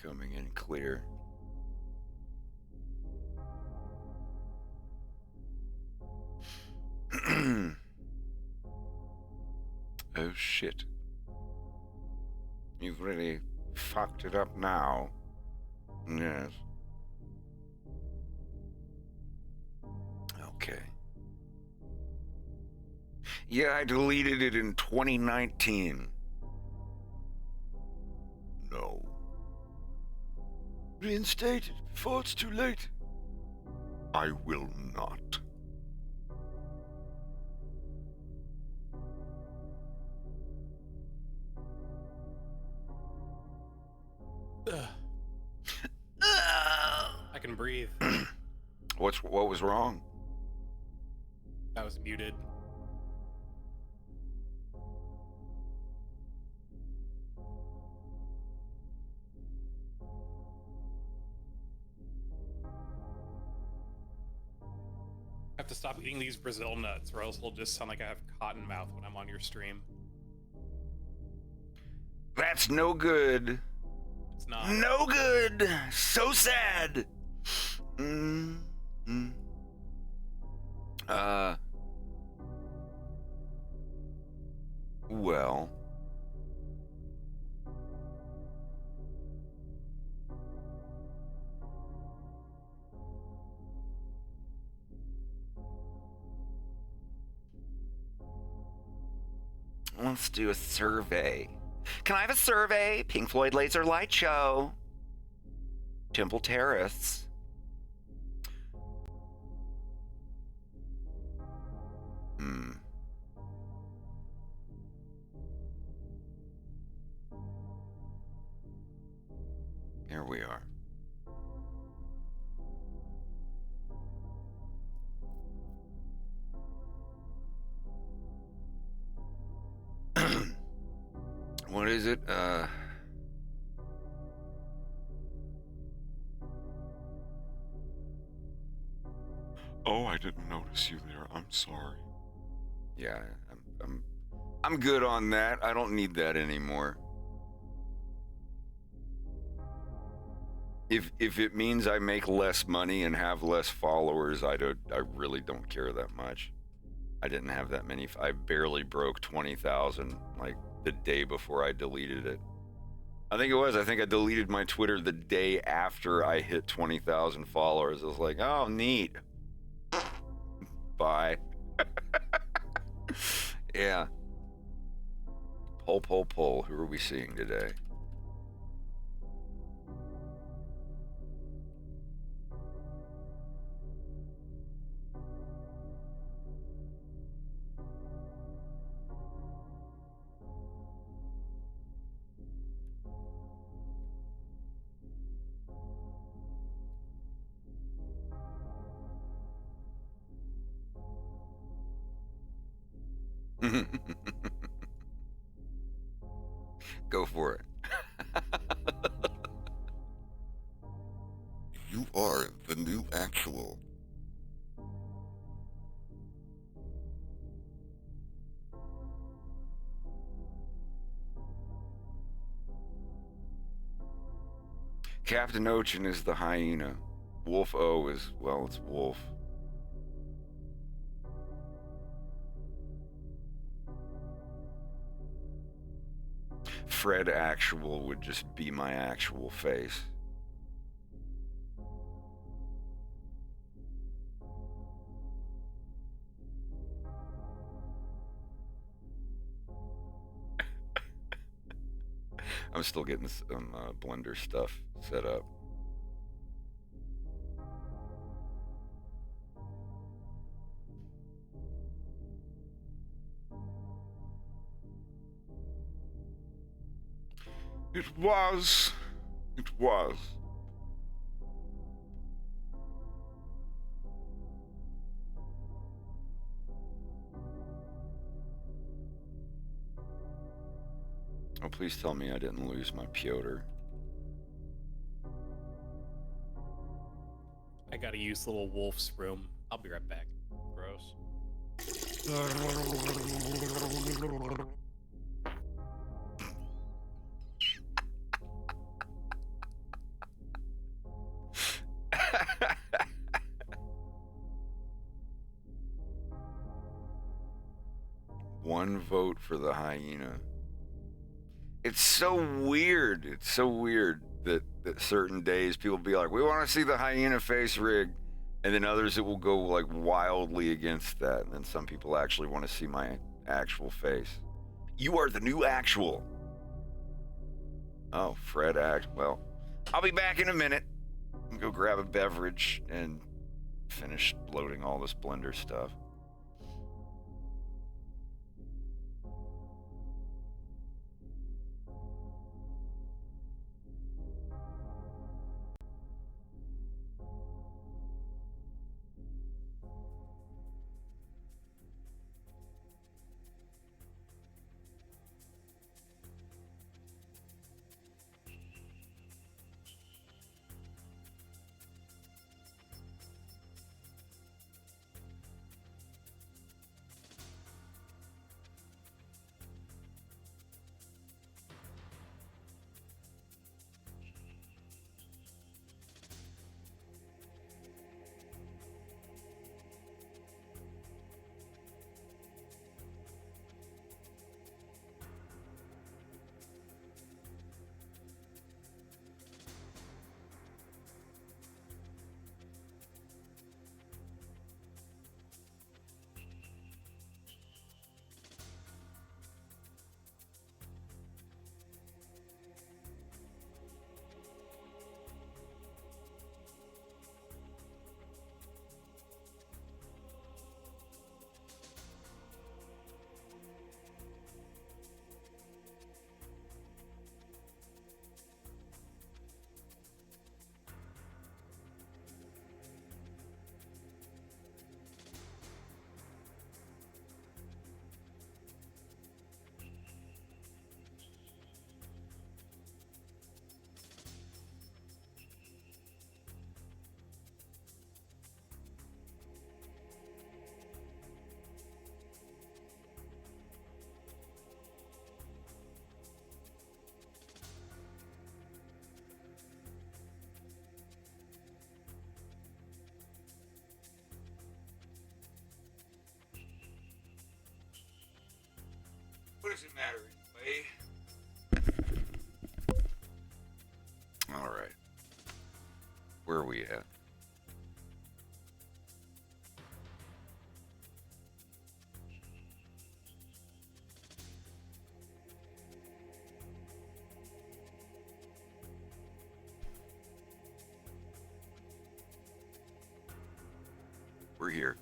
coming in clear. Oh shit. You've really fucked it up now. Yes. Okay. Yeah, I deleted it in 2019. No. Reinstate it before it's too late. I will not. I can breathe. What was wrong? I was muted. I have to stop eating these Brazil nuts, or else it'll just sound like I have cotton mouth when I'm on your stream. That's no good. It's not. No good. So sad. Well. Let's do a survey. Can I have a survey? Pink Floyd Laser Light Show. Temple Terrace. Here we are. What is it? Oh, I didn't notice you there. I'm sorry. Yeah, I'm good on that. I don't need that anymore. If it means I make less money and have less followers, I really don't care that much. I didn't have that many. I barely broke 20,000 like the day before I deleted it. I think I deleted my Twitter the day after I hit 20,000 followers. I was like, oh, neat. Bye. Yeah. Poll. Who are we seeing today? Go for it. You are the new actual. Captain Ocean is the hyena. Wolf O is, well, it's wolf. Fred Actual would just be my actual face. I'm still getting some Blender stuff set up. It was. Oh, please tell me I didn't lose my Piotr. I gotta use little wolf's room. I'll be right back. Gross. 1 vote for the hyena. It's so weird. It's so weird that certain days people be like, we want to see the hyena face rig. And then others that will go like wildly against that. And then some people actually want to see my actual face. You are the new actual. Oh, Fred Act. Well, I'll be back in a minute. I'm gonna go grab a beverage and finish loading all this Blender stuff. What does it matter anyway? All right. Where are we at? We're here.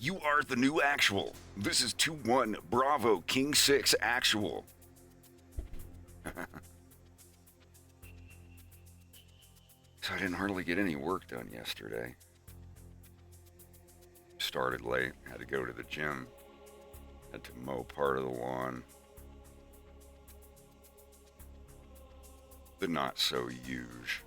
You are the new actual. This is 2-1 Bravo King 6 actual. So I didn't hardly get any work done yesterday. Started late, had to go to the gym, had to mow part of the lawn. The not so huge.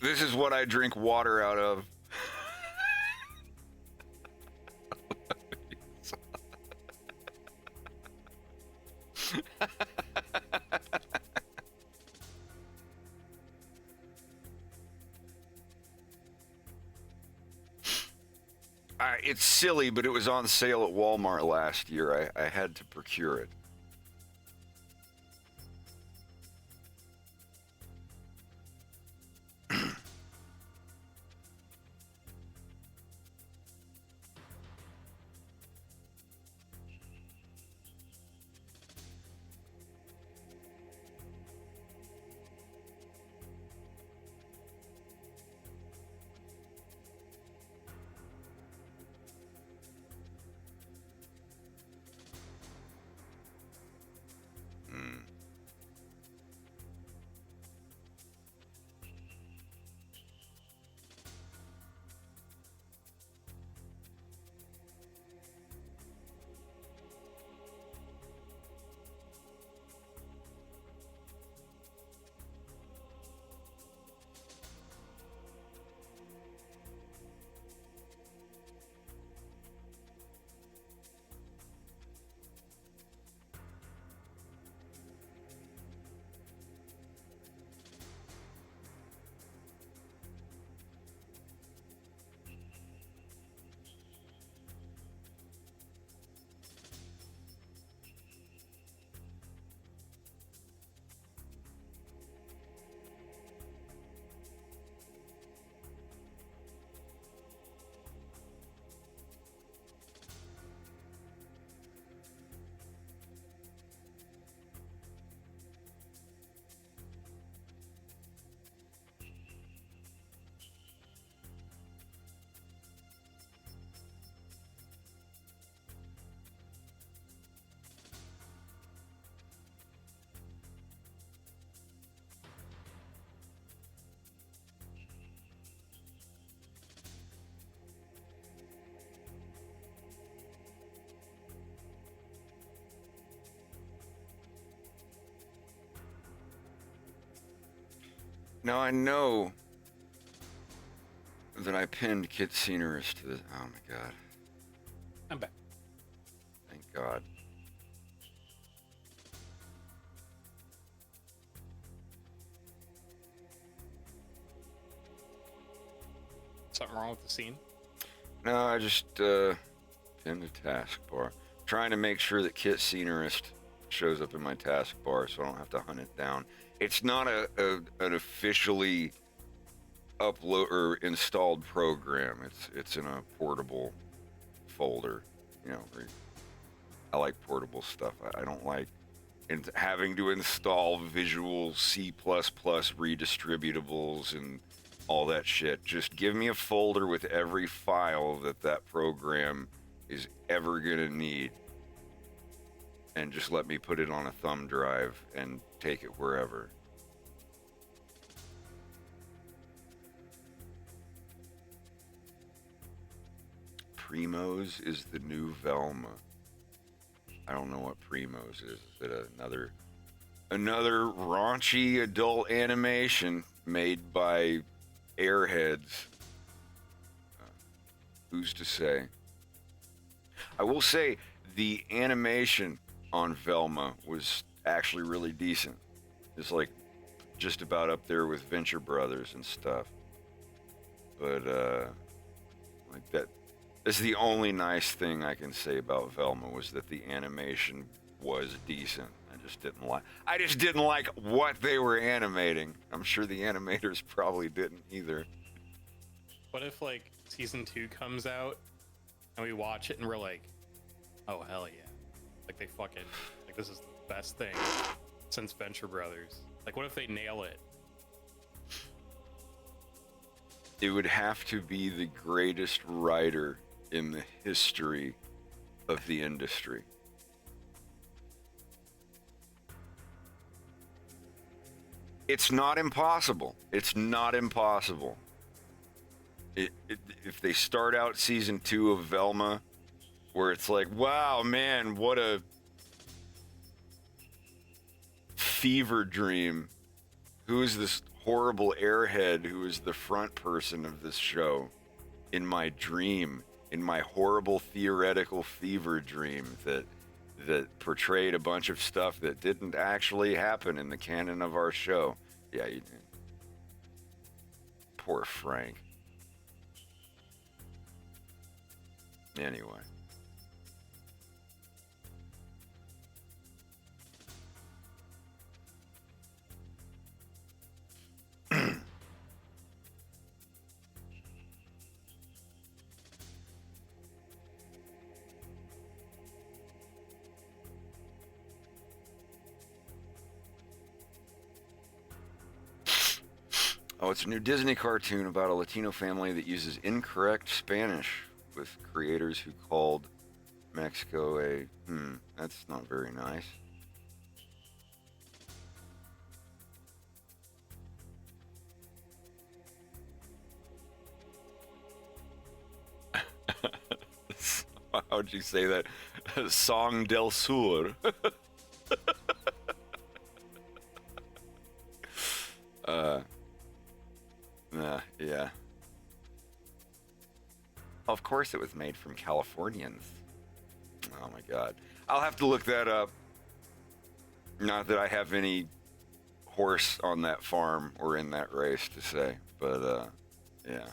This is what I drink water out of. It's silly, but it was on sale at Walmart last year. I had to procure it. Now I know that I pinned Kit Scenerist to this. Oh my god. I'm back. Thank God. Something wrong with the scene? No, I just pinned the taskbar. Trying to make sure that Kit Scenerist shows up in my taskbar so I don't have to hunt it down. It's not an officially upload or installed program. It's in a portable folder. You know, I like portable stuff. I don't like having to install Visual C++ redistributables and all that shit. Just give me a folder with every file that program is ever gonna need, and just let me put it on a thumb drive and take it wherever. Primos is the new Velma. I don't know what Primos is. Is it another raunchy adult animation made by airheads? Who's to say? I will say the animation on Velma was actually really decent. It's like just about up there with Venture Brothers and stuff. But like that. This is the only nice thing I can say about Velma, was that the animation was decent. I just didn't like what they were animating. I'm sure the animators probably didn't either. What if like season 2 comes out and we watch it and we're like, oh hell yeah. Like they fucking, like this is the best thing since Venture Brothers. Like what if they nail it? It would have to be the greatest writer in the history of the industry. It's not impossible. It's not impossible. If they start out season 2 of Velma, where it's like, wow, man, what a fever dream. Who is this horrible airhead who is the front person of this show? In my dream, in my horrible theoretical fever dream that portrayed a bunch of stuff that didn't actually happen in the canon of our show. Yeah, you did. Poor Frank. Anyway. Oh, it's a new Disney cartoon about a Latino family that uses incorrect Spanish with creators who called Mexico a... that's not very nice. How would you say that? Song del Sur. Yeah. Of course it was made from Californians. Oh my god. I'll have to look that up. Not that I have any horse on that farm or in that race to say, but yeah.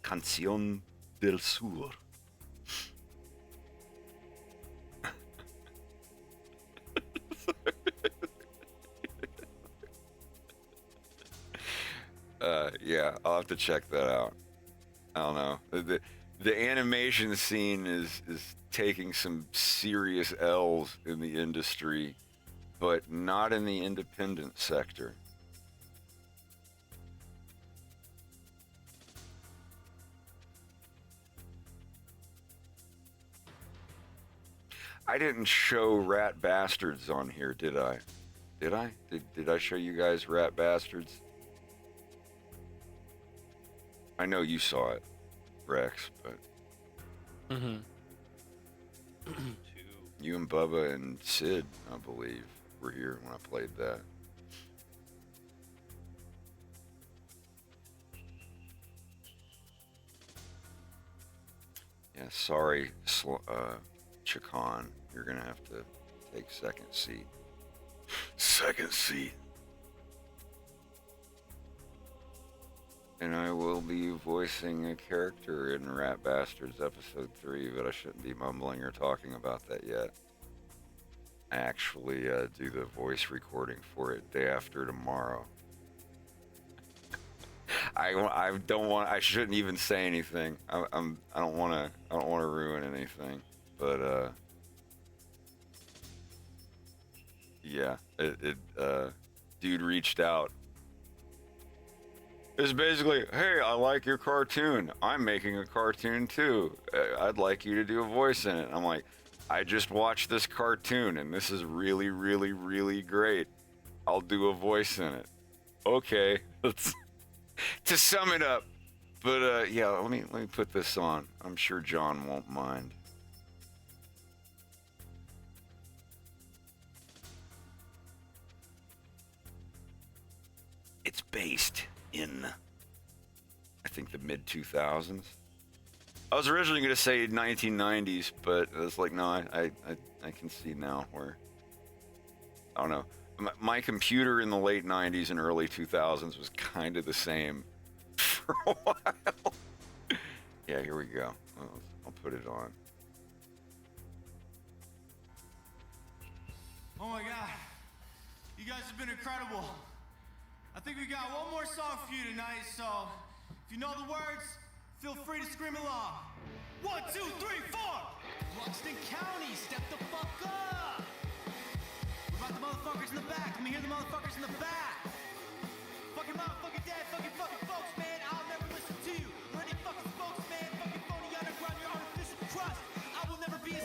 Canción del Sur. Yeah, I'll have to check that out. I don't know. The animation scene is taking some serious L's in the industry, but not in the independent sector. I didn't show Rat Bastards on here, did I? Did I? Did I show you guys Rat Bastards? I know you saw it, Rex, but... You and Bubba and Sid, I believe, were here when I played that. Yeah, sorry, Chacon. You're gonna have to take second seat. Second seat. And I will be voicing a character in Rat Bastards Episode 3, but I shouldn't be mumbling or talking about that yet. I actually do the voice recording for it day after tomorrow. I don't want. I shouldn't even say anything. I don't want to. I don't want to ruin anything. But yeah, dude reached out. It's basically, hey, I like your cartoon. I'm making a cartoon too. I'd like you to do a voice in it. I'm like, I just watched this cartoon and this is really, really, really great. I'll do a voice in it. Okay, let's to sum it up. But yeah, let me put this on. I'm sure John won't mind. It's based in, I think, the mid 2000s. I was originally going to say 1990s, but it was like, no, I can see now where, I don't know. My computer in the late 90s and early 2000s was kind of the same for a while. Yeah, here we go. I'll put it on. Oh my God, you guys have been incredible. I think we got one more song for you tonight, so if you know the words, feel free to scream along. 1, 2, 3, 4! Buxton County, step the fuck up! What about the motherfuckers in the back? Let me hear the motherfuckers in the back. Fucking motherfucking dead, fucking folks, man. I'll never listen to you. You're any fucking spokesman, fucking phony underground, your artificial crust. I will never be a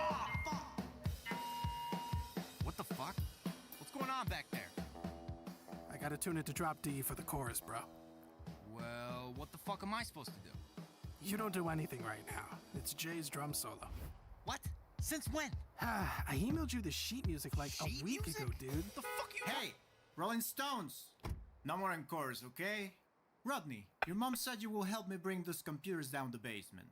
Ah, fuck. What the fuck? What's going on back there? I gotta tune it to drop D for the chorus, bro. Well, what the fuck am I supposed to do? You don't do anything right now. It's Jay's drum solo. What? Since when? I emailed you the sheet music like a week ago, dude. The fuck you? Hey, Rolling Stones. No more encores, okay? Rodney, your mom said you will help me bring those computers down the basement.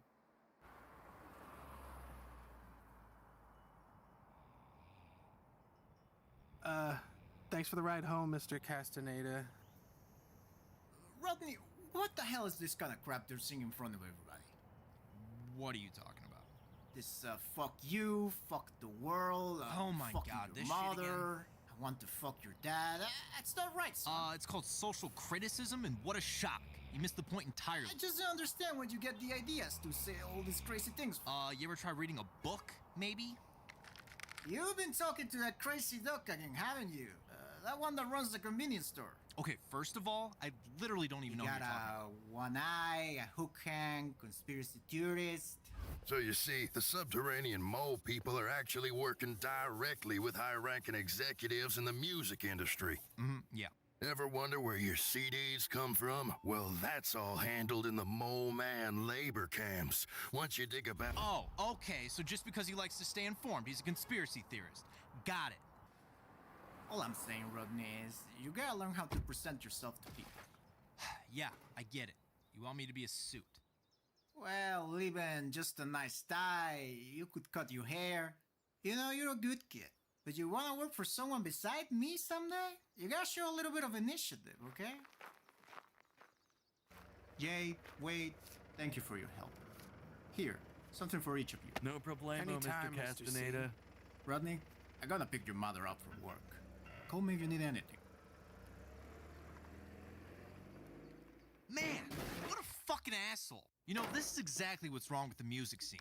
Thanks for the ride home, Mr. Castaneda. Rodney, what the hell is this kind of crap they're singing in front of everybody? What are you talking about? This, fuck you, fuck the world, Oh my fuck God, your this shit mother, again? I want to fuck your dad. That's not right, son. It's called social criticism, and what a shock. You missed the point entirely. I just don't understand when you get the ideas to say all these crazy things. You ever try reading a book, maybe? You've been talking to that crazy duck again, haven't you? That one that runs the convenience store. Okay, first of all, I literally don't even know what Got you're talking about. one eye, a hook hand, conspiracy theorist. So you see, the subterranean mole people are actually working directly with high-ranking executives in the music industry. Yeah. Ever wonder where your CDs come from? Well, that's all handled in the mole man labor camps. Once you dig about... Oh, okay, so just because he likes to stay informed, he's a conspiracy theorist. Got it. All I'm saying, Rodney, is you gotta learn how to present yourself to people. Yeah, I get it. You want me to be a suit. Well, even just a nice tie, you could cut your hair. You know, you're a good kid. But you wanna work for someone beside me someday? You gotta show a little bit of initiative, okay? Jay, Wade, thank you for your help. Here, something for each of you. No problemo, Anytime, Mr. Mr. C. Castaneda. Rodney, I'm gonna pick your mother up from work. Call me if you need anything. Man, what a fucking asshole. You know, this is exactly what's wrong with the music scene.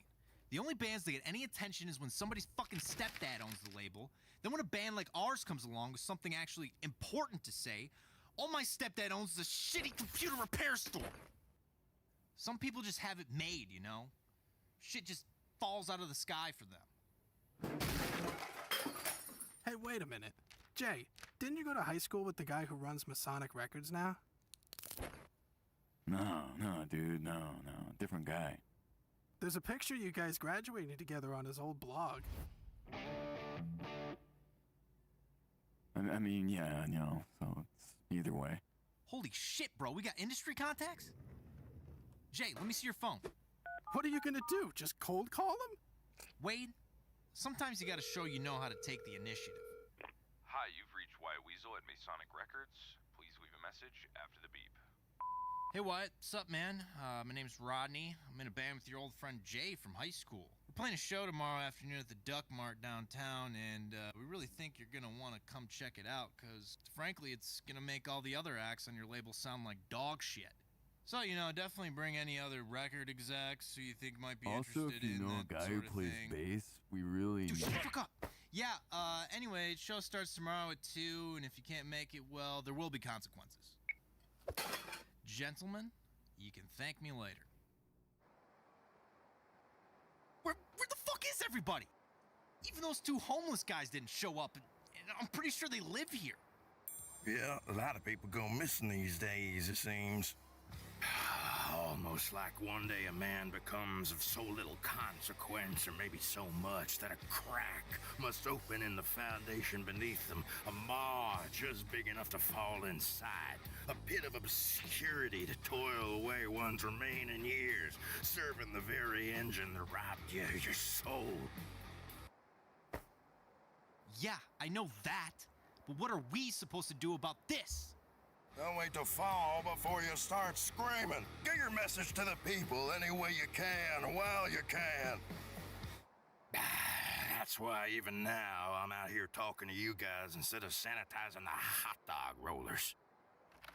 The only bands that get any attention is when somebody's fucking stepdad owns the label. Then when a band like ours comes along with something actually important to say, all my stepdad owns is a shitty computer repair store. Some people just have it made, you know? Shit just falls out of the sky for them. Hey, wait a minute. Jay, didn't you go to high school with the guy who runs Masonic Records now? No, dude, no. Different guy. There's a picture you guys graduating together on his old blog. I mean, yeah, you know, so it's either way. Holy shit, bro, we got industry contacts? Jay, let me see your phone. What are you gonna do? Just cold call him? Wade, sometimes you gotta show you know how to take the initiative. Hi, you've reached Wyatt Weasel at Masonic Records. Please leave a message after the beep. Hey Wyatt, what's up, man? My name's Rodney. I'm in a band with your old friend Jay from high school. We're playing a show tomorrow afternoon at the Duck Mart downtown, and we really think you're gonna want to come check it out, because frankly, it's gonna make all the other acts on your label sound like dog shit. So, you know, definitely bring any other record execs who you think might be Also, interested if you in know a that guy sort who of plays thing. bass, we really. Dude, shut the fuck up. Yeah, anyway, show starts tomorrow at 2, and if you can't make it, well, there will be consequences. Gentlemen, you can thank me later. Where the fuck is everybody? Even those 2 homeless guys didn't show up, and I'm pretty sure they live here. Yeah, a lot of people go missing these days, it seems. Almost like one day a man becomes of so little consequence, or maybe so much, that a crack must open in the foundation beneath them, a maw just big enough to fall inside, a pit of obscurity to toil away one's remaining years, serving the very engine that robbed you of your soul. Yeah, I know that, but what are we supposed to do about this? Don't wait to fall before you start screaming. Get your message to the people any way you can, while you can. That's why even now I'm out here talking to you guys instead of sanitizing the hot dog rollers.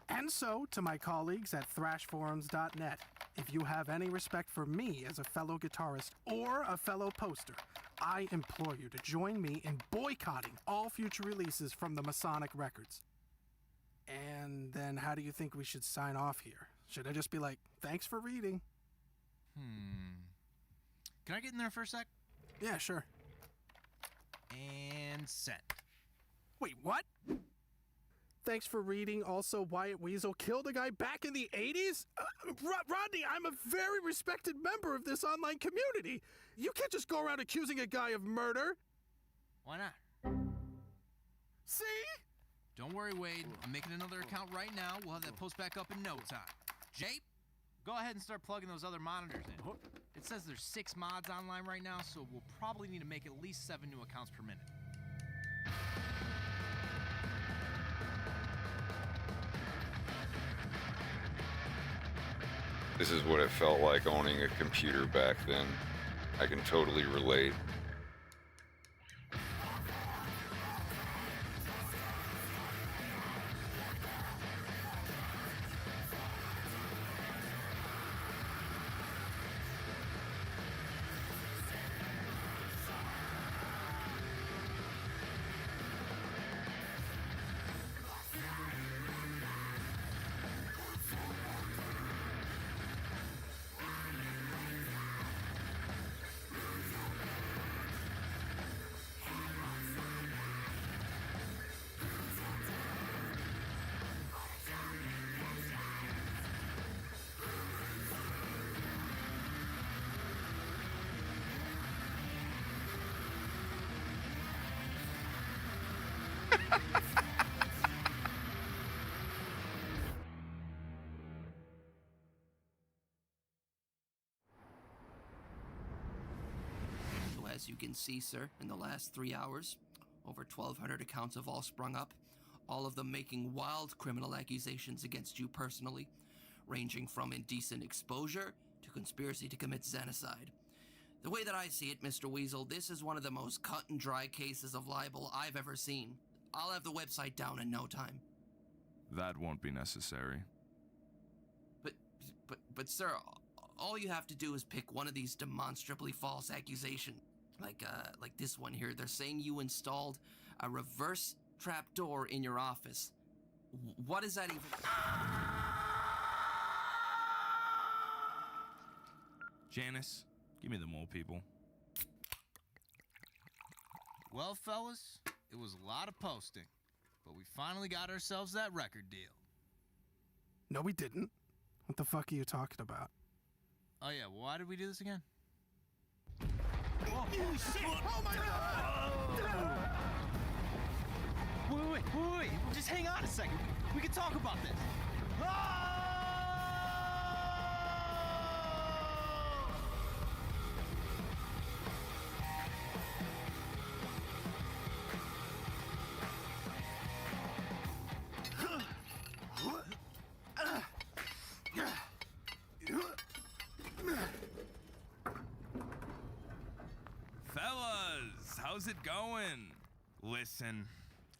And so, to my colleagues at thrashforums.net, if you have any respect for me as a fellow guitarist or a fellow poster, I implore you to join me in boycotting all future releases from the Masonic Records. And then how do you think we should sign off here? Should I just be like, thanks for reading? Can I get in there for a sec? Yeah, sure. And send. Wait, what? Thanks for reading. Also, Wyatt Weasel killed a guy back in the 80s? Rodney, I'm a very respected member of this online community. You can't just go around accusing a guy of murder. Why not? See? Don't worry, Wade. I'm making another account right now. We'll have that post back up in no time. Jay, go ahead and start plugging those other monitors in. It says there's 6 mods online right now, so we'll probably need to make at least 7 new accounts per minute. This is what it felt like owning a computer back then. I can totally relate. So as you can see, sir, in the last 3 hours, over 1,200 accounts have all sprung up, all of them making wild criminal accusations against you personally, ranging from indecent exposure to conspiracy to commit xenocide. The way that I see it, Mr. Weasel, this is one of the most cut and dry cases of libel I've ever seen. I'll have the website down in no time. That won't be necessary. But sir, all you have to do is pick one of these demonstrably false accusations. Like this one here. They're saying you installed a reverse trapdoor in your office. What is that even? Janice, give me the mole people. Well, fellas, it was a lot of posting, but we finally got ourselves that record deal. No, we didn't. What the fuck are you talking about? Oh yeah, well, why did we do this again? Oh shit! Oh my god! Wait, just hang on a second. We can talk about this. How's it going? Listen,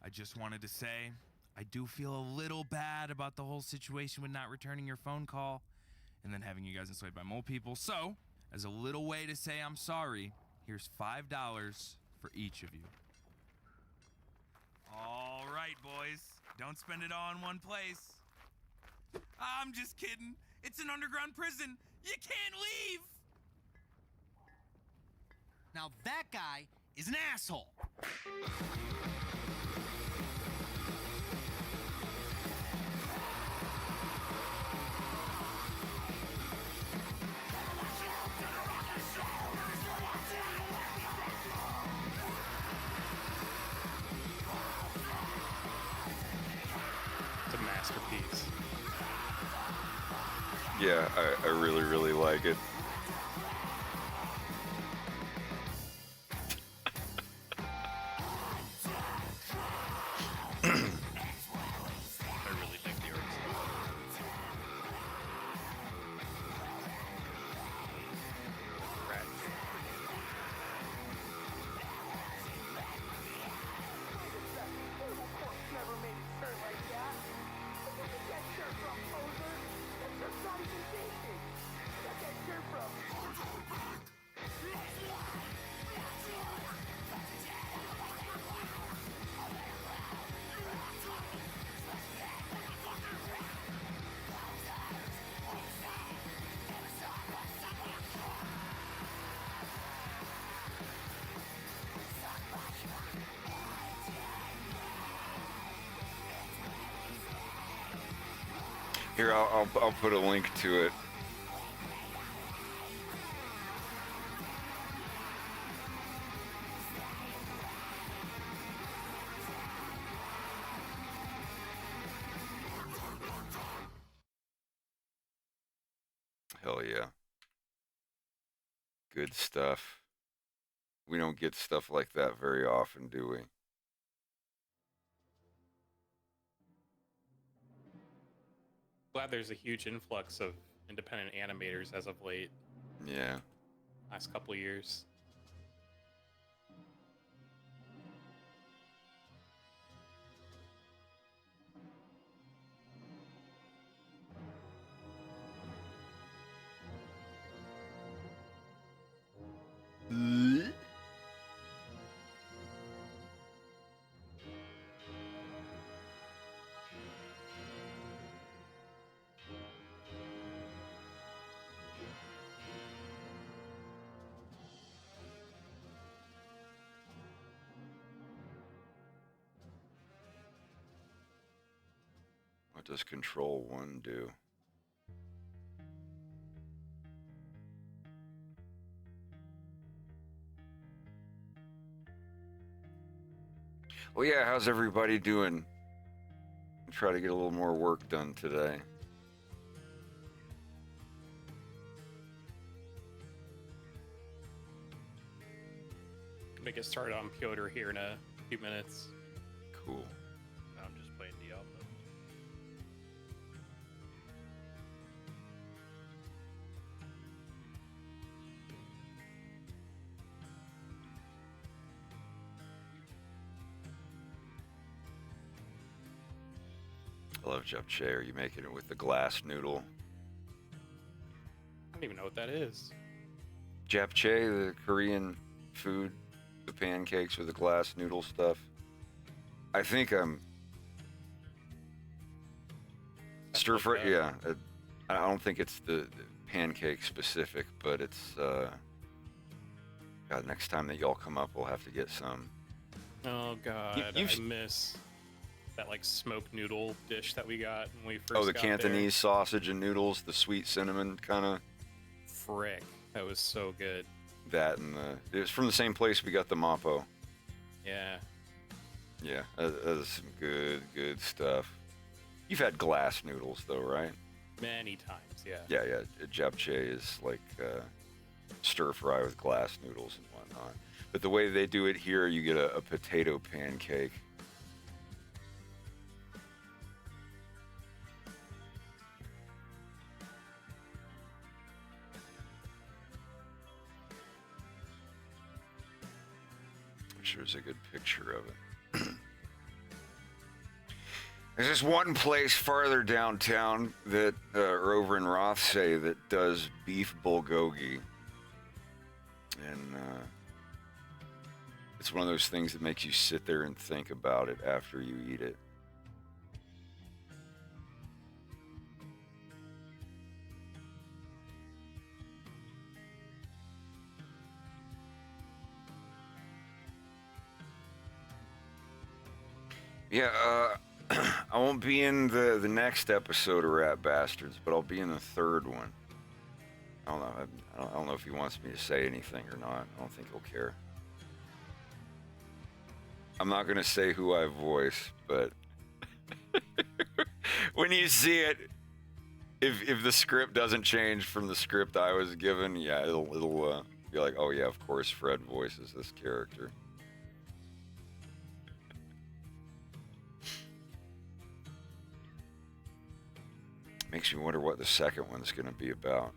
I just wanted to say, I do feel a little bad about the whole situation with not returning your phone call and then having you guys enslaved by mole people. So, as a little way to say I'm sorry, here's $5 for each of you. All right, boys. Don't spend it all in one place. I'm just kidding. It's an underground prison. You can't leave. Now that guy is an asshole. It's a masterpiece. Yeah, I really, really like it. I really think the art's right. Here, I'll put a link to it. Hell yeah. Good stuff. We don't get stuff like that very often, do we? Glad there's a huge influx of independent animators as of late, Yeah. last couple of years. What does Control 1 do? Well, yeah, how's everybody doing? Try to get a little more work done today. Gonna get started on Piotr here in a few minutes. Cool. I'm just playing Diablo. I love japchae. Are you making it with the glass noodle? I don't even know what that is. Japchae, the Korean food, the pancakes with the glass noodle stuff. I think I'm stir fry. Yeah, I don't think it's the pancake specific, but it's. God, next time that y'all come up, we'll have to get some. Oh god, I miss that like smoked noodle dish that we got when we first. Oh, the got Cantonese sausage and noodles, the sweet cinnamon kind of. Frick, that was so good. That and it was from the same place we got the Mapo. Yeah. Yeah, that is some good stuff. You've had glass noodles though, right? Many times, yeah. Yeah. Japchae is like stir fry with glass noodles and whatnot. But the way they do it here, you get a potato pancake. There's a good picture of it. There's this one place farther downtown that, or over in Rothsay, that does beef bulgogi. And it's one of those things that makes you sit there and think about it after you eat it. Yeah, I won't be in the next episode of Rat Bastards, but I'll be in the third one. I don't know. I don't know if he wants me to say anything or not. I don't think he'll care. I'm not gonna say who I voice, but when you see it, if the script doesn't change from the script I was given, yeah, it'll be like, oh yeah, of course Fred voices this character. Makes me wonder what the second one's gonna be about.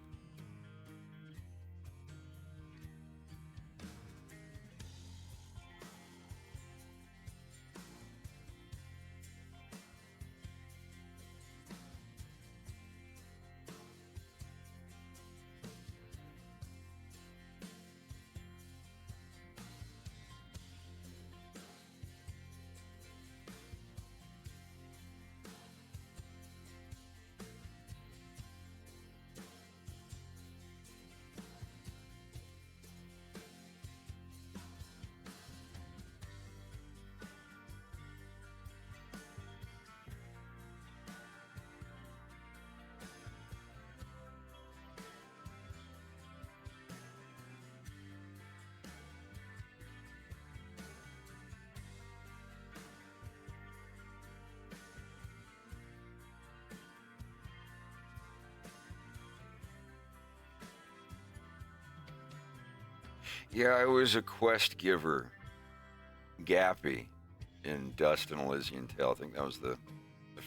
Yeah, I was a quest giver, Gappy, in Dust and Elysian Tale. I think that was the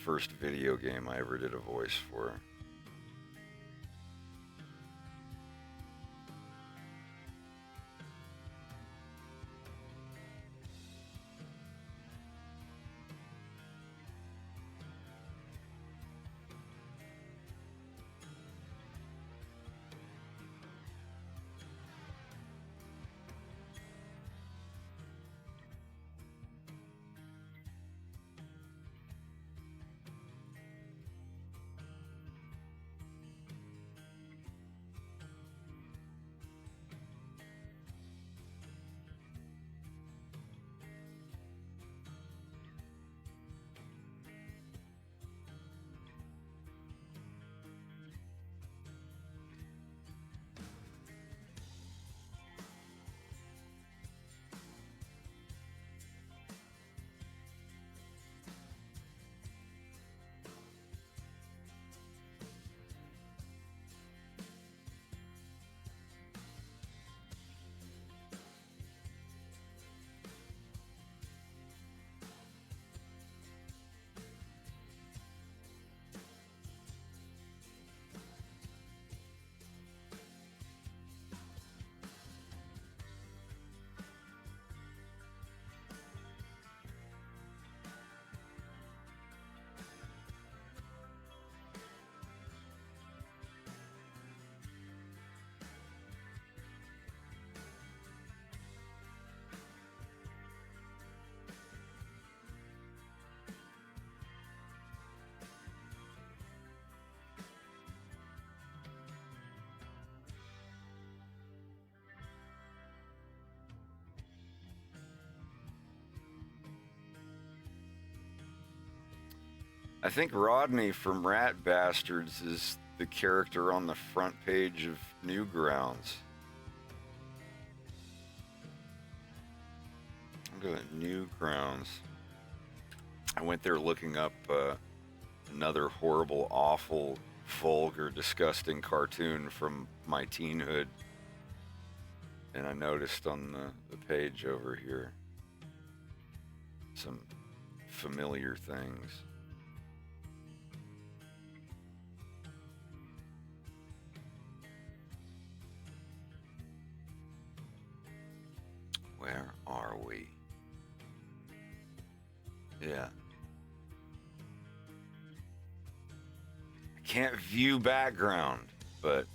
first video game I ever did a voice for. I think Rodney from Rat Bastards is the character on the front page of Newgrounds. Look at Newgrounds. I went there looking up another horrible, awful, vulgar, disgusting cartoon from my teenhood. And I noticed on the page over here some familiar things. Where are we? Yeah. I can't view background, but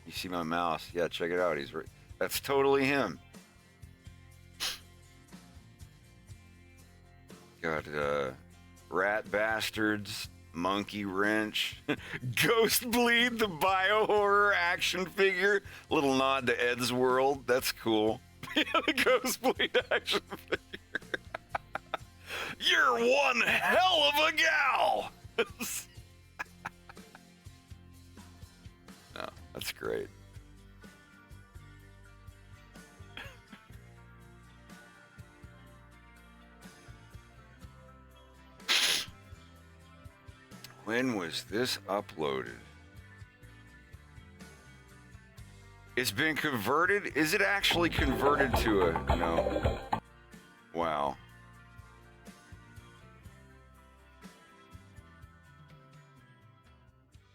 you see my mouse. Yeah, check it out. He's right. That's totally him. Got Rat Bastards, Monkey Wrench, Ghost Bleed, the bio-horror action figure. Little nod to Ed's World. That's cool. Yeah, the Ghost Bleed action figure. You're one hell of a gal! No, that's great. When was this uploaded? It's been converted? Is it actually converted to a... No. Wow.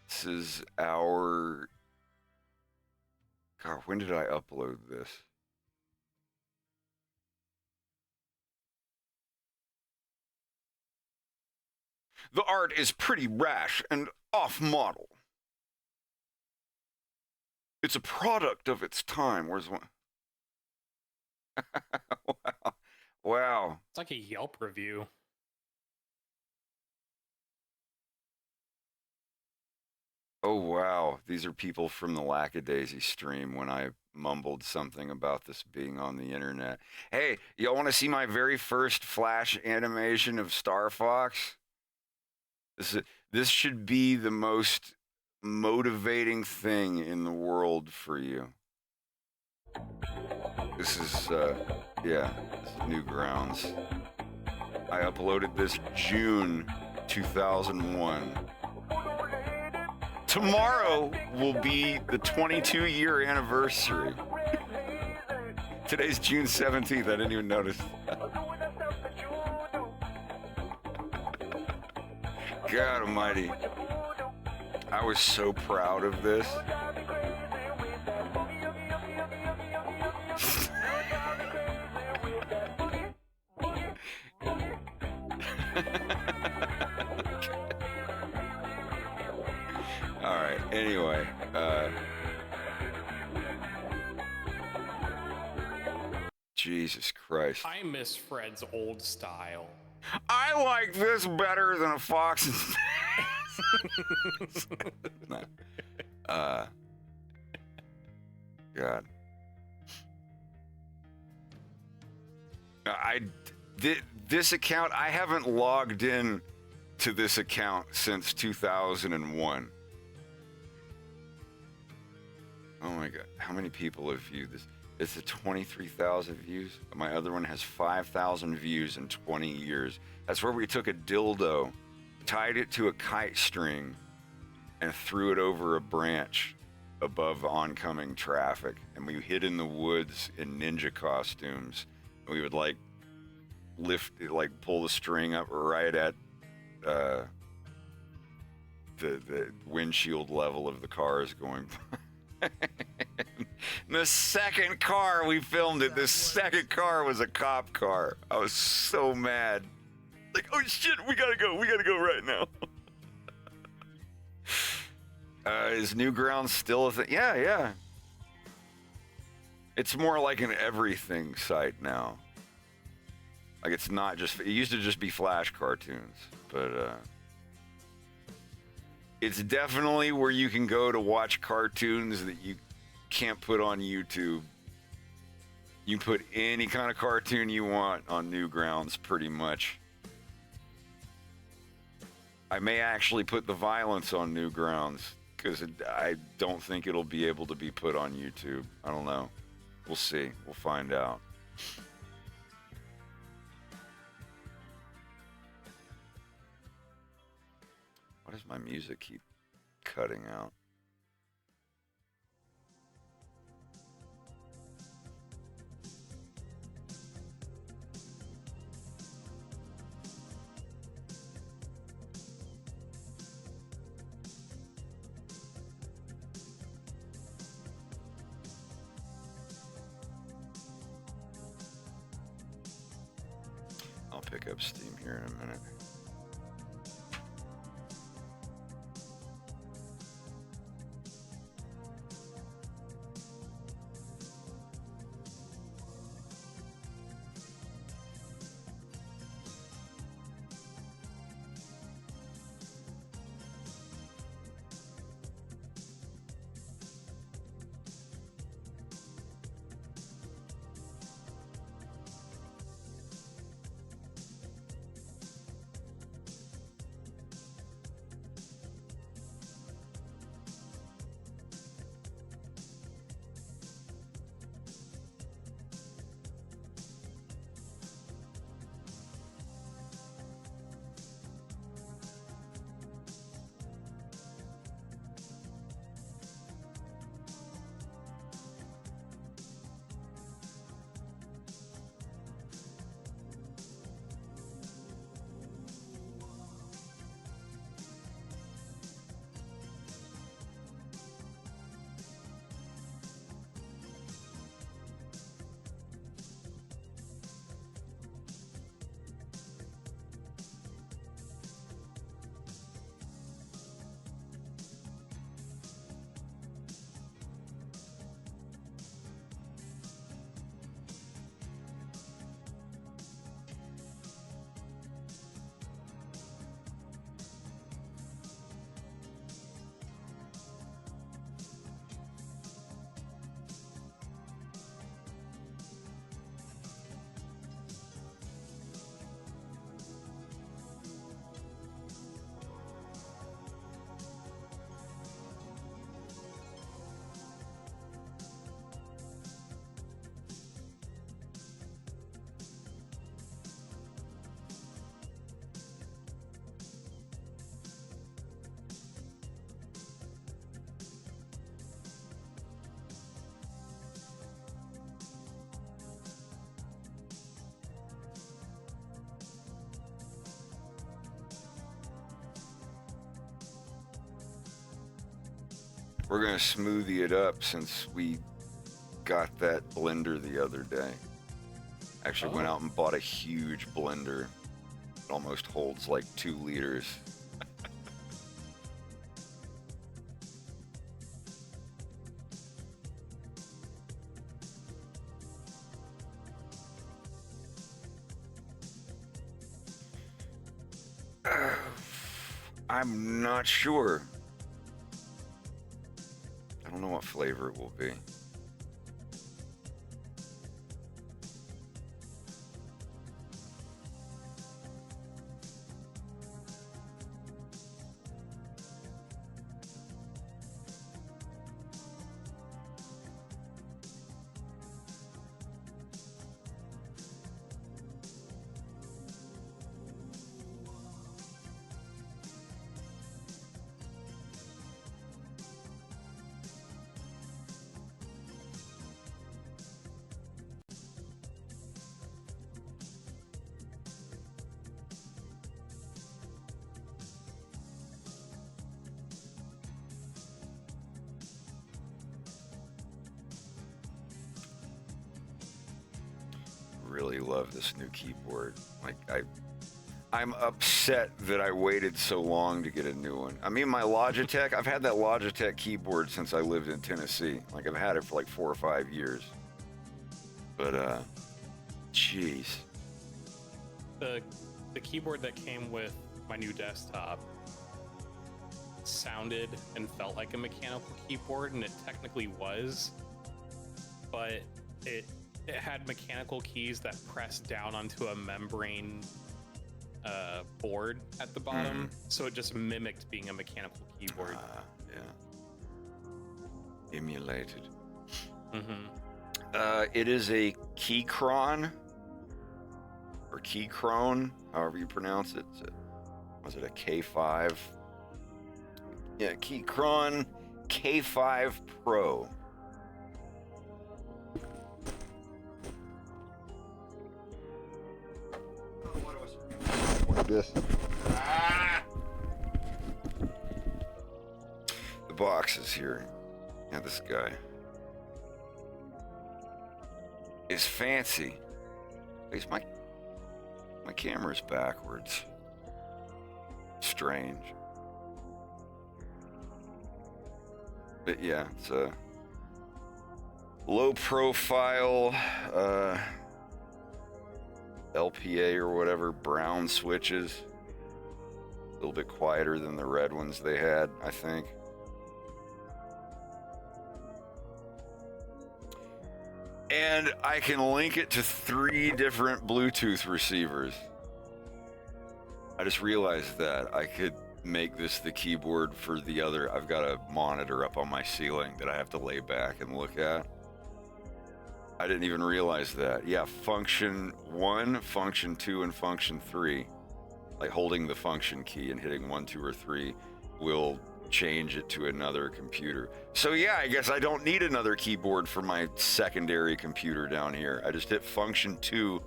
This is our... God, when did I upload this? The art is pretty rash and off-model. It's a product of its time. Where's one? Wow. Wow. It's like a Yelp review. Oh, wow. These are people from the Lackadaisy stream when I mumbled something about this being on the internet. Hey, y'all want to see my very first Flash animation of Star Fox? This should be the most motivating thing in the world for you. This is, yeah, this is Newgrounds. I uploaded this June 2001. Tomorrow will be the 22-year anniversary. Today's June 17th. I didn't even notice that. God almighty. I was so proud of this. All right, anyway. Jesus Christ. I miss Fred's old style. I like this better than a Fox and Space. God. This account, I haven't logged in to this account since 2001. Oh my God, how many people have viewed this? It's a 23,000 views. My other one has 5,000 views in 20 years. That's where we took a dildo, tied it to a kite string, and threw it over a branch above oncoming traffic. And we hid in the woods in ninja costumes. We would like pull the string up right at the windshield level of the cars going by. The second car we filmed it, the second car was a cop car. I was so mad. Like, oh shit, we gotta go right now. Is Newgrounds still a thing? Yeah. It's more like an everything site now. Like, it's not just, it used to just be Flash cartoons, but it's definitely where you can go to watch cartoons that you can't put on YouTube. You can put any kind of cartoon you want on Newgrounds, pretty much. I may actually put the violence on Newgrounds, because I don't think it'll be able to be put on YouTube. I don't know. We'll see. We'll find out. Why does my music keep cutting out? pick up Steam here in a minute. We're gonna smoothie it up since we got that blender the other day. Actually went out and bought a huge blender. It almost holds like 2 liters. I'm not sure. I don't know what flavor it will be. Really love this new keyboard. Like I'm upset that I waited so long to get a new one. I mean, my Logitech, I've had that Logitech keyboard since I lived in Tennessee. Like I've had it for like 4 or 5 years. But jeez. The keyboard that came with my new desktop sounded and felt like a mechanical keyboard, and it technically was, but it had mechanical keys that pressed down onto a membrane board at the bottom, so it just mimicked being a mechanical keyboard. Yeah. Emulated. Mm-hmm. It is a Keychron, or Keychron, however you pronounce it. Was it a K5? Yeah, Keychron K5 Pro. This. The box is here. Yeah, this guy is fancy. My camera's backwards. Strange. But yeah, it's a low profile LPA or whatever, brown switches. A little bit quieter than the red ones they had, I think. And I can link it to 3 different Bluetooth receivers. I just realized that I could make this the keyboard for the other. I've got a monitor up on my ceiling that I have to lay back and look at. I didn't even realize that. Yeah, function 1, function 2, and function 3, like holding the function key and hitting 1, 2, or 3 will change it to another computer. So yeah, I guess I don't need another keyboard for my secondary computer down here. I just hit function 2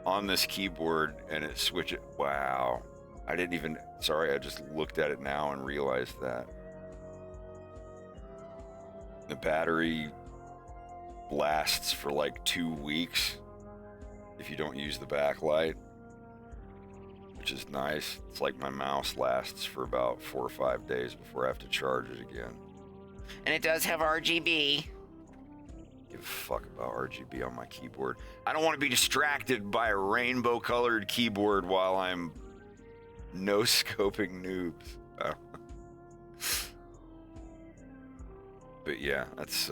on this keyboard and it switches. Wow. I didn't even, sorry, I just looked at it now and realized that. The battery lasts for like 2 weeks if you don't use the backlight, which is nice. It's like my mouse lasts for about 4 or 5 days before I have to charge it again. And it does have RGB. Give a fuck about RGB on my keyboard. I don't want to be distracted by a rainbow colored keyboard while I'm no-scoping noobs. But yeah, that's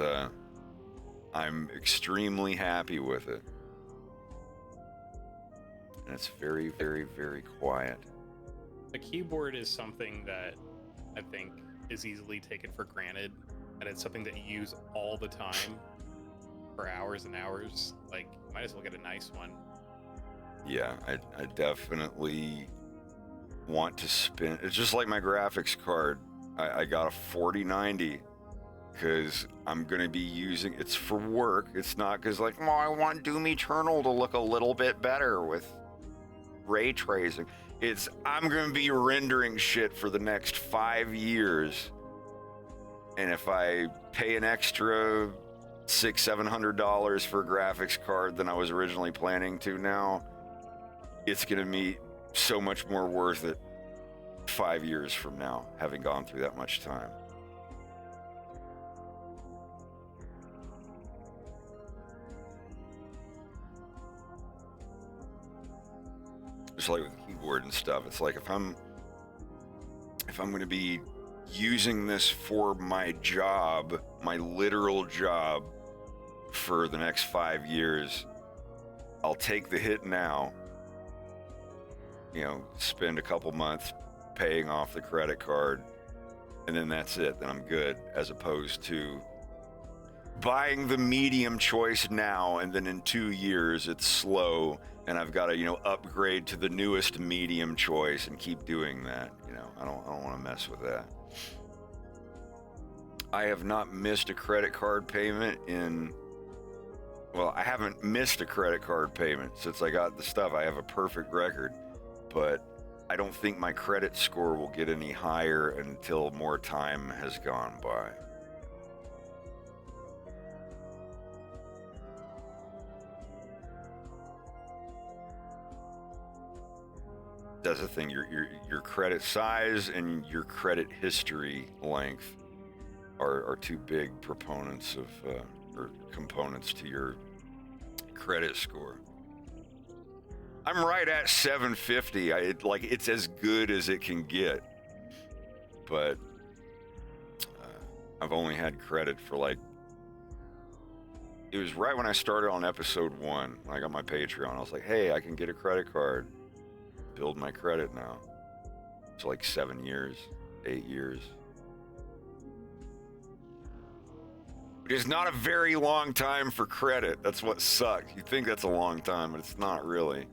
I'm extremely happy with it. And it's very, very, very quiet. The keyboard is something that I think is easily taken for granted, and it's something that you use all the time for hours and hours. Like, you might as well get a nice one. Yeah, I definitely want to spin. It's just like my graphics card. I got a 4090 because I'm going to be using it's for work. It's not because, like, oh, I want Doom Eternal to look a little bit better with ray tracing. It's I'm going to be rendering shit for the next 5 years. And if I pay an extra $600-700 for a graphics card than I was originally planning to now, it's going to be so much more worth it 5 years from now, having gone through that much time. Just like with the keyboard and stuff, it's like if I'm going to be using this for my job, my literal job, for the next 5 years, I'll take the hit now, you know, spend a couple months paying off the credit card, and then that's it, then I'm good, as opposed to buying the medium choice now, and then in 2 years it's slow, and I've got to, you know, upgrade to the newest medium choice and keep doing that. You know, I don't want to mess with that. I have not missed a credit card payment in, well, I haven't missed a credit card payment since I got the stuff. I have a perfect record, but I don't think my credit score will get any higher until more time has gone by. That's the thing, your credit size and your credit history length are two big proponents of, or components to your credit score. I'm right at 750. It's as good as it can get. But I've only had credit for like, it was right when I started on episode 1, when I got my Patreon. I was like, hey, I can get a credit card. Build my credit now. It's like 7 years, 8 years. It is not a very long time for credit. That's what sucks. You think that's a long time, but it's not really.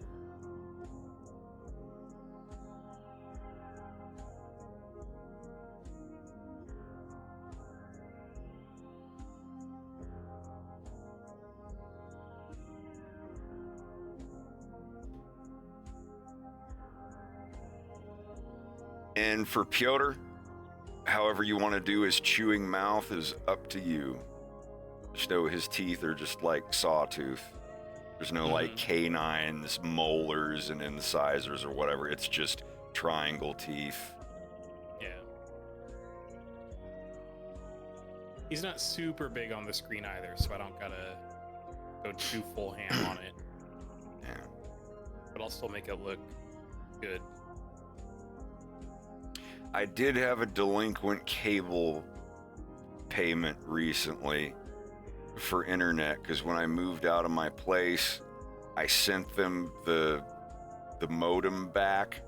And for Piotr, however you want to do his chewing mouth is up to you. Just know his teeth are just like sawtooth. There's no like canines, molars, and incisors or whatever. It's just triangle teeth. Yeah. He's not super big on the screen either, so I don't gotta go too full ham on it. Yeah. But I'll still make it look good. I did have a delinquent cable payment recently for internet, because when I moved out of my place, I sent them the modem back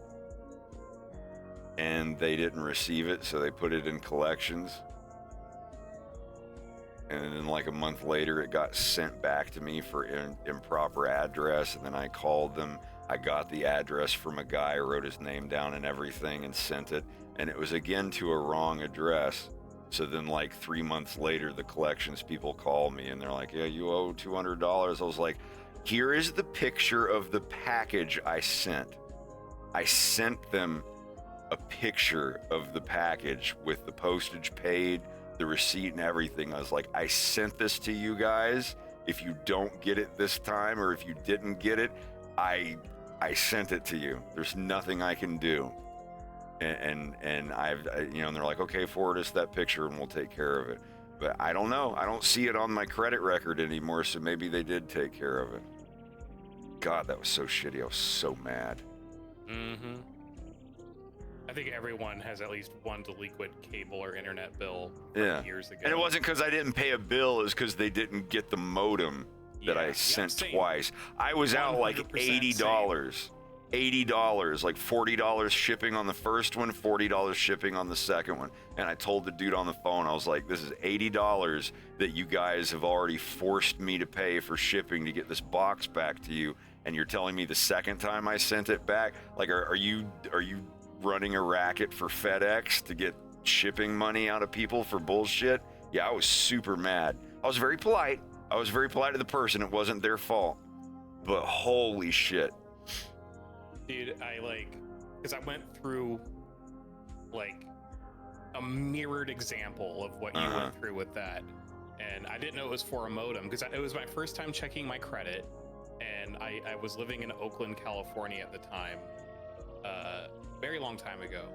and they didn't receive it, so they put it in collections. And then like a month later, it got sent back to me for improper address, and then I called them. I got the address from a guy, wrote his name down and everything, and sent it, and it was again to a wrong address. So then like 3 months later, the collections people call me and they're like, yeah, you owe $200. I was like, here is the picture of the package I sent. I sent them a picture of the package with the postage paid, the receipt and everything. I was like, I sent this to you guys. If you don't get it this time, or if you didn't get it, I sent it to you. There's nothing I can do. And you know, and they're like, okay, forward us that picture and we'll take care of it. But I don't know. I don't see it on my credit record anymore, so maybe they did take care of it. God, that was so shitty. I was so mad. Mm-hmm. I think everyone has at least one delinquent cable or internet bill from years ago. And it wasn't because I didn't pay a bill, it was because they didn't get the modem that I sent twice. I was out like $80. $80, like $40 shipping on the first one, $40 shipping on the second one. And I told the dude on the phone, I was like, this is $80 that you guys have already forced me to pay for shipping to get this box back to you. And you're telling me the second time I sent it back, like, are you running a racket for FedEx to get shipping money out of people for bullshit? Yeah, I was super mad. I was very polite. I was very polite to the person. It wasn't their fault. But holy shit. Dude, because I went through, like, a mirrored example of what you went through with that. And I didn't know it was for a modem, because it was my first time checking my credit. And I was living in Oakland, California at the time. Very long time ago,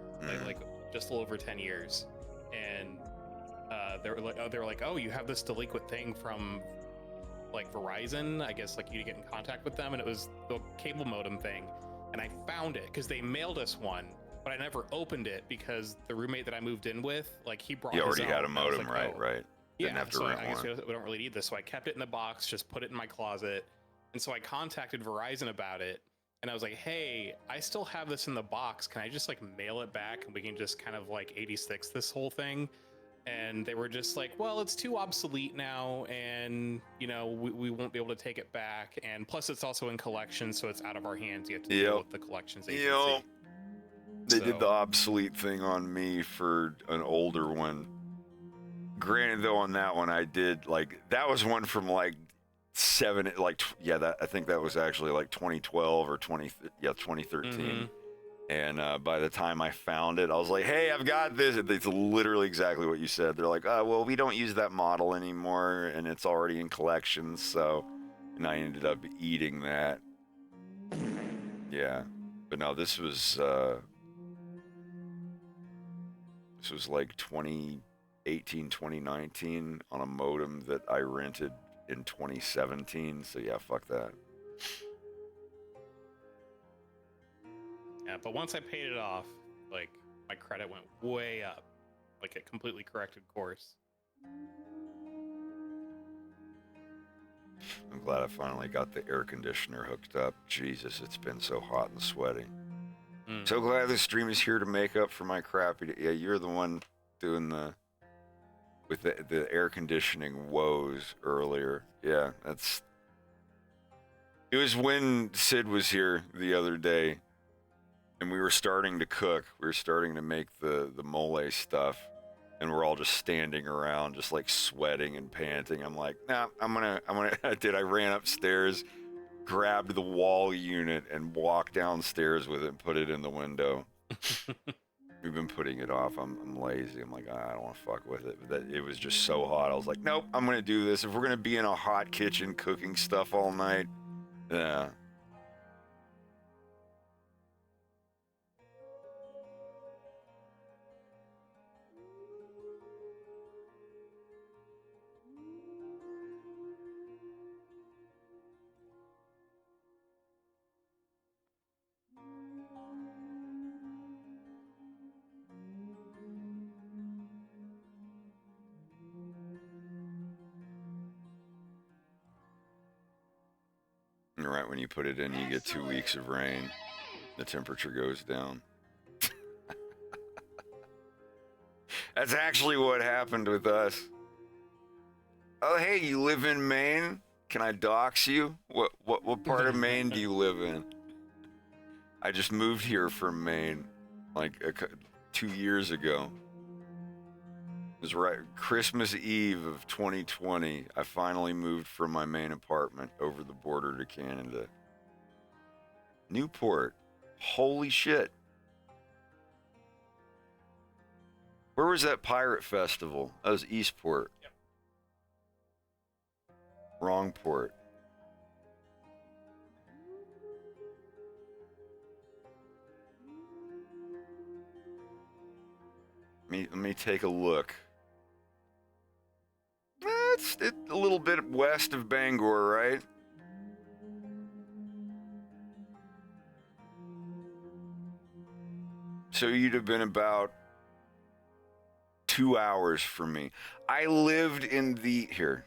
like just a little over 10 years. And they were like, oh, you have this delinquent thing from, like, Verizon. I guess, like, you get in contact with them. And it was the cable modem thing. And I found it because they mailed us one, but I never opened it because the roommate that I moved in with, like, he brought. You already his had own. a modem, like, right? Didn't have to rent I guess one. we don't really need this, so I kept it in the box, just put it in my closet, and so I contacted Verizon about it, and I was like, "Hey, I still have this in the box. Can I just, like, mail it back, and we can just kind of, like, 86 this whole thing?" And they were just like, well, it's too obsolete now, and, you know, we won't be able to take it back. And plus, it's also in collections, so it's out of our hands. You have to deal with the collections agency. They did the obsolete thing on me for an older one. Granted, though, on that one, I did, like, that was one from, like, I think that was actually, like, 2012 or 2013. And by the time I found it, I was like, hey, I've got this. It's literally exactly what you said. They're like, well, we don't use that model anymore, and it's already in collections. So, and I ended up eating that. Yeah. But no, this was like 2018, 2019 on a modem that I rented in 2017. So yeah, fuck that. Yeah, but once I paid it off, like, my credit went way up. Like, it completely corrected course. I'm glad I finally got the air conditioner hooked up. Jesus, it's been so hot and sweaty. So glad the stream is here to make up for my crappy... Yeah, you're the one doing with the air conditioning woes earlier. Yeah, it was when Sid was here the other day. And we were starting to cook. We were starting to make the mole stuff. And we're all just standing around, just like sweating and panting. I'm like, nah, I'm gonna, I ran upstairs, grabbed the wall unit and walked downstairs with it and put it in the window. We've been putting it off. I'm lazy. I'm like, I don't want to fuck with it. But it was just so hot. I was like, nope, I'm gonna do this. If we're gonna be in a hot kitchen cooking stuff all night, Yeah. And right when you put it in, you get 2 weeks of rain. The temperature goes down. That's actually what happened with us. Oh, hey, you live in Maine? Can I dox you? What part of Maine do you live in? I just moved here from Maine, like 2 years ago. It was right Christmas Eve of 2020. I finally moved from my main apartment over the border to Canada. Newport. Holy shit. Where was that pirate festival? That was Eastport. Yep. Wrong port. Let me take a look. It's a little bit west of Bangor, right? So you'd have been about 2 hours from me. I lived in the here.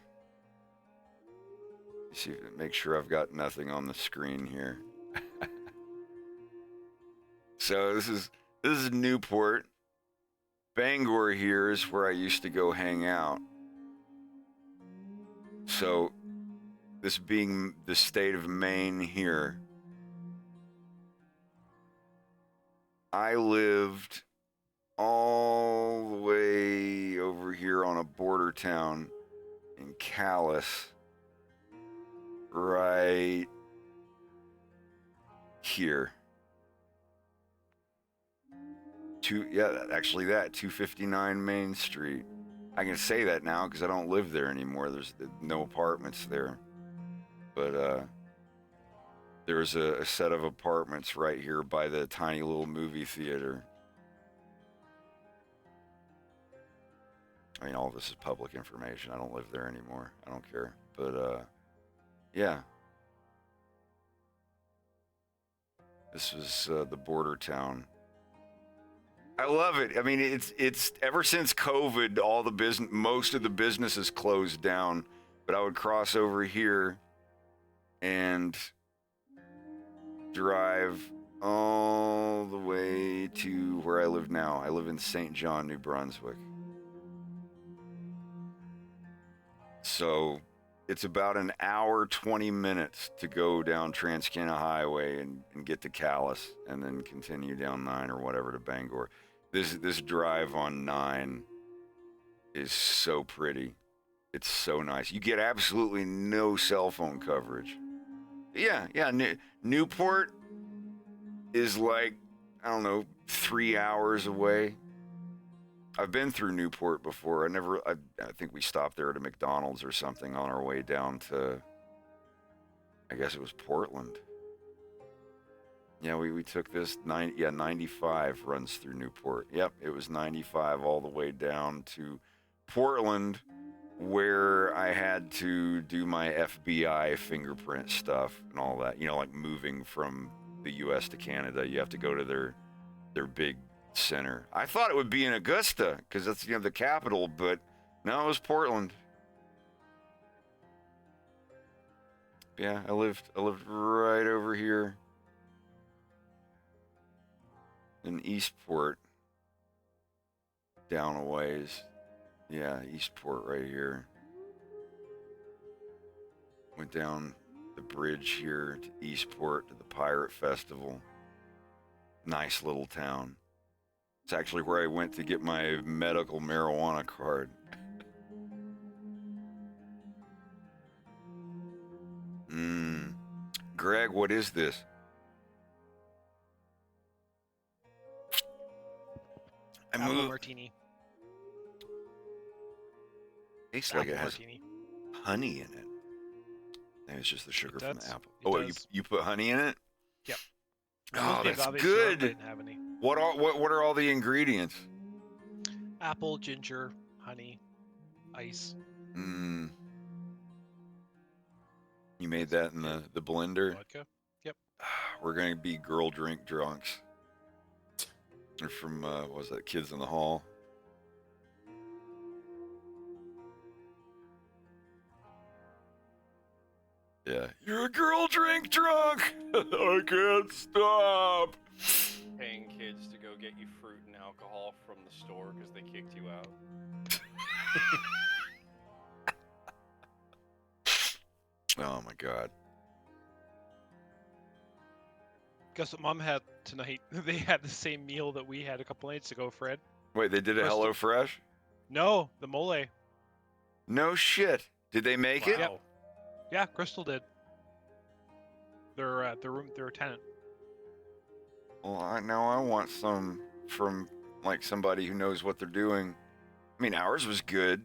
See, make sure I've got nothing on the screen here. So this is Newport. Bangor here is where I used to go hang out. So this being the state of Maine here, I lived all the way over here on a border town in Calais, right here. 259 Main Street. I can say that now because I don't live there anymore. There's no apartments there. But there's a set of apartments right here by the tiny little movie theater. I mean, all this is public information. I don't live there anymore. I don't care. But yeah. This was the border town. I love it. I mean, it's ever since COVID, most of the businesses closed down. But I would cross over here and drive all the way to where I live now. I live in St. John, New Brunswick. So it's about an hour, 20 minutes to go down Transcanada Highway and get to Calais and then continue down 9 or whatever to Bangor. This drive on 9 is so pretty. It's so nice. You get absolutely no cell phone coverage. Yeah. Newport is like, I don't know, 3 hours away. I've been through Newport before. I think we stopped there at a McDonald's or something on our way down to, I guess it was Portland. Yeah, we took this 95 runs through Newport. Yep, it was 95 all the way down to Portland, where I had to do my FBI fingerprint stuff and all that. You know, like moving from the U.S. to Canada, you have to go to their big center. I thought it would be in Augusta because that's the capital, but no, it was Portland. Yeah, I lived right over here in Eastport, down a ways. Yeah, Eastport right here. Went down the bridge here to Eastport to the Pirate Festival. Nice little town. It's actually where I went to get my medical marijuana card. Greg, what is this? Apple martini. Tastes like it has martini. honey in it. Maybe it's just the sugar from the does. apple. It Oh, does. you put honey in it? Yep. Oh, The that's agave syrup good. didn't have any. What are all the ingredients? Apple, ginger, honey, ice. Mm. You made that in the blender? Vodka. Yep. We're going to be girl drink drunks. They're from, what was that, Kids in the Hall? Yeah. You're a girl drink drunk! I can't stop! Paying kids to go get you fruit and alcohol from the store because they kicked you out. Oh my god. Guess what Mom had tonight? They had the same meal that we had a couple nights ago, Fred. Wait, they did a Crystal- HelloFresh? No, the mole. No shit. Did they make it? Yep. Yeah, Crystal did. Their tenant. Well, now I want some from like somebody who knows what they're doing. I mean, ours was good,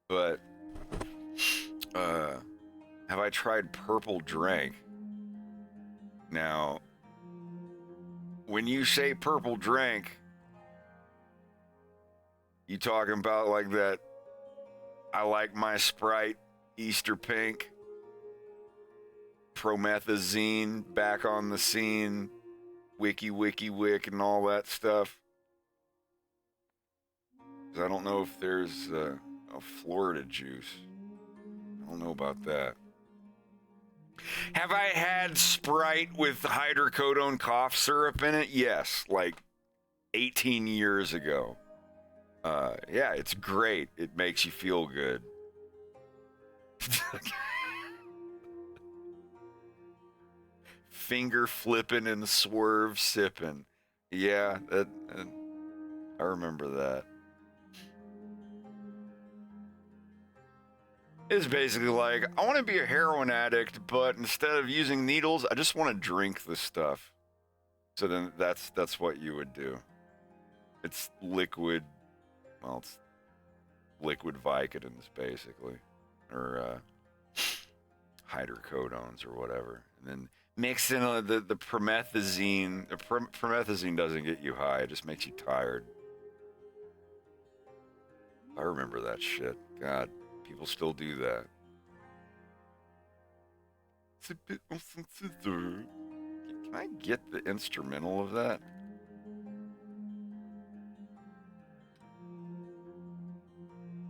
but have I tried purple drank? Now, when you say purple drank, you talking about like that? I like my Sprite Easter pink, promethazine back on the scene, wiki wick and all that stuff. 'Cause I don't know if there's a Florida juice. I don't know about that. Have I had Sprite with hydrocodone cough syrup in it? Yes, like 18 years ago. Yeah, it's great. It makes you feel good. Finger flipping and swerve sipping. Yeah, I remember that. It's basically like, I want to be a heroin addict, but instead of using needles, I just want to drink the stuff. So then that's what you would do. It's liquid, well, it's liquid Vicodins, basically. Or hydrocodones or whatever. And then mix in the promethazine. The promethazine doesn't get you high, it just makes you tired. I remember that shit. God, people still do that. It's a bit of some scissor. Can I get the instrumental of that?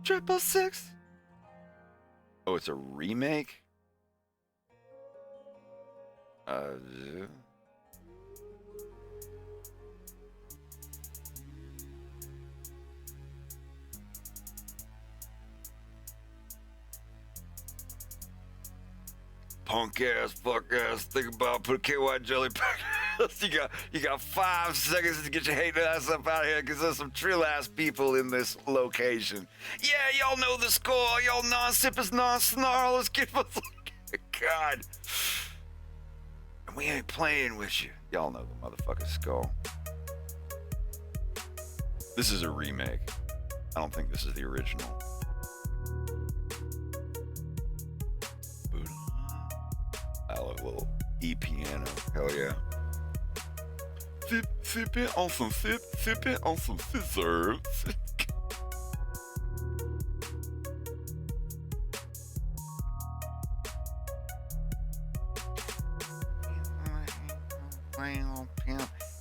Triple six. Oh, it's a remake? Yeah. Punk ass, fuck ass, think about put KY jelly pack. you got 5 seconds to get your hating ass up out of here because there's some trill ass people in this location. Yeah, y'all know the score. Y'all non-sippers, non-snarl. Let's get what's God. And we ain't playing with you. Y'all know the motherfucking skull. This is a remake. I don't think this is the original. I love a little E piano. Hell yeah. Sip it on some scissors.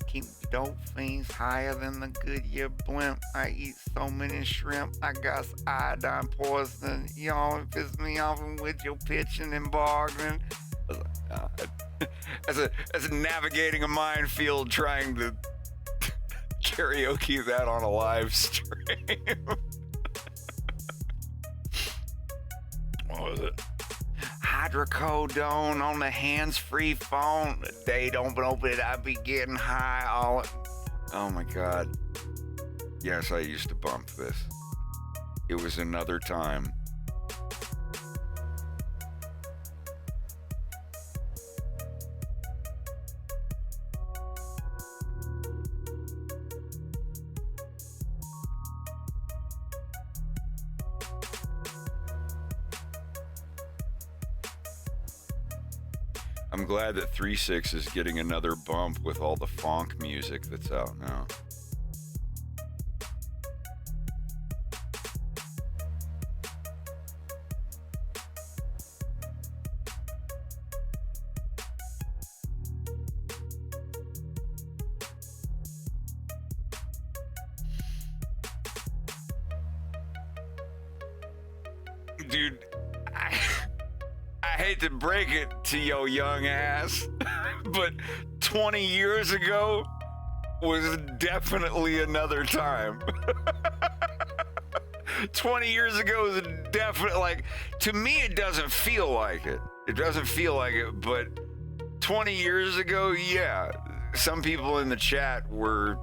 Keep dope fiends higher than the Goodyear blimp. I eat so many shrimp, I got iodine poisoning. Y'all piss me off with your pitching and bargaining. As a navigating a minefield, trying to karaoke that on a live stream. What was it? Hydrocodone on the hands-free phone. They don't open it, I be getting high all. Oh my God. Yes, I used to bump this. It was another time. I'm glad that 3.6 is getting another bump with all the funk music that's out now. Dude, I hate to break it to yo young ass, but 20 years ago was definitely another time. 20 years ago was definitely, like, to me it doesn't feel like it. It doesn't feel like it, but 20 years ago, yeah. Some people in the chat were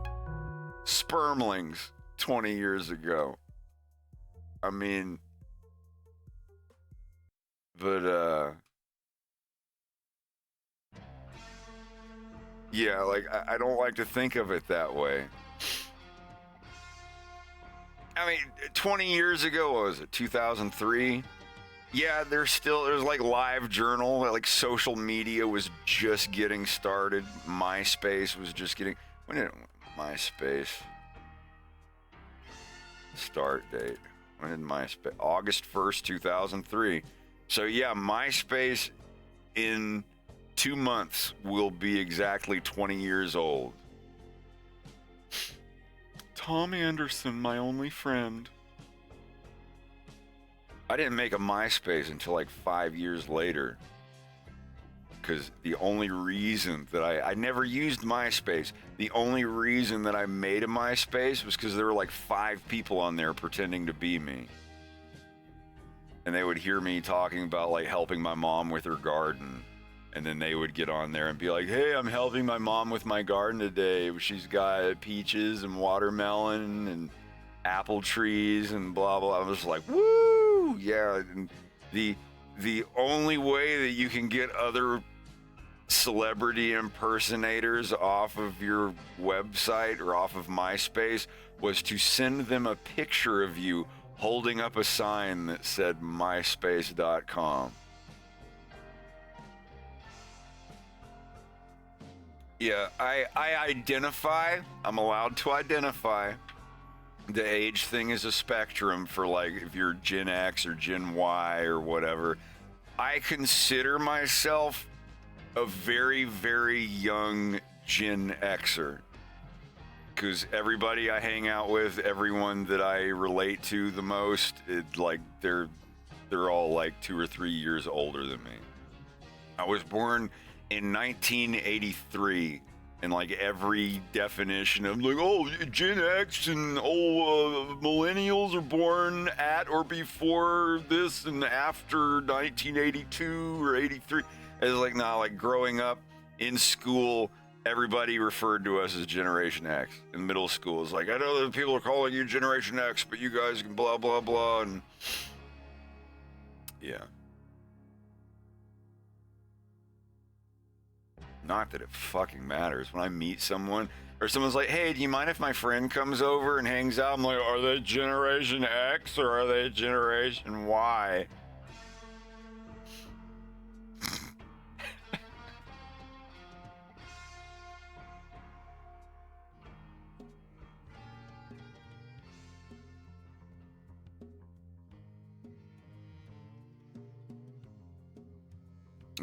spermlings 20 years ago. I mean, but yeah, like I don't like to think of it that way. I mean, 20 years ago, what was it, 2003? Yeah, there's like live journal, like social media was just getting started. MySpace was just getting, when did MySpace start date? When did MySpace? August 1st, 2003. So yeah, MySpace in 2 months will be exactly 20 years old. Tom Anderson, my only friend. I didn't make a MySpace until like 5 years later. Because the only reason that I never used MySpace. The only reason that I made a MySpace was because there were like 5 people on there pretending to be me. And they would hear me talking about like helping my mom with her garden. And then they would get on there and be like, hey, I'm helping my mom with my garden today. She's got peaches and watermelon and apple trees and blah, blah. I was like, woo! Yeah. And the only way that you can get other celebrity impersonators off of your website or off of MySpace was to send them a picture of you holding up a sign that said myspace.com. Yeah, I identify, I'm allowed to identify. The age thing is a spectrum for like if you're Gen X or Gen Y or whatever. I consider myself a very, very young Gen Xer. Because everybody I hang out with, everyone that I relate to the most, they're all like 2 or 3 years older than me. I was born in 1983, and like every definition of like, oh, Gen X and millennials are born at or before this and after 1982 or 83. It's like, nah, like growing up in school, everybody referred to us as Generation X. In middle school, it's like, I know that people are calling you Generation X, but you guys can blah, blah, blah, and yeah. Not that it fucking matters. When I meet someone, or someone's like, hey, do you mind if my friend comes over and hangs out? I'm like, are they Generation X or are they Generation Y?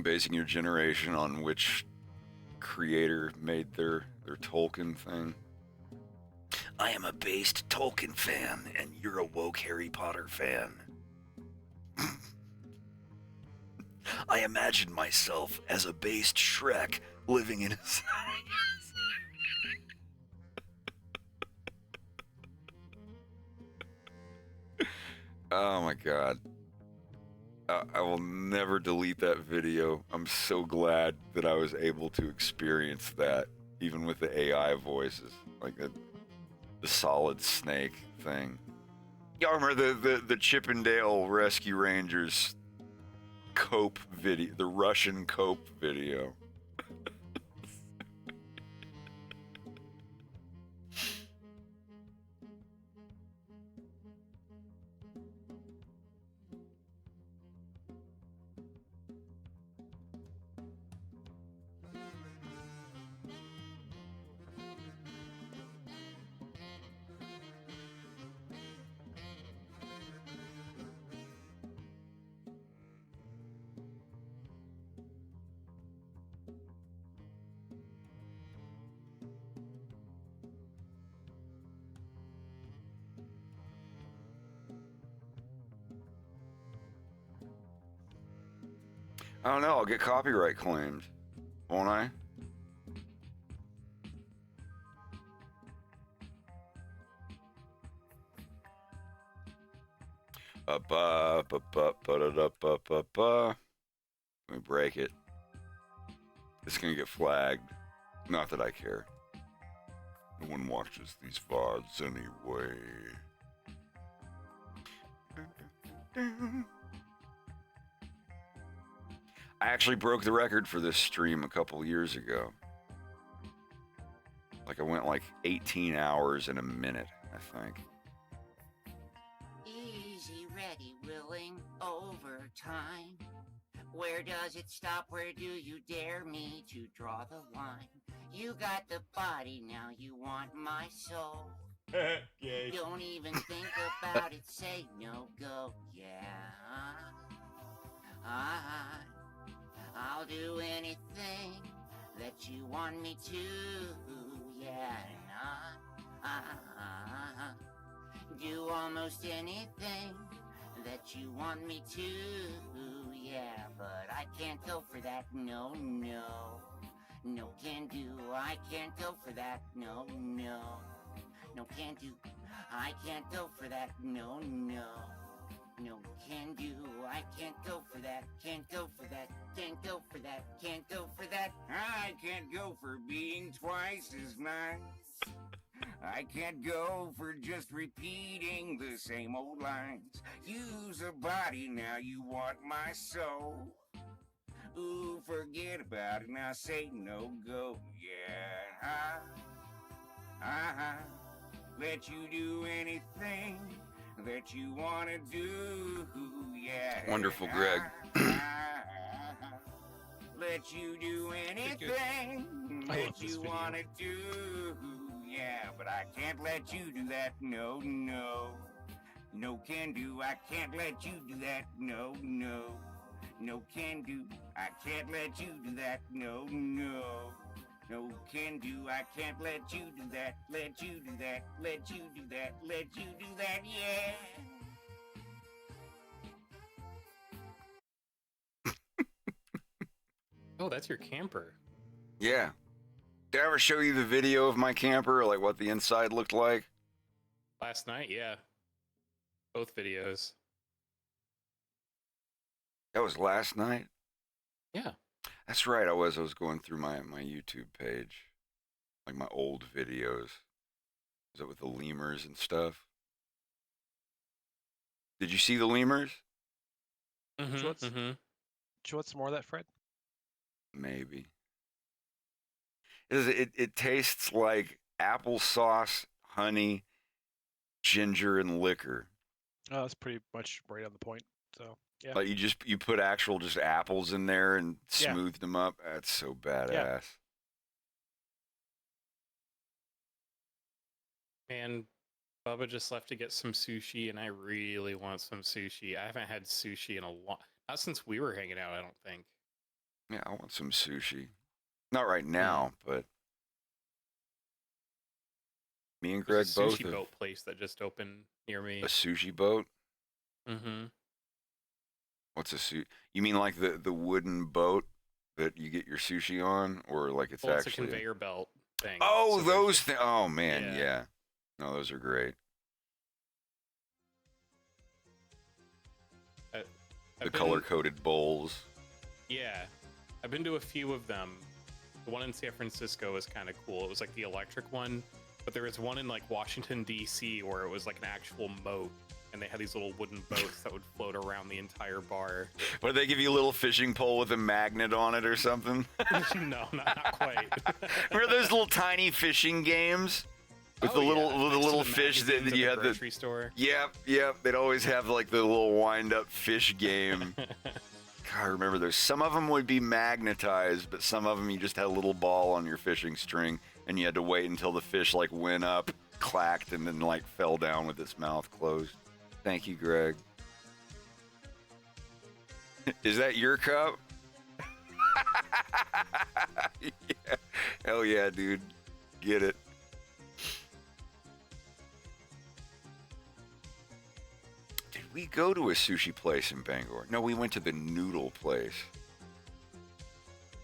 Basing your generation on which creator made their Tolkien thing. I am a based Tolkien fan, and you're a woke Harry Potter fan. I imagine myself as a based Shrek living in a... Oh my god. I will never delete that video. I'm so glad that I was able to experience that, even with the AI voices, like the Solid Snake thing. Y'all remember the Chippendale Rescue Rangers cope video, the Russian cope video. I don't know. I'll get copyright claimed, won't I? Let me break it. It's gonna get flagged. Not that I care. No one watches these VODs anyway. I actually broke the record for this stream a couple years ago. Like I went like 18 hours in a minute, I think. Easy, ready, willing, overtime. Where does it stop? Where do you dare me to draw the line? You got the body, now you want my soul. Gay. Don't even think about it, say no, go, yeah. I'll do anything that you want me to, yeah. Do almost anything that you want me to, yeah. But I can't go for that, no, no. No can do, I can't go for that, no, no. No can do, I can't go for that, no, no. No can do, I can't go for that, can't go for that, can't go for that, can't go for that. I can't go for being twice as nice. I can't go for just repeating the same old lines. Use a body, now you want my soul. Ooh, forget about it, now say no, go, yeah. Let you do anything that you want to do, yeah. Wonderful, Greg. Let you do anything that you want to do, yeah. But I can't let you do that, no, no. No can do, I can't let you do that, no, no. No can do, I can't let you do that, no, no. No can do, I can't let you do that, let you do that, let you do that, let you do that, yeah. Oh, that's your camper. Yeah. Did I ever show you the video of my camper, like what the inside looked like? Last night, yeah. Both videos. That was last night? Yeah. That's right, I was going through my YouTube page. Like my old videos. Is that with the lemurs and stuff? Did you see the lemurs? Do you want some more of that, Fred? Maybe. It tastes like applesauce, honey, ginger, and liquor. Oh, that's pretty much right on the point. So yeah. Like you put actual just apples in there and smoothed them up. That's so badass. Yeah. Man, Bubba just left to get some sushi, and I really want some sushi. I haven't had sushi in a long, not since we were hanging out, I don't think. Yeah, I want some sushi. Not right now, but me and Greg There's a both. sushi boat place that just opened near me. A sushi boat? Mm-hmm. What's a sushi? You mean like the wooden boat that you get your sushi on, or like it's Well, actually it's a conveyor belt thing. Oh, So those things. Oh man, Yeah. yeah. No, those are great. The color-coded bowls. Yeah, I've been to a few of them. The one in San Francisco was kind of cool. It was like the electric one, but there was one in like Washington D.C. where it was like an actual moat, and they had these little wooden boats that would float around the entire bar. What, they give you a little fishing pole with a magnet on it or something? No, not quite. Remember those little tiny fishing games? With the little fish that you had the grocery store. Yep. They'd always have like the little wind-up fish game. God, I remember those. Some of them would be magnetized, but some of them you just had a little ball on your fishing string, and you had to wait until the fish like went up, clacked, and then like fell down with its mouth closed. Thank you, Greg. Is that your cup? Yeah. Hell yeah, dude. Get it. Did we go to a sushi place in Bangor? No, we went to the noodle place.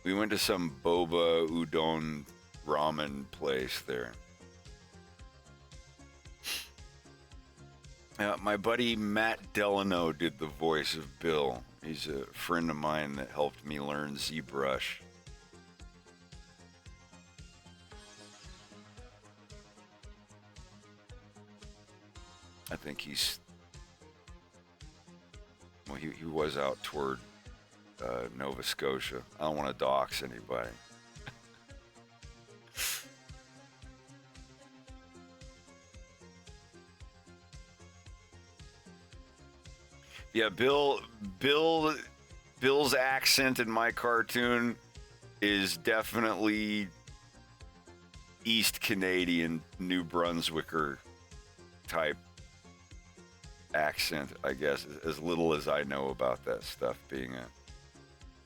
We went to some boba udon ramen place there. My buddy Matt Delano did the voice of Bill. He's a friend of mine that helped me learn ZBrush. I think he's... Well, he was out toward Nova Scotia. I don't want to dox anybody. Yeah, Bill's accent in my cartoon is definitely East Canadian, New Brunswicker type accent, I guess, as little as I know about that stuff, being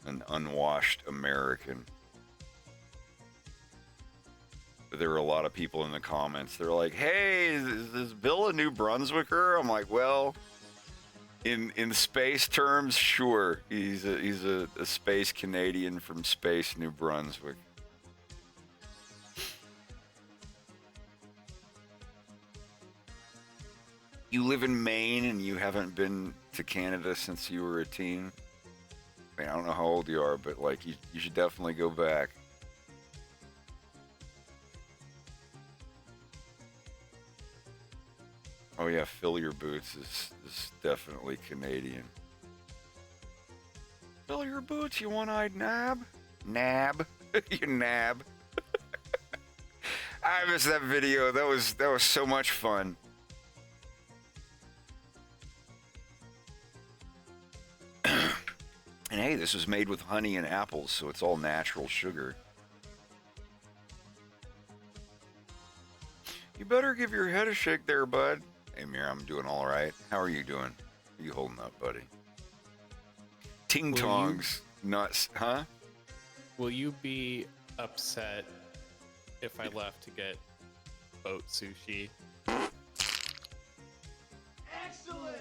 an unwashed American. There were a lot of people in the comments. They're like, "Hey, is Bill a New Brunswicker?" I'm like, well, in space terms, sure. He's a space Canadian from space New Brunswick. You live in Maine and you haven't been to Canada since you were a teen? I mean, I don't know how old you are, but like you should definitely go back. Oh yeah, Fill Your Boots is definitely Canadian. Fill your boots, you one-eyed nab. Nab. You nab. I missed that video. That was so much fun. And hey, this was made with honey and apples, so it's all natural sugar. You better give your head a shake there, bud. Hey, Mir, I'm doing all right. How are you doing? How you holding up, buddy? Ting tongs, nuts, huh? Will you be upset if I left to get boat sushi? Excellent.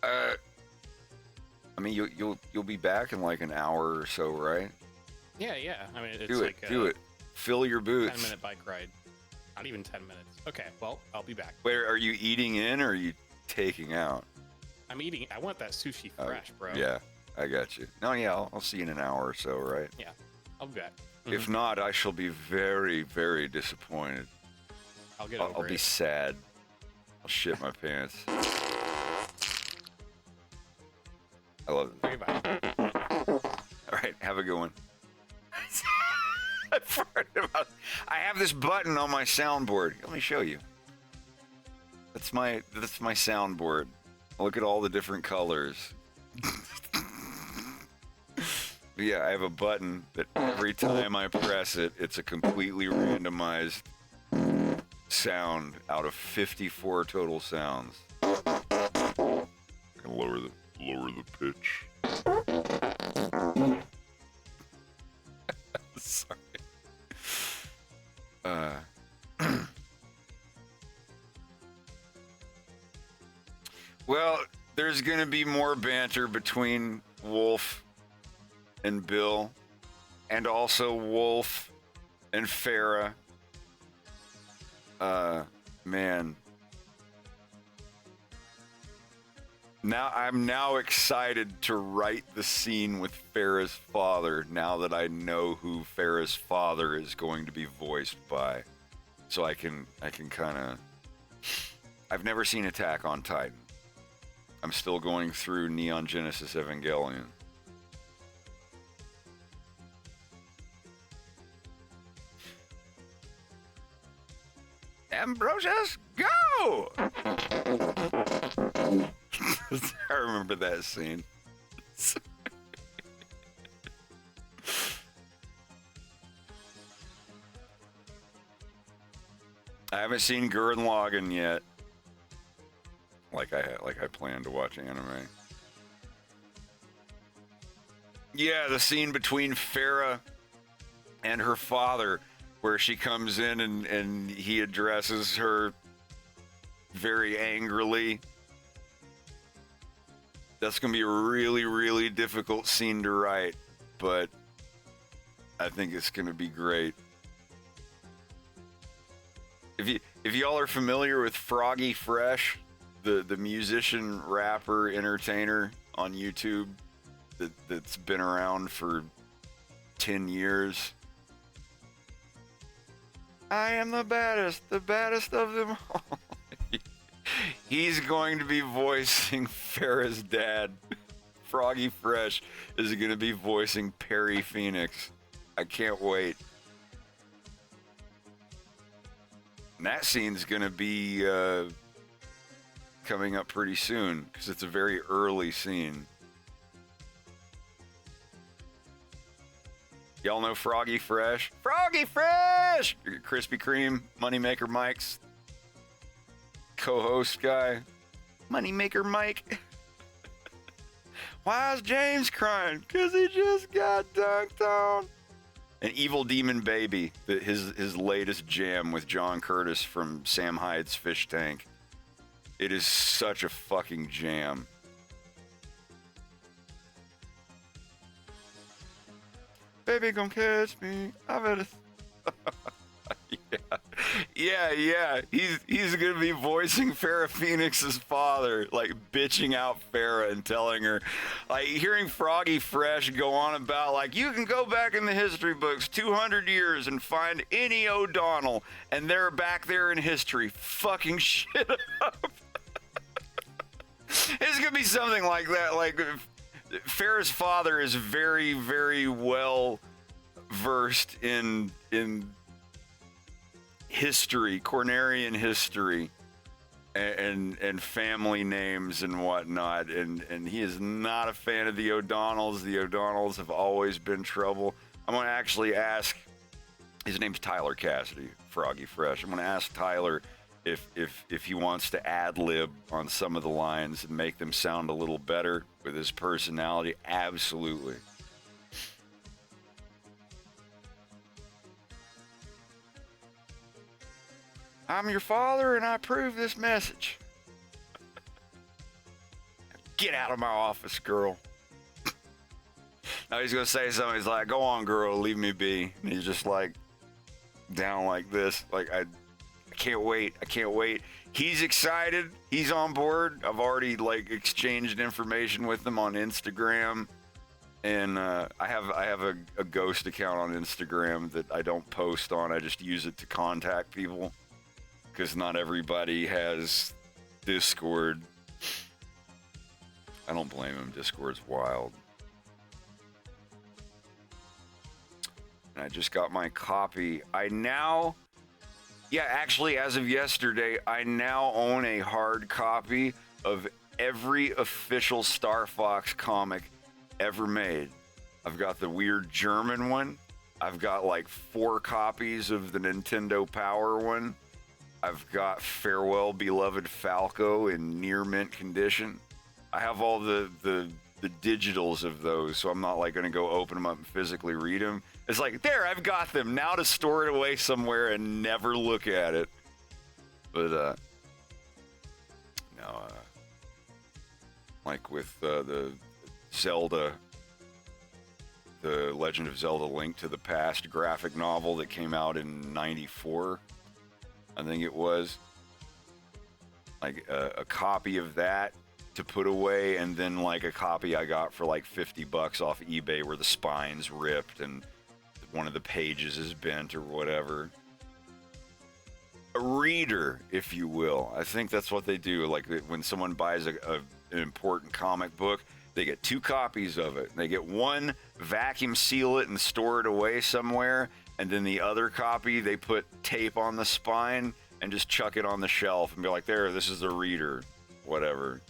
I mean, you'll be back in like an hour or so, right? Yeah. I mean, it's Do it. like Do it. Fill your boots. 10-minute bike ride. Not even 10 minutes. Okay, well, I'll be back. Wait, are you eating in or are you taking out? I'm eating. I want that sushi fresh, bro. Yeah, I got you. No, yeah, I'll see you in an hour or so, right? Yeah, I'll be back. If not, I shall be very, very disappointed. I'll get over I'll be it. sad. I'll shit my pants. I love it. Okay, bye. All right, have a good one. I have this button on my soundboard. Let me show you. That's my soundboard. Look at all the different colors. Yeah, I have a button that every time I press it, it's a completely randomized sound out of 54 total sounds. I'm gonna lower the pitch. Sorry. Well, there's gonna be more banter between Wolf and Bill, and also Wolf and Farah. Man. I'm now excited to write the scene with Farah's father now that I know who Farah's father is going to be voiced by. So I can kind of... I've never seen Attack on Titan. I'm still going through Neon Genesis Evangelion. Ambrosius, go! I remember that scene. I haven't seen Gurren Lagann yet. Like I plan to watch anime. Yeah, the scene between Farah and her father, where she comes in and he addresses her very angrily. That's going to be a really, really difficult scene to write. but I think it's gonna be great. If y'all are familiar with Froggy Fresh, the musician, rapper, entertainer on YouTube that's been around for 10 years. I am the baddest of them all. He's going to be voicing Farrah's dad. Froggy Fresh is going to be voicing Perry Phoenix. I can't wait. And that scene's going to be coming up pretty soon because it's a very early scene. Y'all know Froggy Fresh? Froggy Fresh! Krispy Kreme, Moneymaker Mike's co-host guy. Moneymaker Mike. Why is James crying? Because he just got dunked on. An Evil Demon Baby, his latest jam with John Curtis from Sam Hyde's Fish Tank. It is such a fucking jam. Baby gonna catch me. I better. Yeah. He's gonna be voicing Farrah Phoenix's father, like bitching out Farrah and telling her, like hearing Froggy Fresh go on about like you can go back in the history books 200 years and find any O'Donnell, and they're back there in history fucking shit up. It's gonna be something like that. Like Farrah's father is very, very well versed in history, Cornerian history, and family names and whatnot. And he is not a fan of the O'Donnells. The O'Donnells have always been trouble. I'm gonna actually ask. His name's Tyler Cassidy, Froggy Fresh. I'm gonna ask Tyler if he wants to ad-lib on some of the lines and make them sound a little better with his personality. Absolutely. I'm your father and I approve this message. Get out of my office, girl. Now he's gonna say something. He's like, go on, girl, leave me be. And he's just like down like this. Like, I can't wait. He's excited. He's on board. I've already like exchanged information with him on Instagram, and I have a ghost account on Instagram that I don't post on. I just use it to contact people because not everybody has Discord. I don't blame him. Discord's wild. And I just got my copy. Actually, as of yesterday, I now own a hard copy of every official Star Fox comic ever made. I've got the weird German one. I've got like 4 copies of the Nintendo Power one. I've got Farewell Beloved Falco in near mint condition. I have all the digitals of those, so I'm not like going to go open them up and physically read them. It's like, there, I've got them. Now to store it away somewhere and never look at it. But, like with the Zelda, the Legend of Zelda Link to the Past graphic novel that came out in '94, I think it was. Like a copy of that to put away, and then like a copy I got for like $50 off eBay where the spine's ripped and one of the pages is bent or whatever. A reader, if you will. I think that's what they do. Like when someone buys an important comic book, they get 2 copies of it. They get one, vacuum seal it and store it away somewhere, and then the other copy they put tape on the spine and just chuck it on the shelf and be like, there, this is the reader, whatever.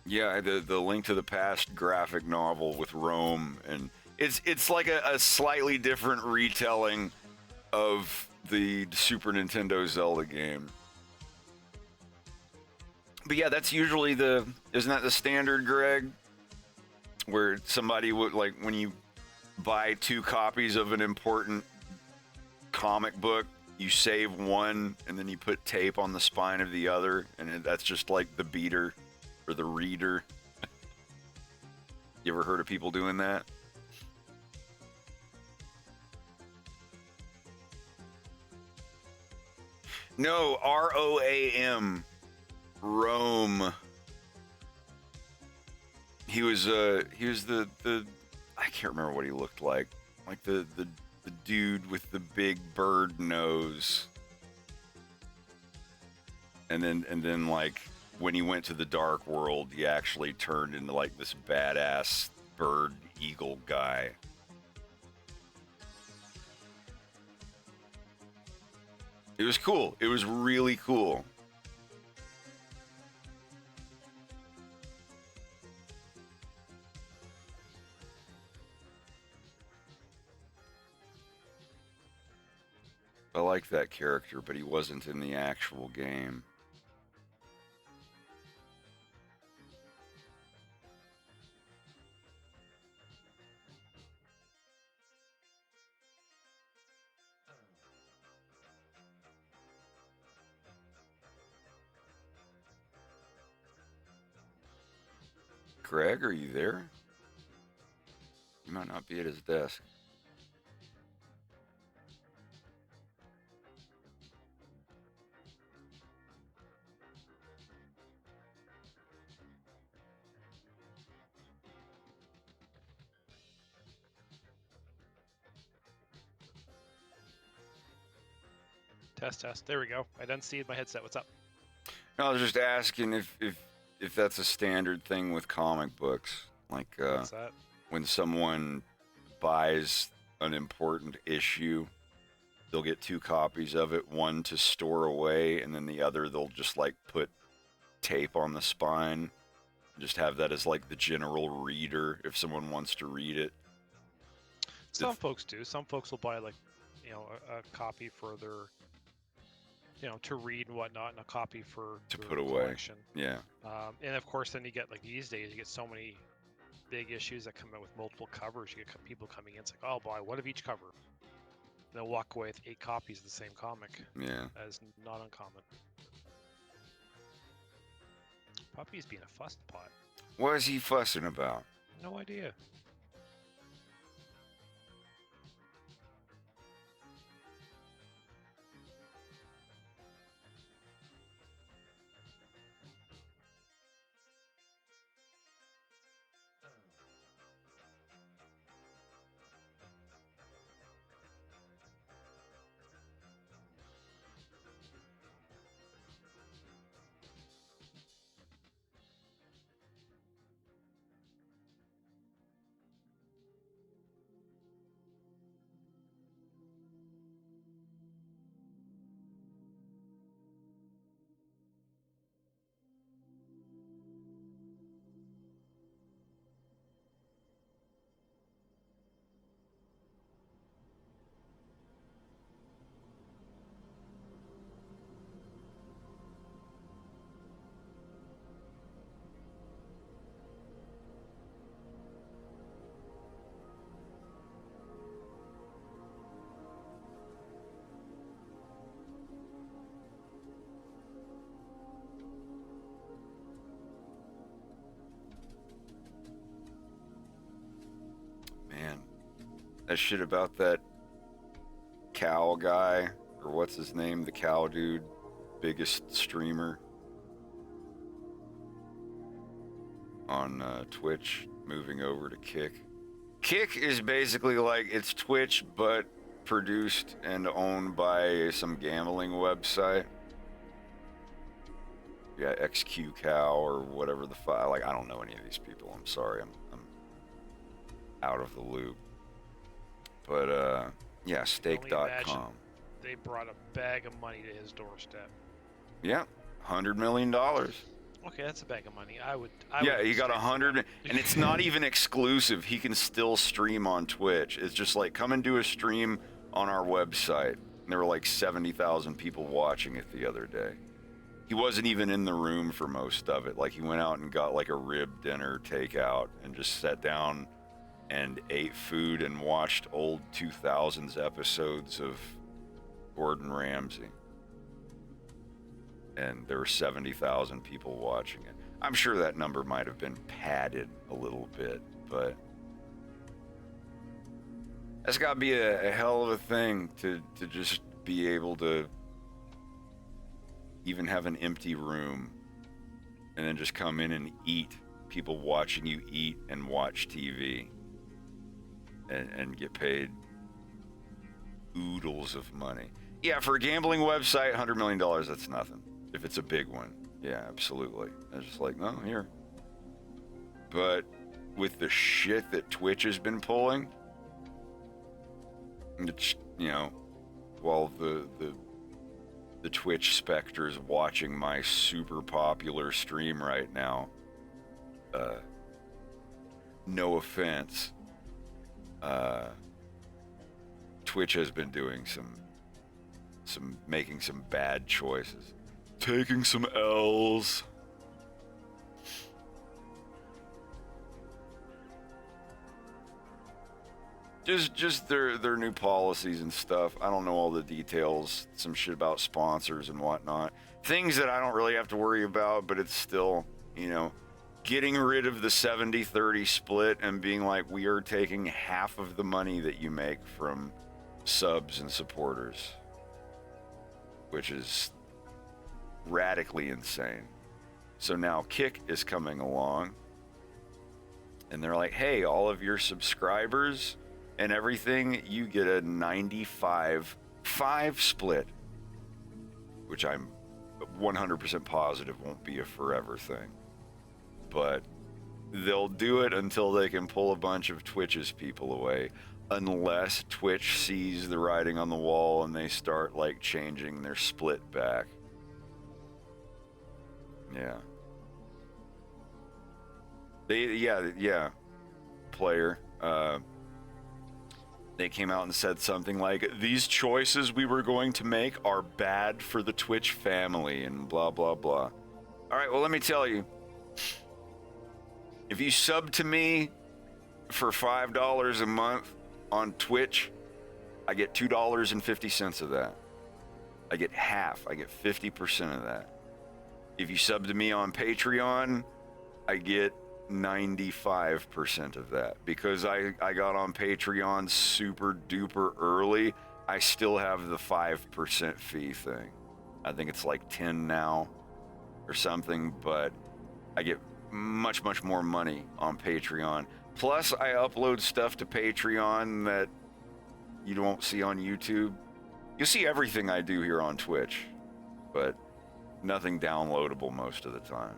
Yeah, the Link to the Past graphic novel with Rome, and it's like a slightly different retelling of the Super Nintendo Zelda game. But yeah, that's usually isn't that the standard, Greg? Where somebody would, like, when you buy 2 copies of an important comic book, you save one and then you put tape on the spine of the other, and that's just like the beater or the reader. You ever heard of people doing that? No, ROAM. Rome. He was the I can't remember what he looked like. Like the dude with the big bird nose. And then like when he went to the dark world, he actually turned into like this badass bird eagle guy. It was cool. It was really cool. I like that character, but he wasn't in the actual game. Greg, are you there? He might not be at his desk. Test. There we go. I done see my headset. What's up? No, I was just asking if that's a standard thing with comic books. Like What's that? when someone buys an important issue, they'll get 2 copies of it, one to store away, and then the other they'll just like put tape on the spine. Just have that as like the general reader if someone wants to read it. Some folks do. Some folks will buy like, you know, a copy for their, you know, to read and whatnot, and a copy for To their put away. collection. Yeah. And of course, then you get like these days, you get so many big issues that come out with multiple covers. You get people coming in, it's like, oh, buy one of each cover. And they'll walk away with 8 copies of the same comic. Yeah. That is not uncommon. Puppy's being a fussed pot. What is he fussing about? No idea. Man, that shit about that cow guy, or what's his name, the cow dude, biggest streamer on Twitch, moving over to Kick. Kick is basically like, it's Twitch, but produced and owned by some gambling website. Yeah, XQ Cow or whatever the fuck. Like, I don't know any of these people. I'm sorry. I'm out of the loop. But yeah, stake.com. They brought a bag of money to his doorstep. Yeah, $100 million. Okay, that's a bag of money. I would He got 100, and it's not even exclusive. He can still stream on Twitch. It's just like, come and do a stream on our website. And there were like 70,000 people watching it the other day. He wasn't even in the room for most of it. Like, he went out and got like a rib dinner takeout and just sat down and ate food and watched old 2000s episodes of Gordon Ramsay. And there were 70,000 people watching it. I'm sure that number might have been padded a little bit, but that's got to be a hell of a thing to just be able to even have an empty room and then just come in and eat, people watching you eat and watch TV and get paid oodles of money. Yeah, for a gambling website, $100 million, that's nothing. If it's a big one, yeah, absolutely. It's just like, no, here. But with the shit that Twitch has been pulling, it's, you know, while the Twitch specter's watching my super popular stream right now, no offense, Twitch has been doing making some bad choices. Taking some L's. Just their new policies and stuff. I don't know all the details. Some shit about sponsors and whatnot. Things that I don't really have to worry about, but it's still, you know, getting rid of the 70-30 split and being like, we are taking half of the money that you make from subs and supporters, which is radically insane. So now Kick is coming along and they're like, hey, all of your subscribers and everything, you get a 95-5 split, which I'm 100% positive won't be a forever thing, but they'll do it until they can pull a bunch of Twitch's people away, unless Twitch sees the writing on the wall and they start like changing their split back. Yeah. Yeah. Player. They came out and said something like, these choices we were going to make are bad for the Twitch family and blah, blah, blah. All right, well, let me tell you. If you sub to me for $5 a month on Twitch, I get $2.50 of that. I get half. I get 50% of that. If you sub to me on Patreon, I get 95% of that. Because I got on Patreon super duper early, I still have the 5% fee thing. I think it's like 10 now or something, but I get much more money on Patreon. Plus, I upload stuff to Patreon that you won't see on YouTube. You'll see everything I do here on Twitch, but nothing downloadable most of the time.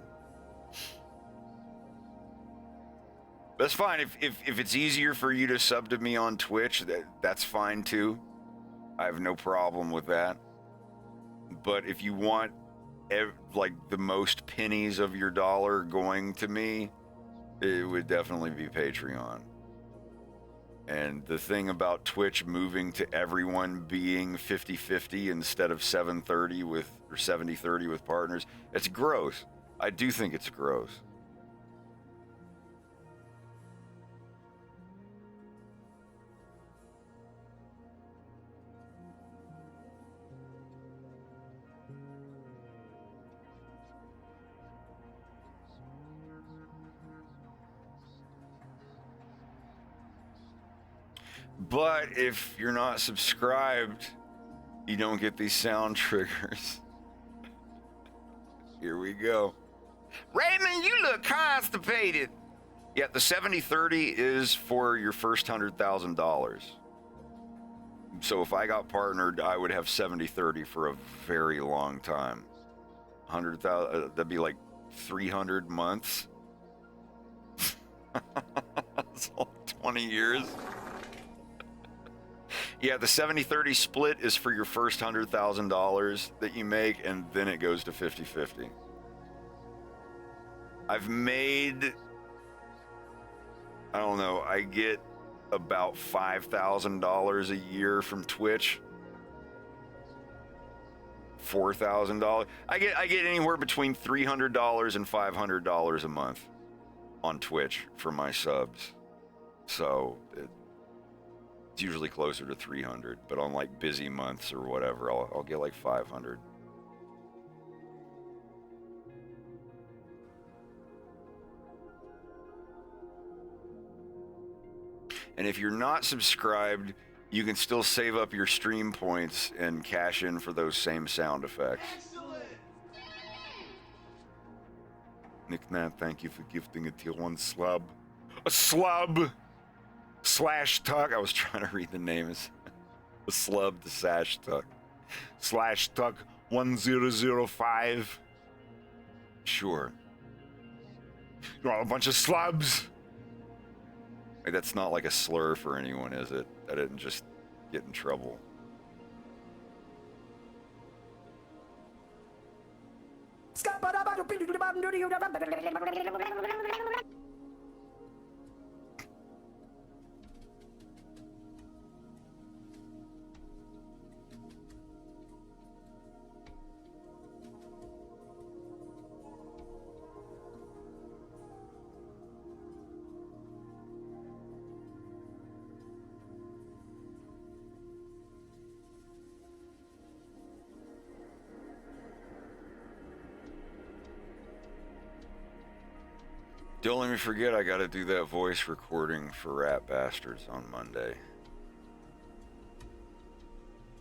That's fine. If it's easier for you to sub to me on Twitch, that's fine too. I have no problem with that. But if you want like the most pennies of your dollar going to me, it would definitely be Patreon. And the thing about Twitch moving to everyone being 50-50 instead of 7-30 with, or 70-30 with partners, it's gross. I do think it's gross. But if you're not subscribed, you don't get these sound triggers. Here we go. Raymond, you look constipated. Yeah, the 70-30 is for your first $100,000. So if I got partnered, I would have 70-30 for a very long time. 100,000, that'd be like 300 months. That's all 20 years. Yeah, the 70-30 split is for your first $100,000 that you make, and then it goes to 50-50. I've made, I don't know, I get about $5,000 a year from Twitch. $4,000. I get anywhere between $300 and $500 a month on Twitch for my subs. So It's usually closer to 300, but on like busy months or whatever, I'll get like 500. And if you're not subscribed, you can still save up your stream points and cash in for those same sound effects. Nickman, thank you for gifting a tier 1 slub. A slub! Slash Tuck. I was trying to read the names. A slub to Sash Tuck. Slash Tuck 1005. Sure. You're all a bunch of slubs. Like, that's not like a slur for anyone, is it? I didn't just get in trouble. Don't let me forget, I gotta do that voice recording for Rat Bastards on Monday.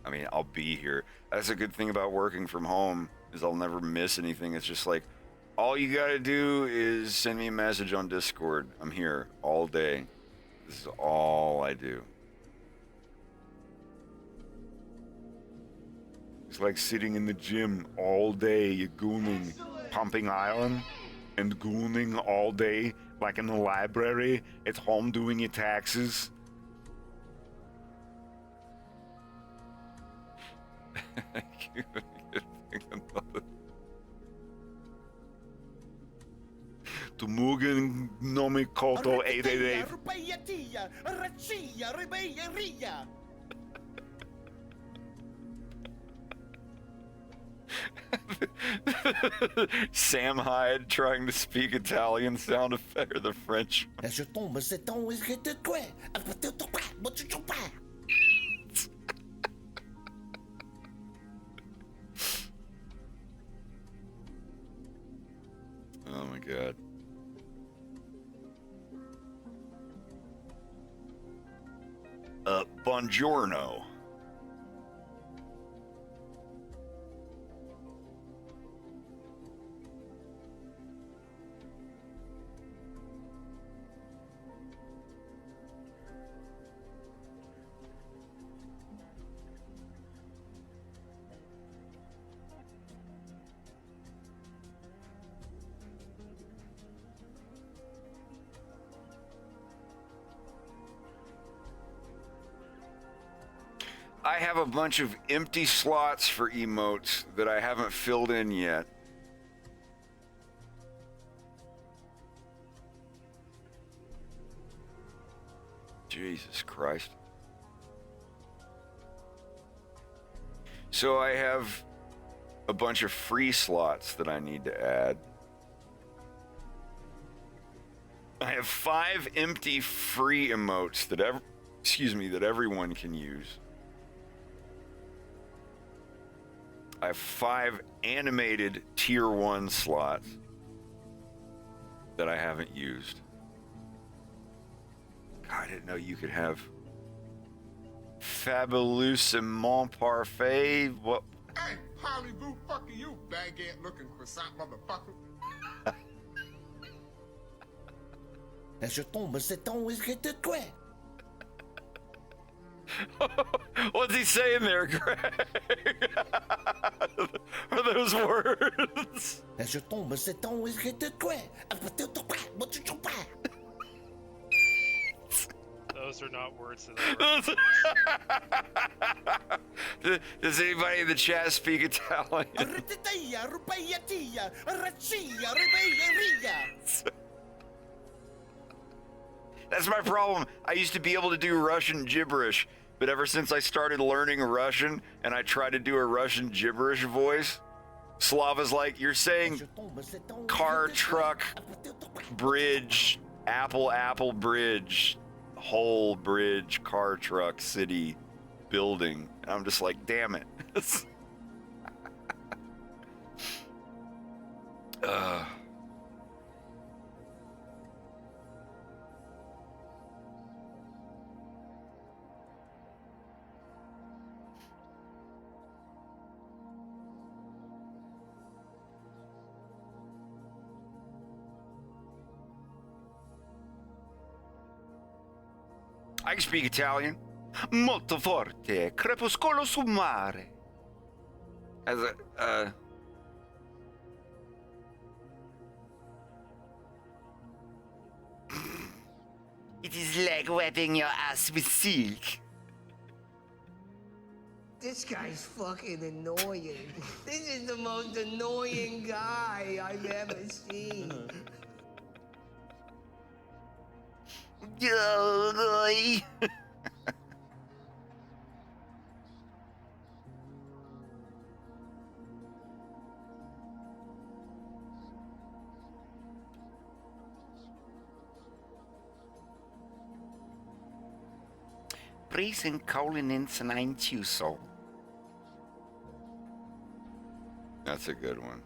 I mean, I'll be here. That's a good thing about working from home, is I'll never miss anything. It's just like, all you gotta do is send me a message on Discord. I'm here all day. This is all I do. It's like sitting in the gym all day, you're gooning, pumping iron. And gooning all day, like in the library, at home doing your taxes. Tumugen nomi koto 888. Sam Hyde trying to speak Italian sound effect, or the French. Oh my god. Buongiorno. I have a bunch of empty slots for emotes that I haven't filled in yet. Jesus Christ. So I have a bunch of free slots that I need to add. I have 5 empty free emotes that that everyone can use. I have 5 animated tier 1 slots that I haven't used. God, I didn't know you could have Fabulousement Parfait. What? Hey, Hollywood, fucking you, baguette looking croissant motherfucker. Je tombe, c'est ton whisky de quoi? What's he saying there, Greg? Are those words? Je tombe, c'est ton whisky de quoi? Those are not words that Does anybody in the chat speak Italian? That's my problem. I used to be able to do Russian gibberish, but ever since I started learning Russian and I tried to do a Russian gibberish voice, Slava's like, you're saying car, truck, bridge, apple, bridge, whole bridge, car, truck, city, building. And I'm just like, damn it. I can speak Italian. Molto forte, crepuscolo sul mare. As a, it is like wetting your ass with silk. This guy's fucking annoying. This is the most annoying guy I've ever seen. Presen calling in nine Tuso. That's a good one.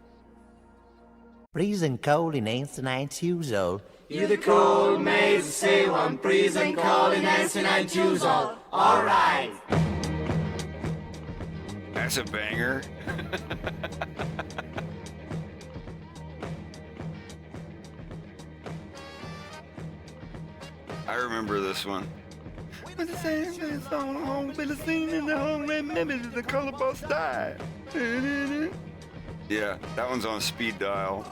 Prison call in answer 9 years old. You the cold maze, say one prison call in answer 9 years old. Alright. That's a banger. I remember this one. When the same is on home, been the scene in the home, remember the color bus died. Yeah, that one's on speed dial.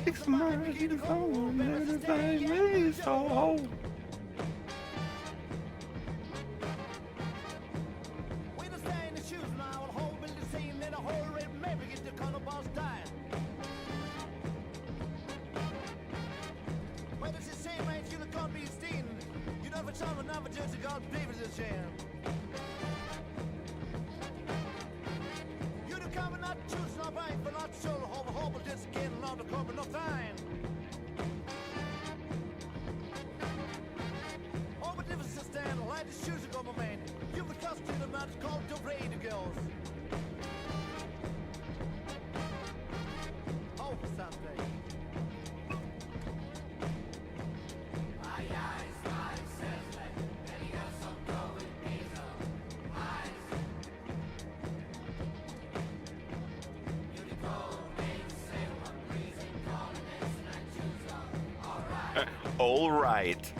6 miles to the phone, and the same is so home. All right.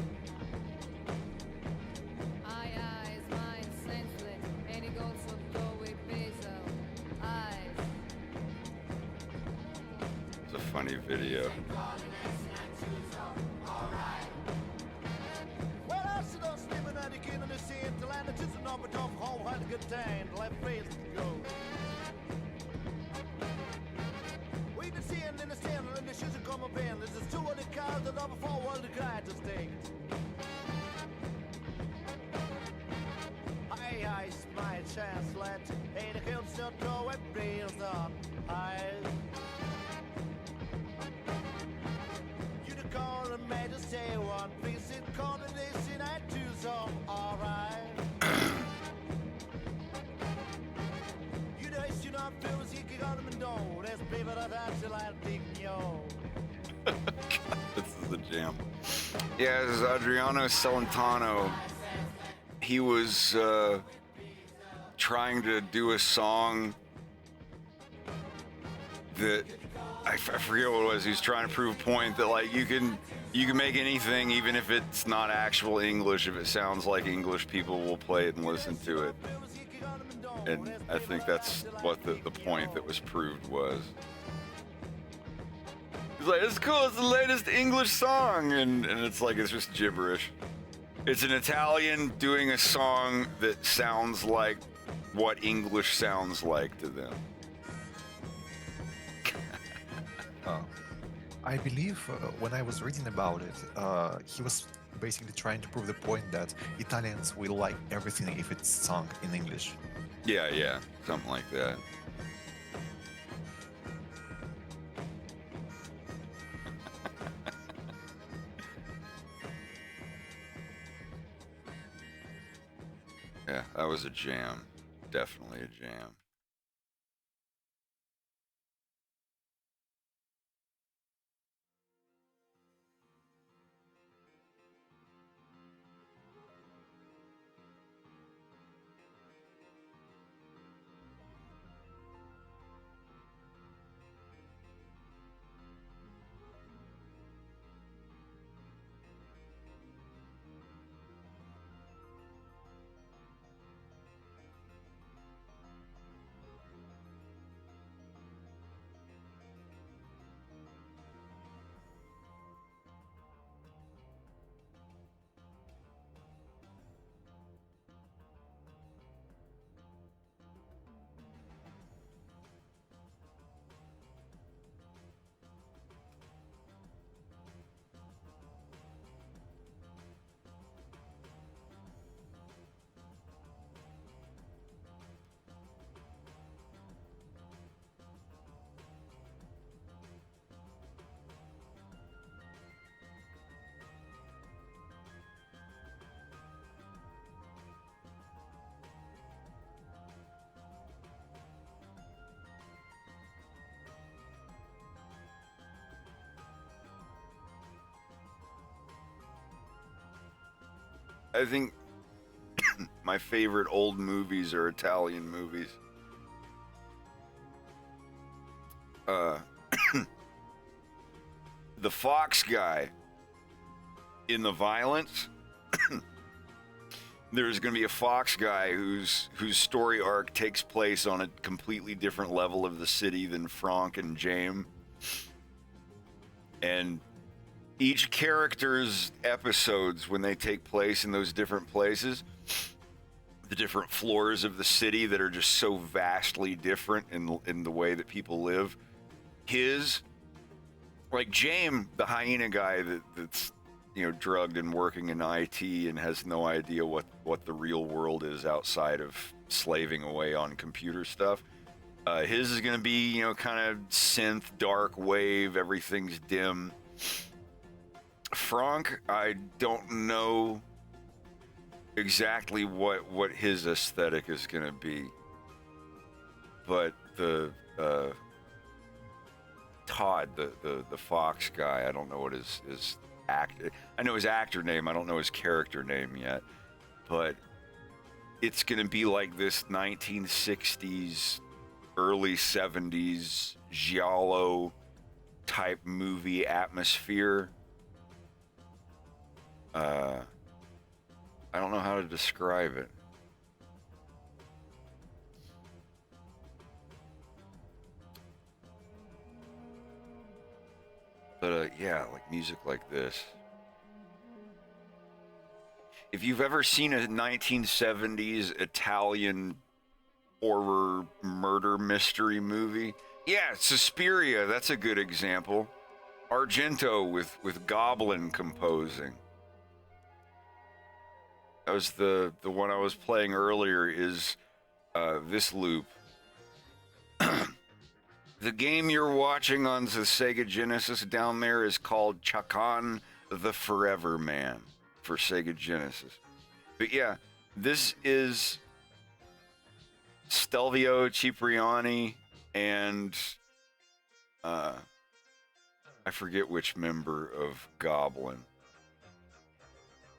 It's a funny video. This is the jam. Yeah, this is Adriano Celentano. He was trying to do a song that I forget what it was. He was trying to prove a point that like you can make anything even if it's not actual English. If it sounds like English, people will play it and listen to it. And I think that's what the point that was proved was. He's like, it's cool, it's the latest English song, and it's like, it's just gibberish. It's an Italian doing a song that sounds like what English sounds like to them. I believe when I was reading about it, he was basically trying to prove the point that Italians will like everything if it's sung in English. Yeah, something like that. Yeah, that was a jam. Definitely a jam. I think my favorite old movies are Italian movies. The Fox guy in the violence. There's going to be a Fox guy whose story arc takes place on a completely different level of the city than Frank and James. And each character's episodes, when they take place in those different places, the different floors of the city that are just so vastly different in the way that people live. Like James, the hyena guy that's drugged and working in IT and has no idea what the real world is outside of slaving away on computer stuff. His is going to be, kind of synth, dark wave, everything's dim. Frank, I don't know exactly what his aesthetic is going to be, but the Todd, the Fox guy, I don't know what his I know his actor name, I don't know his character name yet, but it's going to be like this 1960s, early 70s giallo type movie atmosphere. I don't know how to describe it. But yeah, like music like this. If you've ever seen a 1970s Italian horror murder mystery movie, yeah, Suspiria, that's a good example. Argento with Goblin composing. That was the one I was playing earlier is this loop. The game you're watching on the Sega Genesis down there is called Chakan the Forever Man for Sega Genesis. But yeah, this is Stelvio Cipriani and I forget which member of Goblin.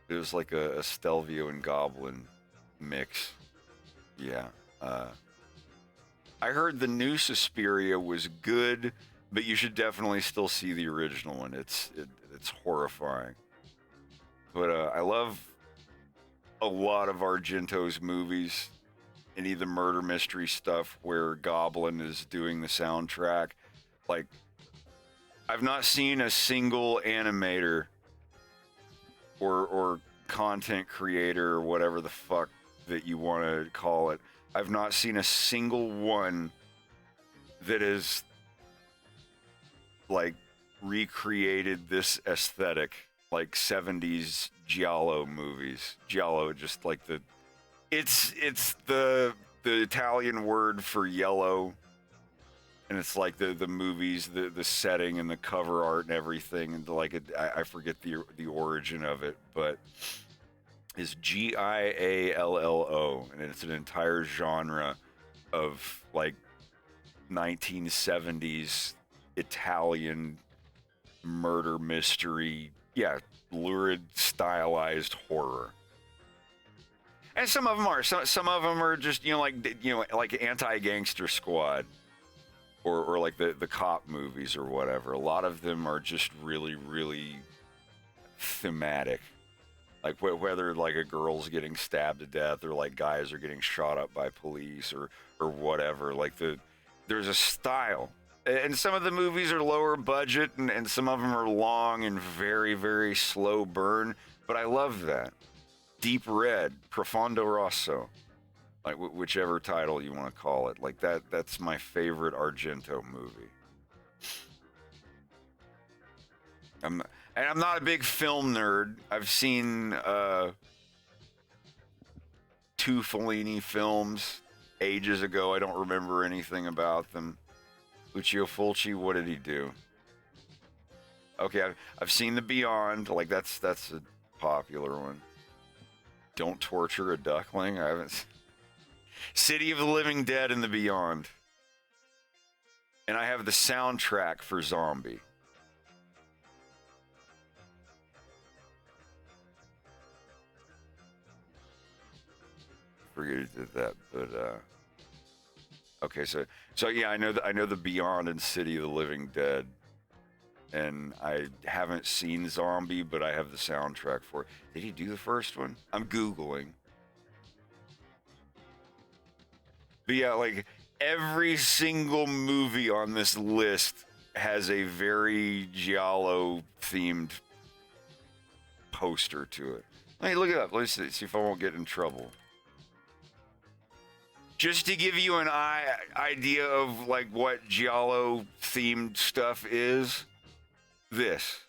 It was like a Stelvio and Goblin mix. Yeah. I heard the new Suspiria was good, but you should definitely still see the original one. It's horrifying. But I love a lot of Argento's movies, any of the murder mystery stuff where Goblin is doing the soundtrack. Like, I've not seen a single animator or content creator or whatever the fuck that you want to call it. I've not seen a single one that has like recreated this aesthetic, like 70s giallo movies. Giallo, just like it's the Italian word for yellow, and it's like the movies, the setting and the cover art and everything, and like I forget the origin of it, but is Giallo, and it's an entire genre of like 1970s Italian murder mystery. Yeah, lurid, stylized horror. And some of them are. Some of them are just, like Anti-Gangster Squad, or like the cop movies or whatever. A lot of them are just really, really thematic. Like whether like a girl's getting stabbed to death, or like guys are getting shot up by police, or whatever. Like there's a style. And some of the movies are lower budget, and some of them are long and very, very slow burn. But I love that. Deep Red, Profondo Rosso, like whichever title you want to call it. Like that's my favorite Argento movie. I'm not a big film nerd. I've seen 2 Fellini films ages ago. I don't remember anything about them. Lucio Fulci, what did he do? Okay, I've seen The Beyond. Like that's a popular one. Don't Torture a Duckling. I haven't. City of the Living Dead and The Beyond. And I have the soundtrack for Zombie. Forget who did that, but okay, so yeah, I know the Beyond and City of the Living Dead, and I haven't seen Zombie, but I have the soundtrack for it. Did he do the first one? I'm Googling. But yeah, like every single movie on this list has a very Giallo themed poster to it. Hey, look it up. Let's see if I won't get in trouble. Just to give you an idea of like what Giallo themed stuff is, this.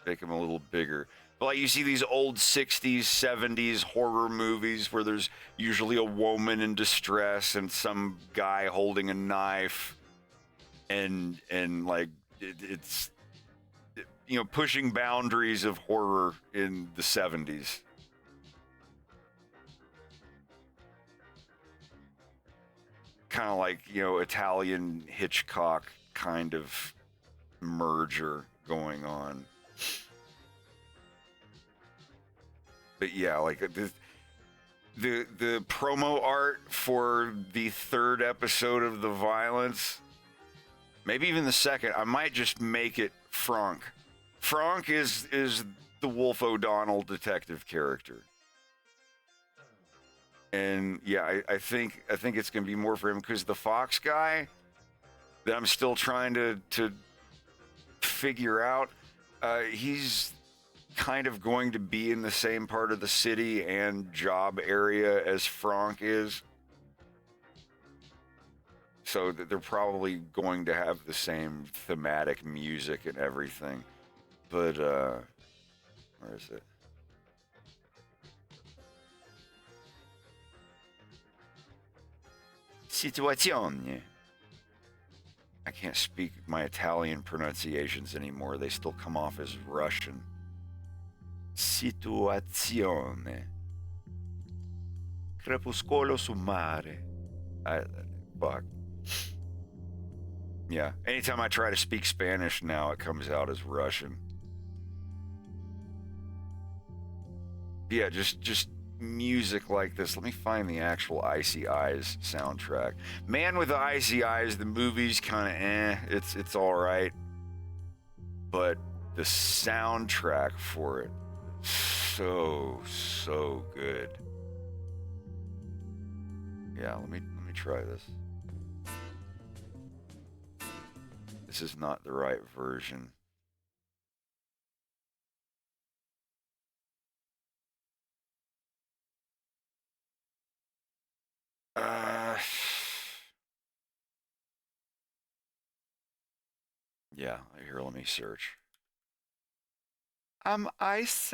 Make them a little bigger. But like you see these old 60s, 70s horror movies where there's usually a woman in distress and some guy holding a knife, and like it's pushing boundaries of horror in the 70s. Kind of like, Italian Hitchcock kind of merger going on. But yeah, like the promo art for the 3rd episode of The Violence, maybe even the 2nd, I might just make it Frank. Frank is the Wolf O'Donnell detective character. And yeah, I think it's gonna be more for him, because the Fox guy that I'm still trying to figure out, he's kind of going to be in the same part of the city and job area as Frank is. So they're probably going to have the same thematic music and everything. But where is it? Situazione. I can't speak my Italian pronunciations anymore. They still come off as Russian. Situazione. Crepuscolo su mare. Fuck. Yeah. Anytime I try to speak Spanish now, it comes out as Russian. Yeah, just music like this. Let me find the actual Icy Eyes soundtrack. Man with the Icy Eyes, the movie's kind of it's all right, but the soundtrack for it, so good. Yeah, let me try this. This is not the right version. Yeah, here, let me search. Ice.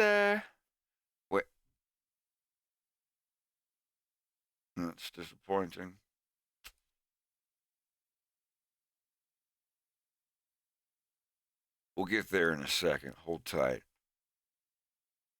Wait. That's disappointing. We'll get there in a second. Hold tight.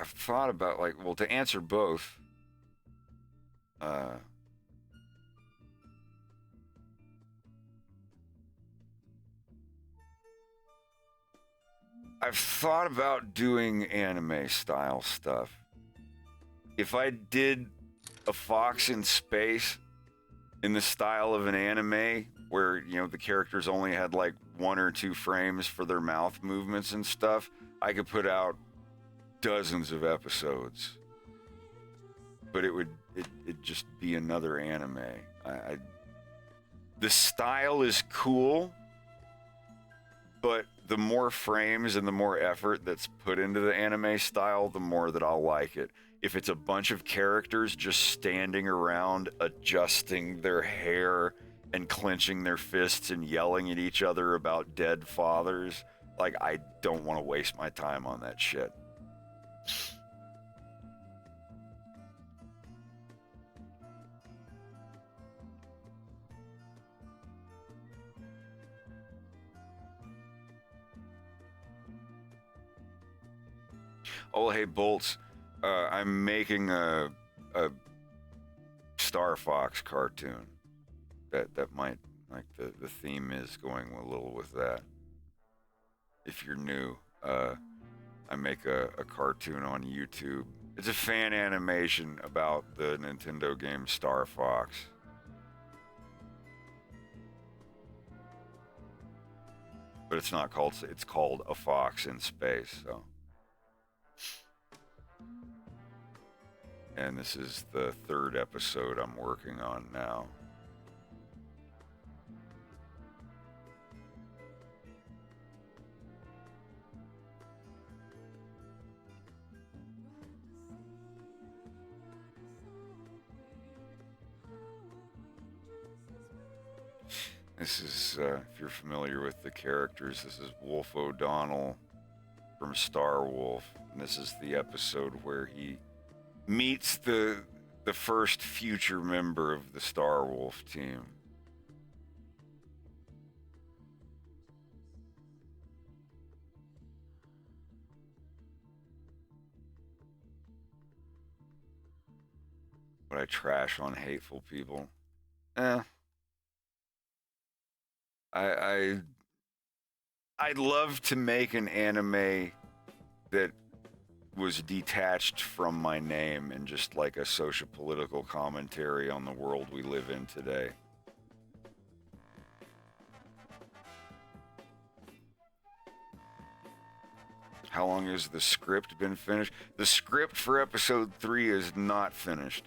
I've thought about, like, well, to answer both, I've thought about doing anime style stuff. If I did a Fox in Space in the style of an anime where, you know, the characters only had like 1 or 2 frames for their mouth movements and stuff, I could put out dozens of episodes. But it'd just be another anime. The style is cool, but the more frames and the more effort that's put into the anime style, the more that I'll like it. If it's a bunch of characters just standing around, adjusting their hair and clenching their fists and yelling at each other about dead fathers, like, I don't want to waste my time on that shit. Oh, hey, Bolts. I'm making a Star Fox cartoon. That might, like, the theme is going a little with that. If you're new, I make a cartoon on YouTube. It's a fan animation about the Nintendo game Star Fox. But it's not called, it's called A Fox in Space, so. And this is the 3rd episode I'm working on now. This is, if you're familiar with the characters, this is Wolf O'Donnell from Star Wolf. And this is the episode where he meets the first future member of the Star Wolf team. But I trash on hateful people. I'd love to make an anime that was detached from my name and just like a socio-political commentary on the world we live in today. How long has the script been finished? The script for episode 3 is not finished.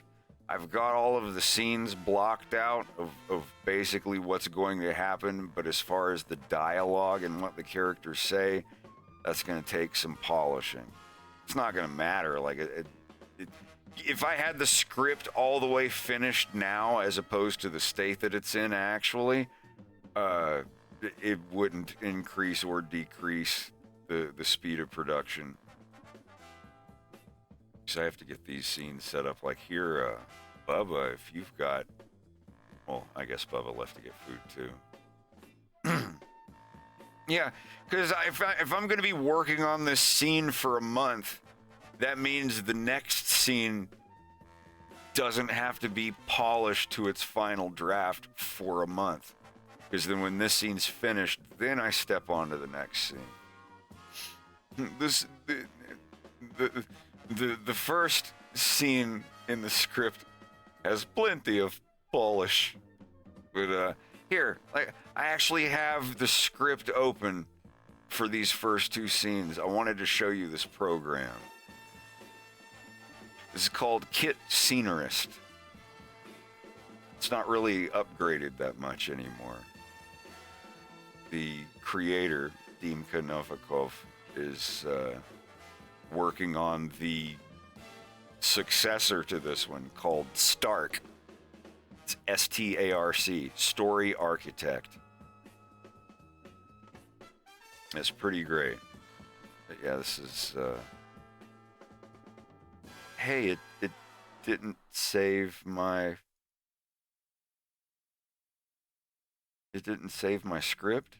I've got all of the scenes blocked out of basically what's going to happen, but as far as the dialogue and what the characters say, that's going to take some polishing. It's not going to matter. Like, if I had the script all the way finished now, as opposed to the state that it's in actually, it wouldn't increase or decrease the speed of production. So I have to get these scenes set up. Like here, Bubba, if you've got, well, I guess Bubba left to get food too. Yeah, because if I'm going to be working on this scene for a month, that means the next scene doesn't have to be polished to its final draft for a month. Because then when this scene's finished, then I step on to the next scene. The first scene in the script has plenty of polish. But here, like, I actually have the script open for these first 2 scenes. I wanted to show you this program. This is called Kit Scenarist. It's not really upgraded that much anymore. The creator, Dimka Novikov, is working on the successor to this one called Stark. It's S-T-A-R-C, Story Architect. It's pretty great. But yeah, this is... Hey, it didn't save my... It didn't save my script?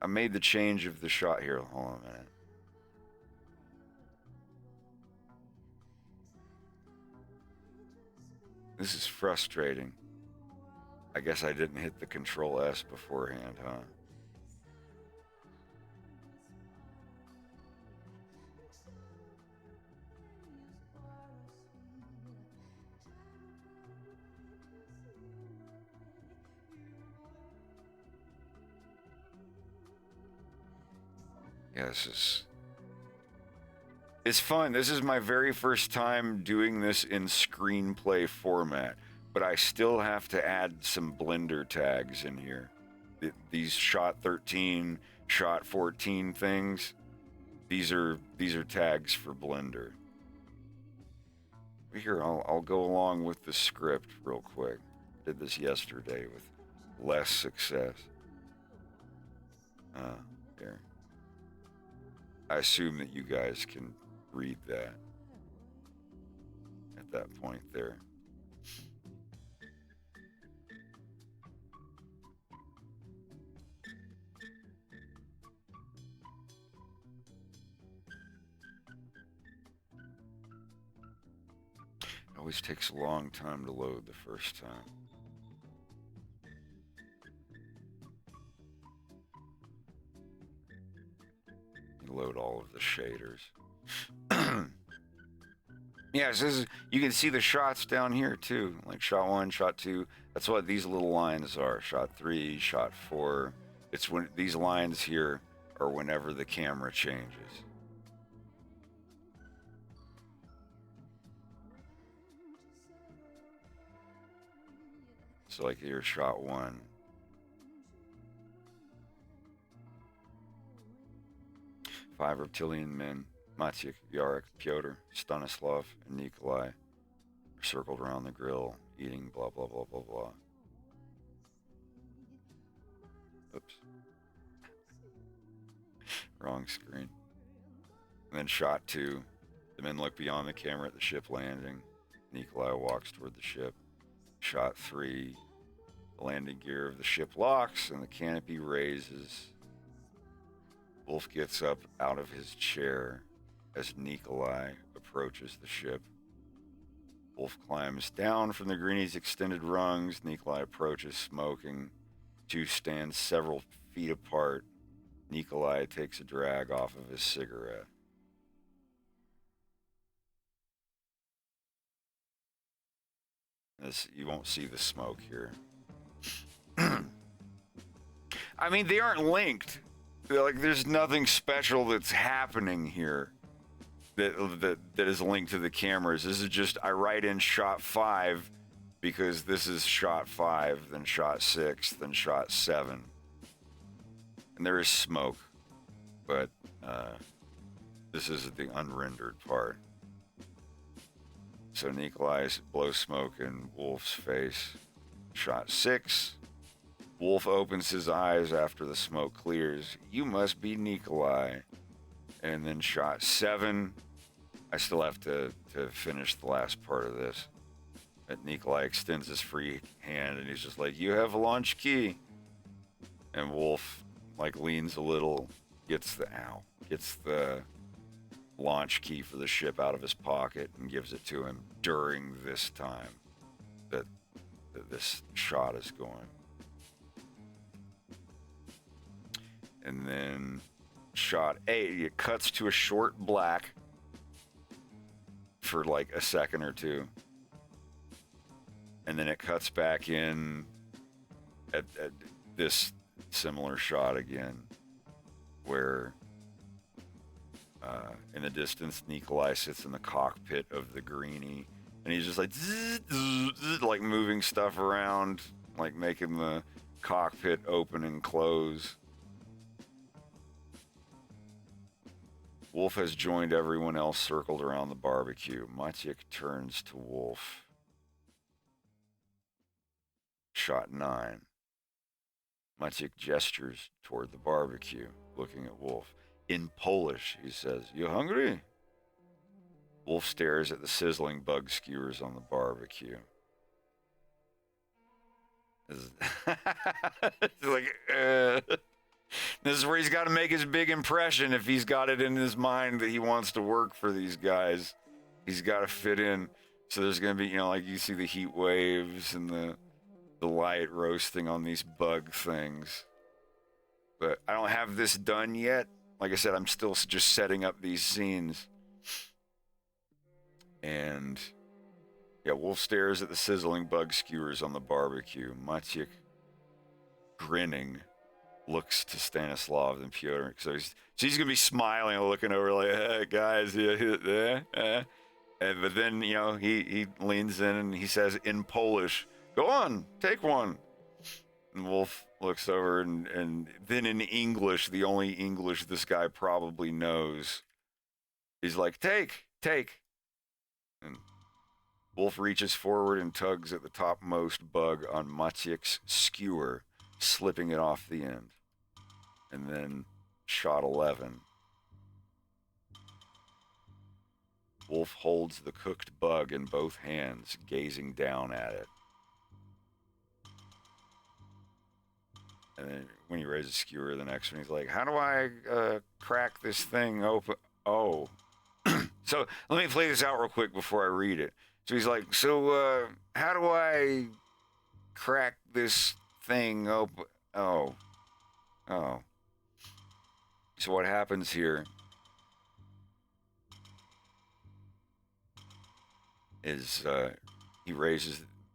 I made the change of the shot here. Hold on a minute. This is frustrating. I guess I didn't hit the Control S beforehand, huh? Yeah, it's fun. This is my very first time doing this in screenplay format, but I still have to add some Blender tags in here. These shot 13, shot 14 things, these are tags for Blender. Here, I'll go along with the script real quick. Did this yesterday with less success. There. I assume that you guys can read that at that point there. It always takes a long time to load the first time. Load all of the shaders. Yes, this is, you can see the shots down here too, like shot 1, shot 2. That's what these little lines are. Shot 3, shot 4. It's when these lines here are whenever the camera changes. So like here's shot 1. Five reptilian men, Maciek, Yarek, Pyotr, Stanislav, and Nikolai, are circled around the grill, eating blah, blah, blah, blah, blah. Oops. Wrong screen. And then shot 2. The men look beyond the camera at the ship landing. Nikolai walks toward the ship. Shot 3. The landing gear of the ship locks and the canopy raises. Wolf gets up out of his chair as Nikolai approaches the ship. Wolf climbs down from the Greenie's extended rungs. Nikolai approaches smoking. Two stand several feet apart. Nikolai takes a drag off of his cigarette. You won't see the smoke here. I mean, they aren't linked. Like, there's nothing special that's happening here that is linked to the cameras. This is just, I write in shot 5 because this is shot 5, then shot 6, then shot 7. And there is smoke, but this is the unrendered part. So Nikolai blows smoke in Wolf's face. Shot 6. Wolf opens his eyes after the smoke clears. You must be Nikolai. And then shot 7. I still have to finish the last part of this. But Nikolai extends his free hand and he's just like, you have a launch key. And Wolf like leans a little, gets the launch key for the ship out of his pocket and gives it to him during this time that this shot is going. And then shot 8, it cuts to a short black for like a second or two. And then it cuts back in at this similar shot again, where in the distance, Nikolai sits in the cockpit of the Greenie, and he's just like, zzz, zzz, zzz, like moving stuff around, like making the cockpit open and close. Wolf has joined everyone else circled around the barbecue. Maciek turns to Wolf. Shot 9. Maciek gestures toward the barbecue, looking at Wolf. In Polish, he says, "You hungry?" Wolf stares at the sizzling bug skewers on the barbecue. It's like, This is where he's got to make his big impression. If he's got it in his mind that he wants to work for these guys, he's got to fit in. So there's going to be, like you see the heat waves and the light roasting on these bug things. But I don't have this done yet. Like I said, I'm still just setting up these scenes. And yeah, Wolf stares at the sizzling bug skewers on the barbecue. Maciek, grinning, looks to Stanislav and Pyotr. So he's gonna be smiling and looking over like, hey, guys, yeah. But then, he leans in and he says in Polish, go on, take one. And Wolf looks over and then in English, the only English this guy probably knows, he's like, take. And Wolf reaches forward and tugs at the topmost bug on Maciek's skewer, slipping it off the end. And then shot 11. Wolf holds the cooked bug in both hands, gazing down at it. And then when he raises skewer, the next one, he's like, how do I crack this thing open? Oh. So let me play this out real quick before I read it. So he's like, so how do I crack this thing open? Oh. So what happens here is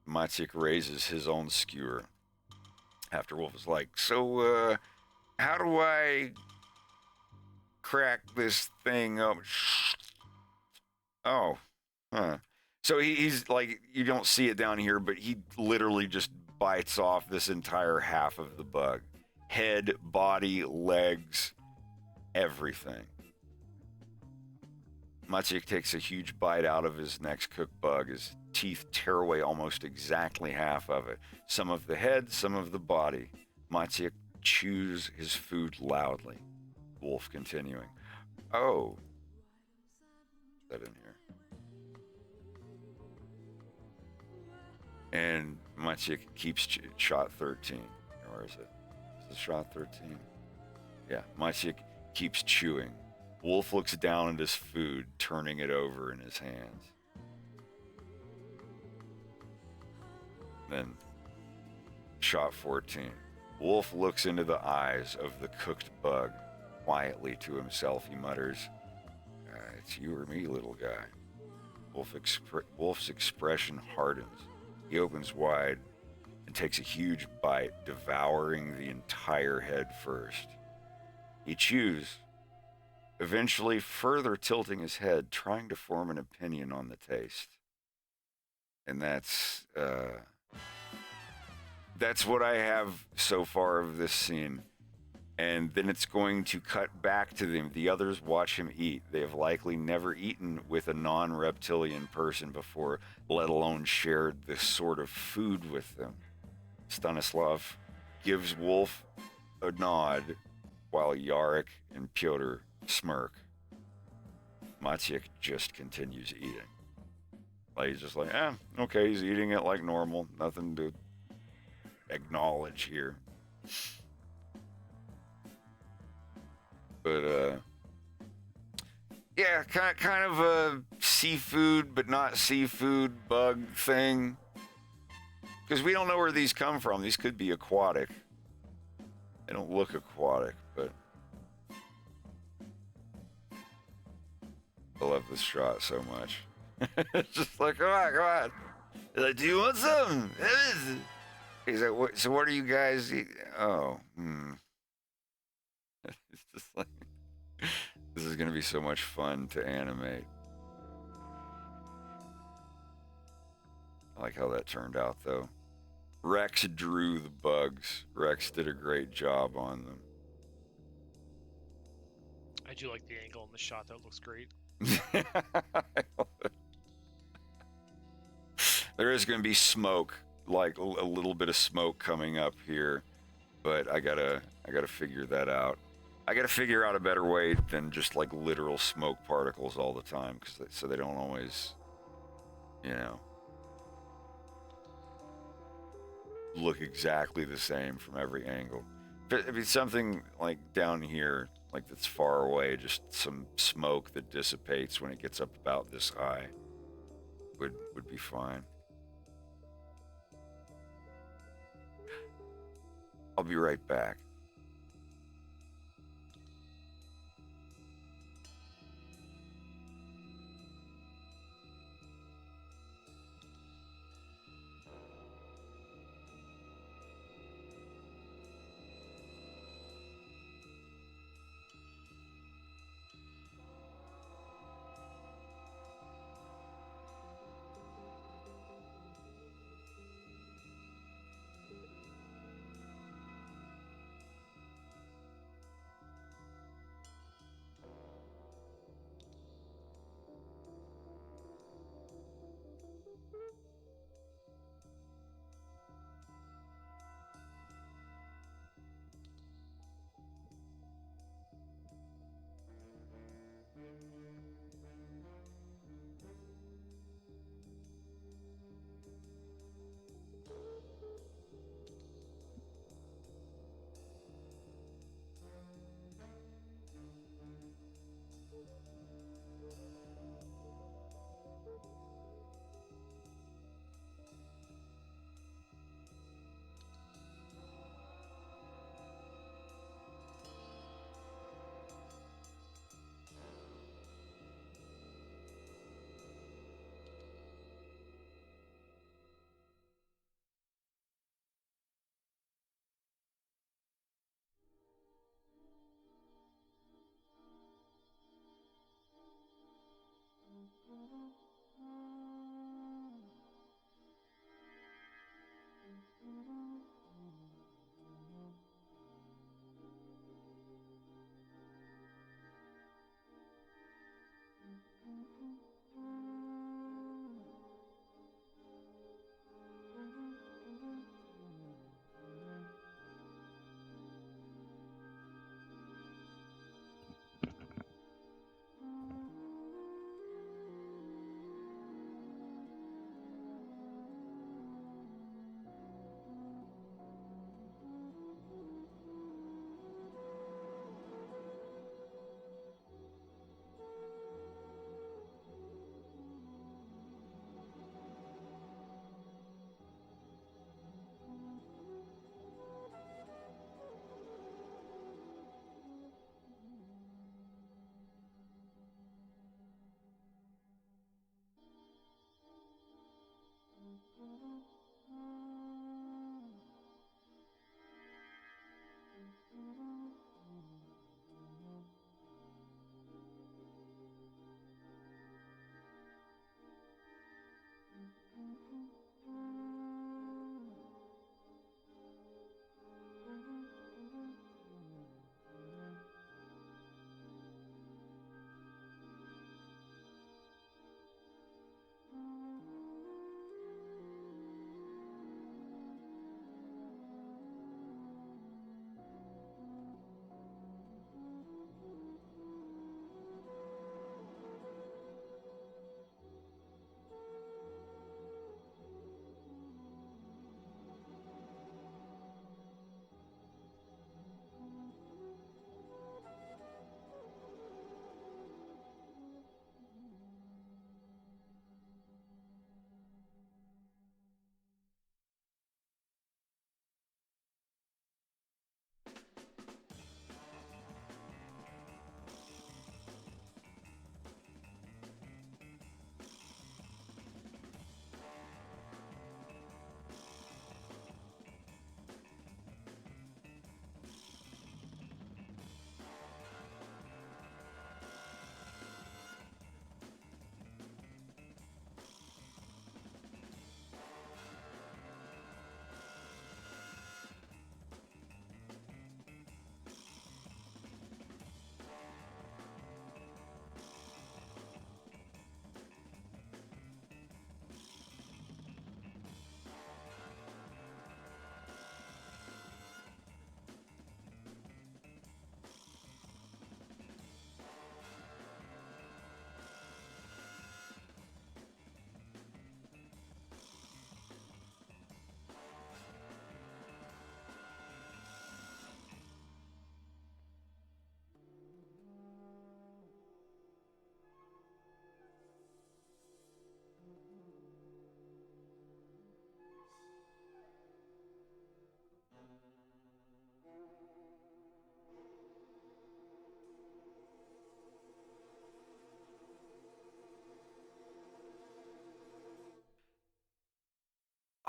Maciek raises his own skewer. After Wolf is like, so how do I crack this thing up? Oh, huh. So he's like, you don't see it down here, but he literally just bites off this entire half of the bug. Head, body, legs, everything. Maciek takes a huge bite out of his next cooked bug. His teeth tear away almost exactly half of it. Some of the head, some of the body. Maciek chews his food loudly. Wolf continuing. Oh. Is that in here? And Maciek keeps shot 13. Where is it? Is it shot 13? Yeah, Maciek keeps chewing. Wolf looks down at his food, turning it over in his hands. Then, shot 14. Wolf looks into the eyes of the cooked bug. Quietly to himself, he mutters, it's you or me, little guy. Wolf's expression hardens. He opens wide and takes a huge bite, devouring the entire head first. He chews, eventually further tilting his head, trying to form an opinion on the taste. And that's what I have so far of this scene. And then it's going to cut back to them. The others watch him eat. They have likely never eaten with a non-reptilian person before, let alone shared this sort of food with them. Stanislav gives Wolf a nod while Yarek and Pyotr smirk. Maciek just continues eating. Like he's just like, okay, he's eating it like normal. Nothing to acknowledge here. But yeah, kind of a seafood but not seafood bug thing. Because we don't know where these come from. These could be aquatic. They don't look aquatic, but I love this shot so much. It's just like, come on. He's like, do you want some? He's like, so what are you guys eating? Oh, It's just like, this is going to be so much fun to animate. I like how that turned out, though. Rex drew the bugs. Rex did a great job on them. I do like the angle in the shot. That looks great. There is going to be smoke, like a little bit of smoke coming up here, but I gotta figure that out. I gotta figure out a better way than just like literal smoke particles all the time, so they don't always, look exactly the same from every angle. if it's something like down here, like that's far away, just some smoke that dissipates when it gets up about this high, would be fine. I'll be right back.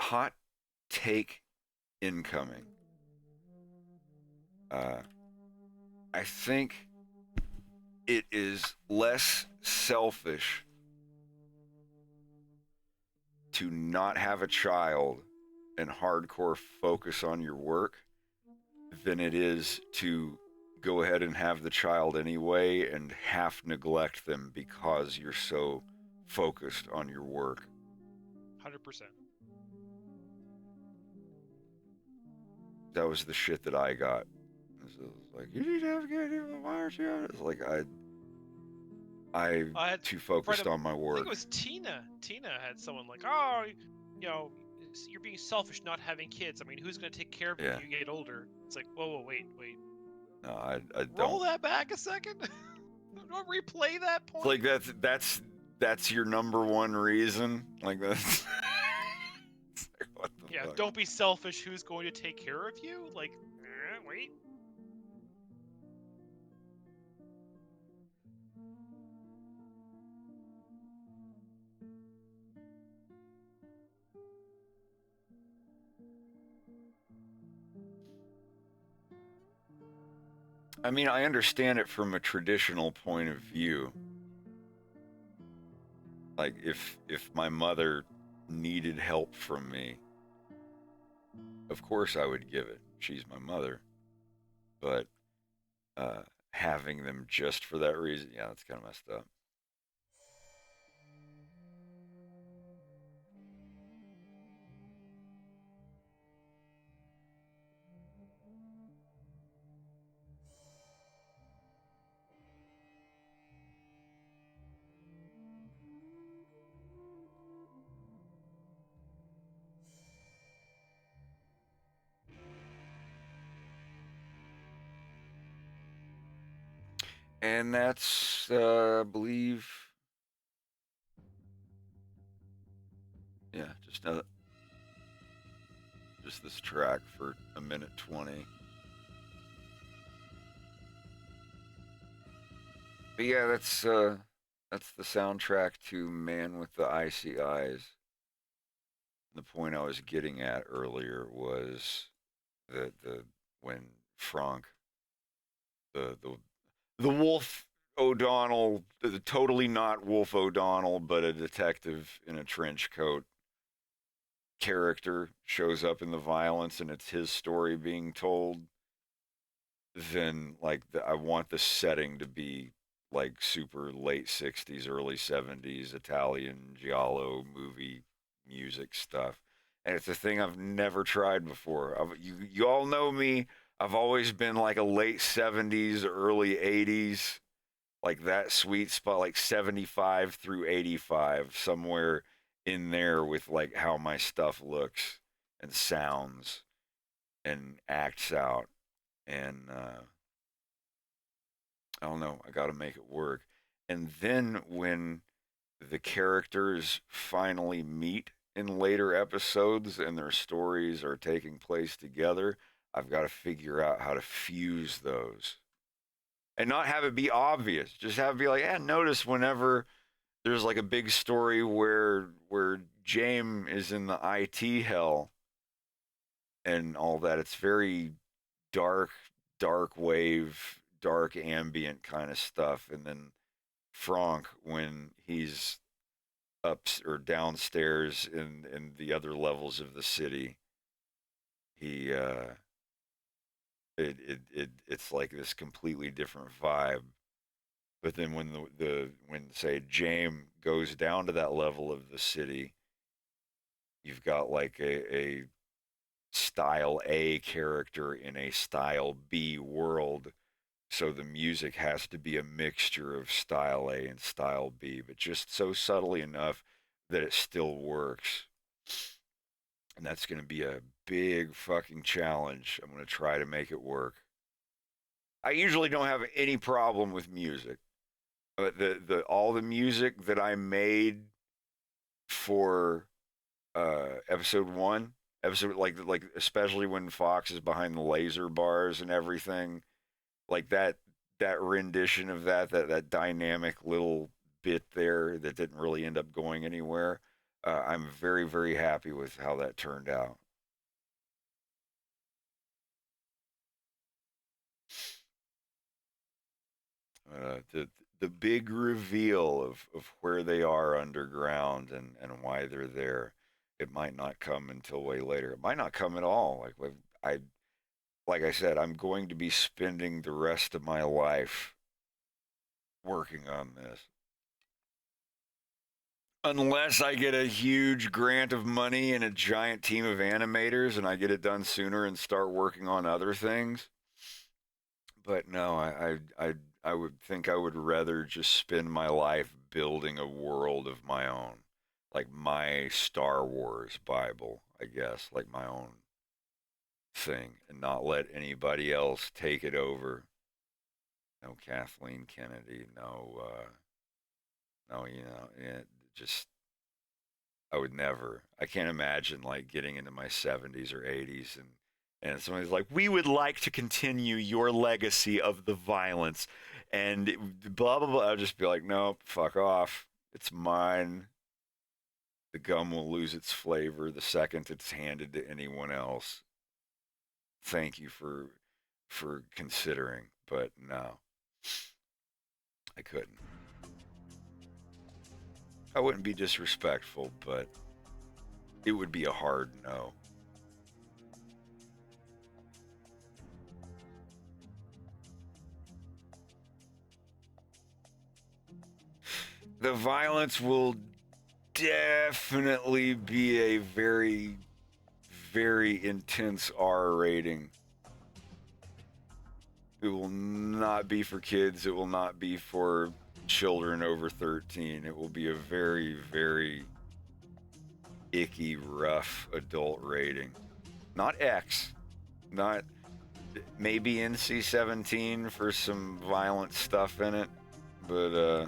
hot take incoming. I think it is less selfish to not have a child and hardcore focus on your work than it is to go ahead and have the child anyway and half neglect them because you're so focused on your work. 100%. That was the shit that I got. It was like, you need to have a kid. Why aren't you? It's like I had too focused on my I think work. it was Tina. Tina had someone like, oh, you know, you're being selfish not having kids. I mean, who's going to take care of you Yeah. when you get older? It's like, whoa, wait. No, I Roll don't. that back a second. Don't replay that point. It's like that's your number one reason. Like that's. It's like, what the Yeah, fuck? don't be selfish. Who's going to take care of you? Like, wait. I mean, I understand it from a traditional point of view. Like if my mother needed help from me, of course I would give it. She's my mother. But having them just for that reason, yeah, that's kind of messed up. And that's, I believe, yeah, just this track for 1:20. But yeah, that's the soundtrack to Man with the Icy Eyes. The point I was getting at earlier was that when Frank, the Wolf O'Donnell, the totally not Wolf O'Donnell, but a detective in a trench coat character shows up in the violence and it's his story being told, then like I want the setting to be like super late 60s, early 70s Italian giallo movie music stuff. And it's a thing I've never tried before. You all know me. I've always been like a late 70s, early 80s, like that sweet spot, like 75 through 85, somewhere in there with like how my stuff looks and sounds and acts out. And I don't know, I got to make it work. And then when the characters finally meet in later episodes and their stories are taking place together, I've got to figure out how to fuse those and not have it be obvious. Just have it be like, yeah, notice whenever there's like a big story where James is in the IT hell and all that, it's very dark wave, dark ambient kind of stuff. And then Frank, when he's up or downstairs in the other levels of the city, he it's like this completely different vibe. But then when when say James goes down to that level of the city, you've got like a style A character in a style B world. So the music has to be a mixture of style A and style B, but just so subtly enough that it still works. And that's going to be a big fucking challenge. I'm going to try to make it work. I usually don't have any problem with music. But all the music that I made for episode 1, like especially when Fox is behind the laser bars and everything, like that rendition of that dynamic little bit there that didn't really end up going anywhere. I'm very, very happy with how that turned out. The big reveal of where they are underground and why they're there, it might not come until way later. It might not come at all. Like I said, I'm going to be spending the rest of my life working on this. Unless I get a huge grant of money and a giant team of animators and I get it done sooner and start working on other things. But no, I would think I would rather just spend my life building a world of my own. Like my Star Wars Bible, I guess, like my own thing, and not let anybody else take it over. No Kathleen Kennedy, no, just I would never. I can't imagine like getting into my 70s or 80s and somebody's like, we would like to continue your legacy of the violence and blah blah blah. I'll just be like, no, fuck off. It's mine. The gum will lose its flavor the second it's handed to anyone else. Thank you for considering, but no, I couldn't. I wouldn't be disrespectful, but it would be a hard no. The violence will definitely be a very, very intense R rating. It will not be for kids. It will not be for children over 13. It will be a very, very icky, rough adult rating. Not X. Not maybe NC-17 for some violent stuff in it. But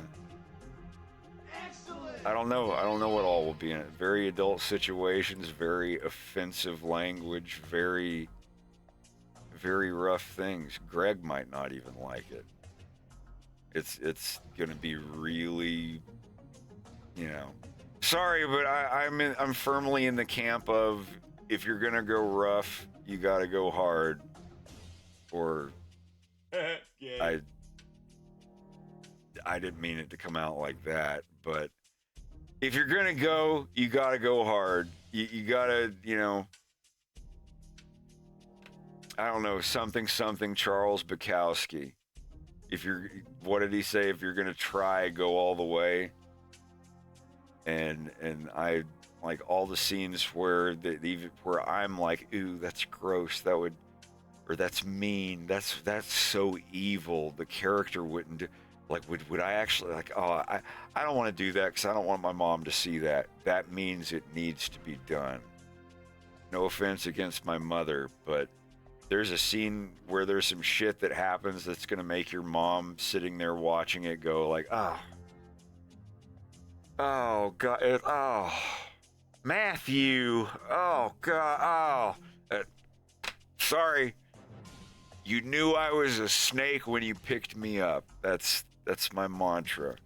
I don't know. I don't know what all will be in it. Very adult situations, very offensive language, very, very rough things. Greg might not even like it. It's gonna be really, sorry, but I'm firmly in the camp of if you're gonna go rough, you gotta go hard. Or I didn't mean it to come out like that, but if you're gonna go, you gotta go hard. You gotta, I don't know, something Charles Bukowski. What did he say? If you're gonna try, go all the way. And I like all the scenes where where I'm like, ooh, that's gross. Or that's mean. That's so evil. The character wouldn't do. Like, would I actually I don't want to do that because I don't want my mom to see that. That means it needs to be done. No offense against my mother, but there's a scene where there's some shit that happens that's going to make your mom sitting there watching it go like, oh God, Matthew, oh God, sorry. You knew I was a snake when you picked me up. That's my mantra.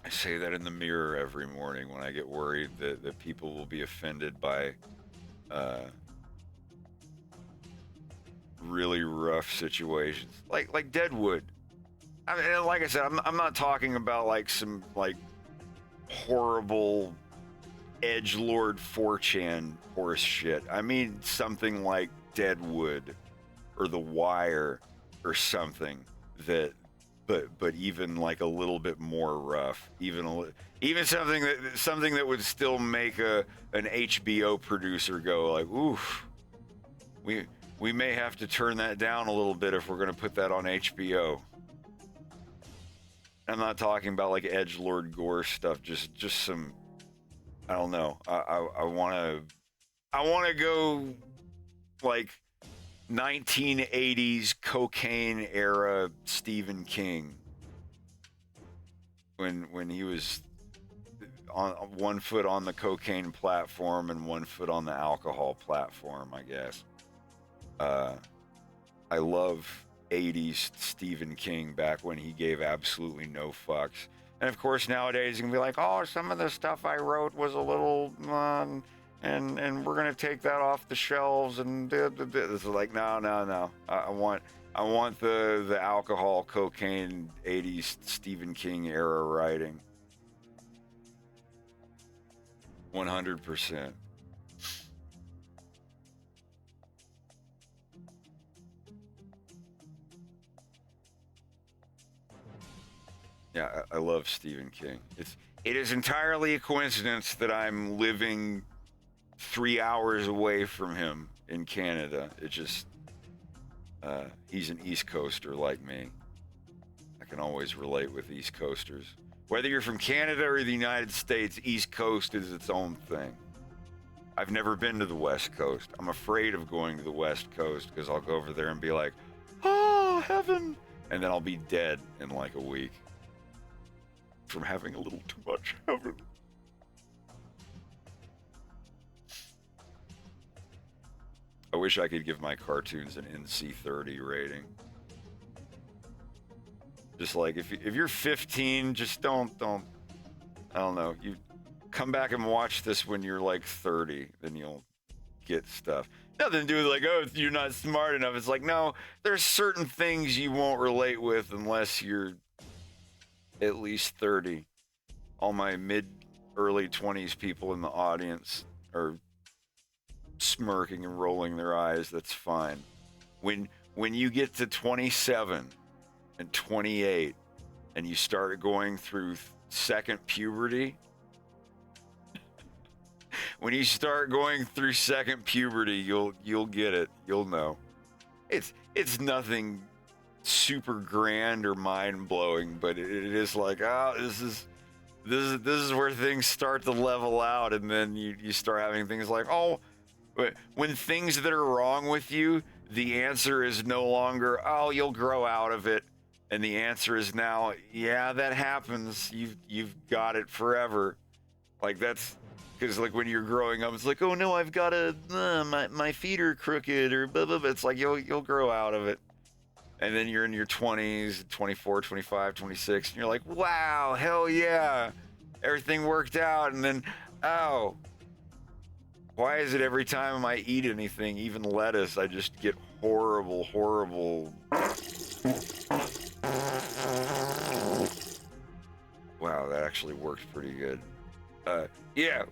I say that in the mirror every morning when I get worried that people will be offended by really rough situations, like Deadwood. I mean, like I said, I'm not talking about like some like horrible edgelord 4chan horse shit. I mean something like Deadwood or The Wire or something but even like a little bit more rough, even something that would still make an HBO producer go like, oof, we may have to turn that down a little bit if we're going to put that on HBO. I'm not talking about like edgelord gore stuff, just some, I don't know. I want to go like 1980s cocaine era Stephen King, when he was on one foot on the cocaine platform and one foot on the alcohol platform, I guess. I love 80s Stephen King back when he gave absolutely no fucks. And of course, nowadays you can be like, oh, some of the stuff I wrote was a little, and we're gonna take that off the shelves. And it's like, no. I want the alcohol, cocaine, 80s Stephen King era writing. 100%. Yeah, I love Stephen King. It is entirely a coincidence that I'm living 3 hours away from him in Canada. It just, he's an East Coaster like me. I can always relate with East Coasters. Whether you're from Canada or the United States, East Coast is its own thing. I've never been to the West Coast. I'm afraid of going to the West Coast because I'll go over there and be like, oh, heaven. And then I'll be dead in like a week from having a little too much heaven. I wish I could give my cartoons an NC-30 rating. Just like if you're 15, just don't. I don't know. You come back and watch this when you're like 30, then you'll get stuff. Nothing to do with like, oh, you're not smart enough. It's like, no, there's certain things you won't relate with unless you're at least 30. All my early 20s people in the audience are smirking and rolling their eyes. That's fine. When you get to 27 and 28 and you start going through second puberty, when you start going through second puberty, you'll get it. You'll know. It's nothing super grand or mind-blowing, but it is like, oh, this is where things start to level out, and then you start having things like, oh, when things that are wrong with you, the answer is no longer, oh, you'll grow out of it, and the answer is now, yeah, that happens. You've got it forever. Like that's because like when you're growing up, it's like, oh no, I've got my feet are crooked or blah blah blah. It's like you'll grow out of it. And then you're in your 20s, 24, 25, 26, and you're like, wow, hell yeah, everything worked out. And then, oh, why is it every time I eat anything, even lettuce, I just get horrible. Wow, that actually worked pretty good. Yeah,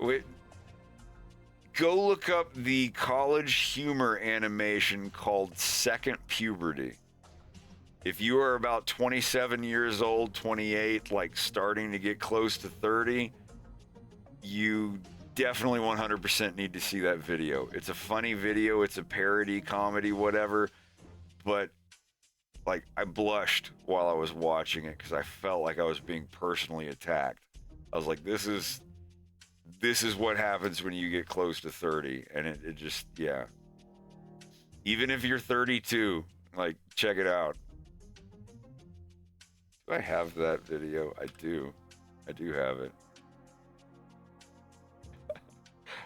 go look up the college humor animation called Second Puberty. If you are about 27 years old, 28, like starting to get close to 30, you definitely 100% need to see that video. It's a funny video, it's a parody, comedy, whatever, but like I blushed while I was watching it because I felt like I was being personally attacked. I was like, this is what happens when you get close to 30, and it just, yeah. Even if you're 32, like, check it out. Do I have that video? I do have it.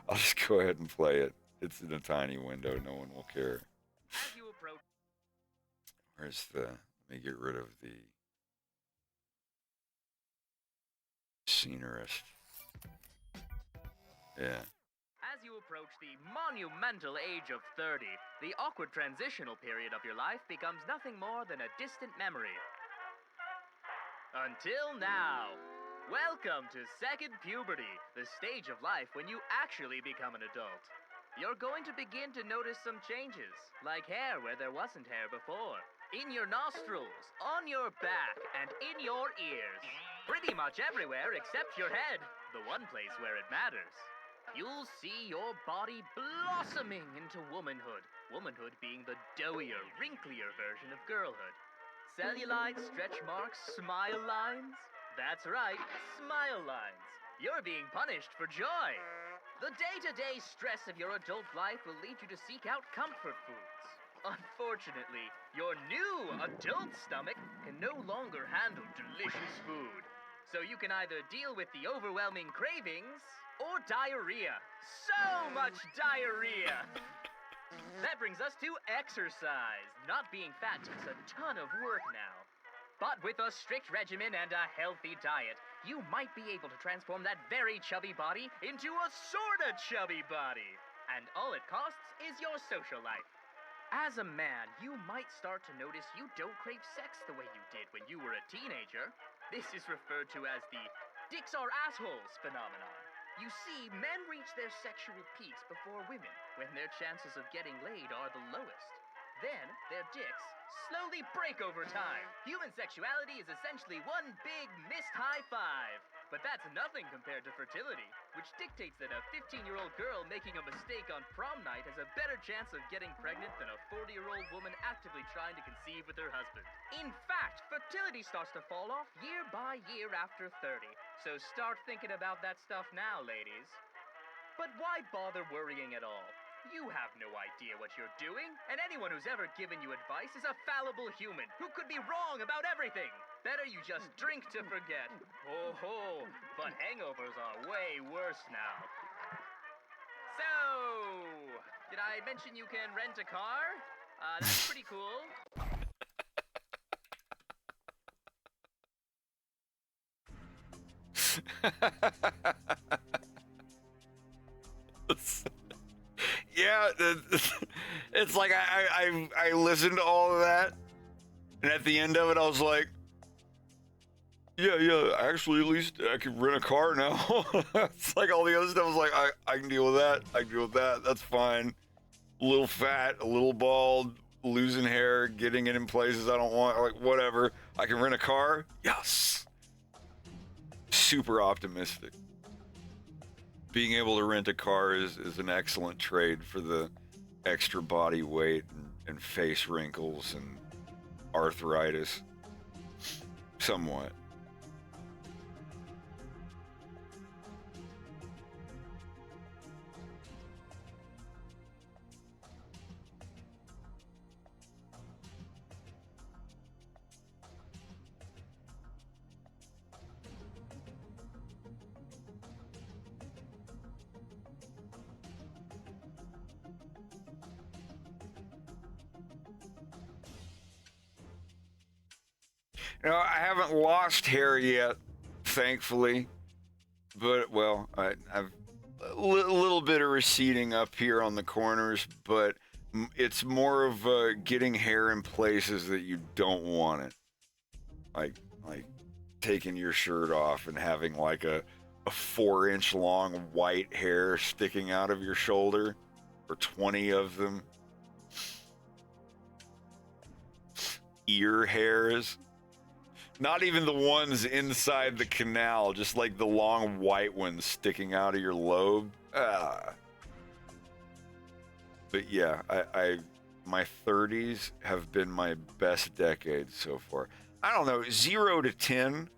I'll just go ahead and play it. It's in a tiny window. No one will care. Where's let me get rid of the scenerist. Yeah. As you approach the monumental age of 30, the awkward transitional period of your life becomes nothing more than a distant memory. Until now. Welcome to second puberty, the stage of life when you actually become an adult. You're going to begin to notice some changes, like hair where there wasn't hair before, in your nostrils, on your back, and in your ears. Pretty much everywhere except your head, the one place where it matters. You'll see your body blossoming into womanhood, womanhood being the doughier, wrinklier version of girlhood. Cellulite, stretch marks, smile lines? That's right, smile lines. You're being punished for joy. The day-to-day stress of your adult life will lead you to seek out comfort foods. Unfortunately, your new adult stomach can no longer handle delicious food. So you can either deal with the overwhelming cravings or diarrhea. So much diarrhea! That brings us to exercise. Not being fat takes a ton of work now. But with a strict regimen and a healthy diet, you might be able to transform that very chubby body into a sorta chubby body. And all it costs is your social life. As a man, you might start to notice you don't crave sex the way you did when you were a teenager. This is referred to as the dicks are assholes phenomenon. You see, men reach their sexual peaks before women, when their chances of getting laid are the lowest. Then, their dicks slowly break over time. Human sexuality is essentially one big missed high five. But that's nothing compared to fertility, which dictates that a 15-year-old girl making a mistake on prom night has a better chance of getting pregnant than a 40-year-old woman actively trying to conceive with her husband. In fact, fertility starts to fall off year by year after 30. So start thinking about that stuff now, ladies. But why bother worrying at all? You have no idea what you're doing, and anyone who's ever given you advice is a fallible human who could be wrong about everything. Better you just drink to forget. Oh ho, but hangovers are way worse now. So, did I mention you can rent a car? That's pretty cool. Yeah, it's like I listened to all of that, and at the end of it, I was like, yeah, actually, at least I can rent a car now. It's like all the other stuff was like, I can deal with that, that's fine. A little fat, a little bald, losing hair, getting it in places I don't want, like whatever. I can rent a car? Yes. Super optimistic. Being able to rent a car is an excellent trade for the extra body weight and face wrinkles and arthritis. Somewhat. You know, I haven't lost hair yet, thankfully, but, well, I've a little bit of receding up here on the corners, but it's more of getting hair in places that you don't want it. Like taking your shirt off and having like a 4-inch long white hair sticking out of your shoulder, or 20 of them. Ear hairs. Not even the ones inside the canal, just like the long white ones sticking out of your lobe. But yeah, my 30s have been my best decade so far. I don't know, 0 to 10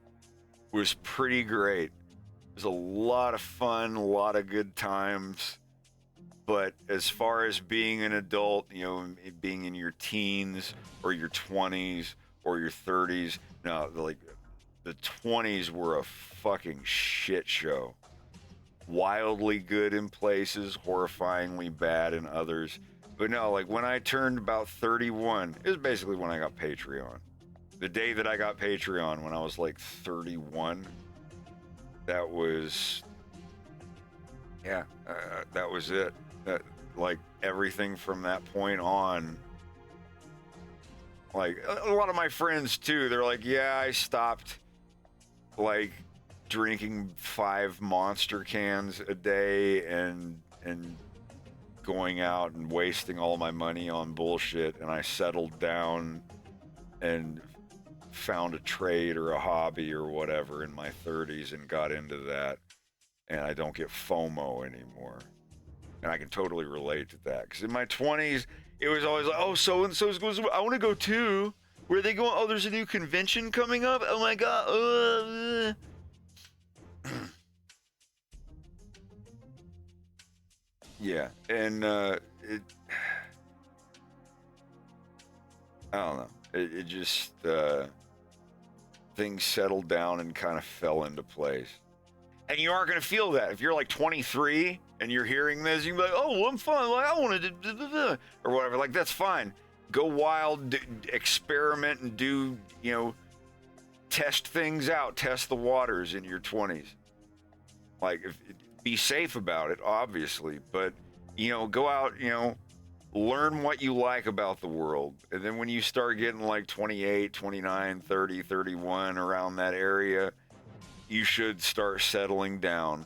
was pretty great. It was a lot of fun, a lot of good times. But as far as being an adult, you know, being in your teens or your 20s or your 30s, no, like the 20s were a fucking shit show. Wildly good in places, horrifyingly bad in others. But no, like when I turned about 31, it was basically when I got Patreon. The day that I got Patreon, when I was like 31, that was, yeah, that was it. Like everything from that point on. Like a lot of my friends too, they're like, yeah, I stopped like drinking 5 Monster cans a day and going out and wasting all my money on bullshit, and I settled down and found a trade or a hobby or whatever in my 30s and got into that, and I don't get FOMO anymore. And I can totally relate to that, because in my 20s it was always like, oh, so and so's goes, I want to go too. Where are they going? Oh, there's a new convention coming up. Oh my god. Yeah, and it, I don't know. It just things settled down and kind of fell into place. And you aren't going to feel that if you're like 23 and you're hearing this. You can be like, oh, well, I'm fine. Like I wanted to, or whatever. Like that's fine. Go wild, experiment, and do, you know, test things out, test the waters in your 20s. Like, be safe about it, obviously, but, you know, go out, you know, learn what you like about the world. And then when you start getting like 28, 29, 30, 31, around that area, you should start settling down.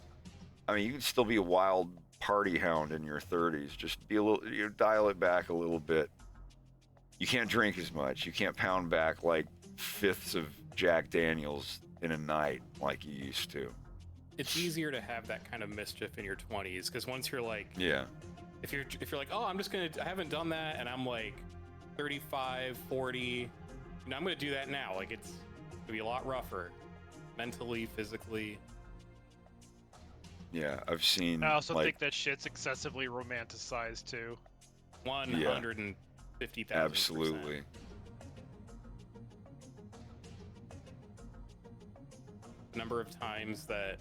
I mean, you can still be a wild party hound in your 30s. Just be a little, you know, dial it back a little bit. You can't drink as much. You can't pound back like fifths of Jack Daniels in a night like you used to. It's easier to have that kind of mischief in your 20s, because once you're like, yeah, if you're like, oh, I haven't done that, and I'm like 35, 40, you know, I'm gonna do that now. Like, it's gonna be a lot rougher, mentally, physically. Yeah, I've seen. I also like, think that shit's excessively romanticized too. 150,000%. absolutely. The number of times that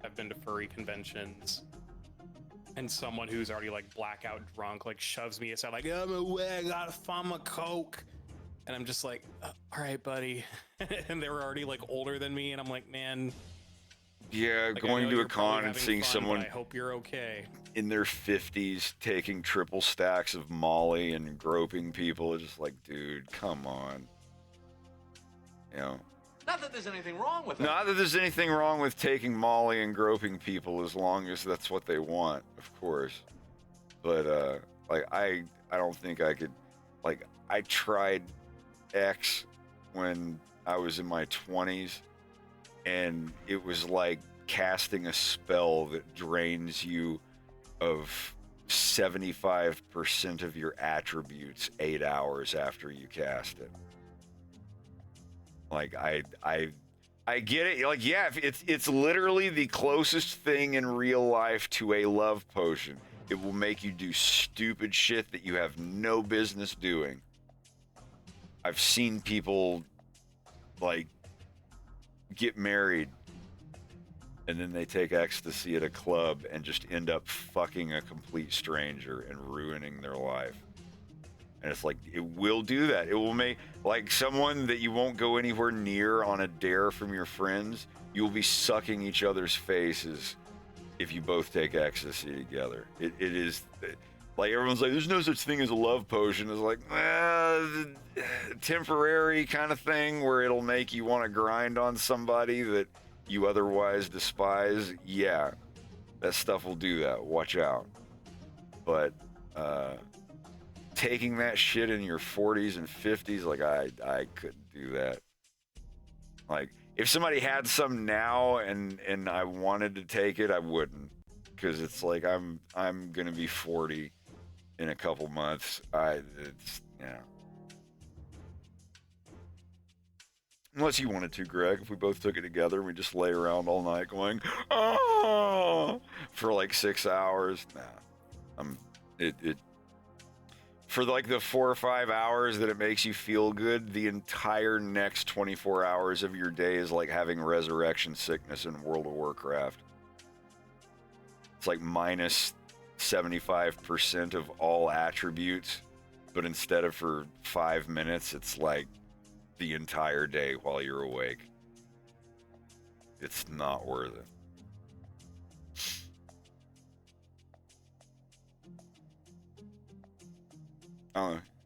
I've been to furry conventions and someone who's already like blackout drunk like shoves me aside like, I'm away, I gotta find my Coke. And I'm just like, all right, buddy. And they were already like older than me, and I'm like, man. Yeah, like, going to a con and seeing fun, someone I hope you're okay. in their 50s taking triple stacks of Molly and groping people is just like, dude, come on. You know. Not that there's anything wrong with it. Not that there's anything wrong with taking Molly and groping people, as long as that's what they want, of course. But like I don't think I could. Like, I tried X when I was in my 20s, and it was like casting a spell that drains you of 75% of your attributes 8 hours after you cast it. Like, I get it. Like, yeah, it's literally the closest thing in real life to a love potion. It will make you do stupid shit that you have no business doing. I've seen people, like, get married and then they take ecstasy at a club and just end up fucking a complete stranger and ruining their life. And it's like, it will do that. It will make, like, someone that you won't go anywhere near on a dare from your friends, you will be sucking each other's faces if you both take ecstasy together. It is, like, everyone's like, there's no such thing as a love potion. It's like, temporary kind of thing where it'll make you want to grind on somebody that you otherwise despise. Yeah, that stuff will do that. Watch out. But, taking that shit in your 40s and 50s, like, I couldn't do that. Like, if somebody had some now and I wanted to take it, I wouldn't, because it's like I'm gonna be 40 in a couple months. Unless you wanted to, Greg. If we both took it together and we just lay around all night going, oh, for like 6 hours, nah. For like the 4 or 5 hours that it makes you feel good, the entire next 24 hours of your day is like having resurrection sickness in World of Warcraft. It's like minus 75% of all attributes, but instead of for 5 minutes, it's like the entire day while you're awake. It's not worth it.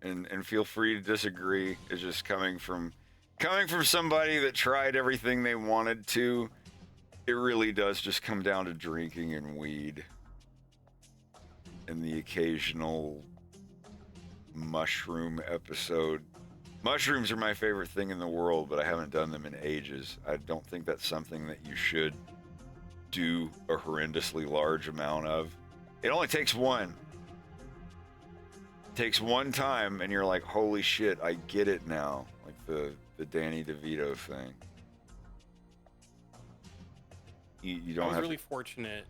And feel free to disagree. It's just coming from somebody that tried everything they wanted to. It really does just come down to drinking and weed and the occasional mushroom episode. Mushrooms are my favorite thing in the world, but I haven't done them in ages. I don't think that's something that you should do a horrendously large amount of. It only takes one. Takes one time and you're like, holy shit, I get it now. Like the Danny DeVito thing. You don't I was have really fortunate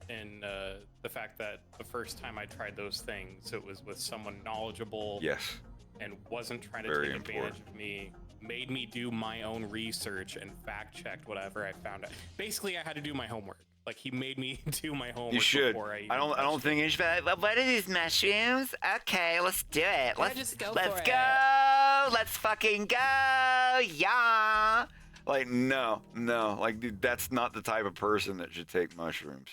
in the fact that the first time I tried those things, it was with someone knowledgeable. Yes. And wasn't trying to Very take important. advantage of me. Made me do my own research and fact checked whatever I found out. Basically, I had to do my homework. Like, he made me do my homework. You should. Before I don't think you should be like, what are these mushrooms? Okay, let's do it. Let's just go let's for go. it. Let's fucking go. Yeah. Like, no. Like, dude, that's not the type of person that should take mushrooms.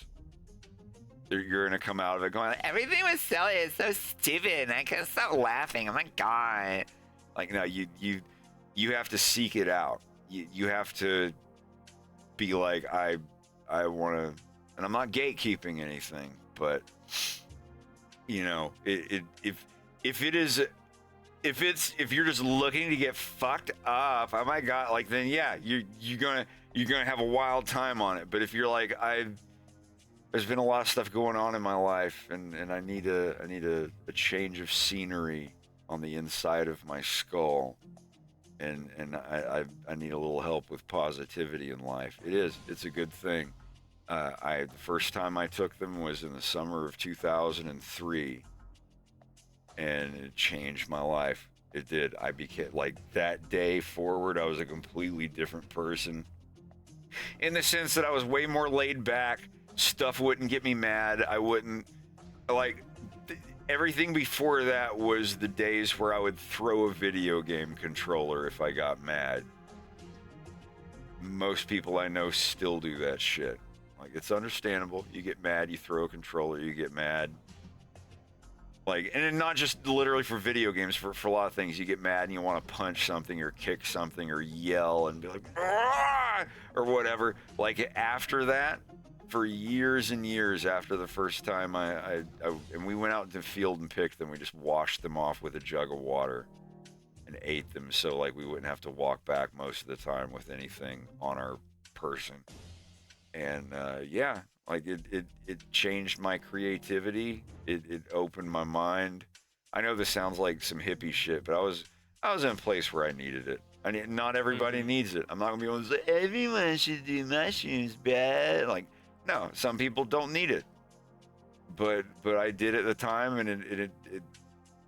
You're gonna come out of it going, everything was silly, it's so stupid, I can't stop laughing, oh my god. Like, no, you have to seek it out. You have to be like, I want to, and I'm not gatekeeping anything, but you know, if you're just looking to get fucked up, oh my god, like, then yeah, you're gonna have a wild time on it. But if you're like, there's been a lot of stuff going on in my life, and I need a change of scenery on the inside of my skull, and I need a little help with positivity in life. It's a good thing. The first time I took them was in the summer of 2003, and it changed my life. It did. I became, like, that day forward, I was a completely different person, in the sense that I was way more laid back. Stuff wouldn't get me mad. I wouldn't, like, everything before that was the days where I would throw a video game controller if I got mad. Most people I know still do that shit. Like, it's understandable. You get mad, you throw a controller, you get mad. Like, and not just literally for video games, for a lot of things. You get mad and you want to punch something or kick something or yell and be like, "Aah!" or whatever. Like, after that, for years and years after the first time and we went out into the field and picked them, we just washed them off with a jug of water and ate them, so like we wouldn't have to walk back most of the time with anything on our person. And yeah, like it changed my creativity. It opened my mind. I know this sounds like some hippie shit, but I was in a place where I needed it. Not everybody needs it. I'm not gonna be able to say everyone should do mushrooms, bad. Like, no, some people don't need it, but I did at the time, and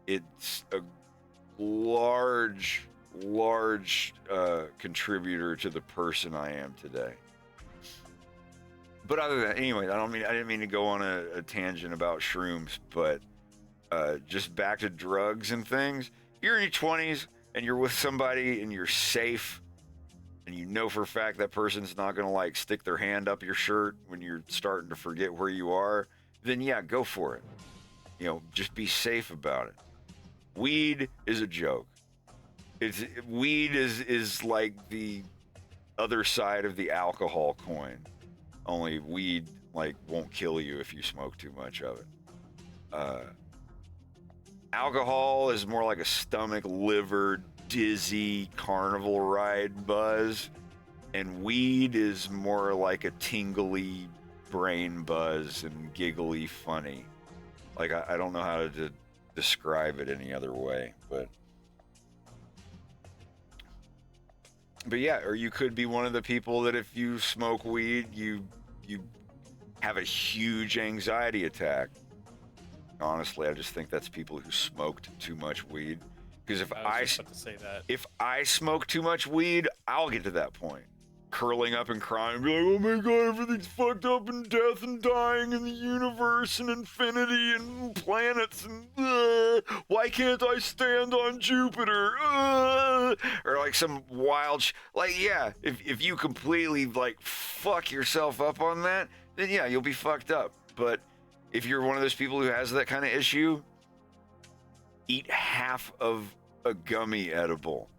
it's a large contributor to the person I am today. But other than that, anyway, I didn't mean to go on a tangent about shrooms, but just back to drugs and things. If you're in your 20s and you're with somebody and you're safe, and you know for a fact that person's not going to, like, stick their hand up your shirt when you're starting to forget where you are, then yeah, go for it. You know, just be safe about it. Weed is a joke. Weed is like the other side of the alcohol coin. Only weed, like, won't kill you if you smoke too much of it. Alcohol is more like a stomach, liver, dizzy carnival ride buzz, and weed is more like a tingly brain buzz and giggly funny. Like, I don't know how to describe it any other way, but yeah, or you could be one of the people that if you smoke weed, you have a huge anxiety attack. Honestly, I just think that's people who smoked too much weed. Because if I smoke too much weed, I'll get to that point, curling up and crying, and be like, oh my god, everything's fucked up, and death and dying in the universe and infinity and planets, and why can't I stand on Jupiter? Or like some wild like, yeah, if you completely, like, fuck yourself up on that, then yeah, you'll be fucked up. But if you're one of those people who has that kind of issue, eat half of a gummy edible.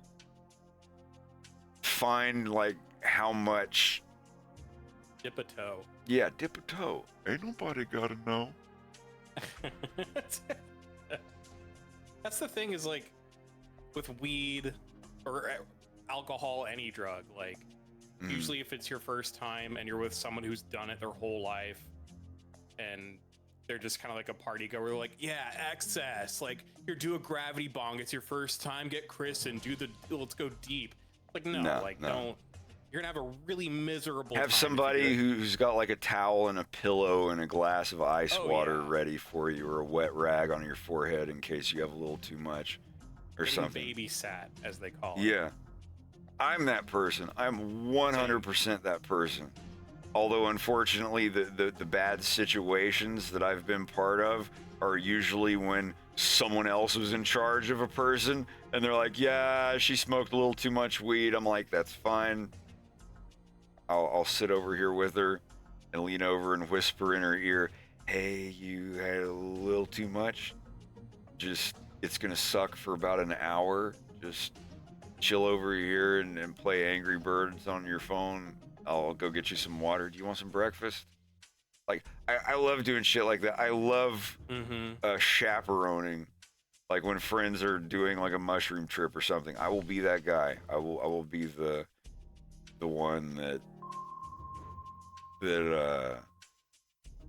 Find, like, how much. Dip a toe. Yeah, dip a toe. Ain't nobody gotta know. That's the thing, is like with weed or alcohol, any drug, like usually if it's your first time and you're with someone who's done it their whole life and they're just kind of like a party goer, like, yeah, excess, like, here, do a gravity bong, it's your first time, get Chris and do the let's go deep. Like, no, don't. You're gonna have a really miserable have time. Somebody who's got, like, a towel and a pillow and a glass of ice water ready for you, or a wet rag on your forehead in case you have a little too much or something. Babysat, as they call it. Yeah, I'm that person. I'm 100% that person. Although, unfortunately, the bad situations that I've been part of are usually when someone else was in charge of a person and they're like, yeah, she smoked a little too much weed. I'm like, that's fine. I'll sit over here with her and lean over and whisper in her ear, "Hey, you had a little too much. Just, it's gonna suck for about an hour. Just chill over here and play Angry Birds on your phone. I'll go get you some water. Do you want some breakfast?" Like, I love doing shit like that. I love chaperoning. Like when friends are doing like a mushroom trip or something, I will be that guy. I will be the one that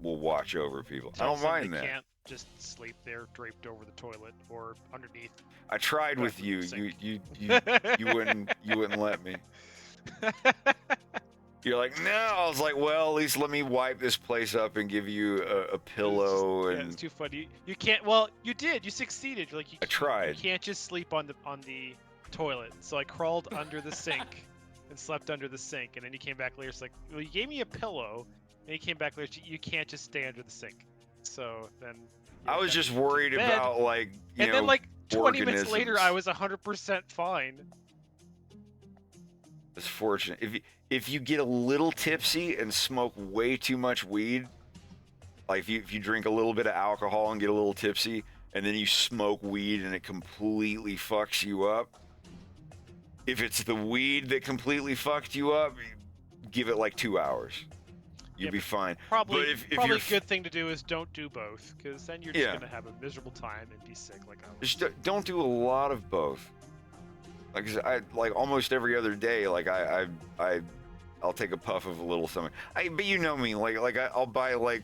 will watch over people. I don't Tells them mind they that. can't just sleep there draped over the toilet or underneath. I tried with you. You wouldn't let me. You're like, no. I was like, well, at least let me wipe this place up and give you a pillow. Yeah, it's too funny. You can't. Well, you did. You succeeded. Like I tried. You can't just sleep on the toilet. So I crawled under the sink and slept under the sink, and then you came back later. It's like, well, you gave me a pillow, and you came back later. You can't just stay under the sink. So then. I was just worried about like, you know, then like 20 minutes organisms. later, I was 100% fine. It's fortunate. If you get a little tipsy and smoke way too much weed, like if you drink a little bit of alcohol and get a little tipsy, and then you smoke weed and it completely fucks you up. If it's the weed that completely fucked you up, give it like 2 hours. You'll be fine. Probably, but if probably you're a good thing to do is don't do both, because then you're just gonna have a miserable time and be sick like I was. just don't do a lot of both. Like I like almost every other day. Like I'll take a puff of a little something. But you know me. Like I'll buy like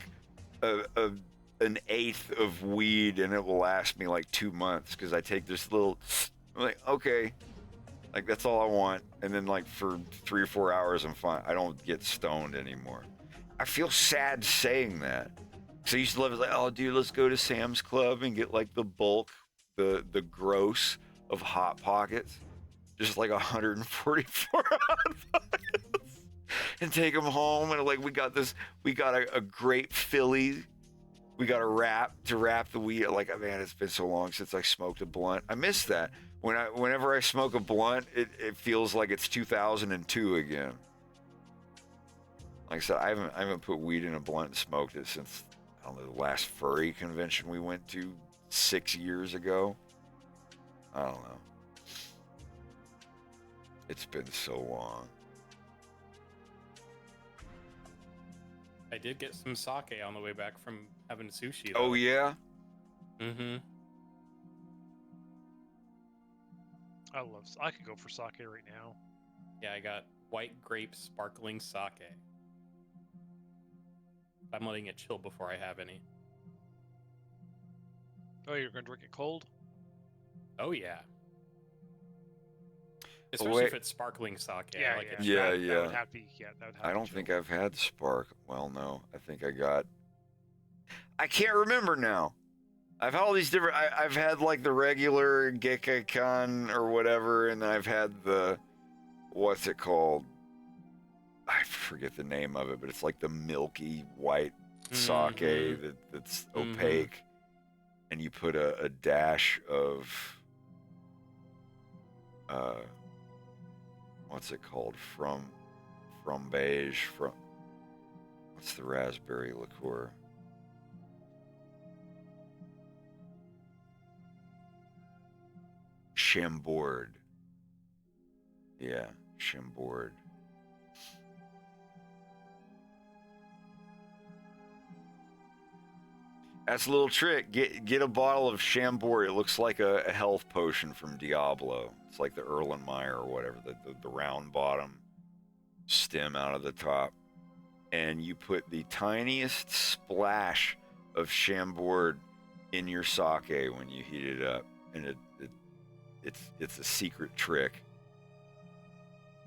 an eighth of weed and it will last me like 2 months because I take this little. I'm like, okay, like that's all I want. And then like for 3 or 4 hours I'm fine. I don't get stoned anymore. I feel sad saying that. So I used to love it, like, oh dude, let's go to Sam's Club and get like the bulk, the gross of Hot Pockets. Just like 144 Hot Pockets. And take them home and like we got a great Philly. We got a wrap to wrap the weed. Like, man, it's been so long since I smoked a blunt. I miss that. Whenever I smoke a blunt, it feels like it's 2002 again. Like I said, I haven't put weed in a blunt and smoked it since, I don't know, the last furry convention we went to 6 years ago. I don't know. It's been so long. I did get some sake on the way back from having sushi, though. Oh, yeah? Mm-hmm. I could go for sake right now. Yeah, I got white grape sparkling sake. I'm letting it chill before I have any. Oh, you're gonna drink it cold? Oh, yeah. Especially if it's sparkling sake. Yeah, I like it. Yeah. That would have to be, that would have I to don't chill. think I've had Spark. Well, no. I think I can't remember now. I've had all these different... I've had like the regular Gekkeikan or whatever, and then I've had the... What's it called? I forget the name of it, but it's like the milky white sake that's opaque. And you put a dash of... what's it called? Fromage. What's the raspberry liqueur? Chambord. Yeah, Chambord. That's a little trick. Get a bottle of Chambord. It looks like a health potion from Diablo. It's like the Erlenmeyer or whatever, the round bottom stem out of the top. And you put the tiniest splash of Chambord in your sake when you heat it up. And it's a secret trick.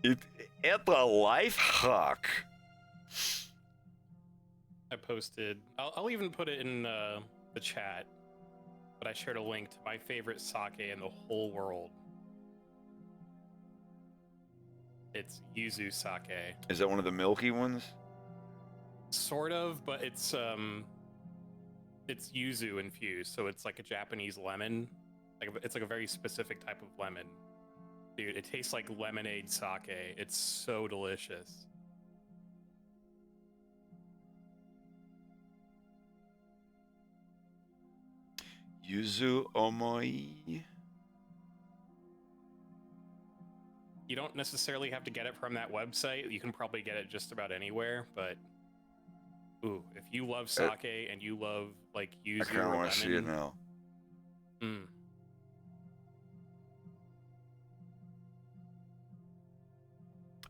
It's a life hack. I posted... I'll even put it in the chat. But I shared a link to my favorite sake in the whole world. It's yuzu sake. Is that one of the milky ones? Sort of, but it's yuzu infused, so it's like a Japanese lemon. It's like a very specific type of lemon. Dude, it tastes like lemonade sake. It's so delicious. Yuzu Omoi. You don't necessarily have to get it from that website. You can probably get it just about anywhere, but ooh, if you love sake and you love like yuzu I kind of or want to see it lemon, now.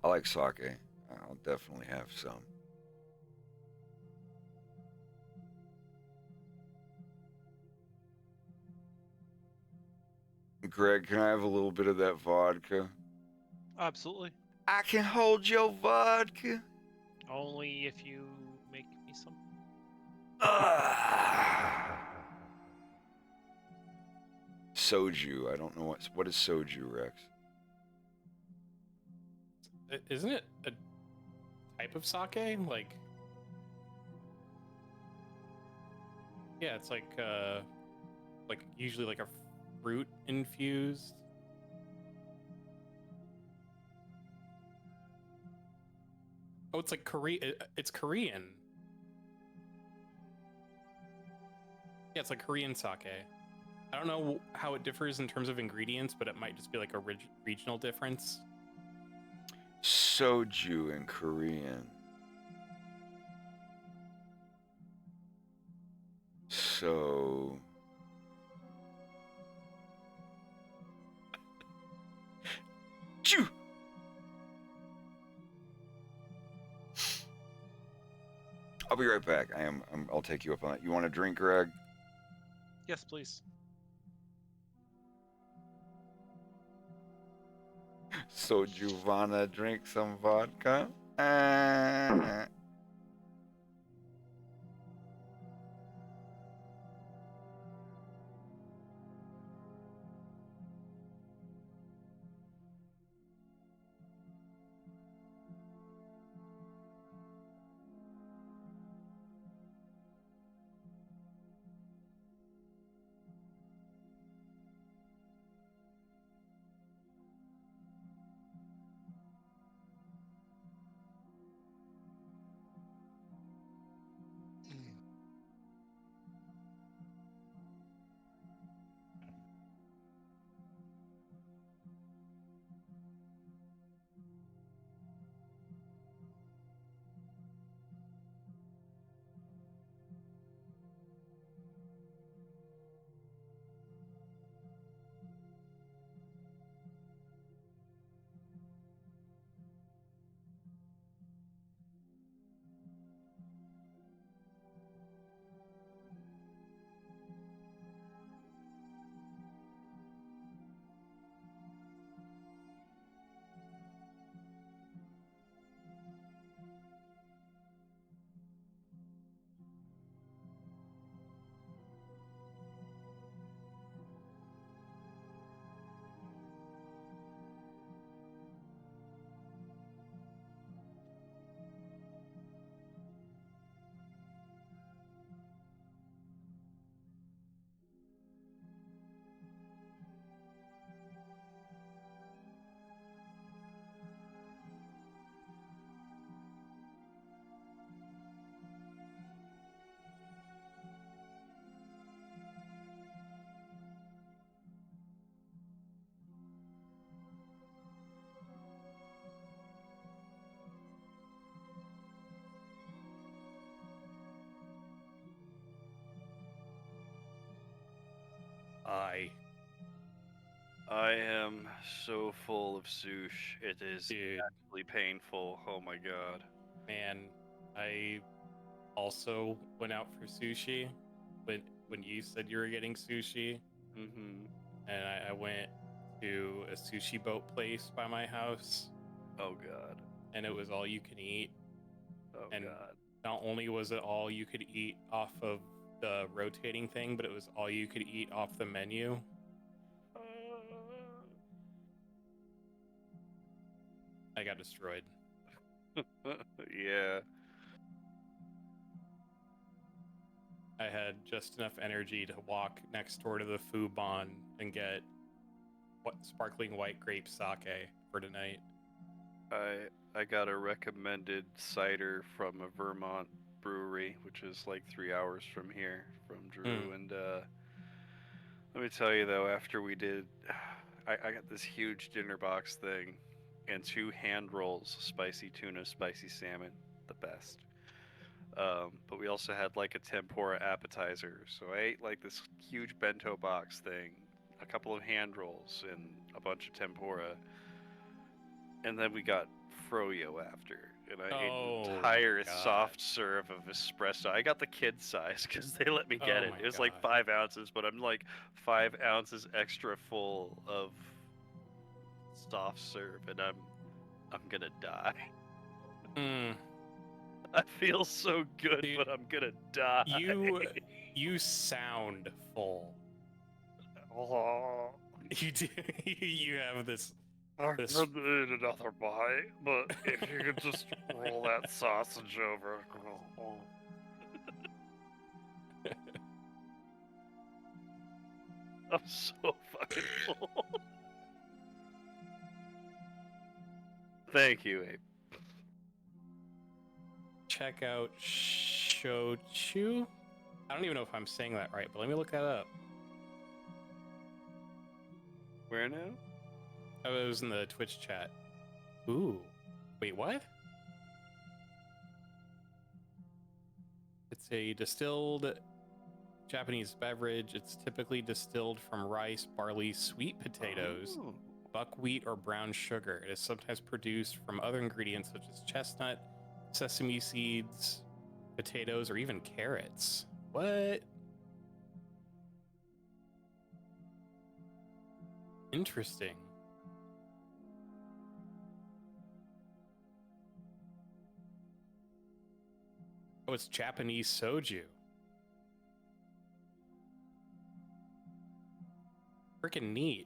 I like sake. I'll definitely have some. Greg, can I have a little bit of that vodka? Absolutely. I can hold your vodka. Only if you make me some. Soju. I don't know what is soju, Rex. isn't it a type of sake? Like, yeah, it's like usually like a fruit infused. Oh, it's like It's Korean. Yeah, it's like Korean sake. I don't know how it differs in terms of ingredients, but it might just be like a regional difference. Soju in Korean. So... Chew! I'll be right back. I'll take you up on that. You want a drink, Greg? Yes, please. So, do you wanna drink some vodka? I am so full of sush. It is actually painful. Oh my god. Man, I also went out for sushi when you said you were getting sushi. Mm-hmm. And I went to a sushi boat place by my house. Oh god. And it was all you can eat. Oh and god. Not only was it all you could eat off of the rotating thing, but it was all you could eat off the menu. I got destroyed. Yeah. I had just enough energy to walk next door to the Fubon and get sparkling white grape sake for tonight. I got a recommended cider from a Vermont brewery, which is like 3 hours from here, from Drew, and Let me tell you though, after we did, I got this huge dinner box thing and 2 hand rolls, spicy tuna, spicy salmon, the best. But we also had like a tempura appetizer. So I ate like this huge bento box thing, a couple of hand rolls, and a bunch of tempura. And then we got froyo after. And I ate an entire soft serve of espresso. I got the kid size because they let me get it. It was like 5 ounces, but I'm like 5 ounces extra full of soft serve, and I'm gonna die. I feel so good, Dude, but I'm gonna die. You sound full. Oh. You do. You have this. I'm gonna eat another bite, but if you could just roll that sausage over. I'm so fucking full. Thank you, Abe. Check out Shochu. I don't even know if I'm saying that right, but let me look that up. Where now? Oh, it was in the Twitch chat. Ooh. Wait, what? It's a distilled Japanese beverage. It's typically distilled from rice, barley, sweet potatoes, buckwheat, or brown sugar. It is sometimes produced from other ingredients such as chestnut, sesame seeds, potatoes, or even carrots. What? Interesting. Oh, it's Japanese soju. Freaking neat.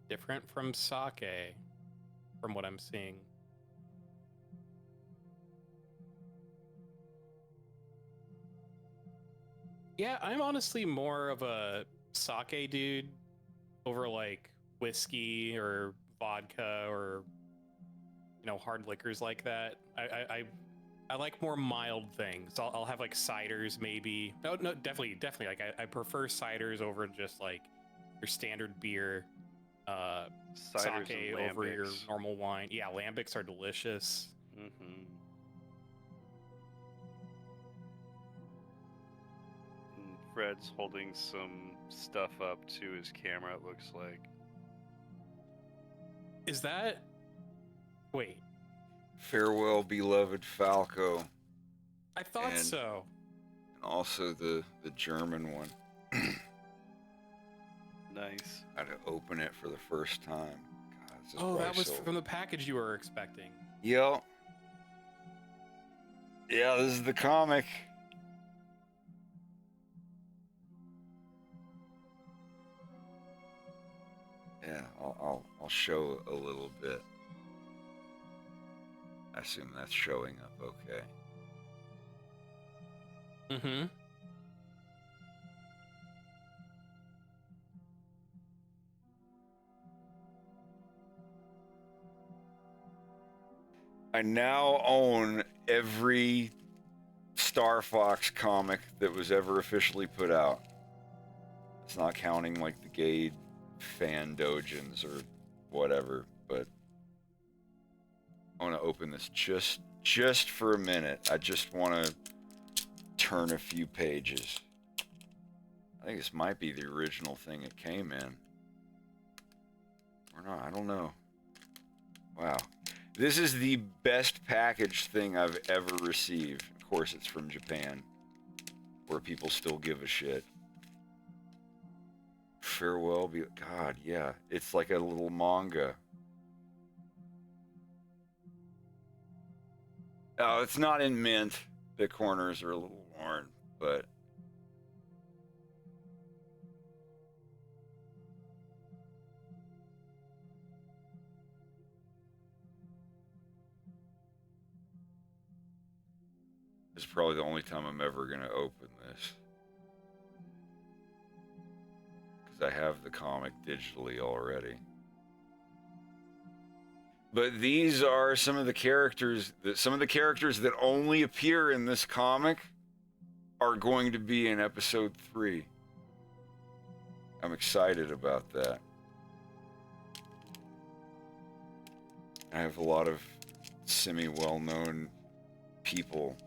Different from sake, from what I'm seeing. Yeah, I'm honestly more of a sake dude over like whiskey or vodka or, you know, hard liquors like that. I like more mild things. I'll have like ciders maybe. No, definitely. Like I prefer ciders over just like your standard beer. Ciders Sake and over your lambics. normal wine. Yeah, lambics are delicious. Mm-hmm. Fred's holding some stuff up to his camera, it looks like. Is that... Wait. Farewell, beloved Falco. I thought so. And also the German one. Nice. I had to open it for the first time. God, this is Oh, that probably was so- from the package you were expecting. Yep. Yeah, this is the comic. Yeah, I'll show a little bit. I assume that's showing up okay. Mm-hmm. I now own every Star Fox comic that was ever officially put out. It's not counting like the gay fan dojins or whatever, but I want to open this just for a minute. I just want to turn a few pages. I think this might be the original thing it came in. Or not, I don't know. Wow. This is the best packaged thing I've ever received. Of course, it's from Japan, where people still give a shit. Farewell, God, yeah. It's like a little manga. Oh, it's not in mint. The corners are a little worn, but... This is probably the only time I'm ever going to open this. because I have the comic digitally already. But these are some of the characters that only appear in this comic are going to be in episode 3. I'm excited about that. I have a lot of semi-well-known people,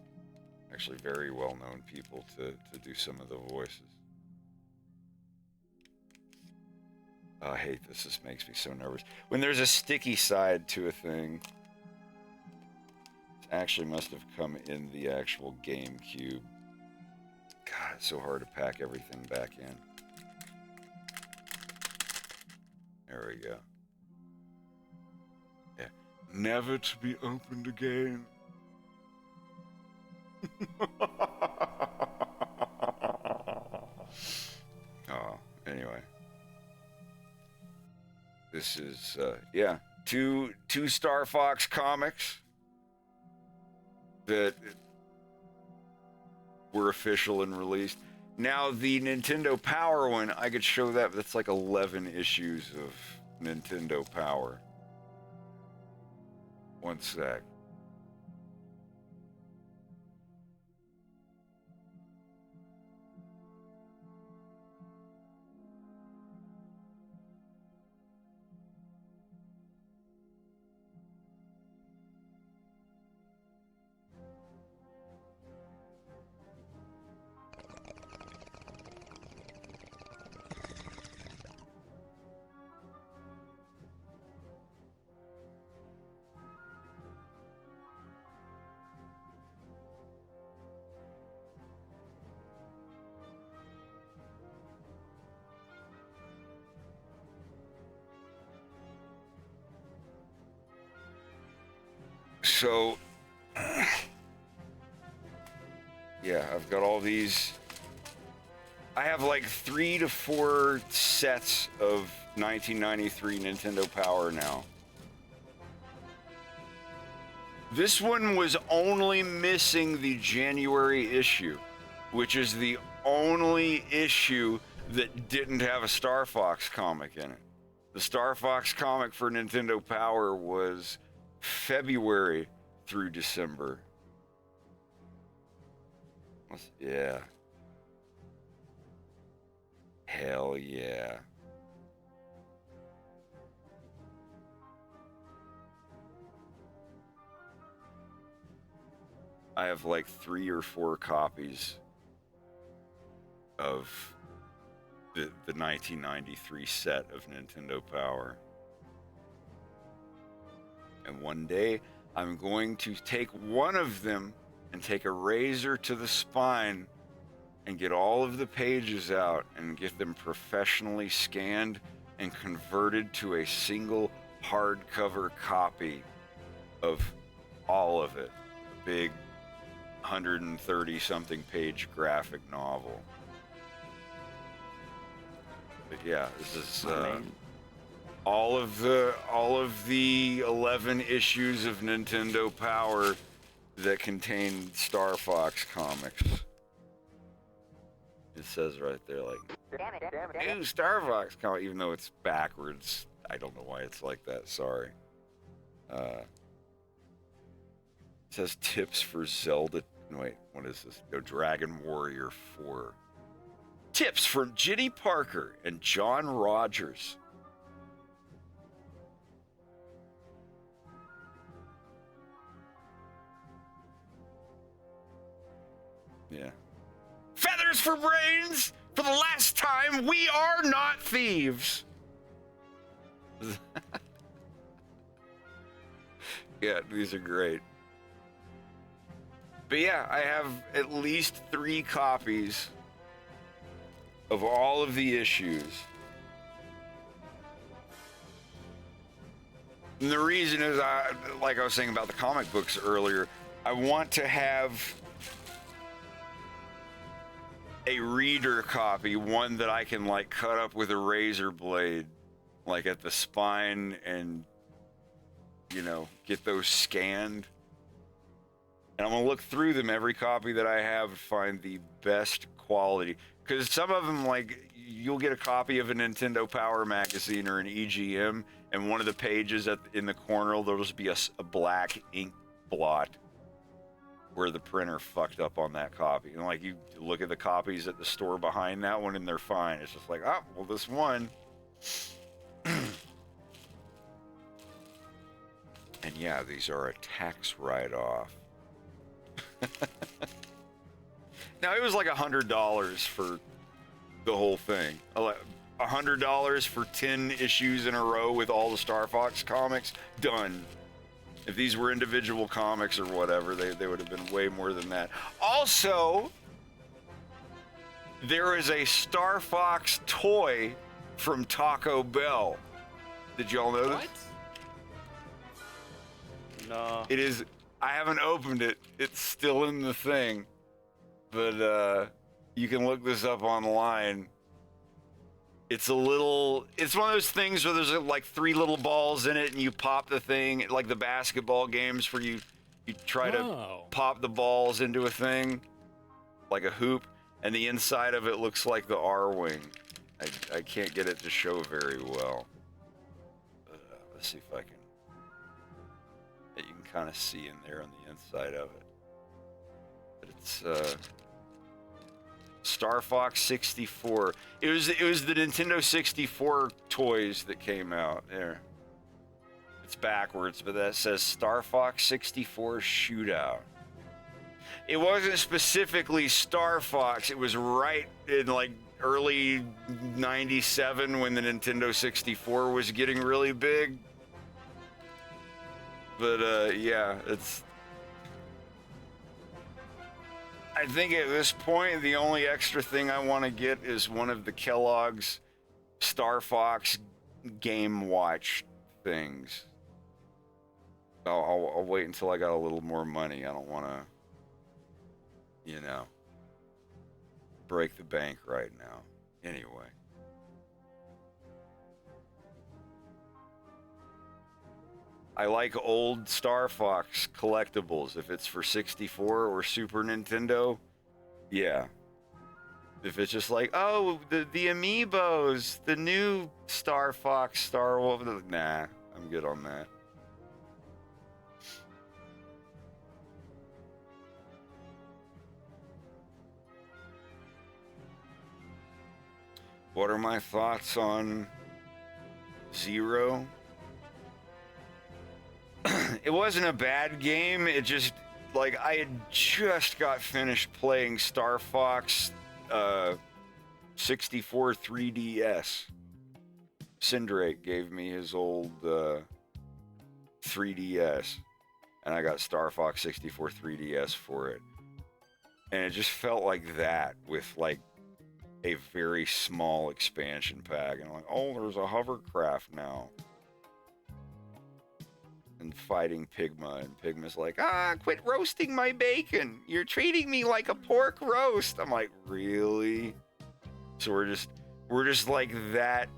actually very well-known people, to do some of the voices. Oh, I hate this. This makes me so nervous. When there's a sticky side to a thing, it actually must have come in the actual GameCube. God, it's so hard to pack everything back in. There we go. Yeah. Never to be opened again. Oh, anyway. This is, yeah, two Star Fox comics that were official and released. Now, the Nintendo Power one, I could show that, but that's like 11 issues of Nintendo Power. One sec. So, yeah, I've got all these. I have like 3 to 4 sets of 1993 Nintendo Power now. This one was only missing the January issue, which is the only issue that didn't have a Star Fox comic in it. The Star Fox comic for Nintendo Power was February through December. Yeah. Hell yeah. I have like 3 or 4 copies of the 1993 set of Nintendo Power. And one day, I'm going to take one of them and take a razor to the spine and get all of the pages out and get them professionally scanned and converted to a single hardcover copy of all of it. A big 130-something page graphic novel. But yeah, this is all of the 11 issues of Nintendo Power that contain Star Fox comics. It says right there, like, new Star Fox comic, even though it's backwards. I don't know why it's like that, sorry. It says tips for Zelda. No, wait, what is this? No, Dragon Warrior 4. Tips from Ginny Parker and John Rogers. Yeah. Feathers for brains! For the last time, we are not thieves! Yeah, these are great. But yeah, I have at least 3 copies of all of the issues. And the reason is, like I was saying about the comic books earlier, I want to have a reader copy, one that I can like cut up with a razor blade, like at the spine, and you know, get those scanned. And I'm gonna look through them, every copy that I have, find the best quality, Because some of them, like, you'll get a copy of a Nintendo Power magazine or an EGM, and one of the pages in the corner, there'll just be a black ink blot where the printer fucked up on that copy. And, like, you look at the copies at the store behind that one, and they're fine. It's just like, oh, well, this one. And yeah, these are a tax write-off. Now, it was like $100 for the whole thing. $100 for 10 issues in a row with all the Star Fox comics. Done. If these were individual comics or whatever, they would have been way more than that. Also, there is a Star Fox toy from Taco Bell. Did y'all know this? No. It is. I haven't opened it. It's still in the thing. But you can look this up online. It's one of those things where there's like 3 little balls in it, and you pop the thing, like the basketball games where you try to pop the balls into a thing, like a hoop, and the inside of it looks like the R-wing. I can't get it to show very well. Let's see if I can. You can kind of see in there on the inside of it. But it's Star Fox 64. It was the Nintendo 64 toys that came out there. It's backwards, but that says Star Fox 64 Shootout. It wasn't specifically Star Fox. It was right in like early '97 when the Nintendo 64 was getting really big. But yeah, I think at this point, the only extra thing I want to get is one of the Kellogg's Star Fox Game Watch things. I'll wait until I got a little more money. I don't want to, break the bank right now. Anyway. I like old Star Fox collectibles. If it's for 64 or Super Nintendo, yeah. If it's just like, oh, the amiibos, the new Star Fox, Star Wolf, nah, I'm good on that. What are my thoughts on Zero? It wasn't a bad game. It just, like, I had just got finished playing Star Fox 64 3DS. Cindrake gave me his old 3DS, and I got Star Fox 64 3DS for it. And it just felt like that with, like, a very small expansion pack. And I'm like, oh, there's a hovercraft now. And fighting Pigma, and Pigma's like, quit roasting my bacon. You're treating me like a pork roast. I'm like, really? So we're just like that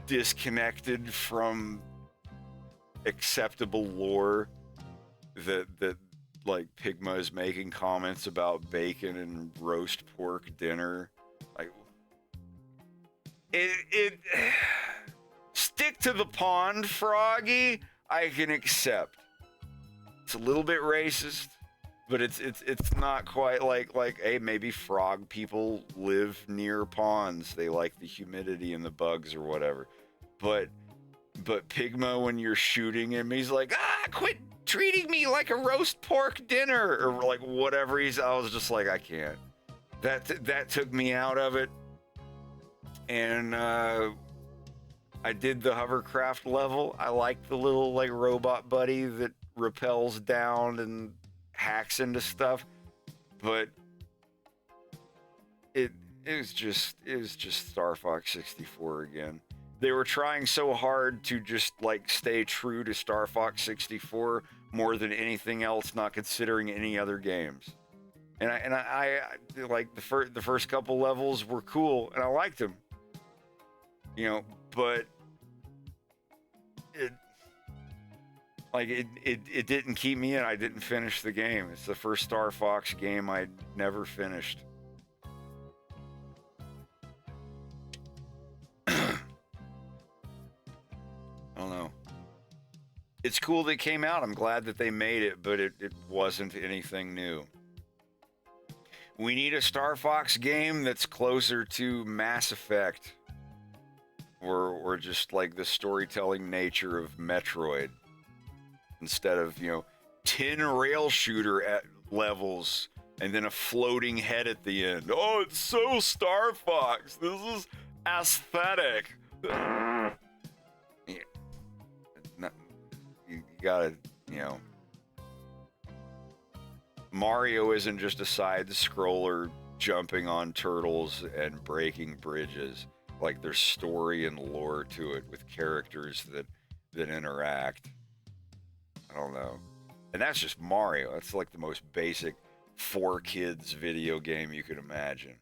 disconnected from acceptable lore that like Pigma is making comments about bacon and roast pork dinner. Like, it stick to the pond, Froggy. I can accept. It's a little bit racist, but it's not quite like hey, maybe frog people live near ponds. They like the humidity and the bugs or whatever. But Pigma, when you're shooting him, he's like, quit treating me like a roast pork dinner, or like whatever I was just like, I can't. That took me out of it. And I did the hovercraft level. I like the little like robot buddy that rappels down and hacks into stuff, but it was just Star Fox 64 again. They were trying so hard to just like stay true to Star Fox 64 more than anything else, not considering any other games. And I like the first couple levels were cool and I liked them, but it didn't keep me in. I didn't finish the game. It's the first Star Fox game I'd never finished. It's cool that it came out. I'm glad that they made it, but it wasn't anything new. We need a Star Fox game that's closer to Mass Effect or just like the storytelling nature of Metroid instead of, 10 rail shooter at levels and then a floating head at the end. Oh, it's so Star Fox. This is aesthetic. Yeah. You gotta, Mario isn't just a side scroller jumping on turtles and breaking bridges. Like, there's story and lore to it with characters that interact. I don't know. And that's just Mario. That's like the most basic 4Kids video game you could imagine.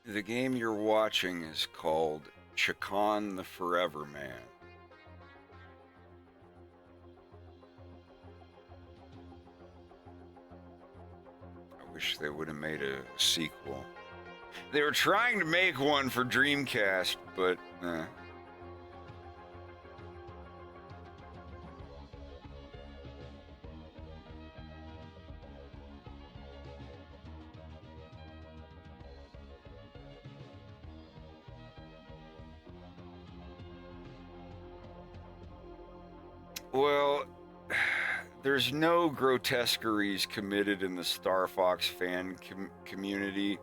The game you're watching is called Chacon the Forever Man. I wish they would have made a sequel. They were trying to make one for Dreamcast, but well, there's no grotesqueries committed in the Star Fox fan community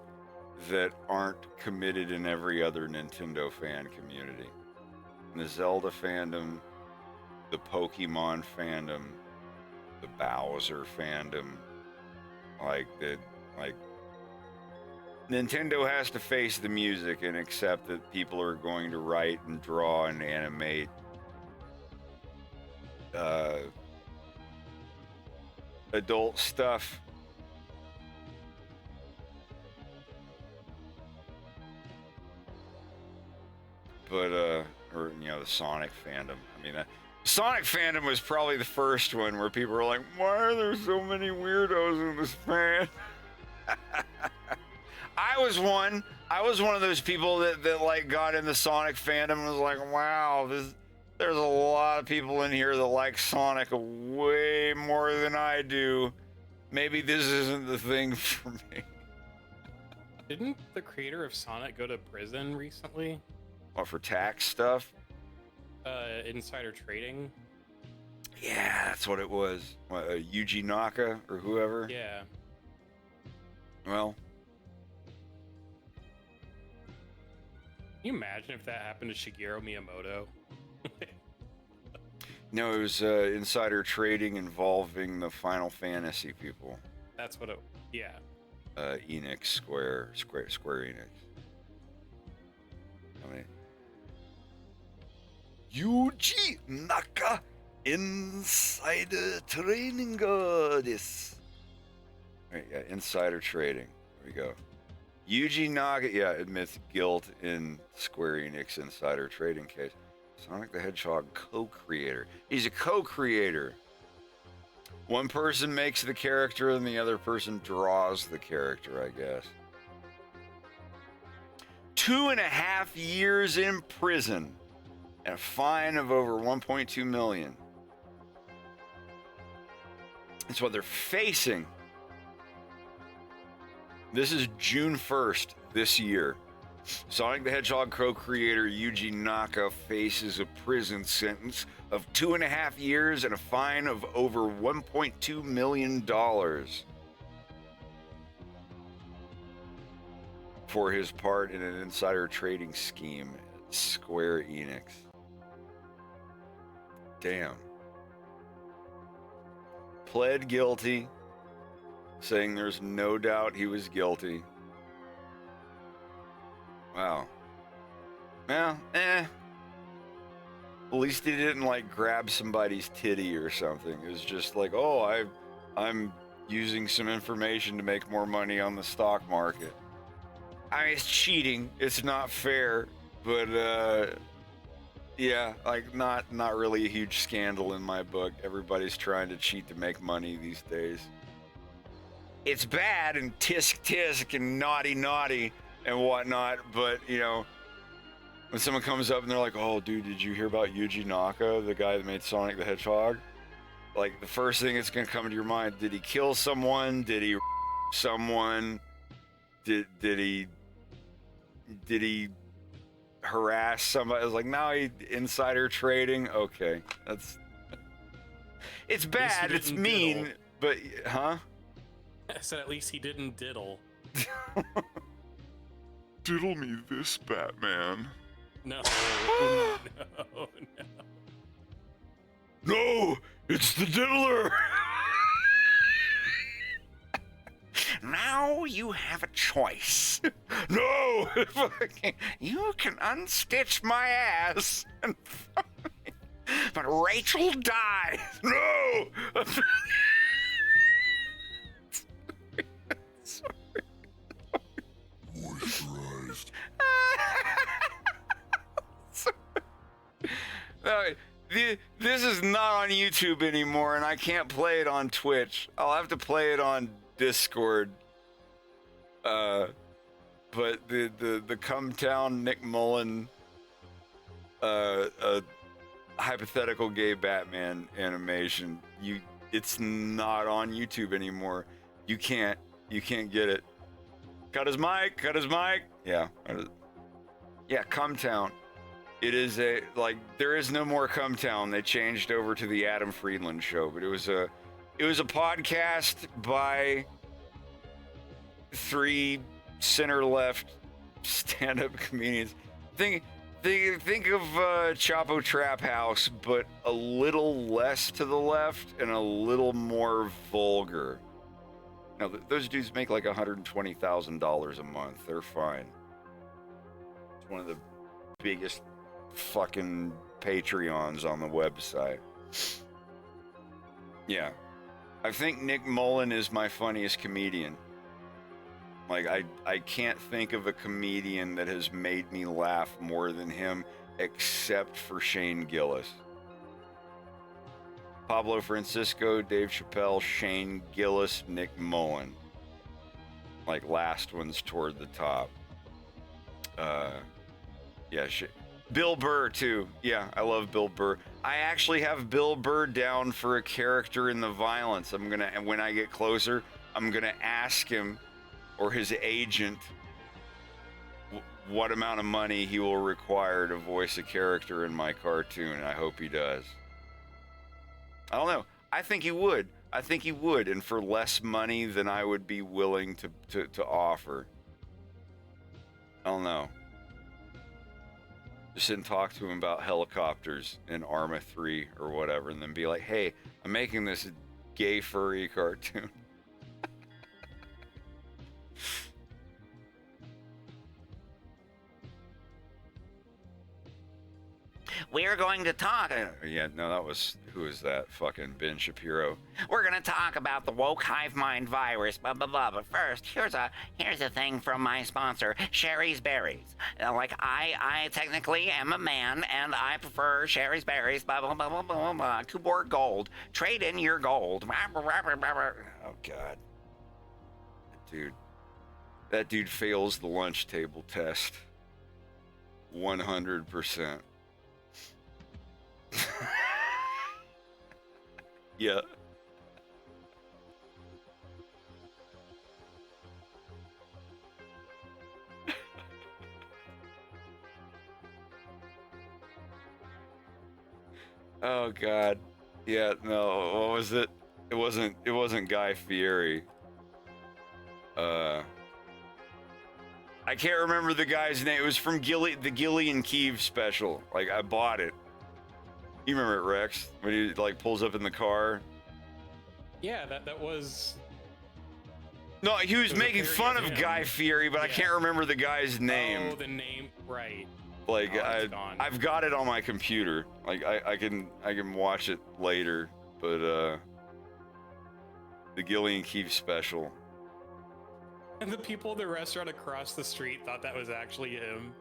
that aren't committed in every other Nintendo fan community. The Zelda fandom, the Pokemon fandom, the Bowser fandom, Nintendo has to face the music and accept that people are going to write and draw and animate adult stuff. But the Sonic fandom. I mean, Sonic fandom was probably the first one where people were like, why are there so many weirdos in this fan? I was one of those people that like got in the Sonic fandom and was like, wow, there's a lot of people in here that like Sonic way more than I do. Maybe this isn't the thing for me. Didn't the creator of Sonic go to prison recently? What, for tax stuff? Insider trading. Yeah, that's what it was. What, Yuji Naka or whoever? Yeah. Well. Can you imagine if that happened to Shigeru Miyamoto? No, it was insider trading involving the Final Fantasy people. That's what it. Yeah. Enix, Square Enix. I mean, Yuji Naka insider trading this. Right, yeah, insider trading. There we go. Yuji Naka, admits guilt in Square Enix insider trading case. Sonic the Hedgehog co-creator. He's a co-creator. One person makes the character and the other person draws the character, I guess. 2.5 years in prison and a fine of over 1.2 million. That's what they're facing. This is June 1st this year. Sonic the Hedgehog co-creator Yuji Naka faces a prison sentence of 2.5 years and a fine of over $1.2 million for his part in an insider trading scheme at Square Enix. Damn. Pled guilty, saying there's no doubt he was guilty. Wow. Well, At least he didn't like grab somebody's titty or something. It was just like, oh, I'm using some information to make more money on the stock market. I mean, it's cheating. It's not fair, but yeah, like not really a huge scandal in my book. Everybody's trying to cheat to make money these days. It's bad and tisk and naughty and whatnot, but you know, when someone comes up and they're like, oh dude, did you hear about Yuji Naka, the guy that made Sonic the Hedgehog? Like, the first thing that's gonna come to your mind, did he kill someone? Did he someone? Did he harass somebody? I was like, no, he insider trading. Okay, that's it's bad, it's mean, diddle. but huh? I said at least he didn't diddle. Diddle me this, Batman. No, no. No, it's the diddler. Now you have a choice. No, you can unstitch my ass, but Rachel dies. No. Moisturized. No, this is not on YouTube anymore, and I can't play it on Twitch. I'll have to play it on Discord. But the Come Town Nick Mullen hypothetical gay Batman animation, it's not on YouTube anymore. You can't get it. Cut his mic. Yeah. Yeah, Come Town. It is there is no more Come Town. They changed over to the Adam Friedland Show, but it was a podcast by 3 center-left stand-up comedians. Think of Chapo Trap House, but a little less to the left and a little more vulgar. Now, those dudes make like $120,000 a month. They're fine. It's one of the biggest fucking Patreons on the website. Yeah. I think Nick Mullen is my funniest comedian. Like, I can't think of a comedian that has made me laugh more than him, except for Shane Gillis. Pablo Francisco, Dave Chappelle, Shane Gillis, Nick Mullen. Like, last one's toward the top. Yeah, Bill Burr, too. Yeah, I love Bill Burr. I actually have Bill Burr down for a character in The Violence. When I get closer, I'm gonna ask him, or his agent, what amount of money he will require to voice a character in my cartoon. I hope he does. I don't know. I think he would. And for less money than I would be willing to offer. I don't know. Just sit and talk to him about helicopters in Arma 3 or whatever, and then be like, hey, I'm making this gay furry cartoon. We're going to talk. Yeah, no, who is that? Fucking Ben Shapiro. We're going to talk about the woke hive mind virus, blah, blah, blah. But first, here's a thing from my sponsor, Sherry's Berries. I technically am a man, and I prefer Sherry's Berries, blah, blah, blah, blah, blah, blah. Tuborg Gold. Trade in your gold. Oh, God. That dude fails the lunch table test. 100%. Yeah. Oh God. Yeah, no, what was it? It wasn't Guy Fieri. I can't remember the guy's name. It was from the Gillian Keefe special. Like, I bought it. You remember it, Rex? When he like pulls up in the car. Yeah, that was. No, he was making fun of him. Guy Fieri, but I can't remember the guy's name. Oh, the name, right? Like gone. I've got it on my computer. Like I can watch it later, but the Gillian Keefe special. And the people in the restaurant across the street thought that was actually him.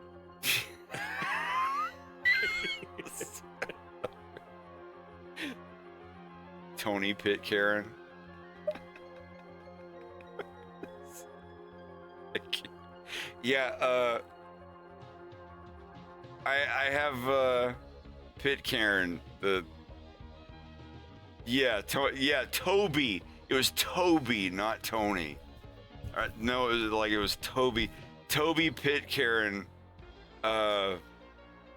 Tony Pitcairn. Yeah, I have Pitcairn, Toby. It was Toby, not Tony. No, it was Toby. Toby Pitcairn. Hold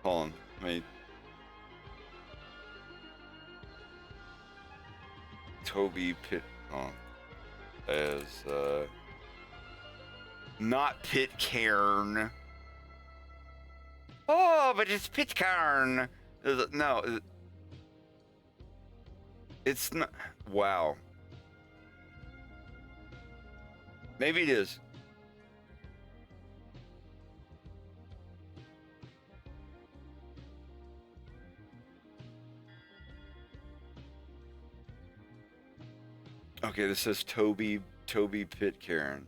on, Toby Pitt. As not Pitcairn. Oh, but it's Pitcairn. No, it's not. Wow. Maybe it is. Okay, this says Toby Pitcairn.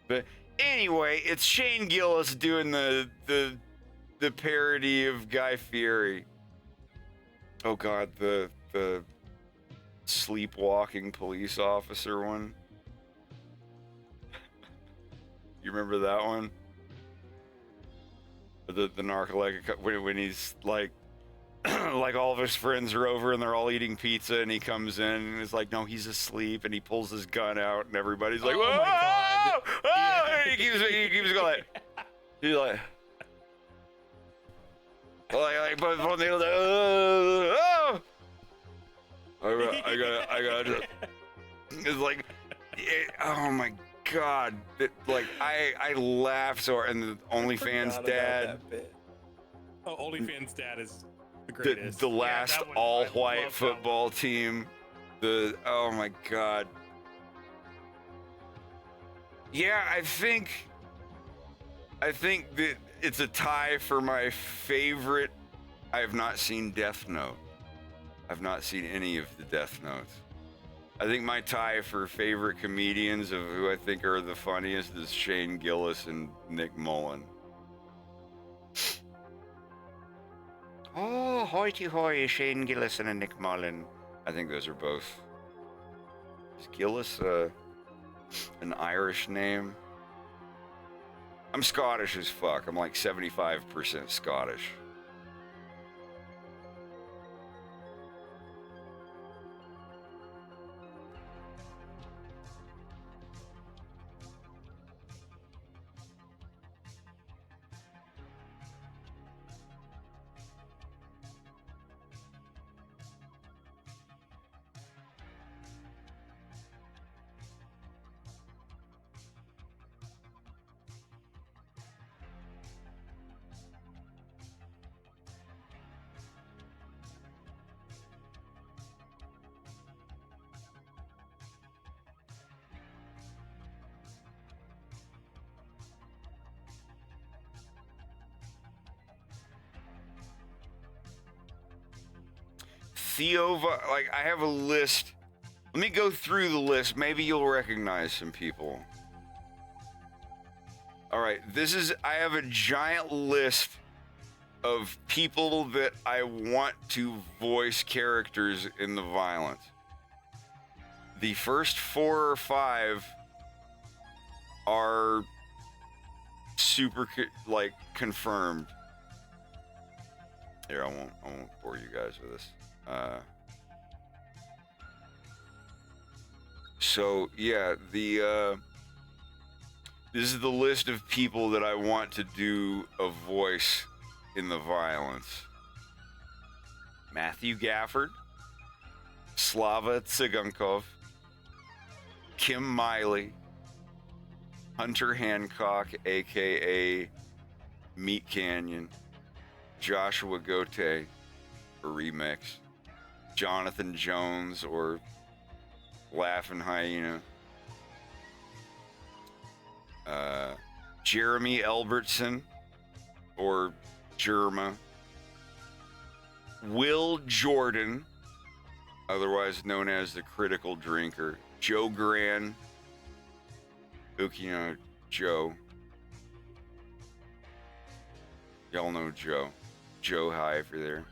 But anyway, it's Shane Gillis doing the parody of Guy Fieri. Oh God, the sleepwalking police officer one. You remember that one? The narcoleptic when he's like like all of his friends are over and they're all eating pizza and he comes in and is like, no, he's asleep, and he pulls his gun out and everybody's like, whoa, oh, and he keeps going like, he's like but from the other, oh, I got it's like, oh my God, like I laugh so, and the OnlyFans dad. Oh, OnlyFans dad is the greatest. The last all-white football team. Oh my God. Yeah, I think that it's a tie for my favorite. I have not seen Death Note. I've not seen any of the Death Notes. I think my tie for favorite comedians of who I think are the funniest is Shane Gillis and Nick Mullen. Oh, hoity-hoity, Shane Gillis and Nick Mullen. I think those are both. Is Gillis an Irish name? I'm Scottish as fuck. I'm like 75% Scottish. Like, I have a list. Let me go through the list. Maybe you'll recognize some people. All right, I have a giant list of people that I want to voice characters in the violence. The first 4 or 5 are super, like, confirmed. Here, I won't bore you guys with this. So yeah, this is the list of people that I want to do a voice in the violence. Matthew Gafford, Slava Tsigankov, Kim Miley, Hunter Hancock, aka Meat Canyon, Joshua Gote, a remix, Jonathan Jones or Laughing Hyena, Jeremy Elbertson or Germa, Will Jordan, otherwise known as the Critical Drinker, Joe Gran, Ukino Joe. Y'all know Joe. Joe, hi if you're there.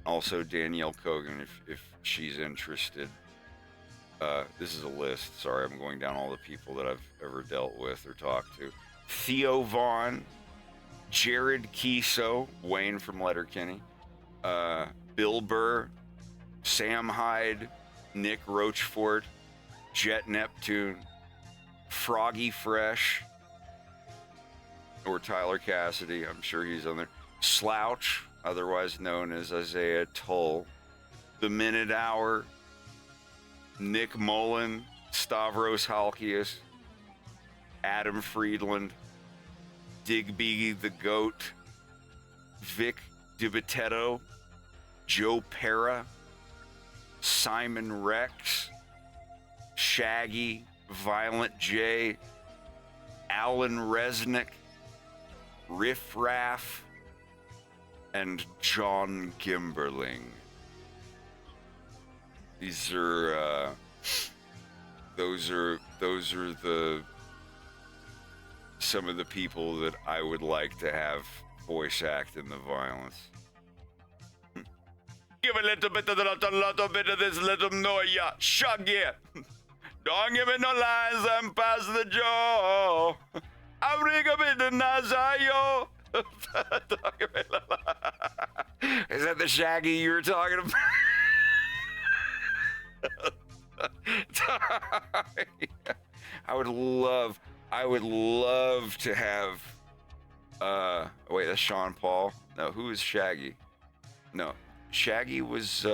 Also Danielle Kogan if she's interested. This is a list. Sorry, I'm going down all the people that I've ever dealt with or talked to. Theo Vaughn, Jared Kiso, Wayne from Letterkenny, Bill Burr, Sam Hyde, Nick Rochford, Jet Neptune, Froggy Fresh, or Tyler Cassidy, I'm sure he's on there. Slouch, otherwise known as Isaiah Tull, The Minute Hour, Nick Mullen, Stavros Halkias, Adam Friedland, Digby the Goat, Vic DiBitetto, Joe Pera, Simon Rex, Shaggy, Violent J, Alan Resnick, Riff Raff, and John Gimberling. These are those are the some of the people that I would like to have voice act in the violence. Give a little bit of that, a little bit of this, let them know ya. Shug it. Don't give me no lies and pass the jaw. I ring a bit of Nazayo. Is that the Shaggy you were talking about? I would love to have wait, that's Sean Paul. No, who is Shaggy? No, Shaggy was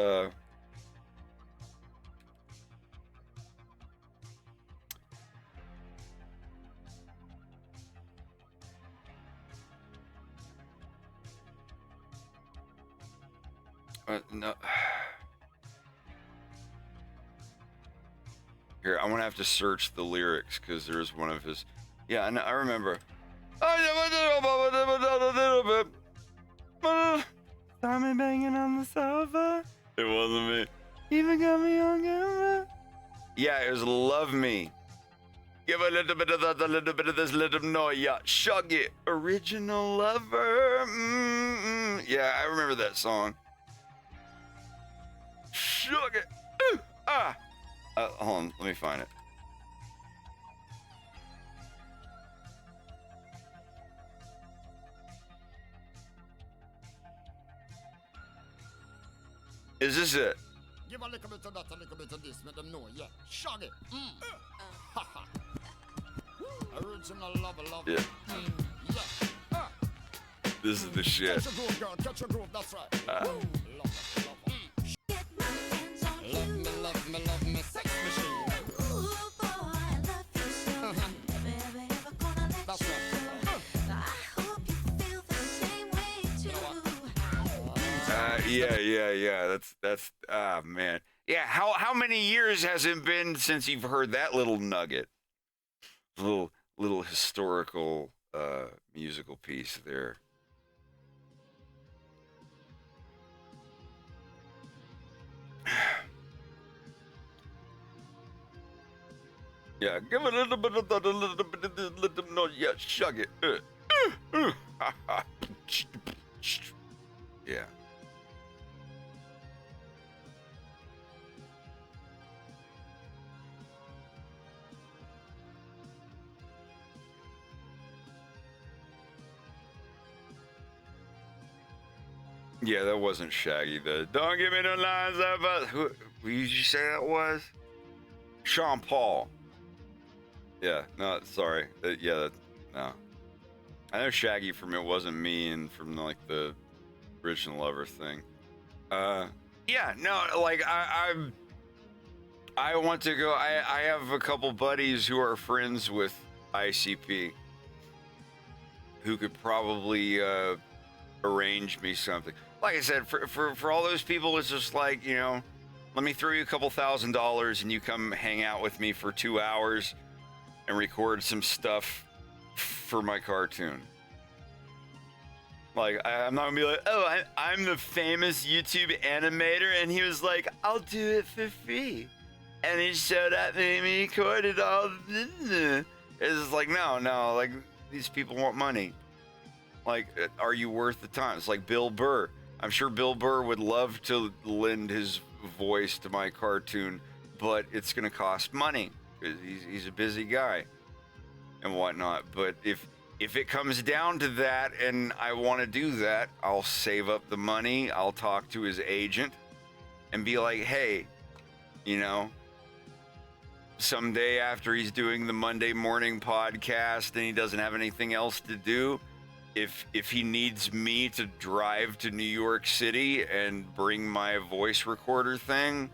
no. Here, I'm gonna have to search the lyrics because there's one of his. Yeah, I remember. Tommy banging on the sofa. It wasn't me. Even got me on camera. Yeah, it was Love Me. Give a little bit of that, a little bit of this, let them know ya. Shug it. Original Lover. Yeah, I remember that song. Shug it. Hold on, let me find it. Is this it? Give a little bit of that, a little bit of this, let them know, yeah. Shug it. Original lover. Yeah. Yeah. This is the shit. Catch your groove, girl. Catch your groove, that's right. Love me, sex machine. That's right. Yeah. That's man. Yeah, how many years has it been since you've heard that little nugget? Little historical musical piece there. Yeah, give it a little bit of that, a little bit of this, let them know, yeah, shug it. Yeah. Yeah, that wasn't Shaggy. Don't give me no lines about who did you say that was? Sean Paul. Yeah, no, sorry. No. I know Shaggy from It Wasn't Me and from like the Original Lover thing. Yeah, no, like I want to go. I have a couple buddies who are friends with ICP who could probably arrange me something. Like I said, for all those people, it's just like, you know, let me throw you a couple $1,000 and you come hang out with me for 2 hours and record some stuff for my cartoon. Like, I'm not gonna be like, oh, I'm the famous YouTube animator, and he was like, I'll do it for free. And he showed up and he recorded all. It's just like, no, like, these people want money. Like, are you worth the time? It's like Bill Burr. I'm sure Bill Burr would love to lend his voice to my cartoon, but it's gonna cost money because he's a busy guy and whatnot. But if it comes down to that and I want to do that, I'll save up the money. I'll talk to his agent and be like, hey, you know, someday after he's doing the Monday morning podcast and he doesn't have anything else to do, if he needs me to drive to New York City and bring my voice recorder thing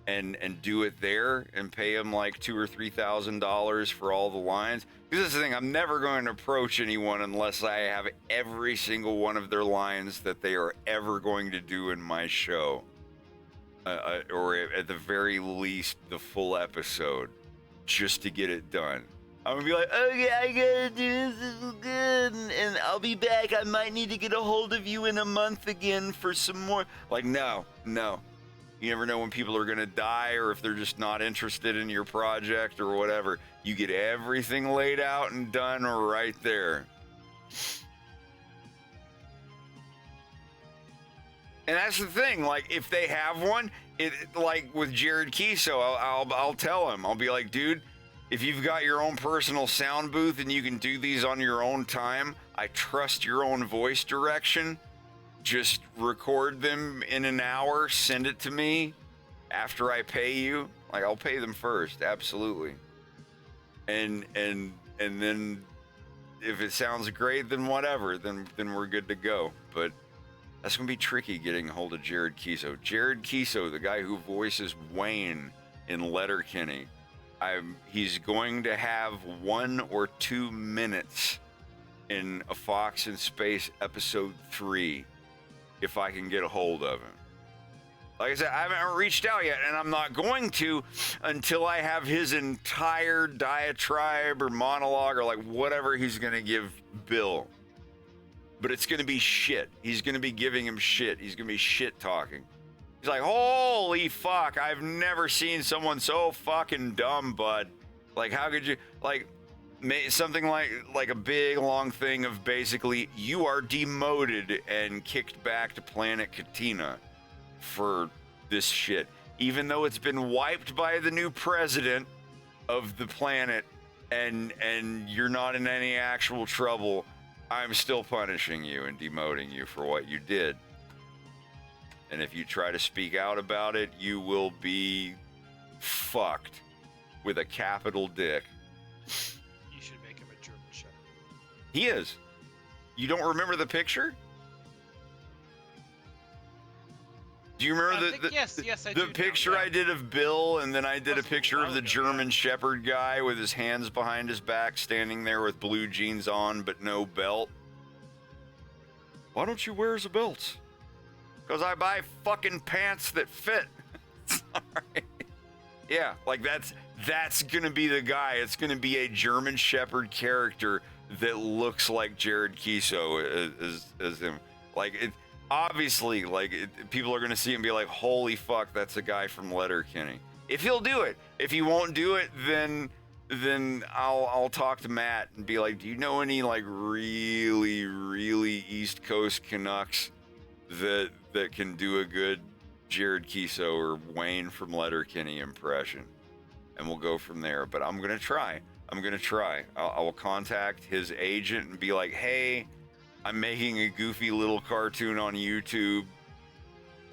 and do it there and pay him like $2,000 or $3,000 for all the lines. Because this is the thing, I'm never going to approach anyone unless I have every single one of their lines that they are ever going to do in my show. Or at the very least, the full episode, just to get it done. I'm gonna be like, oh yeah, I gotta do this is good, and I'll be back. I might need to get a hold of you in a month again for some more. Like, no. You never know when people are gonna die or if they're just not interested in your project or whatever. You get everything laid out and done right there. And that's the thing, like, if they have one, like with Jared Kiso, I'll tell him, I'll be like, dude, if you've got your own personal sound booth and you can do these on your own time, I trust your own voice direction. Just record them in an hour, send it to me after I pay you. Like, I'll pay them first, absolutely. And then if it sounds great, then whatever, then we're good to go. But that's gonna be tricky getting a hold of Jared Kiso. Jared Kiso, the guy who voices Wayne in Letterkenny, he's going to have 1 or 2 minutes in A Fox in Space episode 3 if I can get a hold of him. Like I said, I haven't reached out yet, and I'm not going to until I have his entire diatribe or monologue or like whatever he's gonna give Bill. But it's gonna be shit. He's gonna be giving him shit. He's gonna be shit talking. He's like, holy fuck, I've never seen someone so fucking dumb, bud. Like, how could you, like, something like a big long thing of basically, you are demoted and kicked back to planet Katina for this shit. Even though it's been wiped by the new president of the planet and you're not in any actual trouble, I'm still punishing you and demoting you for what you did. And if you try to speak out about it, you will be fucked with a capital dick. You should make him a German Shepherd. He is. You don't remember the picture? Do you remember yes, I the do picture now, yeah. I did of Bill, and then I did a picture of the German Shepherd guy with his hands behind his back, standing there with blue jeans on but no belt? Why don't you wear a belt? Because I buy fucking pants that fit. Sorry. Yeah, like that's gonna be the guy. It's gonna be a German Shepherd character that looks like Jared Kiso as him. Like, it obviously, like, people are gonna see him and be like, holy fuck, that's a guy from Letterkenny. If he'll do it. If he won't do it, then I'll talk to Matt and be like, do you know any like really East Coast Canucks that can do a good Jared Kiso or Wayne from Letterkenny impression? And we'll go from there. But I'm gonna try. I will contact his agent and be like, hey, I'm making a goofy little cartoon on YouTube.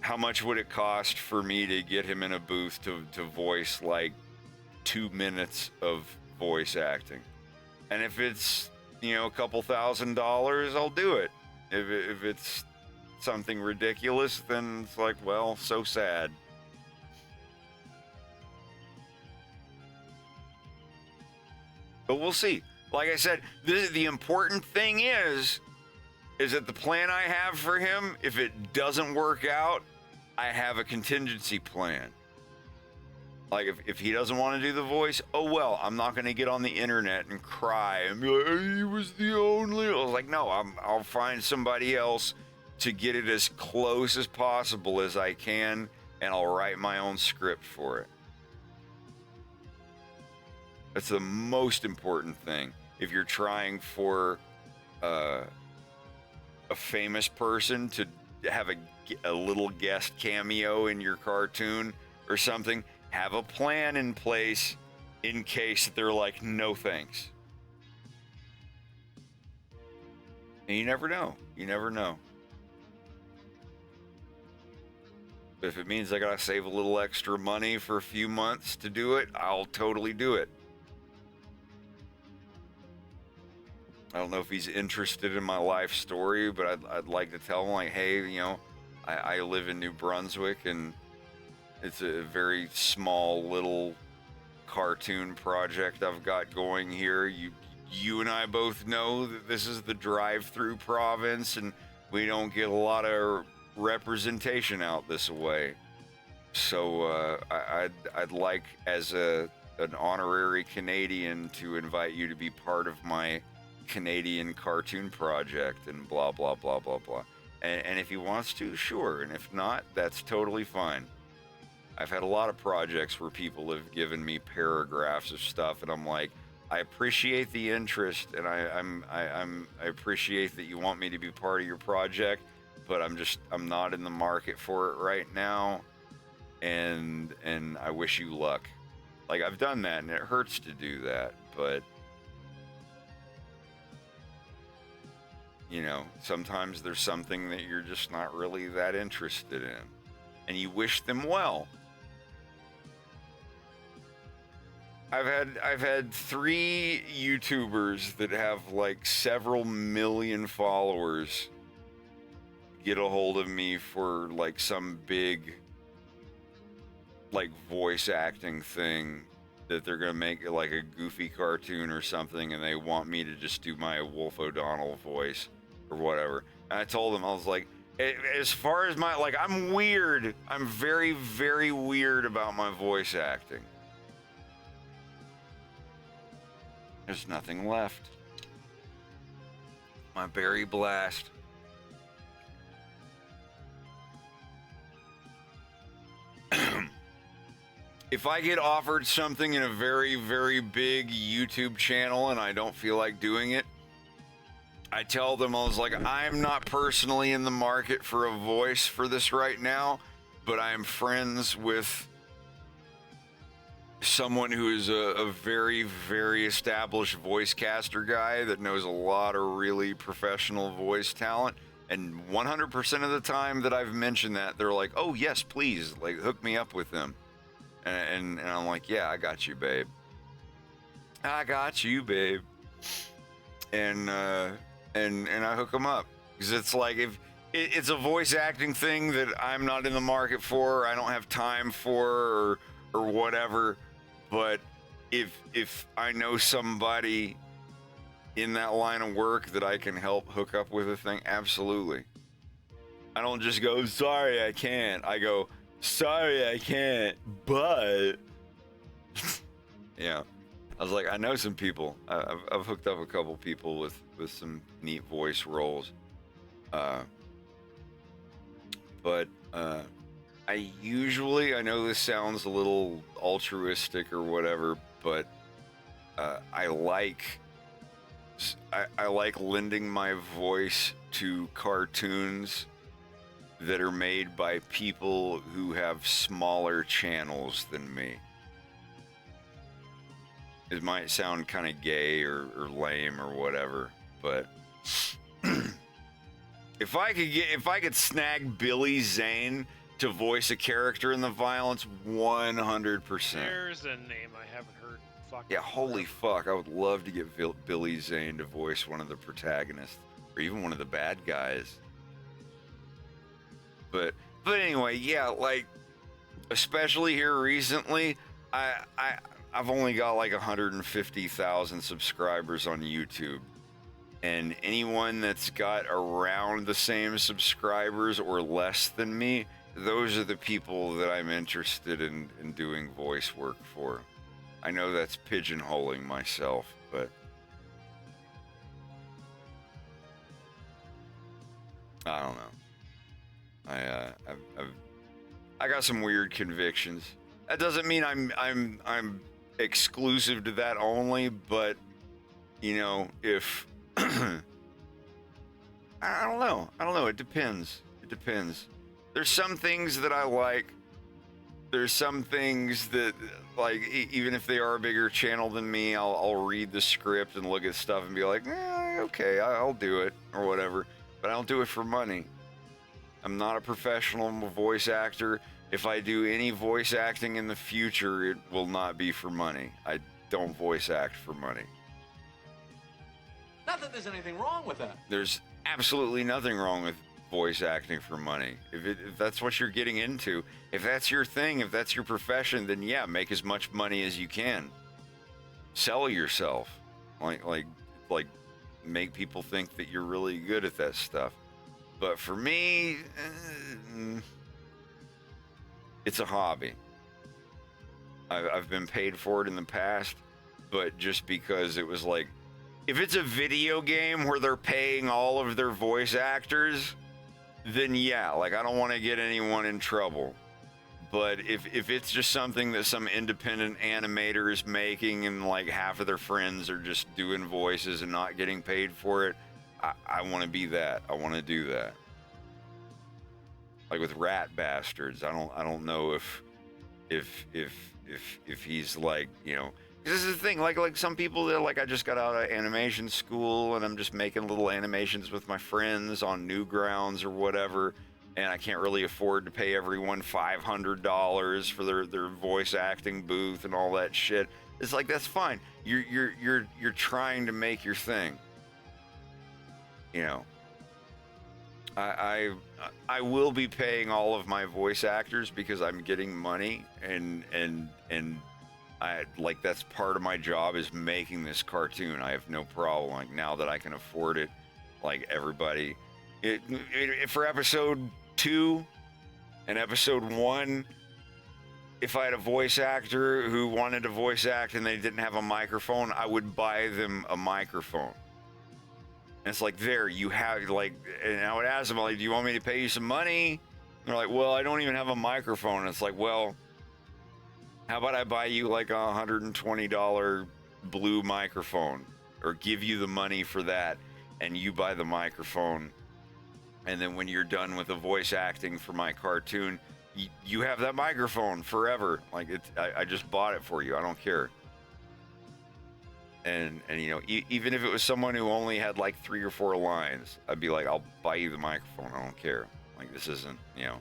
How much would it cost for me to get him in a booth to voice like 2 minutes of voice acting? And if it's, you know, a couple $1,000, I'll do it. If it's something ridiculous, then it's like, well, so sad. But we'll see. Like I said, the important thing is that the plan I have for him, if it doesn't work out, I have a contingency plan. Like, if he doesn't want to do the voice, oh well, I'm not going to get on the internet and cry and be like, he was the only. I was like, no, I'll find somebody else to get it as close as possible as I can, and I'll write my own script for it. That's the most important thing. If you're trying for a famous person to have a little guest cameo in your cartoon or something, have a plan in place in case they're like, no thanks. And you never know. You never know. But if it means I gotta save a little extra money for a few months to do it, I'll totally do it. I don't know if he's interested in my life story, but I'd like to tell him, like, hey, you know, I live in New Brunswick, and it's a very small little cartoon project I've got going here. You and I both know that this is the drive-through province, and we don't get a lot of representation out this way. So I'd like, as an honorary Canadian, to invite you to be part of my Canadian cartoon project, and blah blah blah blah blah. And if he wants to, sure. And if not, that's totally fine. I've had a lot of projects where people have given me paragraphs of stuff, and I'm like, I appreciate the interest, and I appreciate that you want me to be part of your project, but I'm not in the market for it right now, and I wish you luck. Like, I've done that, and it hurts to do that, but you know, sometimes there's something that you're just not really that interested in, and you wish them well. I've had 3 YouTubers that have like several million followers get a hold of me for like some big like voice acting thing that they're gonna make like a goofy cartoon or something, and they want me to just do my Wolf O'Donnell voice or whatever. And I told them, I was like, as far as my, like, I'm weird. I'm very, very weird about my voice acting. There's nothing left. My berry blast. If I get offered something in a very, very big YouTube channel and I don't feel like doing it, I tell them, I was like, I'm not personally in the market for a voice for this right now, but I am friends with someone who is a very, very established voice caster guy that knows a lot of really professional voice talent. And 100% of the time that I've mentioned that, they're like, oh, yes, please, like, hook me up with them. And I'm like, yeah, I got you, babe. I got you, babe. And I hook them up. Because it's like, if it's a voice acting thing that I'm not in the market for, I don't have time for, or whatever. But if I know somebody in that line of work that I can help hook up with a thing, absolutely. I don't just go, sorry, I can't. I go, sorry, I can't, but yeah. I was like, I know some people. I've hooked up a couple people with some neat voice roles. But I know this sounds a little altruistic or whatever, but I like lending my voice to cartoons that are made by people who have smaller channels than me. It might sound kind of gay or lame or whatever, but if I could snag Billy Zane to voice a character in the Violence, 100%. There's a name I haven't heard. Yeah, holy fuck! I would love to get Billy Zane to voice one of the protagonists, or even one of the bad guys. But anyway, yeah, like especially here recently, I've only got like 150,000 subscribers on YouTube. And anyone that's got around the same subscribers or less than me, those are the people that I'm interested in doing voice work for. I know that's pigeonholing myself, but I don't know. I got some weird convictions. That doesn't mean I'm exclusive to that only, but you know, if I don't know. It depends. There's some things that I like. There's some things that, like, even if they are a bigger channel than me, I'll read the script and look at stuff and be like, okay, I'll do it or whatever. But I don't do it for money. I'm not a professional voice actor. If I do any voice acting in the future, it will not be for money. I don't voice act for money. Not that there's anything wrong with that. There's absolutely nothing wrong with voice acting for money. If that's what you're getting into, if that's your thing, if that's your profession, then yeah, make as much money as you can. Sell yourself. Like make people think that you're really good at that stuff. But for me, it's a hobby. I've been paid for it in the past, but just because it was like, if it's a video game where they're paying all of their voice actors, then yeah, like I don't want to get anyone in trouble. But if it's just something that some independent animator is making and like half of their friends are just doing voices and not getting paid for it, I want to be that. I want to do that. Like with Rat Bastards, I don't know if he's like, you know, this is the thing, like some people that like, I just got out of animation school and I'm just making little animations with my friends on Newgrounds or whatever, and I can't really afford to pay everyone $500 for their voice acting booth and all that shit. It's like, that's fine. You're trying to make your thing. You know, I will be paying all of my voice actors because I'm getting money and I like, that's part of my job is making this cartoon. I have no problem. Like, now that I can afford it, like everybody, for episode 2 and episode 1, if I had a voice actor who wanted to voice act and they didn't have a microphone, I would buy them a microphone. And it's like, there, you have, like, and I would ask them, like, do you want me to pay you some money? And they're like, well, I don't even have a microphone. And it's like, well, how about I buy you like a $120 blue microphone, or give you the money for that and you buy the microphone. And then when you're done with the voice acting for my cartoon, you have that microphone forever. Like, I just bought it for you. I don't care. And you know, even if it was someone who only had like 3 or 4 lines, I'd be like, I'll buy you the microphone. I don't care. Like, this isn't, you know.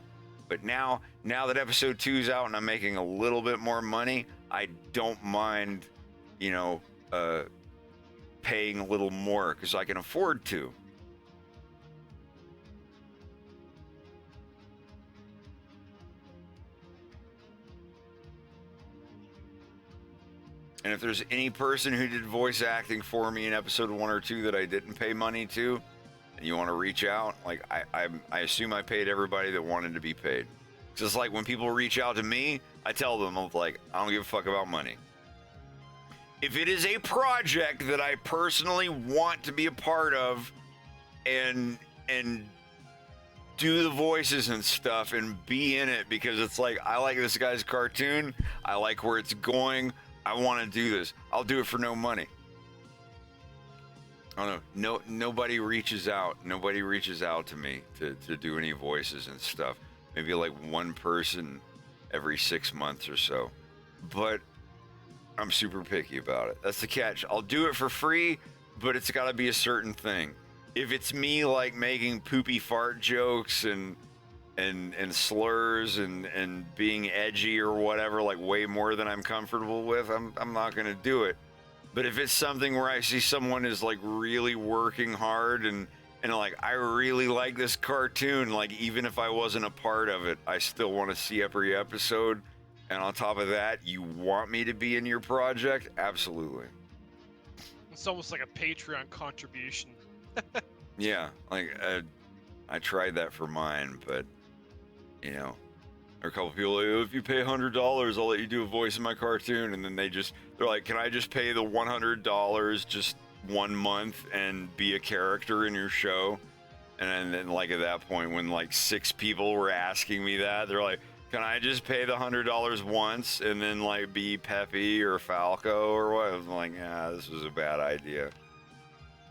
But now that episode 2 is out and I'm making a little bit more money, I don't mind, you know, paying a little more because I can afford to. And if there's any person who did voice acting for me in episode 1 or 2 that I didn't pay money to, and you want to reach out, like, I assume I paid everybody that wanted to be paid. Just like when people reach out to me, I tell them, I'm like, I don't give a fuck about money. If it is a project that I personally want to be a part of and do the voices and stuff and be in it because it's like, I like this guy's cartoon, I like where it's going, I want to do this, I'll do it for no money. I don't know. Nobody reaches out. Nobody reaches out to me to do any voices and stuff. Maybe like one person every 6 months or so. But I'm super picky about it. That's the catch. I'll do it for free, but it's got to be a certain thing. If it's me like making poopy fart jokes and slurs and being edgy or whatever, like way more than I'm comfortable with, I'm not going to do it. But if it's something where I see someone is like really working hard and and like, I really like this cartoon. Like, even if I wasn't a part of it, I still want to see every episode. And on top of that, you want me to be in your project? Absolutely. It's almost like a Patreon contribution. Yeah, like I tried that for mine, but you know, there are a couple people like, oh, if you pay $100, I'll let you do a voice in my cartoon, and then they're like, can I just pay the $100 just 1 month and be a character in your show? And then like at that point, when like 6 people were asking me that, they're like, can I just pay the $100 once and then like be Peppy or Falco or what? I was like, yeah, this was a bad idea.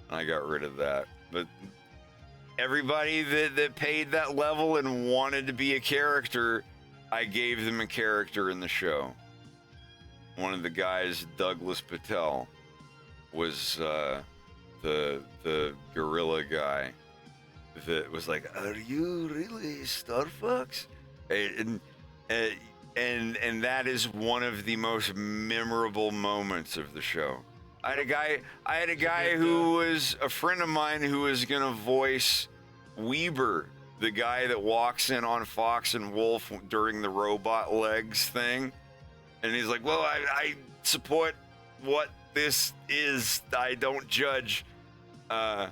And I got rid of that. But everybody that paid that level and wanted to be a character, I gave them a character in the show. One of the guys, Douglas Patel, was the gorilla guy that was like, "Are you really Star Fox?" And that is one of the most memorable moments of the show. I had a guy who was a friend of mine who was gonna voice Weber, the guy that walks in on Fox and Wolf during the robot legs thing. And he's like, well, I support what this is. I don't judge. I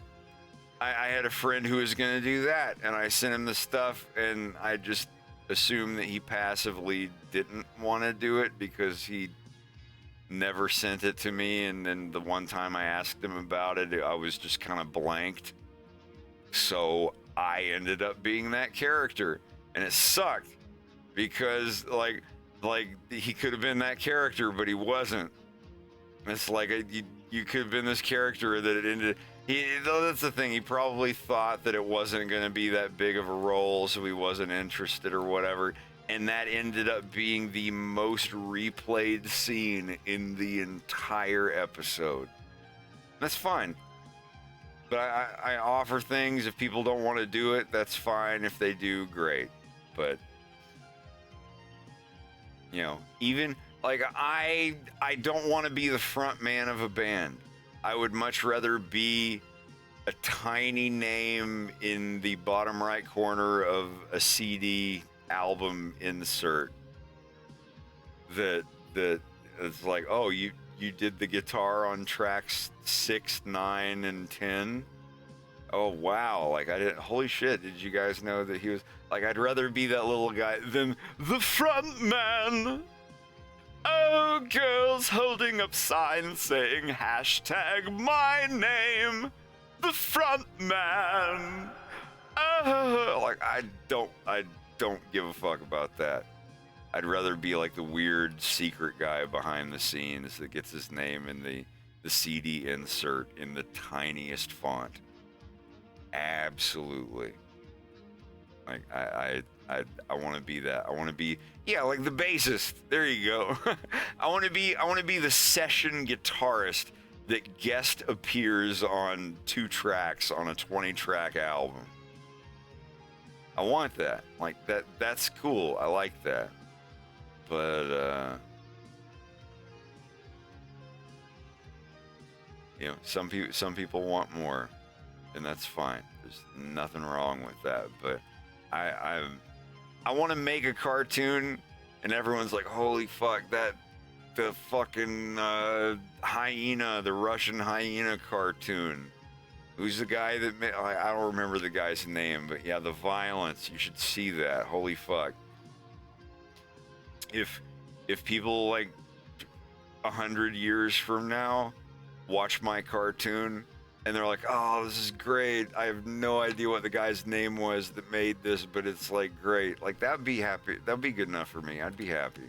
had a friend who was gonna do that, and I sent him the stuff, and I just assumed that he passively didn't want to do it because he never sent it to me, and then the one time I asked him about it, I was just kind of blanked. So I ended up being that character, and it sucked because like he could have been that character, but he wasn't. It's like you could have been this character that it ended. That's the thing. He probably thought that it wasn't going to be that big of a role, so he wasn't interested or whatever. And that ended up being the most replayed scene in the entire episode. That's fine. But I offer things. If people don't want to do it, that's fine. If they do, great. But, you know, even, like, I don't want to be the front man of a band. I would much rather be a tiny name in the bottom right corner of a CD album insert that it's like, oh, you did the guitar on tracks 6, 9, and 10. Oh wow, like I didn't, holy shit, did you guys know that he was like, I'd rather be that little guy than the front man. Oh, girls holding up signs saying hashtag my name, the front man. Like I don't give a fuck about that. I'd rather be like the weird secret guy behind the scenes that gets his name in the CD insert in the tiniest font. Absolutely. Like I want to be that. I want to be, yeah, like the bassist. There you go. I want to be the session guitarist that guest appears on 2 tracks on a 20-track album. I want that. Like that's cool. I like that. But you know, some people want more, and that's fine. There's nothing wrong with that. But I want to make a cartoon, and everyone's like, "Holy fuck, the fucking hyena, the Russian hyena cartoon." Who's the guy that made, I don't remember the guy's name, but yeah, the violence, you should see that. Holy fuck. If people like 100 years from now watch my cartoon and they're like, oh, this is great. I have no idea what the guy's name was that made this, but it's like great. Like that'd be happy. That'd be good enough for me. I'd be happy.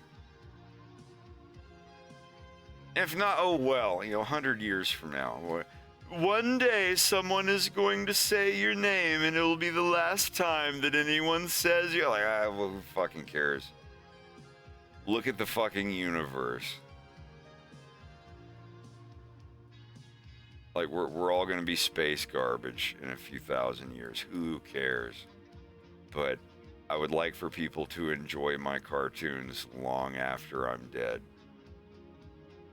If not, oh well, you know, 100 years from now. One day someone is going to say your name and it'll be the last time that anyone says you're like, well, who fucking cares? Look at the fucking universe. Like we're all gonna be space garbage in a few thousand years. Who cares? But I would like for people to enjoy my cartoons long after I'm dead.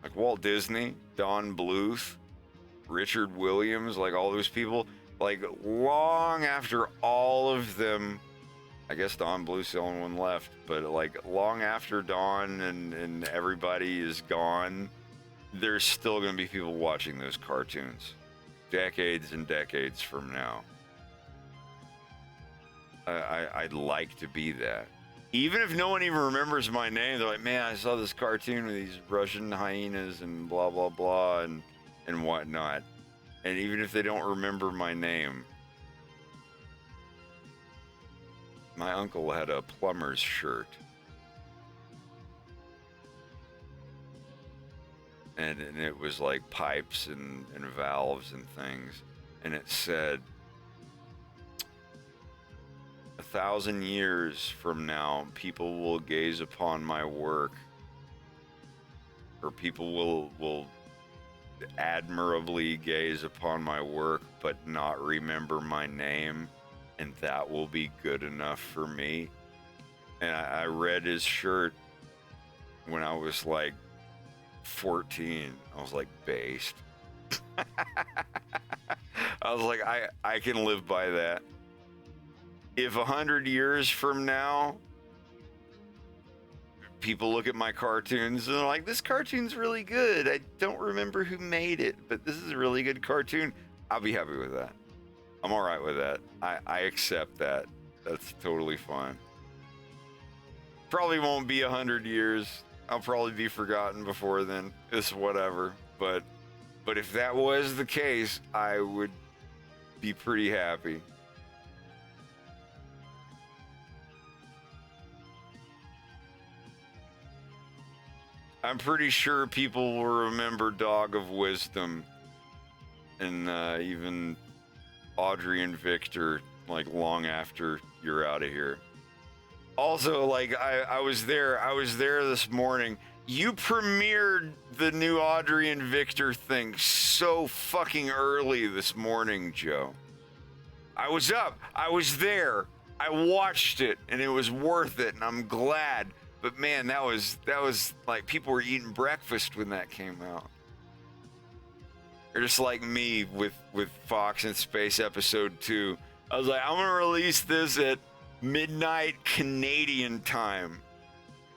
Like Walt Disney, Don Bluth, Richard Williams, like all those people, Like long after all of them, I guess Dawn Blue's the only one left, but like long after Dawn and everybody is gone, there's still going to be people watching those cartoons decades and decades from now. I'd like to be that. Even if no one even remembers my name, they're like, man, I saw this cartoon with these Russian hyenas and blah, blah, blah, and whatnot. And even if they don't remember my name, my uncle had a plumber's shirt. And it was like pipes and valves and things. And it said, 1,000 years from now, people will gaze upon my work, or people will admirably gaze upon my work, but not remember my name, and that will be good enough for me. And I read his shirt when I was like 14. I was like, based. I was like, I can live by that. If 100 years from now, people look at my cartoons and they're like, this cartoon's really good. I don't remember who made it, but this is a really good cartoon. I'll be happy with that. I'm all right with that. I accept that. That's totally fine. Probably won't be 100 years. I'll probably be forgotten before then. It's whatever. But if that was the case, I would be pretty happy. I'm pretty sure people will remember Dog of Wisdom and even Audrey and Victor, like long after you're out of here. Also, like I was there this morning. You premiered the new Audrey and Victor thing so fucking early this morning, Joe. I was up, I was there, I watched it, and it was worth it, and I'm glad. But man, that was like people were eating breakfast when that came out. They're just like me with Fox in Space Episode 2. I was like, I'm gonna release this at midnight Canadian time.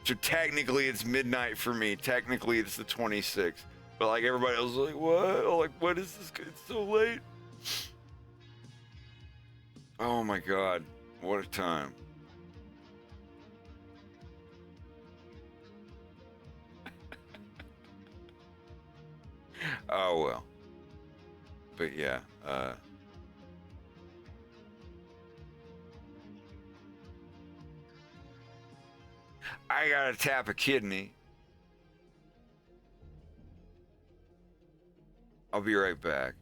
So technically it's midnight for me. Technically it's the 26th. But like everybody else was like, what? Like, what is this? It's so late. Oh my God, what a time. Oh well. But yeah, I gotta tap a kidney. I'll be right back.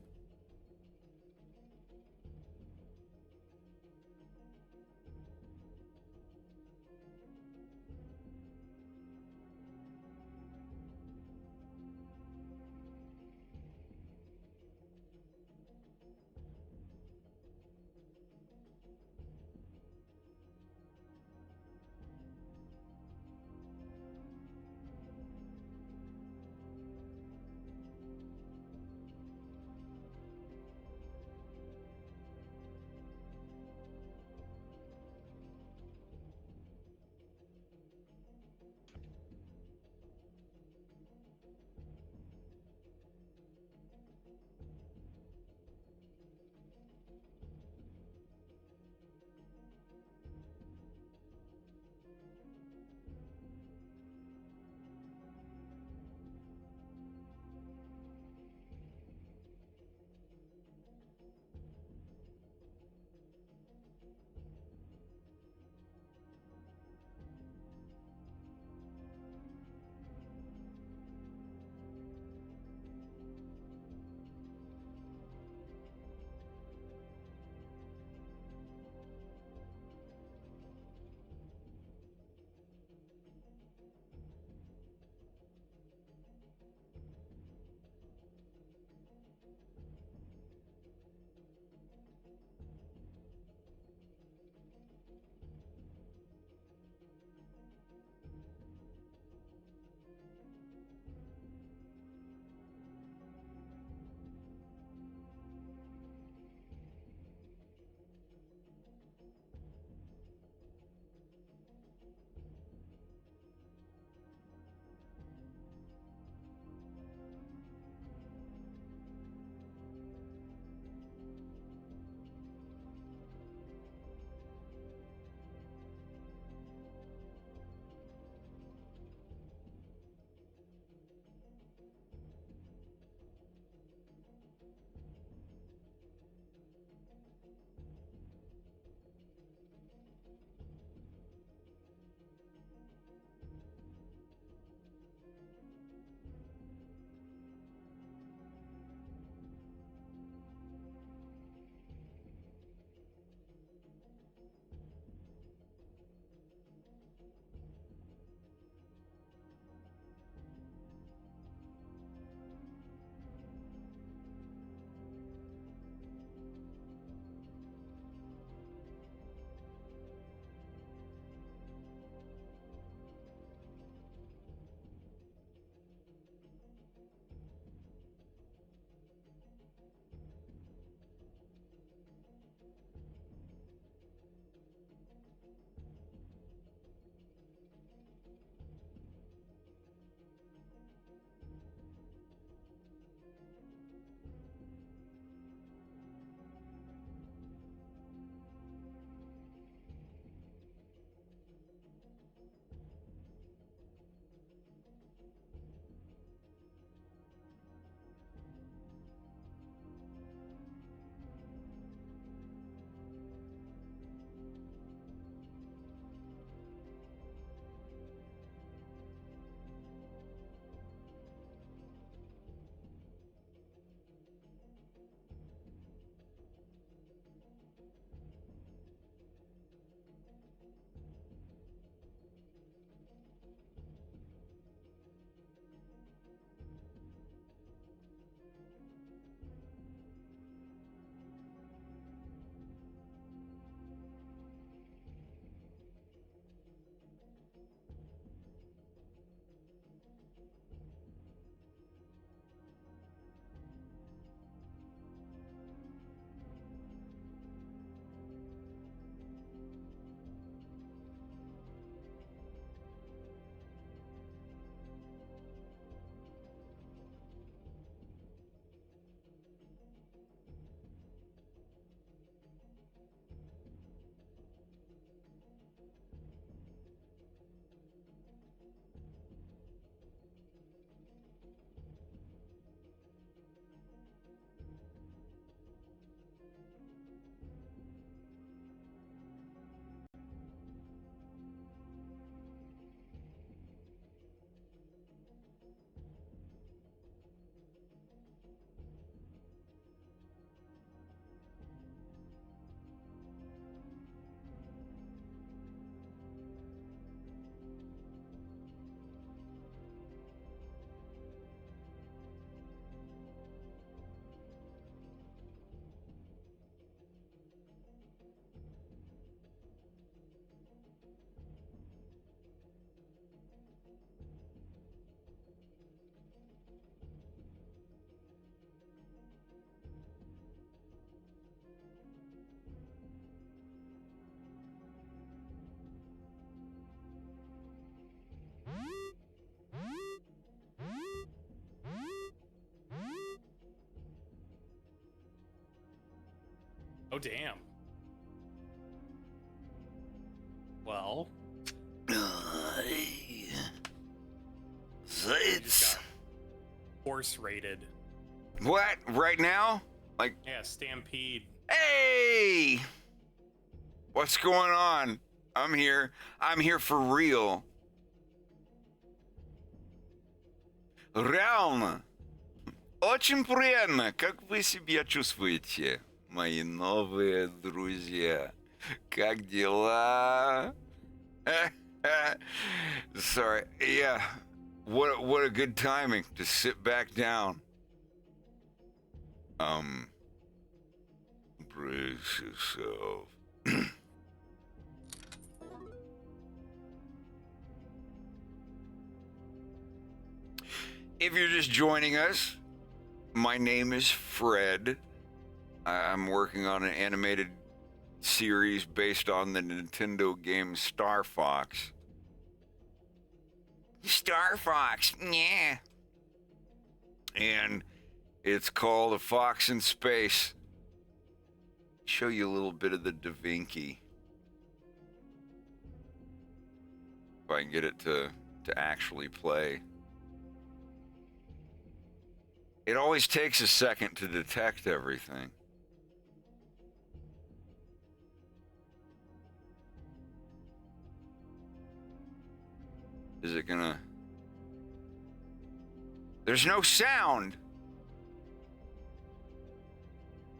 Oh, damn. Well. It's Horse rated. what right now? Like, Yeah, Stampede. hey, what's going on? I'm here. I'm here for real. Реально. Очень приятно. Как вы себя чувствуете, мои новые друзья? Как дела? Sorry. Yeah. What a good timing to sit back down. Brace yourself. If you're just joining us, my name is Fred. I'm working on an animated series based on the Nintendo game Star Fox. Star Fox, yeah. And it's called A Fox in Space. Show you a little bit of the Da Vinci. If I can get it to actually play. It always takes a second to detect everything. Is it gonna... There's no sound!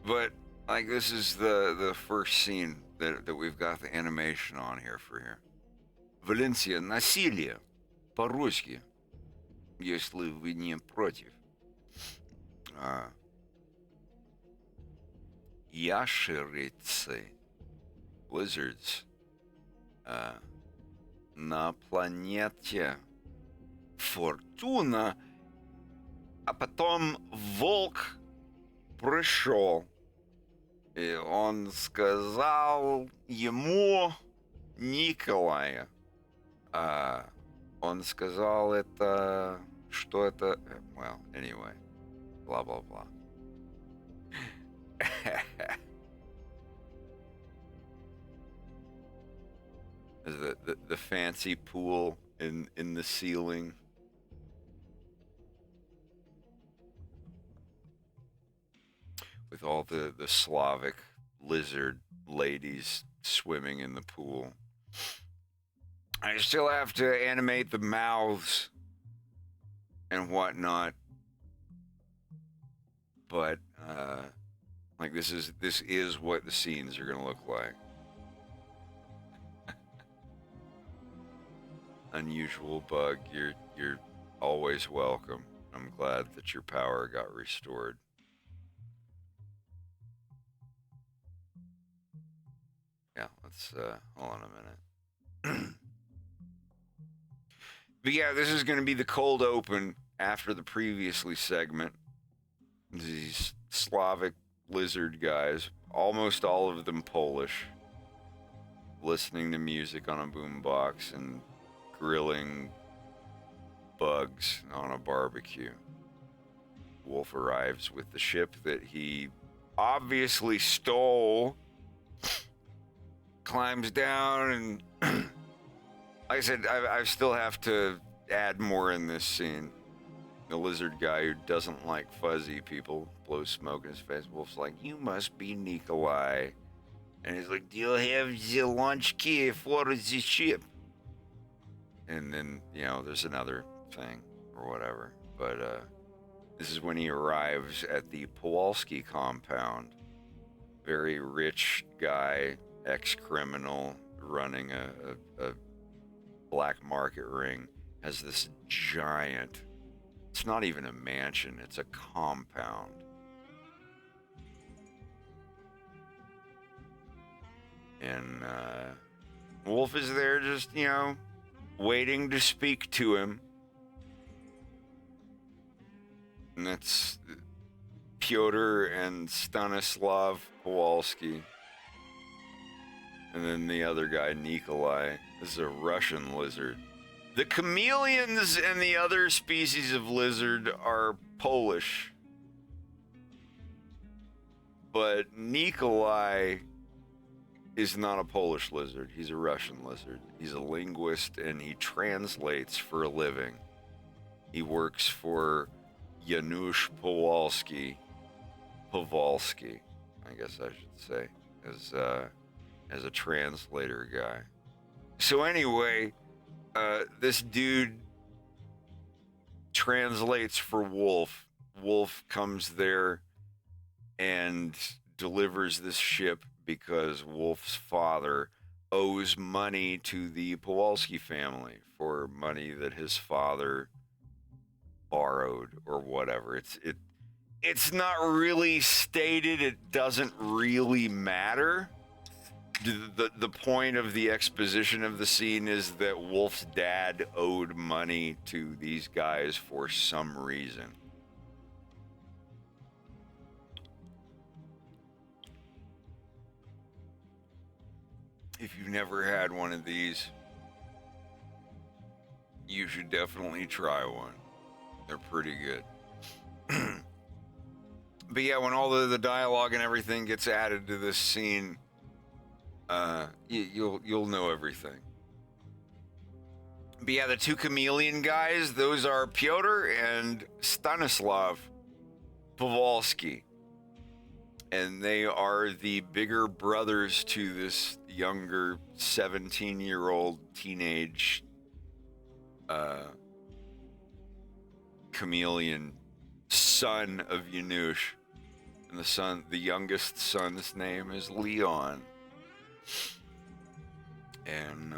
But, like, this is the first scene that we've got the animation on here for here. Валенсия, насилие. По-русски. Если вы не против. Ящерицы. Lizards. На планете Фортуна. А потом волк пришел. И он сказал ему Николая. Он сказал это... Что это... Well, anyway. Blah, blah, blah. the fancy pool in the ceiling. With all the Slavic lizard ladies swimming in the pool. I still have to animate the mouths and whatnot. But like this is what the scenes are gonna look like. Unusual bug, you're always welcome. I'm glad that your power got restored. Yeah, let's hold on a minute. But yeah, this is gonna be the cold open after the previously segment. These Slavic lizard guys, almost all of them Polish, listening to music on a boombox and grilling bugs on a barbecue. Wolf arrives with the ship that he obviously stole, climbs down, and like I said, I still have to add more in this scene. The lizard guy who doesn't like fuzzy people blows smoke in his face. Wolf's like, you must be Nikolai. And he's like, do you have the launch key for the ship? And then, you know, there's another thing or whatever. But this is when he arrives at the Kowalski compound. Very rich guy, ex-criminal, running a black market ring. Has this giant... It's not even a mansion, it's a compound. And Wolf is there just, you know, waiting to speak to him. And that's Pyotr and Stanislav Kowalski. And then the other guy, Nikolai. This is a Russian lizard. The chameleons and the other species of lizard are Polish. But Nikolai is not a Polish lizard. He's a Russian lizard. He's a linguist, and he translates for a living. He works for Janusz Powalski, I guess I should say, as a translator guy. So anyway, this dude translates for Wolf. Wolf comes there and delivers this ship because Wolf's father owes money to the Powalski family for money that his father borrowed or whatever. It's not really stated. It doesn't really matter. The point of the exposition of the scene is that Wolf's dad owed money to these guys for some reason. If you've never had one of these, you should definitely try one. They're pretty good. But yeah, when all the dialogue and everything gets added to this scene, you'll know everything. But yeah, the two chameleon guys, those are Pyotr and Stanislav Powalski. And they are the bigger brothers to this younger 17-year-old teenage chameleon son of Janusz. And the youngest son's name is Leon. And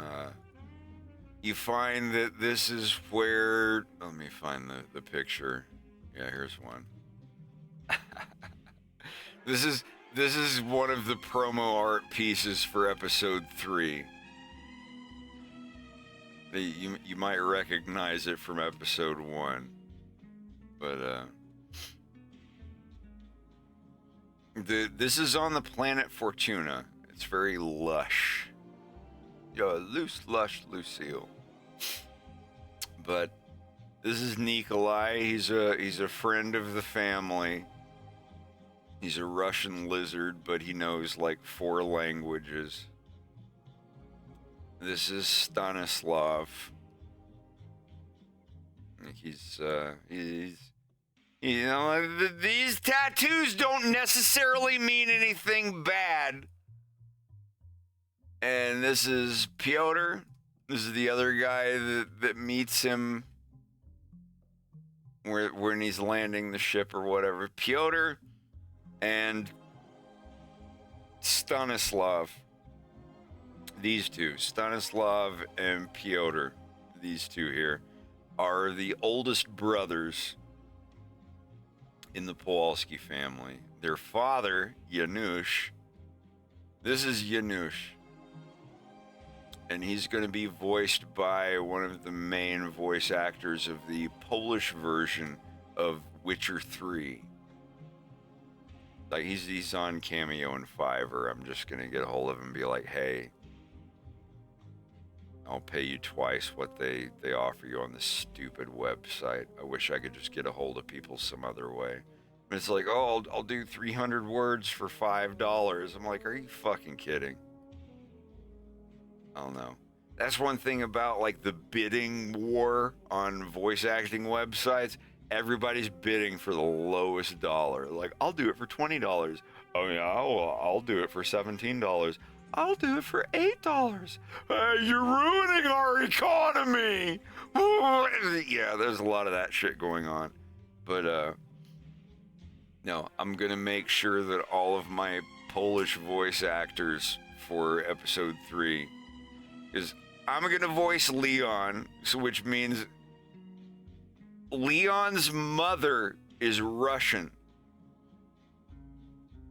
you find that this is where, let me find the picture. Yeah, here's one. This is one of the promo art pieces for episode 3. You might recognize it from episode 1, but this is on the planet Fortuna. It's very lush. Lush Lucille. But this is Nikolai. He's a friend of the family. He's a Russian lizard, but he knows like 4 languages. This is Stanislav. He's you know, these tattoos don't necessarily mean anything bad. And this is Pyotr. This is the other guy that meets him when he's landing the ship or whatever. Pyotr and Stanislav. These two, Stanislav and Pyotr, these two here, are the oldest brothers in the Powalski family. Their father, Janusz, this is Janusz, and he's going to be voiced by one of the main voice actors of the Polish version of Witcher 3. Like, he's on Cameo and Fiverr. I'm just going to get a hold of him and be like, hey, I'll pay you twice what they offer you on this stupid website. I wish I could just get a hold of people some other way. And it's like, oh, I'll do 300 words for $5. I'm like, are you fucking kidding? I don't know. That's one thing about like the bidding war on voice acting websites. Everybody's bidding for the lowest dollar. Like, I'll do it for $20. Oh yeah, I'll do it for $17. I'll do it for $8. You're ruining our economy. Yeah, there's a lot of that shit going on. But no, I'm gonna make sure that all of my Polish voice actors for episode 3, is I'm gonna voice Leon, so which means Leon's mother is Russian,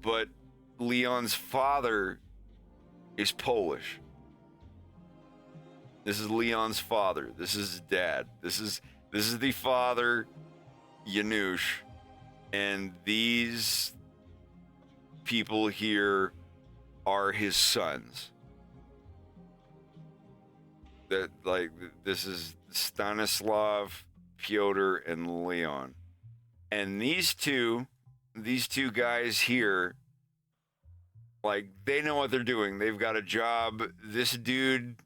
but Leon's father is Polish. This is Leon's father. This is his dad. This is the father, Janusz, and these people here are his sons. That, like, this is Stanislav, Pyotr, and Leon. And these two guys here Like, they know what they're doing. They've got a job. This dude,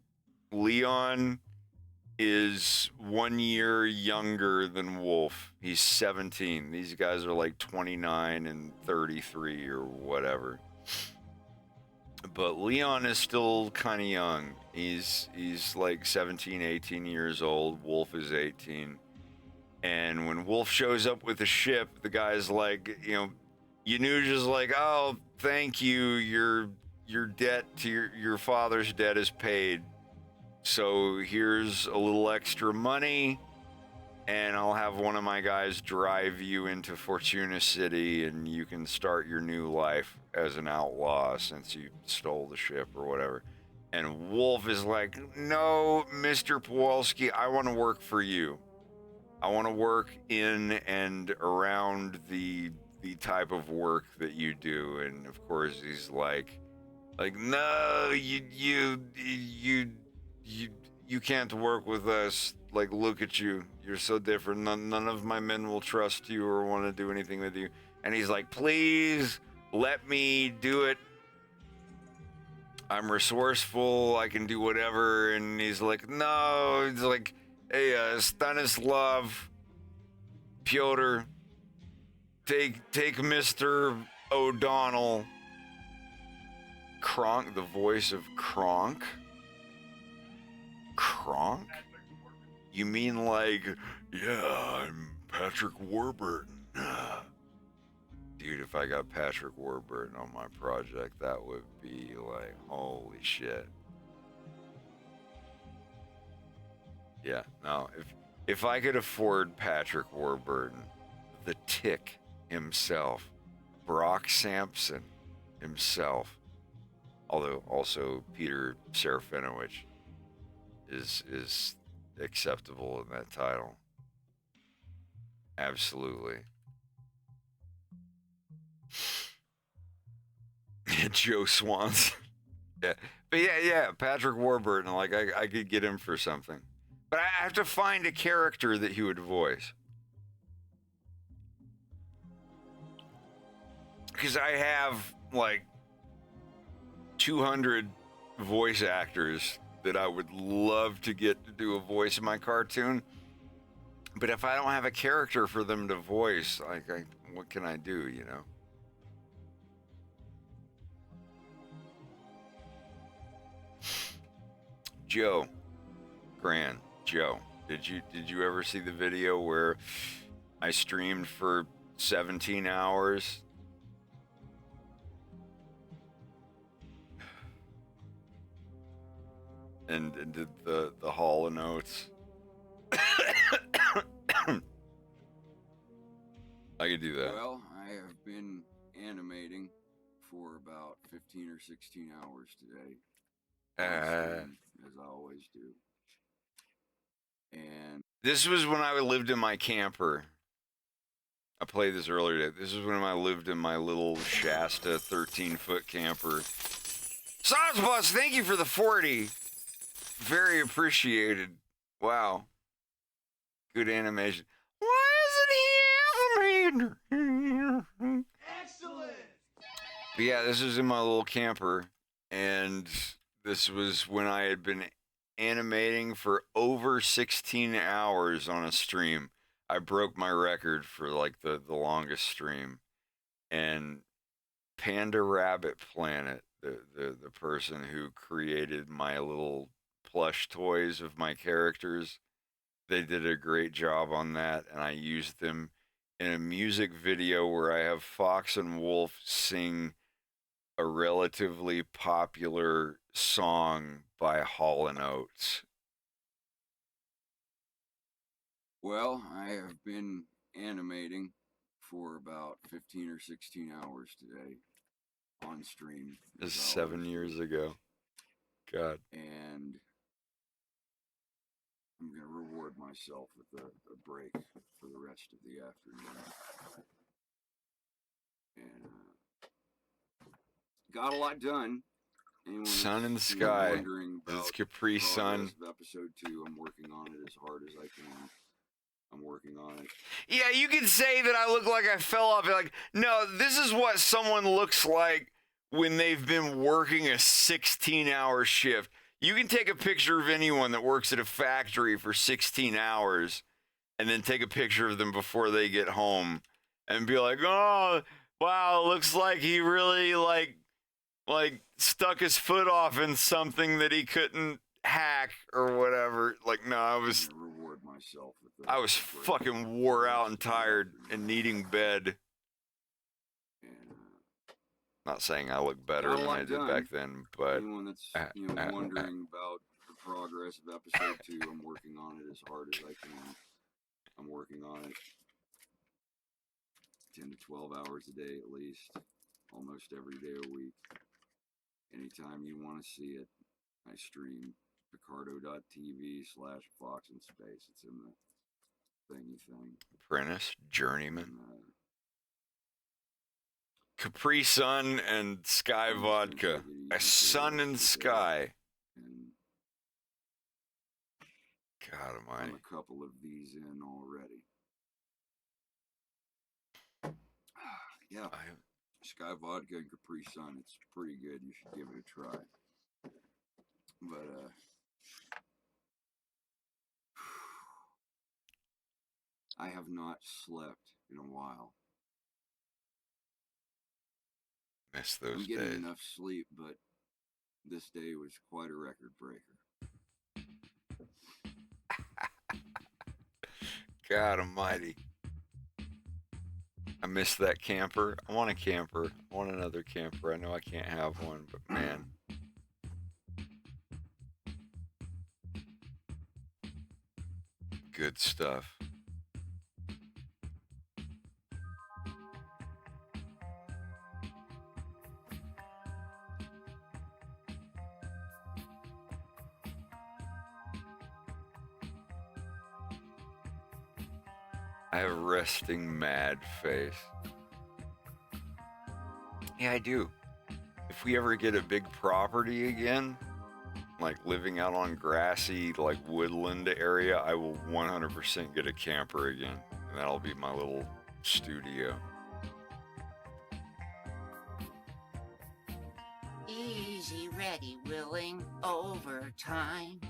Leon, is 1 year younger than Wolf. He's 17. These guys are like 29 and 33 or whatever. But Leon is still kind of young. He's like 17, 18 years old. Wolf is 18. And when Wolf shows up with the ship, the guy's like, Yanuja's like, oh, thank you. Your debt to your father's debt is paid. So here's a little extra money, and I'll have one of my guys drive you into Fortuna City, and you can start your new life as an outlaw since you stole the ship or whatever. And Wolf is like, no, Mr. Powalski, I want to work for you. I want to work in and around the type of work that you do. And of course he's like, no, you can't work with us. Like, look at you. You're so different. None of my men will trust you or want to do anything with you. And he's like, please let me do it. I'm resourceful. I can do whatever. And he's like, no. He's like, hey, Stanislav, Pyotr, take Mr. O'Donnell. Kronk, the voice of Kronk? Kronk? You mean like, yeah, I'm Patrick Warburton. Dude, if I got Patrick Warburton on my project, that would be like, holy shit. Yeah, no, if I could afford Patrick Warburton, the Tick himself, Brock Sampson himself, although also Peter Serafinowicz is acceptable in that title. Absolutely. Joe Swans. Yeah. But yeah, Patrick Warburton, like I could get him for something. But I have to find a character that he would voice. Because I have like 200 voice actors that I would love to get to do a voice in my cartoon. But if I don't have a character for them to voice, like, what can I do, you know? Joe, Gran, Joe, did you ever see the video where I streamed for 17 hours? And did the Hall of Notes? I could do that. Well, I have been animating for about 15 or 16 hours today. As I always do. And this was when I lived in my camper. I played this earlier today. This is when I lived in my little Shasta 13-foot camper. Saucebus, thank you for the 40. Very appreciated. Wow. Good animation. Why isn't he animated? Excellent! But yeah, this was in my little camper, and this was when I had been animating for over 16 hours on a stream. I broke my record for like the longest stream. And Panda Rabbit Planet, the person who created my little plush toys of my characters, they did a great job on that, and I used them in a music video where I have Fox and Wolf sing a relatively popular song by Hall & Oates. well, I have been animating for about 15 or 16 hours today on stream. This is 7 years ago. God. And I'm going to reward myself with a break for the rest of the afternoon. And got a lot done. Anyone Sun in the who's sky. wondering It's about Capri the Sun. progress of episode 2, I'm working on it as hard as I can. I'm working on it. Yeah, you could say that I look like I fell off. Like, no, this is what someone looks like when they've been working a 16-hour shift. You can take a picture of anyone that works at a factory for 16 hours and then take a picture of them before they get home and be like, oh, wow, it looks like he really like stuck his foot off in something that he couldn't hack or whatever. Like, no, I was fucking wore out and tired and needing bed. Not saying I look better than I did back then, but anyone that's wondering about the progress of episode 2, I'm working on it as hard as I can. I'm working on it 10 to 12 hours a day at least, almost every day a week. Anytime you want to see it, I stream picardo.tv/AFoxInSpace. It's in the thingy thing. Apprentice, Journeyman, Capri Sun and Sky Vodka. A Sun and Sky. God almighty. I'm a couple of these in already. Yeah. Sky Vodka and Capri Sun. It's pretty good. You should give it a try. But, I have not slept in a while. Miss those I'm getting days. enough sleep, but this day was quite a record breaker. God almighty. I miss that camper. I want a camper. I want another camper. I know I can't have one, but man. Good stuff. I have a resting mad face. Yeah, I do. If we ever get a big property again, like living out on grassy, like woodland area, I will 100% get a camper again. And that'll be my little studio. Easy, ready, willing, overtime.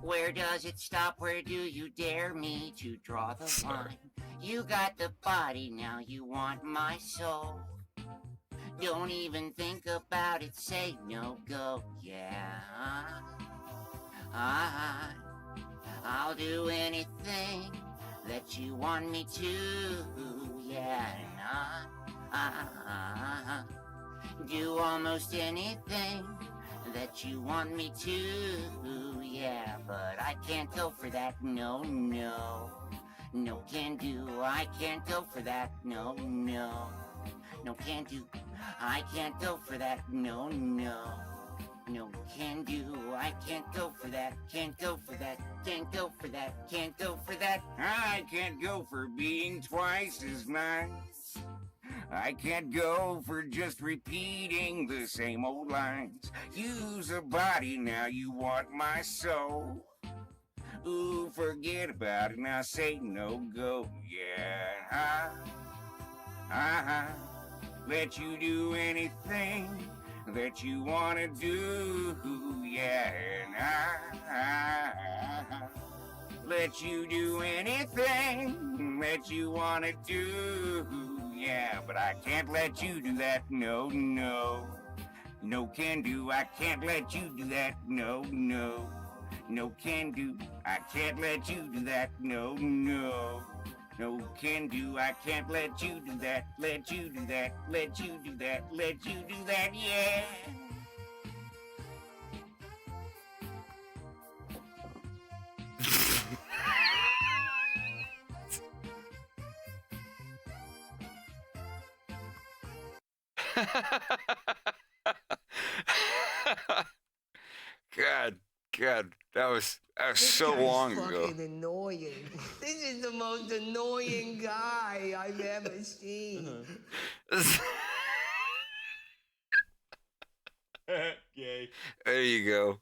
Where does it stop? Where do you dare me to draw the line? You got the body, now you want my soul. Don't even think about it, say no, go, yeah. I'll do anything that you want me to, yeah. Do almost anything that you want me to, yeah, but I can't go for that, no, no. No can do, I can't go for that, no, no. No can do, I can't go for that, no, no. No can do, I can't go for that, can't go for that, can't go for that, can't go for that. I can't go for being twice as nice. I can't go for just repeating the same old lines. Use a body, now you want my soul. Ooh, forget about it, now say no, go, yeah. Let you do anything that you wanna do, yeah. Let you do anything that you wanna do, yeah, but I can't let you do that, no, no. No can do, I can't let you do that, no, no. No can do, I can't let you do that, no, no. No can do, I can't let you do that, let you do that, let you do that, let you do that, yeah. God, that was This so guy's long ago. fucking annoying. This is the most annoying guy I've ever seen. Okay. There you go.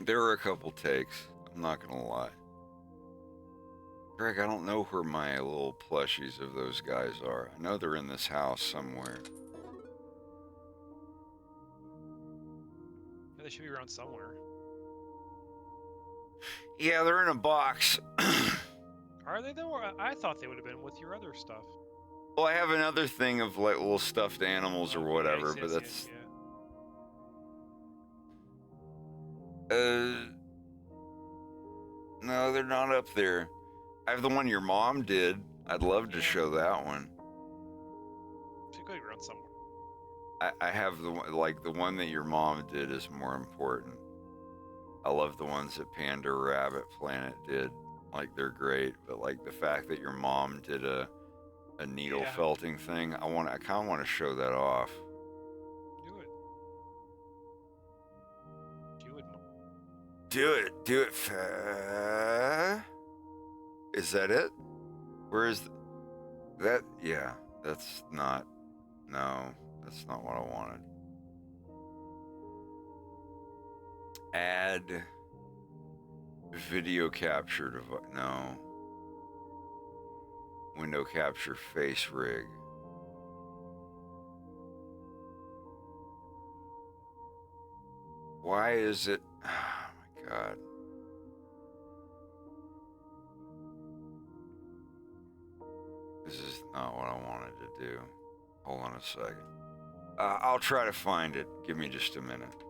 There were a couple takes. I'm not gonna lie. Greg, I don't know where my little plushies of those guys are. I know they're in this house somewhere. Yeah, they should be around somewhere. Yeah, they're in a box. Are they though? I thought they would have been with your other stuff. Well, I have another thing of like little stuffed animals or whatever, Yes, but yes, that's... yeah. No, they're not up there. I have the one your mom did. I'd love to show that one. Should go around somewhere. I have the one, like the one that your mom did is more important. I love the ones that Panda Rabbit Planet did. Like they're great, but like the fact that your mom did a needle felting thing, I kind of want to show that off. Do it. Do it. Do it. Is that it? Where is that? Yeah, that's not. No, that's not what I wanted. Add video capture device. No. Window capture face rig. Why is it? Oh my God. This is not what I wanted to do. Hold on a second. I'll try to find it. Give me just a minute.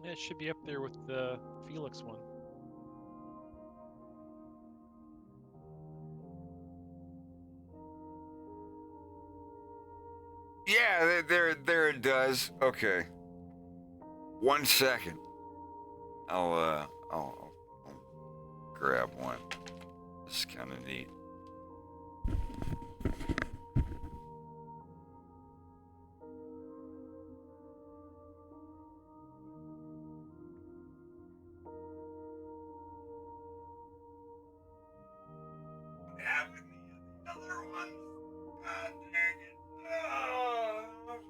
Yeah, it should be up there with the Felix one. Yeah, there it does. Okay. 1 second. I'll grab one. This is kind of neat.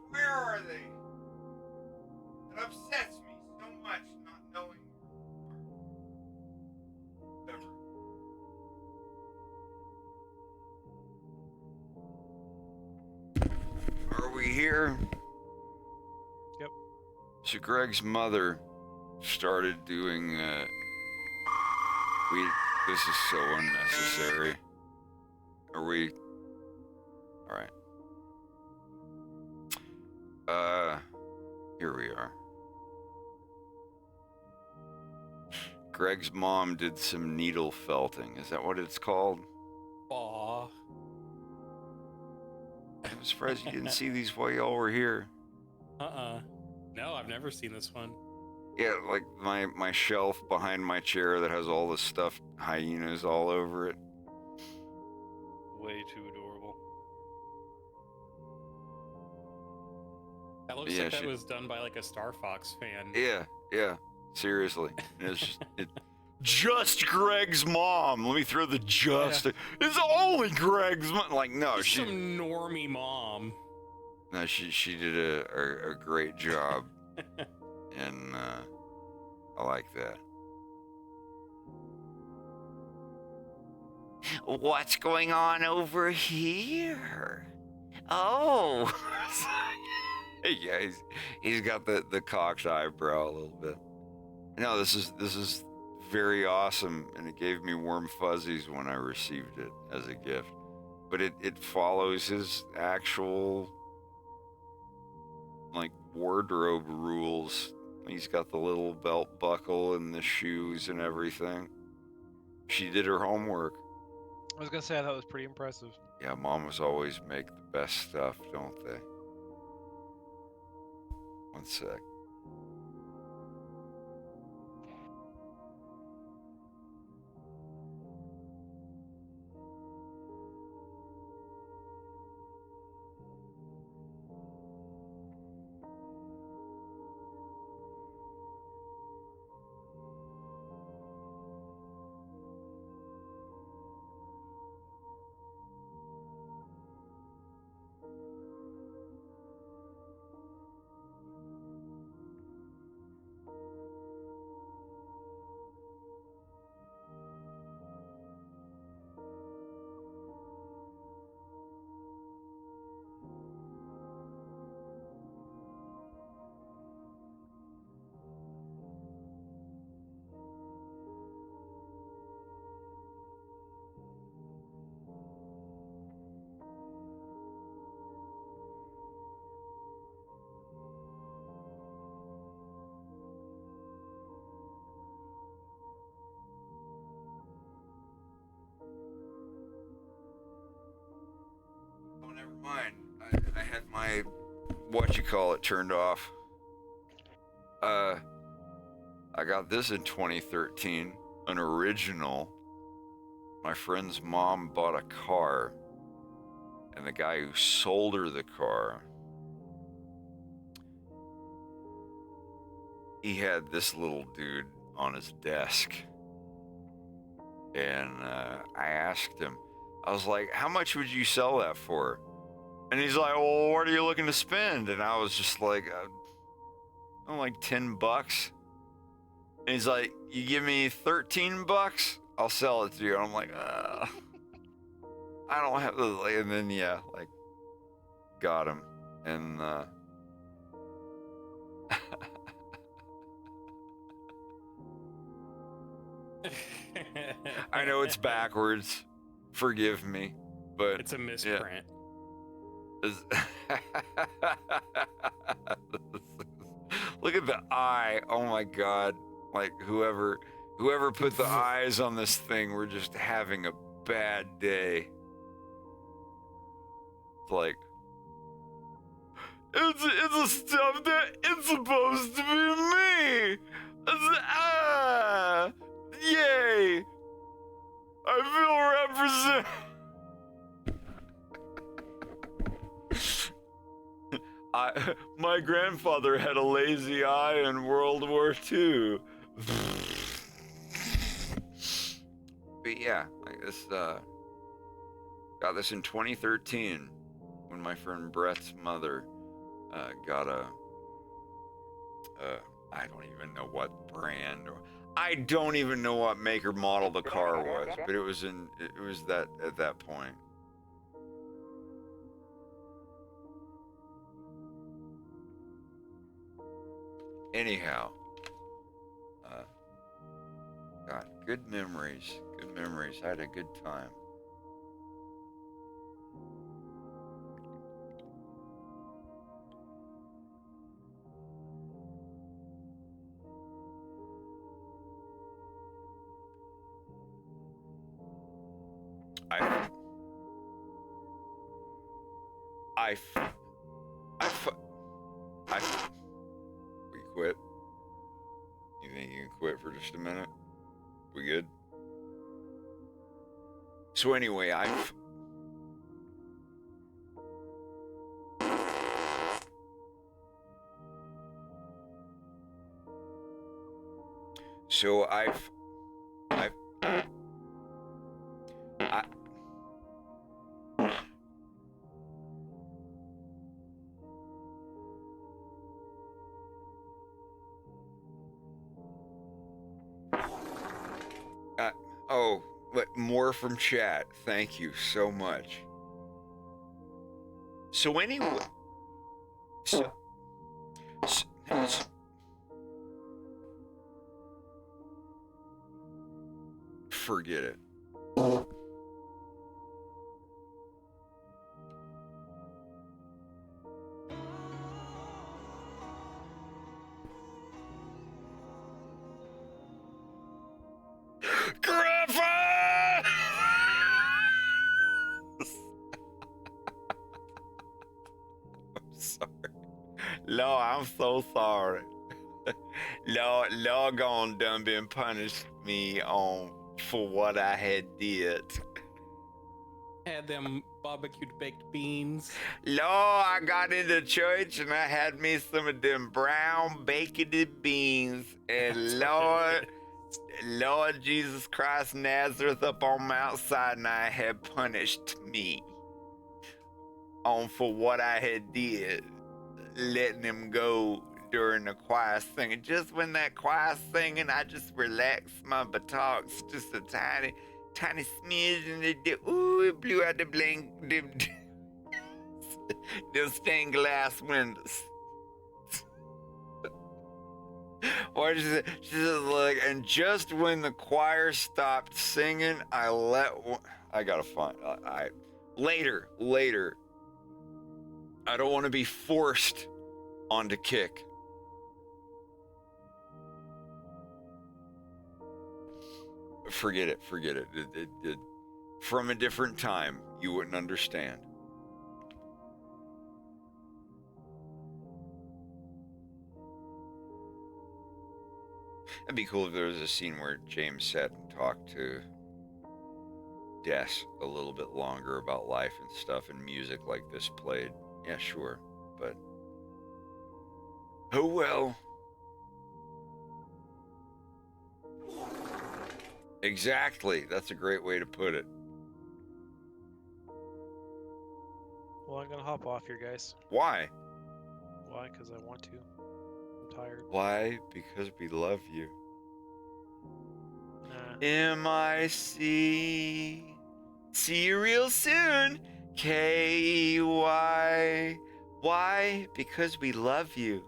Where are they? It upsets me so much not knowing. Are we here? Yep. So Greg's mother started doing. This is so unnecessary. Are we? All right. Here we are. Greg's mom did some needle felting. Is that what it's called? Aw. I'm surprised you didn't see these while y'all were here. No, I've never seen this one. Yeah, like my shelf behind my chair that has all the stuffed hyenas all over it. Way too adorable. That looks Yeah, like that was done by like a Star Fox fan. Yeah, seriously. It's just Greg's mom. Let me throw the just. Yeah. It's only Greg's mom. Like, no, Just some normie mom. No, she did a great job, and I like that. What's going on over here? Oh. Yeah, he's got the cocked eyebrow a little bit. No, this is very awesome, and it gave me warm fuzzies when I received it as a gift. But it follows his actual like wardrobe rules. He's got the little belt buckle and the shoes and everything. She did her homework. I was gonna say I thought it was pretty impressive. Yeah, mamas always make the best stuff, don't they? 1 sec. had my turned off. I got this in 2013, an original. My friend's mom bought a car, and the guy who sold her the car, he had this little dude on his desk. And I asked him, I was like, how much would you sell that for? And he's like, well, what are you looking to spend? And I was just like, like $10. And he's like, you give me $13, I'll sell it to you. And I'm like, I don't have the, and then, yeah, like, got him. And, I know it's backwards. Forgive me, but it's a misprint. Look at the eye. Oh my God. Like whoever put the eyes on this thing, we're just having a bad day. It's like, it's a stuff that it's supposed to be me. Yay. I feel represented. My grandfather had a lazy eye in World War II. But yeah, like this, got this in 2013 when my friend Brett's mother got a, I don't even know what brand, or I don't even know what make or model the car was, but it was that at that point. Anyhow, God, good memories. I had a good time. We quit. You think you can quit for just a minute? We good? So anyway, oh, but more from chat. Thank you so much. So anyway, forget it. Lord, I'm so sorry. Lord gone done been punished me for what I had did. Had them barbecued baked beans. Lord, I got into church and I had me some of them brown baked beans. And Lord Jesus Christ Nazareth up on Mount Sinai had punished me for what I had did. Letting him go during the choir singing. Just when that choir singing, I just relaxed my buttocks just a tiny smidge, and it blew out them stained glass windows. Or she's just like, and just when the choir stopped singing, I gotta find. Later. I don't want to be forced onto kick. Forget it. It from a different time, you wouldn't understand. It'd be cool if there was a scene where James sat and talked to Des a little bit longer about life and stuff, and music like this played. Yeah, sure, but oh well. Exactly. That's a great way to put it. Well, I'm gonna hop off here, guys. Why? Why? Because I want to. I'm tired. Why? Because we love you. Nah. M-I-C. See you real soon. K-E-Y. Why? Because we love you.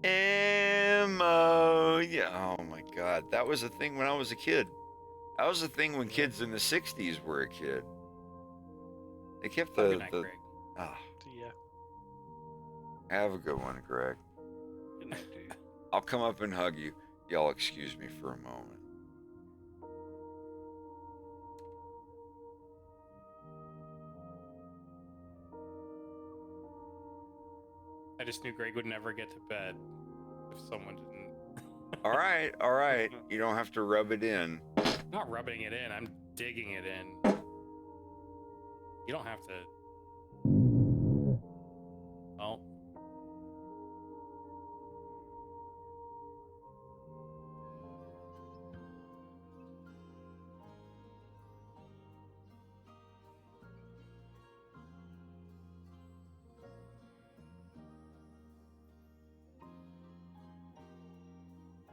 M-O. Yeah. Oh my God. That was a thing when I was a kid. That was a thing when kids in the 60s were a kid. They kept Good night, Greg. See ya. Have a good one, Greg. Good night, dude. I'll come up and hug you. Y'all excuse me for a moment. I just knew Greg would never get to bed if someone didn't. All right, all right. You don't have to rub it in. Not rubbing it in, I'm digging it in. You don't have to. Oh.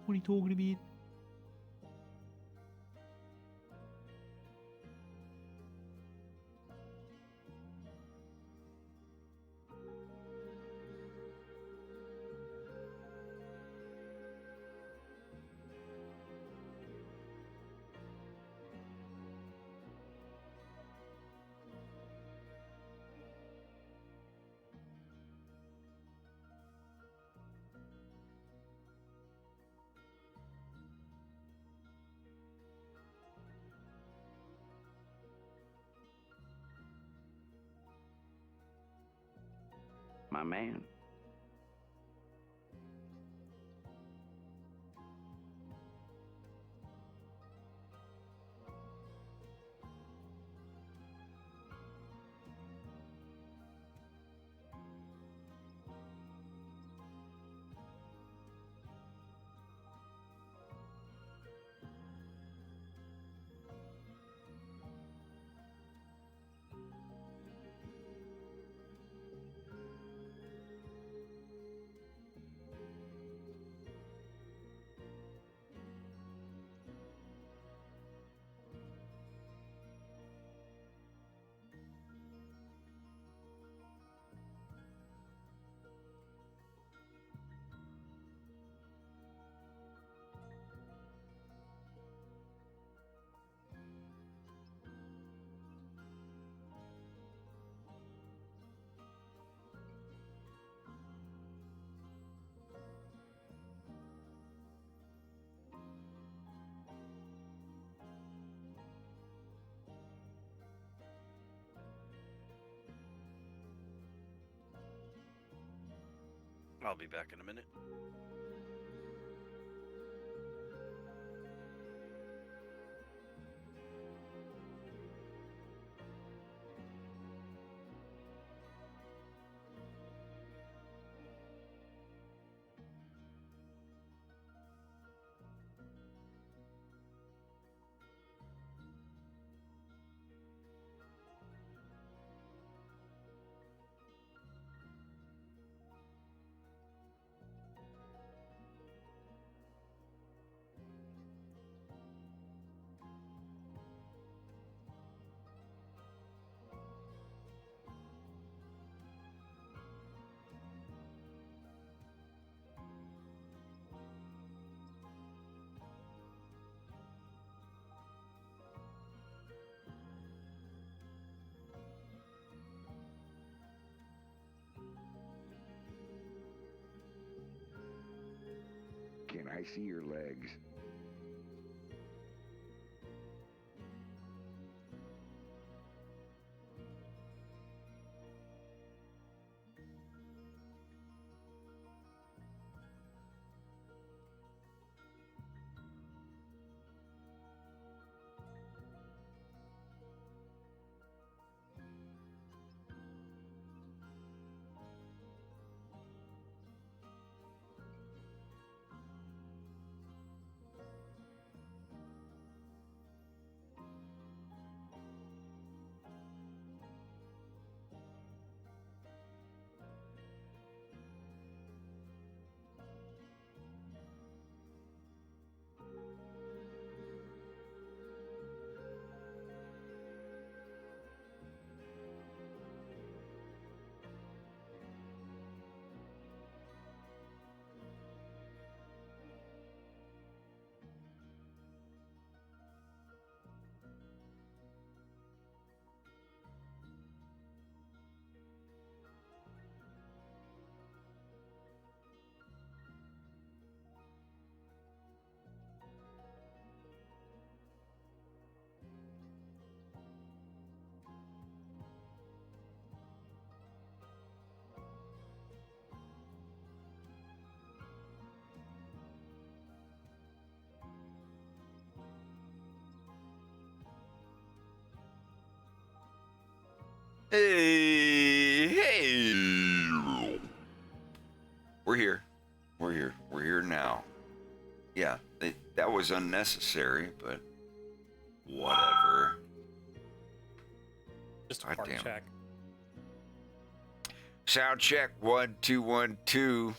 What are you talking about? My man. I'll be back in a minute. Can I see your legs? Hey. We're here. We're here. We're here now. Yeah, that was unnecessary, but whatever. Just a part check. Sound check 1 2 1 2.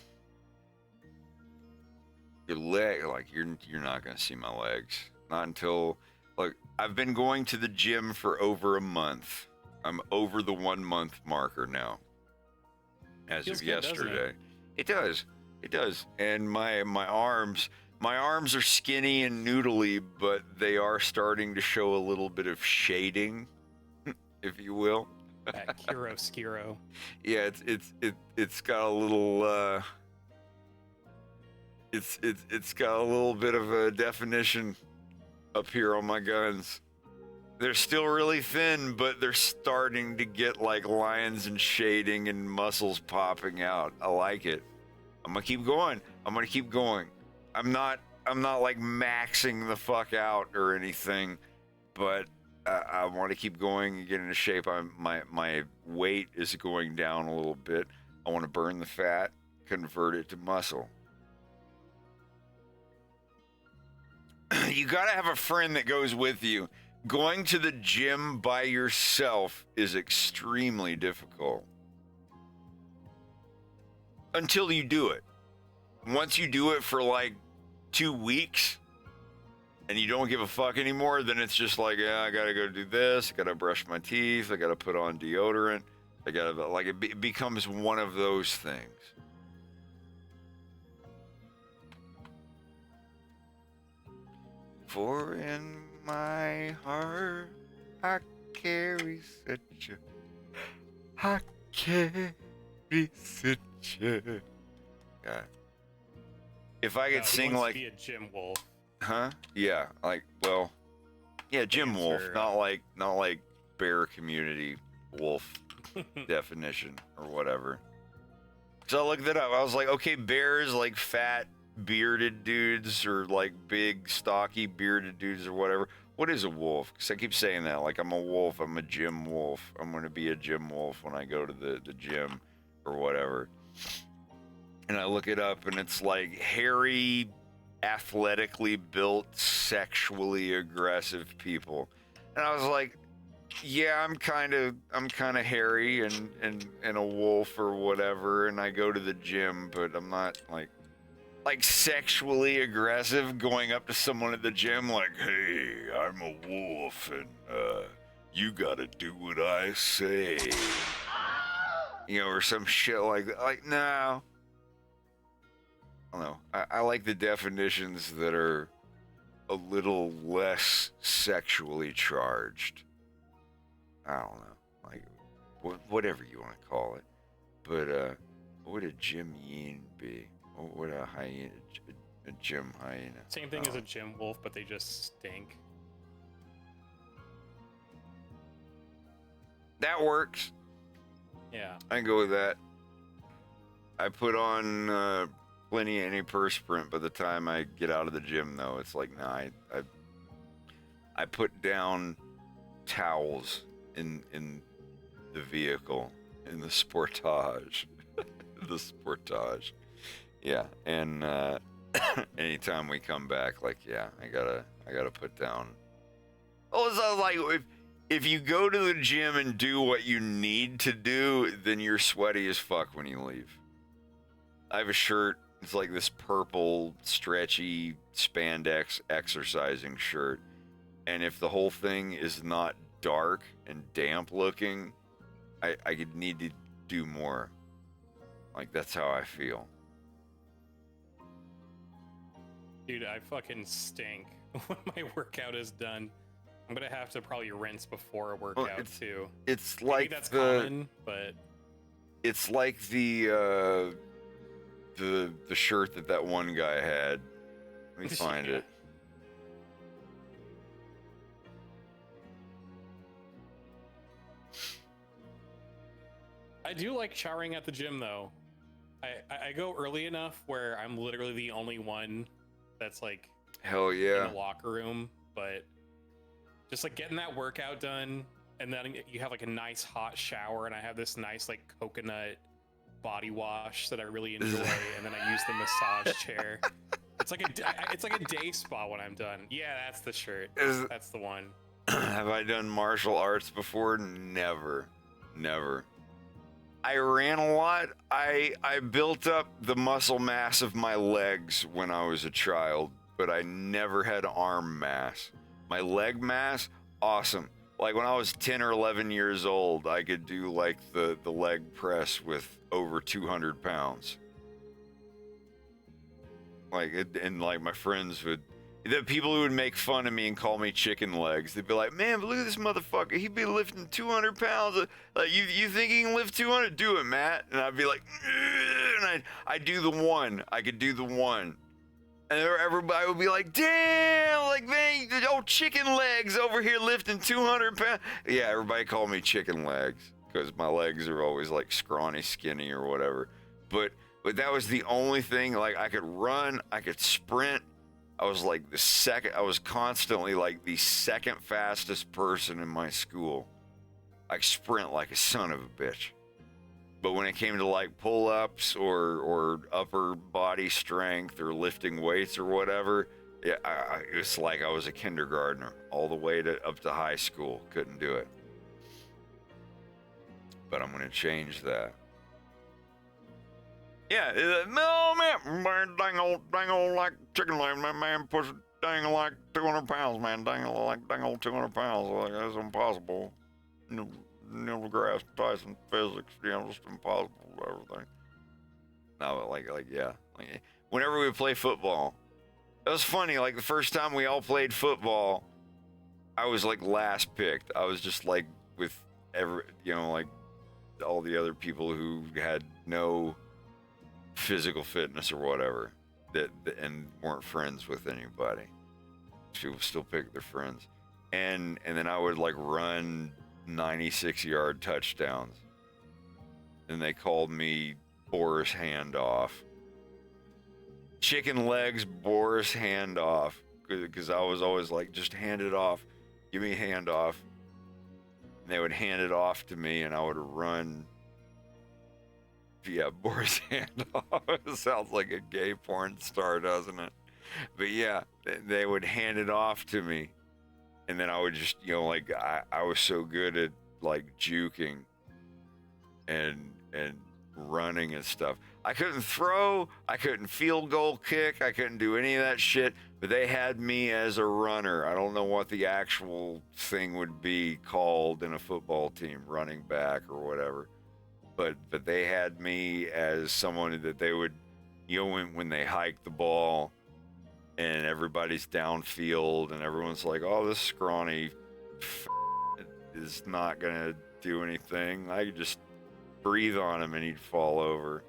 Your leg, like you're not gonna see my legs. Not until, look, I've been going to the gym for over a month. I'm over the 1 month marker now. As Feels of good, doesn't yesterday. It does. It does. And my arms are skinny and noodly, but they are starting to show a little bit of shading, if you will. That Skiro. Yeah, it's got a little it's got a little bit of a definition up here on my guns. They're still really thin, but they're starting to get like lines and shading and muscles popping out. I like it. I'm gonna keep going. I'm not like maxing the fuck out or anything, but I want to keep going and get into shape. My weight is going down a little bit. I want to burn the fat, convert it to muscle. You gotta have a friend that goes with you. Going to the gym by yourself is extremely difficult. Until you do it. Once you do it for like 2 weeks and you don't give a fuck anymore, then it's just like, yeah, I gotta go do this, I gotta brush my teeth, I gotta put on deodorant, I gotta, like, it becomes one of those things. For in my heart I carry such a God. If I could sing like be a gym wolf. Huh? Yeah, like, well, yeah, gym wolf, not like bear community wolf definition or whatever. So I looked it up. I was like, okay, bears like fat bearded dudes or like big stocky bearded dudes or whatever. What is a wolf? Because I keep saying that, like, I'm a wolf, I'm a gym wolf, I'm going to be a gym wolf when I go to the gym or whatever. And I look it up and it's like hairy, athletically built, sexually aggressive people. And I was like, yeah, I'm kind of hairy and a wolf or whatever, and I go to the gym, but I'm not like sexually aggressive going up to someone at the gym like, hey, I'm a wolf and you gotta do what I say. You know, or some shit like that. Like, no. I don't know. I like the definitions that are a little less sexually charged. I don't know. Like, whatever you want to call it. But, what would a gym yin be? What would a hyena, a gym hyena? Same thing as a gym wolf, but they just stink. That works. Yeah. I can go with that. I put on plenty of antiperspirant by the time I get out of the gym, though. It's like, nah, I put down towels in the vehicle, in the Sportage. The Sportage. Yeah, and anytime we come back, like, yeah, I gotta put down. Also, like, if you go to the gym and do what you need to do, then you're sweaty as fuck when you leave. I have a shirt. It's like this purple, stretchy spandex exercising shirt, and if the whole thing is not dark and damp looking, I could need to do more. Like, that's how I feel. Dude, I fucking stink when my workout is done. I'm gonna have to probably rinse before a workout too. It's Maybe like that's common, but it's like the shirt that one guy had. Let me find it. I do like showering at the gym though. I go early enough where I'm literally the only one that's like hell yeah in the locker room, but just like getting that workout done and then you have like a nice hot shower, and I have this nice like coconut body wash that I really enjoy, and then I use the massage chair. It's like a day spa when I'm done. Yeah, that's the shirt. That's the one. Have I done martial arts before? Never. I ran a lot. I built up the muscle mass of my legs when I was a child, but I never had arm mass. My leg mass, awesome. Like when I was 10 or 11 years old, I could do like the leg press with over 200 pounds. Like, and like my friends would, the people who would make fun of me and call me chicken legs, they'd be like, man, but look at this motherfucker. He'd be lifting 200 pounds. Like, you think he can lift 200? Do it, Matt. And I'd be like, and I'd do the one. I could do the one. And everybody would be like, damn, like, man, the old chicken legs over here lifting 200 pounds. Yeah, everybody called me chicken legs because my legs are always like scrawny, skinny or whatever. But that was the only thing. Like, I could run, I could sprint. I was like I was constantly like the second fastest person in my school. I sprint like a son of a bitch. But when it came to like pull-ups or upper body strength or lifting weights or whatever, yeah, it was like I was a kindergartner all the way up to high school. Couldn't do it. But I'm gonna change that. Yeah, no man, dang old like chicken leg, man pushes dang like 200 pounds, man, dang old 200 pounds, like that's impossible. Neil deGrasse Tyson physics, just impossible, everything. No, but like yeah, like whenever we play football, it was funny. Like the first time we all played football, I was like last picked. I was just like with like all the other people who had no physical fitness or whatever and weren't friends with anybody. People still pick their friends, and then I would like run 96-yard touchdowns, and they called me Boris Handoff. Chicken legs Boris Handoff, because I was always like, just hand it off, give me a handoff. And they would hand it off to me, and I would run. Yeah, Boris Handoff. It sounds like a gay porn star, doesn't it? But yeah, they would hand it off to me. And then I would just, like, I was so good at, like, juking and running and stuff. I couldn't throw, I couldn't field goal kick, I couldn't do any of that shit, but they had me as a runner. I don't know what the actual thing would be called in a football team, running back or whatever. But they had me as someone that they would, when they hike the ball and everybody's downfield and everyone's like, oh, this scrawny is not going to do anything. I could just breathe on him and he'd fall over.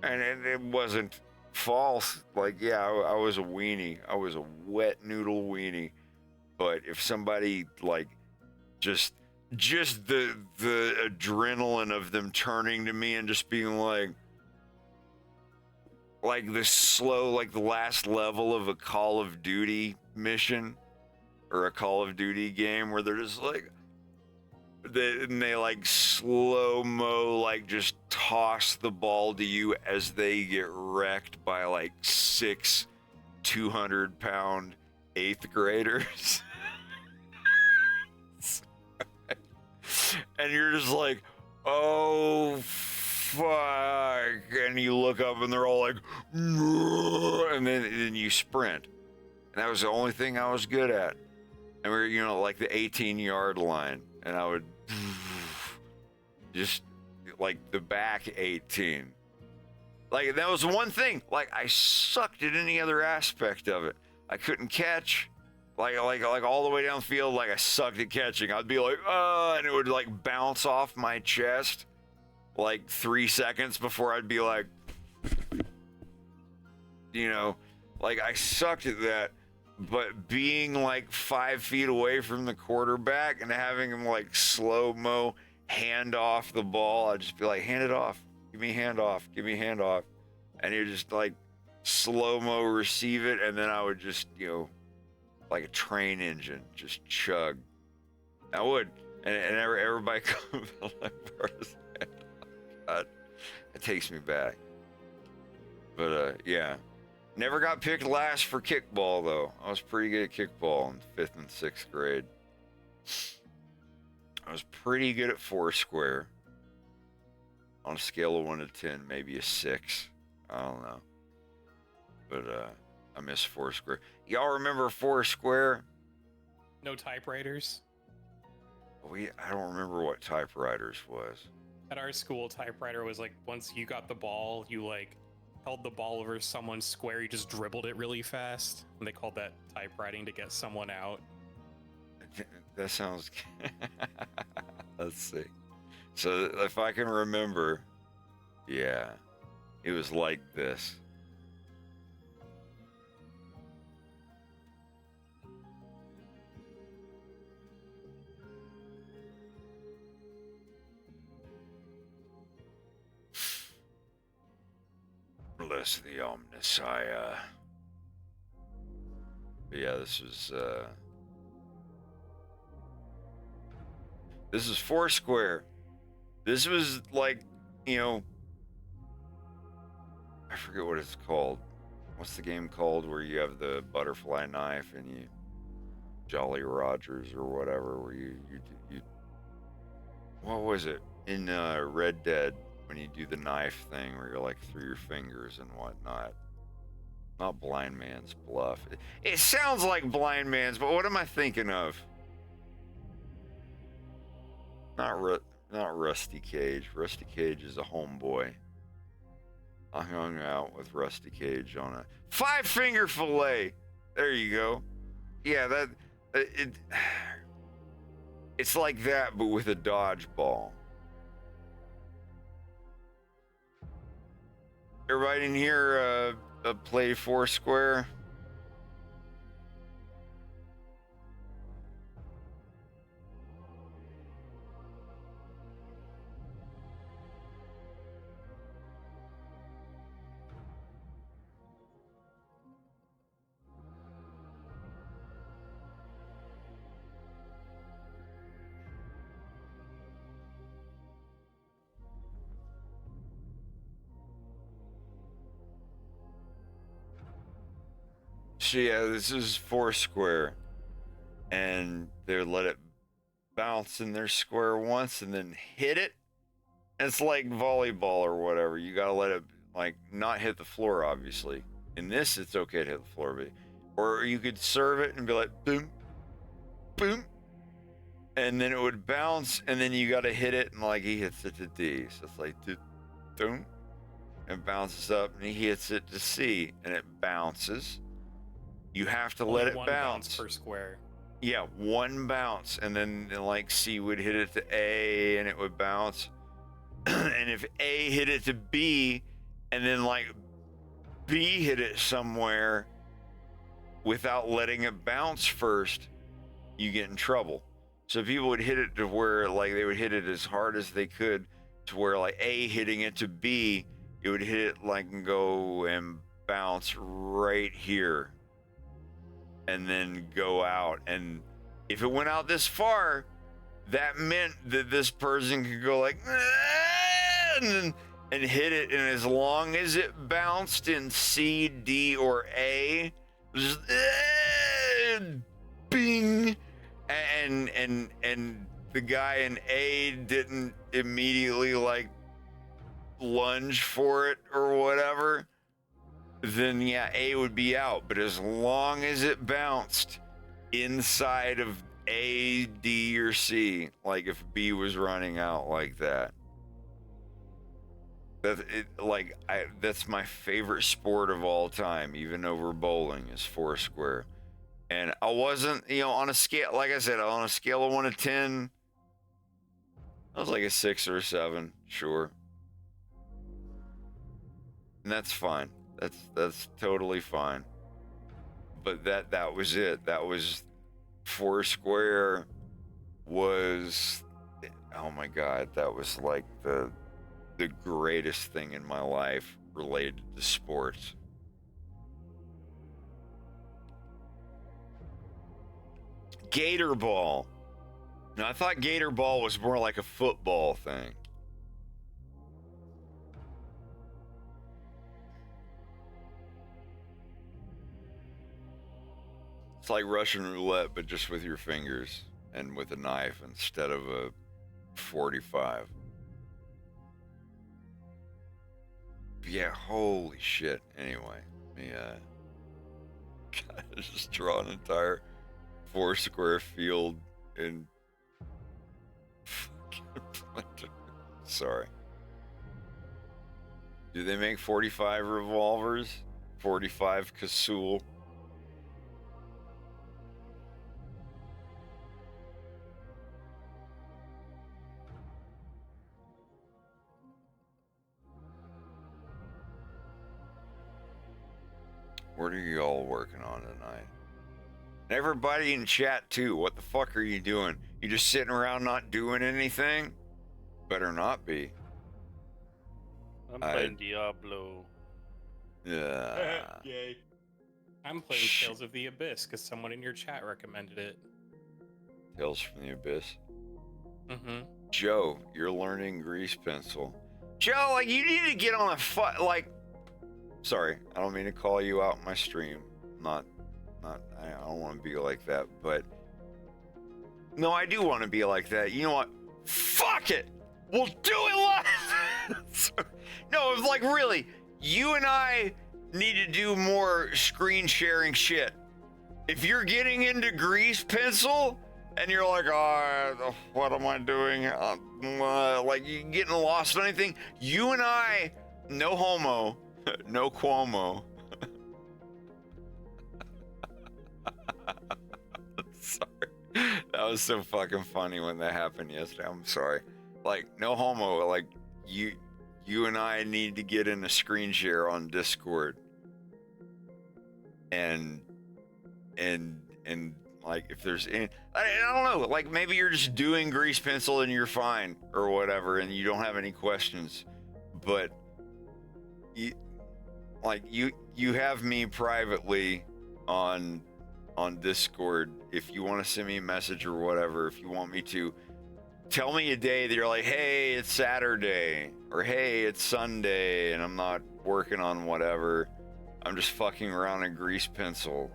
And it wasn't false. Like, yeah, I was a weenie. I was a wet noodle weenie. But if somebody, like, just the adrenaline of them turning to me and just being like the slow, like the last level of a Call of Duty mission or a Call of Duty game where they're just like, they like slow-mo, like just toss the ball to you as they get wrecked by like 6 200-pound 8th graders. And you're just like, oh, fuck. And you look up and they're all like, and then you sprint. And that was the only thing I was good at. And we were, like the 18-yard line. And I would just, like, the back 18. Like, that was one thing. Like, I sucked at any other aspect of it. I couldn't catch. Like all the way downfield, like I sucked at catching. I'd be like, and it would like bounce off my chest like 3 seconds before I'd be like, like I sucked at that. But being like 5 feet away from the quarterback and having him like slow-mo hand off the ball, I'd just be like, hand it off. Give me a hand off. Give me a hand off. And you just like slow-mo receive it. And then I would just, like a train engine, just chug. I would. and everybody comes God, it takes me back. But yeah, never got picked last for kickball though. I was pretty good at kickball in 5th and 6th grade. I was pretty good at Foursquare. On a scale of 1 to 10, maybe a 6. I don't know. But I miss Foursquare. Y'all remember Foursquare? No typewriters. I don't remember what typewriters was. At our school, typewriter was like once you got the ball, you like held the ball over someone's square, you just dribbled it really fast. And they called that typewriting to get someone out. That sounds... Let's see. So if I can remember, yeah, it was like this. Bless the Omnissiah. But yeah, this is Foursquare. This was like, you know, I forget what it's called. What's the game called where you have the butterfly knife and you Jolly Rogers or whatever, where you what was it in Red Dead when you do the knife thing where you're like through your fingers and whatnot? Not Blind Man's Bluff. It sounds like Blind Man's, but what am I thinking of? Not Rusty Cage. Rusty Cage is a homeboy. I hung out with Rusty Cage on a 5-finger fillet. There you go. Yeah, it's like that, but with a dodgeball. Everybody in here play Foursquare? So yeah, this is Foursquare, and they let it bounce in their square once and then hit it. And it's like volleyball or whatever. You gotta let it like not hit the floor, obviously. In this, it's okay to hit the floor, but or you could serve it and be like boom, boom, and then it would bounce, and then you gotta hit it, and like he hits it to D, so it's like boom, and bounces up, and he hits it to C, and it bounces. You have to let it bounce per square. Yeah, one bounce, and then like C would hit it to A, and it would bounce. And if A hit it to B, and then like B hit it somewhere without letting it bounce first, you get in trouble. So people would hit it to where like they would hit it as hard as they could to where like A hitting it to B, it would hit it like and go and bounce right here. And then go out, and if it went out this far, that meant that this person could go like and hit it, and as long as it bounced in C, D, or A, just bing, and the guy in A didn't immediately like lunge for it or whatever, then yeah, A would be out. But as long as it bounced inside of A, D, or C, like if B was running out like that, that's my favorite sport of all time, even over bowling, is Foursquare. And I wasn't, on a scale, like I said, on a scale of 1 to 10, I was like a 6 or a 7, sure. And that's fine. That's totally fine. But that was it. That was Foursquare was, oh my God, that was like the greatest thing in my life related to sports. Gator ball. No, I thought Gator Ball was more like a football thing. It's like Russian roulette, but just with your fingers and with a knife instead of a 45. Yeah, holy shit. Anyway, just draw an entire 4-square field in fucking sorry. Do they make 45 revolvers? 45 Kasul? What are you all working on tonight? And everybody in chat too, what the fuck are you doing? You just sitting around not doing anything? Better not be. I'm playing Diablo. Yeah. Yay. I'm playing Tales of the Abyss because someone in your chat recommended it. Tales from the Abyss. Mm-hmm. Joe, you're learning grease pencil. Joe, like, you need to get on a like. Sorry, I don't mean to call you out in my stream. I don't want to be like that, but no, I do want to be like that. You know what? Fuck it. We'll do it live. No, it's like, really, you and I need to do more screen sharing shit. If you're getting into grease pencil and you're like, oh, what am I doing? Like, you getting lost on anything? You and I, no homo, no Cuomo. Sorry. That was so fucking funny when that happened yesterday. I'm sorry. Like, no homo. Like, you and I need to get in a screen share on Discord. And like, if there's any, I don't know, like, maybe you're just doing grease pencil and you're fine or whatever and you don't have any questions, but you have me privately on Discord. If you want to send me a message or whatever, if you want me to tell me a day that you're like, hey, it's Saturday, or hey, it's Sunday and I'm not working on whatever, I'm just fucking around in grease pencil,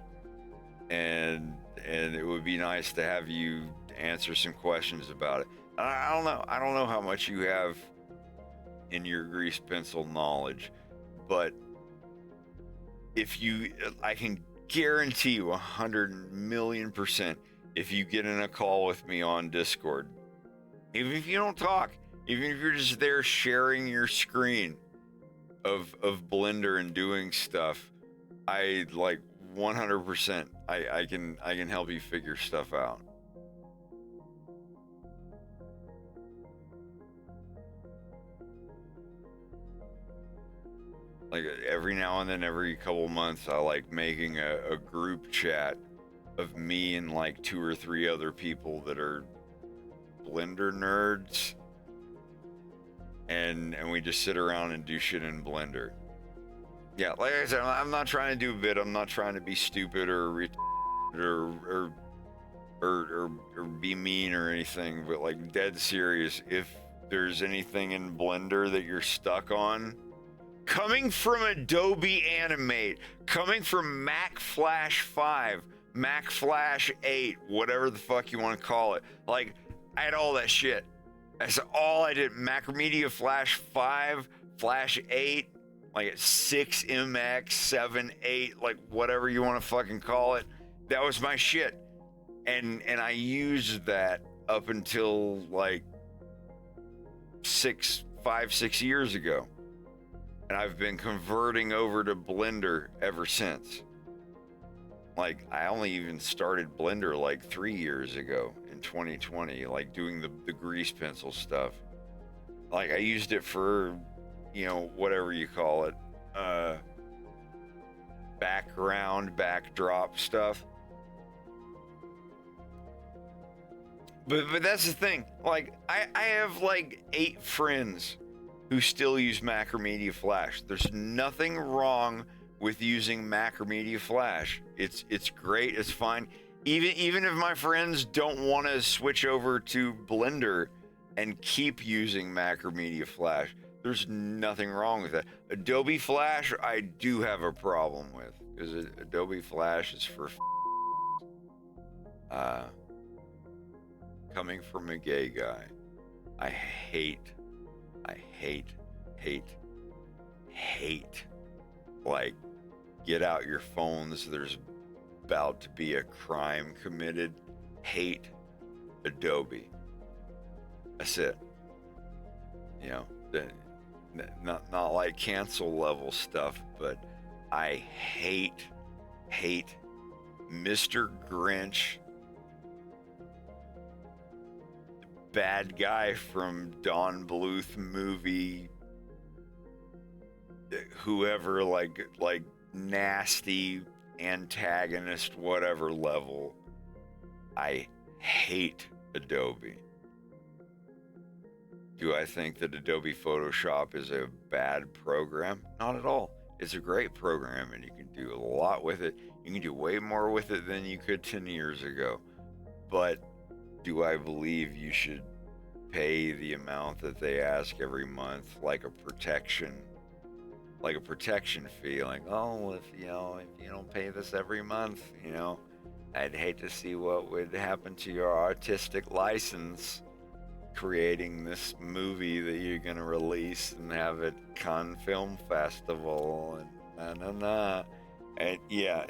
and it would be nice to have you answer some questions about it. I don't know how much you have in your grease pencil knowledge, but I can guarantee you 100,000,000%, if you get in a call with me on Discord, even if you don't talk, even if you're just there sharing your screen of Blender and doing stuff, I like 100%. I can help you figure stuff out. Like, every now and then, every couple months, I like making a group chat of me and like 2 or 3 other people that are Blender nerds, and we just sit around and do shit in Blender. Yeah, like I said, I'm not trying to do a bit. I'm not trying to be stupid or be mean or anything, but like, dead serious. If there's anything in Blender that you're stuck on, coming from Adobe Animate, coming from Mac Flash 5, Mac Flash 8, whatever the fuck you want to call it, like, I had all that shit. That's all I did. Macromedia Flash 5, Flash 8, like 6 MX, 7, 8, like whatever you want to fucking call it. That was my shit. And I used that up until like 5, 6 years ago. And I've been converting over to Blender ever since. Like, I only even started Blender like 3 years ago in 2020, like doing the grease pencil stuff. Like, I used it for, you know, whatever you call it, backdrop stuff. But that's the thing. Like, I have like 8 friends who still use Macromedia Flash. There's nothing wrong with using Macromedia Flash. It's great, it's fine. Even if my friends don't want to switch over to Blender and keep using Macromedia Flash, there's nothing wrong with that. Adobe Flash, I do have a problem with, because Adobe Flash is for coming from a gay guy. I hate, like, get out your phones, there's about to be a crime committed. Hate Adobe. That's it. You know, not like cancel level stuff, but I hate Mr. Grinch, bad guy from Don Bluth movie, whoever, like nasty antagonist, whatever level. I hate Adobe. Do I think that Adobe Photoshop is a bad program? Not at all. It's a great program and you can do a lot with it. You can do way more with it than you could 10 years ago. But do I believe you should pay the amount that they ask every month, like a protection fee? Like, oh, if you don't pay this every month, I'd hate to see what would happen to your artistic license creating this movie that you're going to release and have at Cannes Film Festival and and yeah,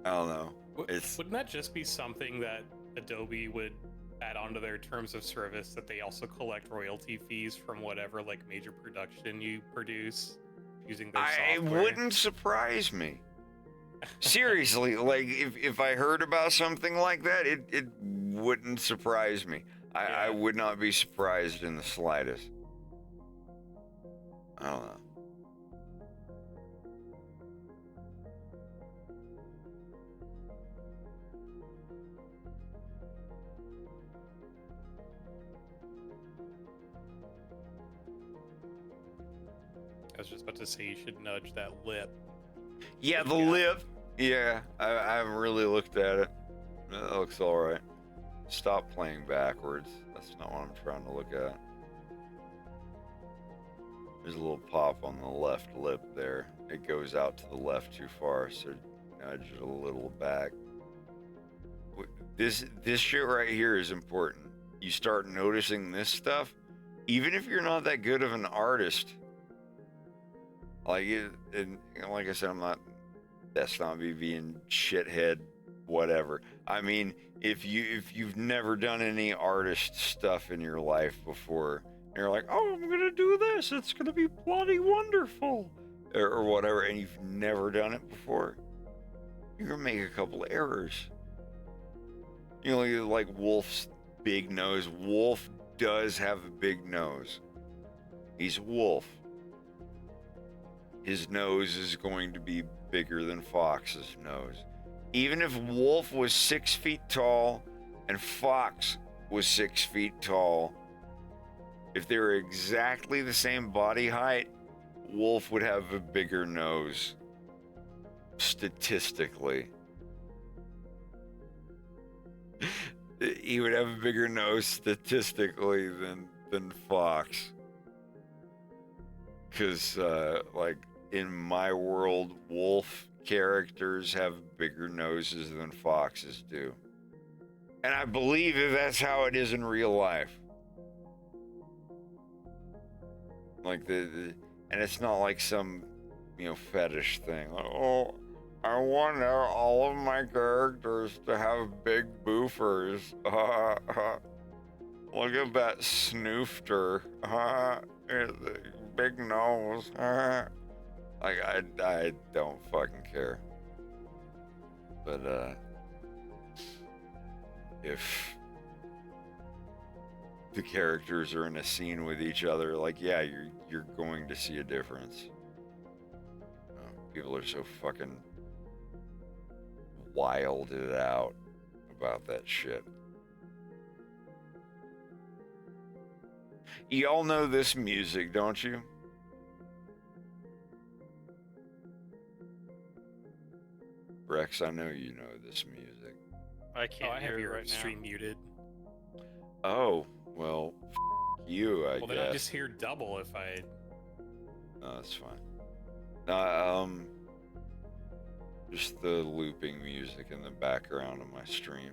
I don't know. Wouldn't that just be something that Adobe would add onto their terms of service, that they also collect royalty fees from whatever like major production you produce using their software? It wouldn't surprise me. Seriously, like if I heard about something like that, it wouldn't surprise me. I would not be surprised in the slightest. I don't know. I was just about to say you should nudge that lip. Yeah, the lip. Yeah, I haven't really looked at it. It looks all right. Stop playing backwards. That's not what I'm trying to look at. There's a little pop on the left lip there. It goes out to the left too far, so nudge it a little back. This shit right here is important. You start noticing this stuff, even if you're not that good of an artist. Like I said, that's not me being shithead, whatever. I mean, if you've never done any artist stuff in your life before, and you're like, oh, I'm gonna do this, it's gonna be bloody wonderful, or whatever, and you've never done it before, you're gonna make a couple errors. Like Wolf's big nose. Wolf does have a big nose. He's a wolf. His nose is going to be bigger than Fox's nose. Even if Wolf was 6 feet tall and Fox was 6 feet tall, if they were exactly the same body height, Wolf would have a bigger nose, statistically. He would have a bigger nose statistically than Fox. Because, like, in my world, wolf characters have bigger noses than foxes do. And I believe that that's how it is in real life. Like, and it's not like some, fetish thing. Like, oh, I want all of my characters to have big boofers. Look at that snoofter. Big nose. Like, I don't fucking care. But, if the characters are in a scene with each other, like, yeah, you're going to see a difference. People are so fucking wilded out about that shit. Y'all know this music, don't you? Rex, I know you know this music. I can't I hear have it your right stream muted. Oh, well, you, I Well, guess. then I just hear double if I. No, that's fine. Just the looping music in the background of my stream.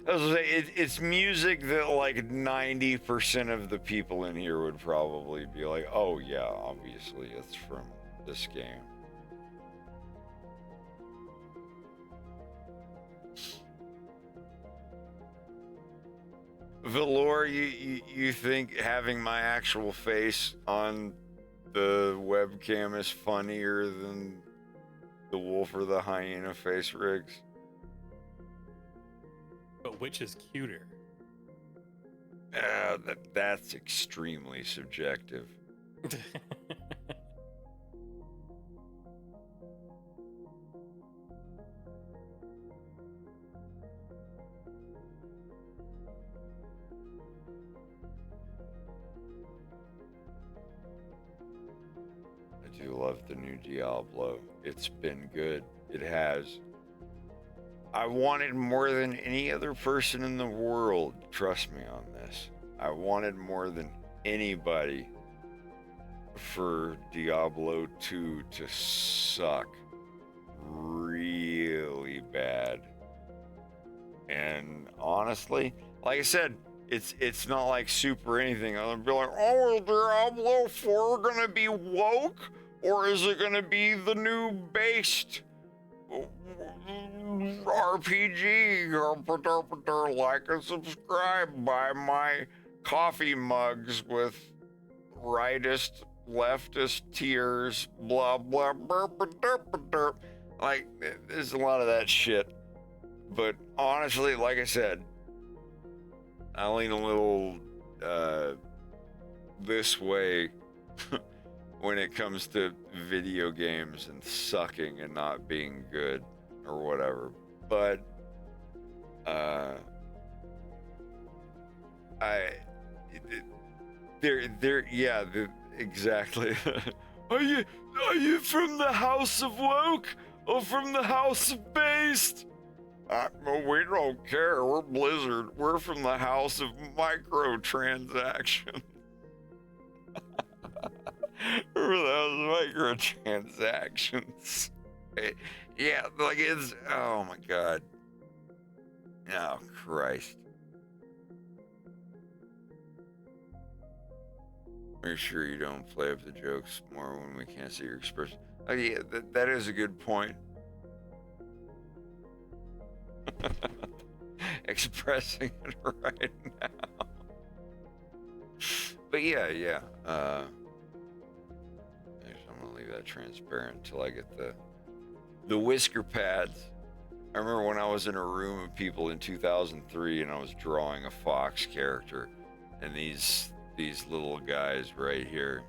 I was gonna say, it's music that like 90% of the people in here would probably be like, oh yeah, obviously it's from this game. Valor, you think having my actual face on the webcam is funnier than the wolf or the hyena face rigs? But which is cuter? That's extremely subjective. I do love the new Diablo. It's been good. It has. I wanted more than any other person in the world, trust me on this. I wanted more than anybody for Diablo 2 to suck really bad. And honestly, like I said, it's not like super anything. I'll be like, oh, is Diablo 4 gonna be woke? Or is it gonna be the new based RPG? Like and subscribe, buy my coffee mugs with rightist, leftist tears, blah blah burp derp derp. Like there's a lot of that shit. But honestly, like I said, I lean a little this way when it comes to video games and sucking and not being good or whatever. But exactly. Are you from the House of Woke or from the House of Based? We don't care. We're Blizzard. We're from the House of Microtransactions. We're the House of Microtransactions. Yeah, like it's. Oh my God. Oh Christ. Make sure you don't play up the jokes more when we can't see your expression. Oh yeah, that is a good point. Expressing it right now. But yeah. I'm gonna leave that transparent until I get the whisker pads. I remember when I was in a room of people in 2003 and I was drawing a Fox character, and these little guys right here,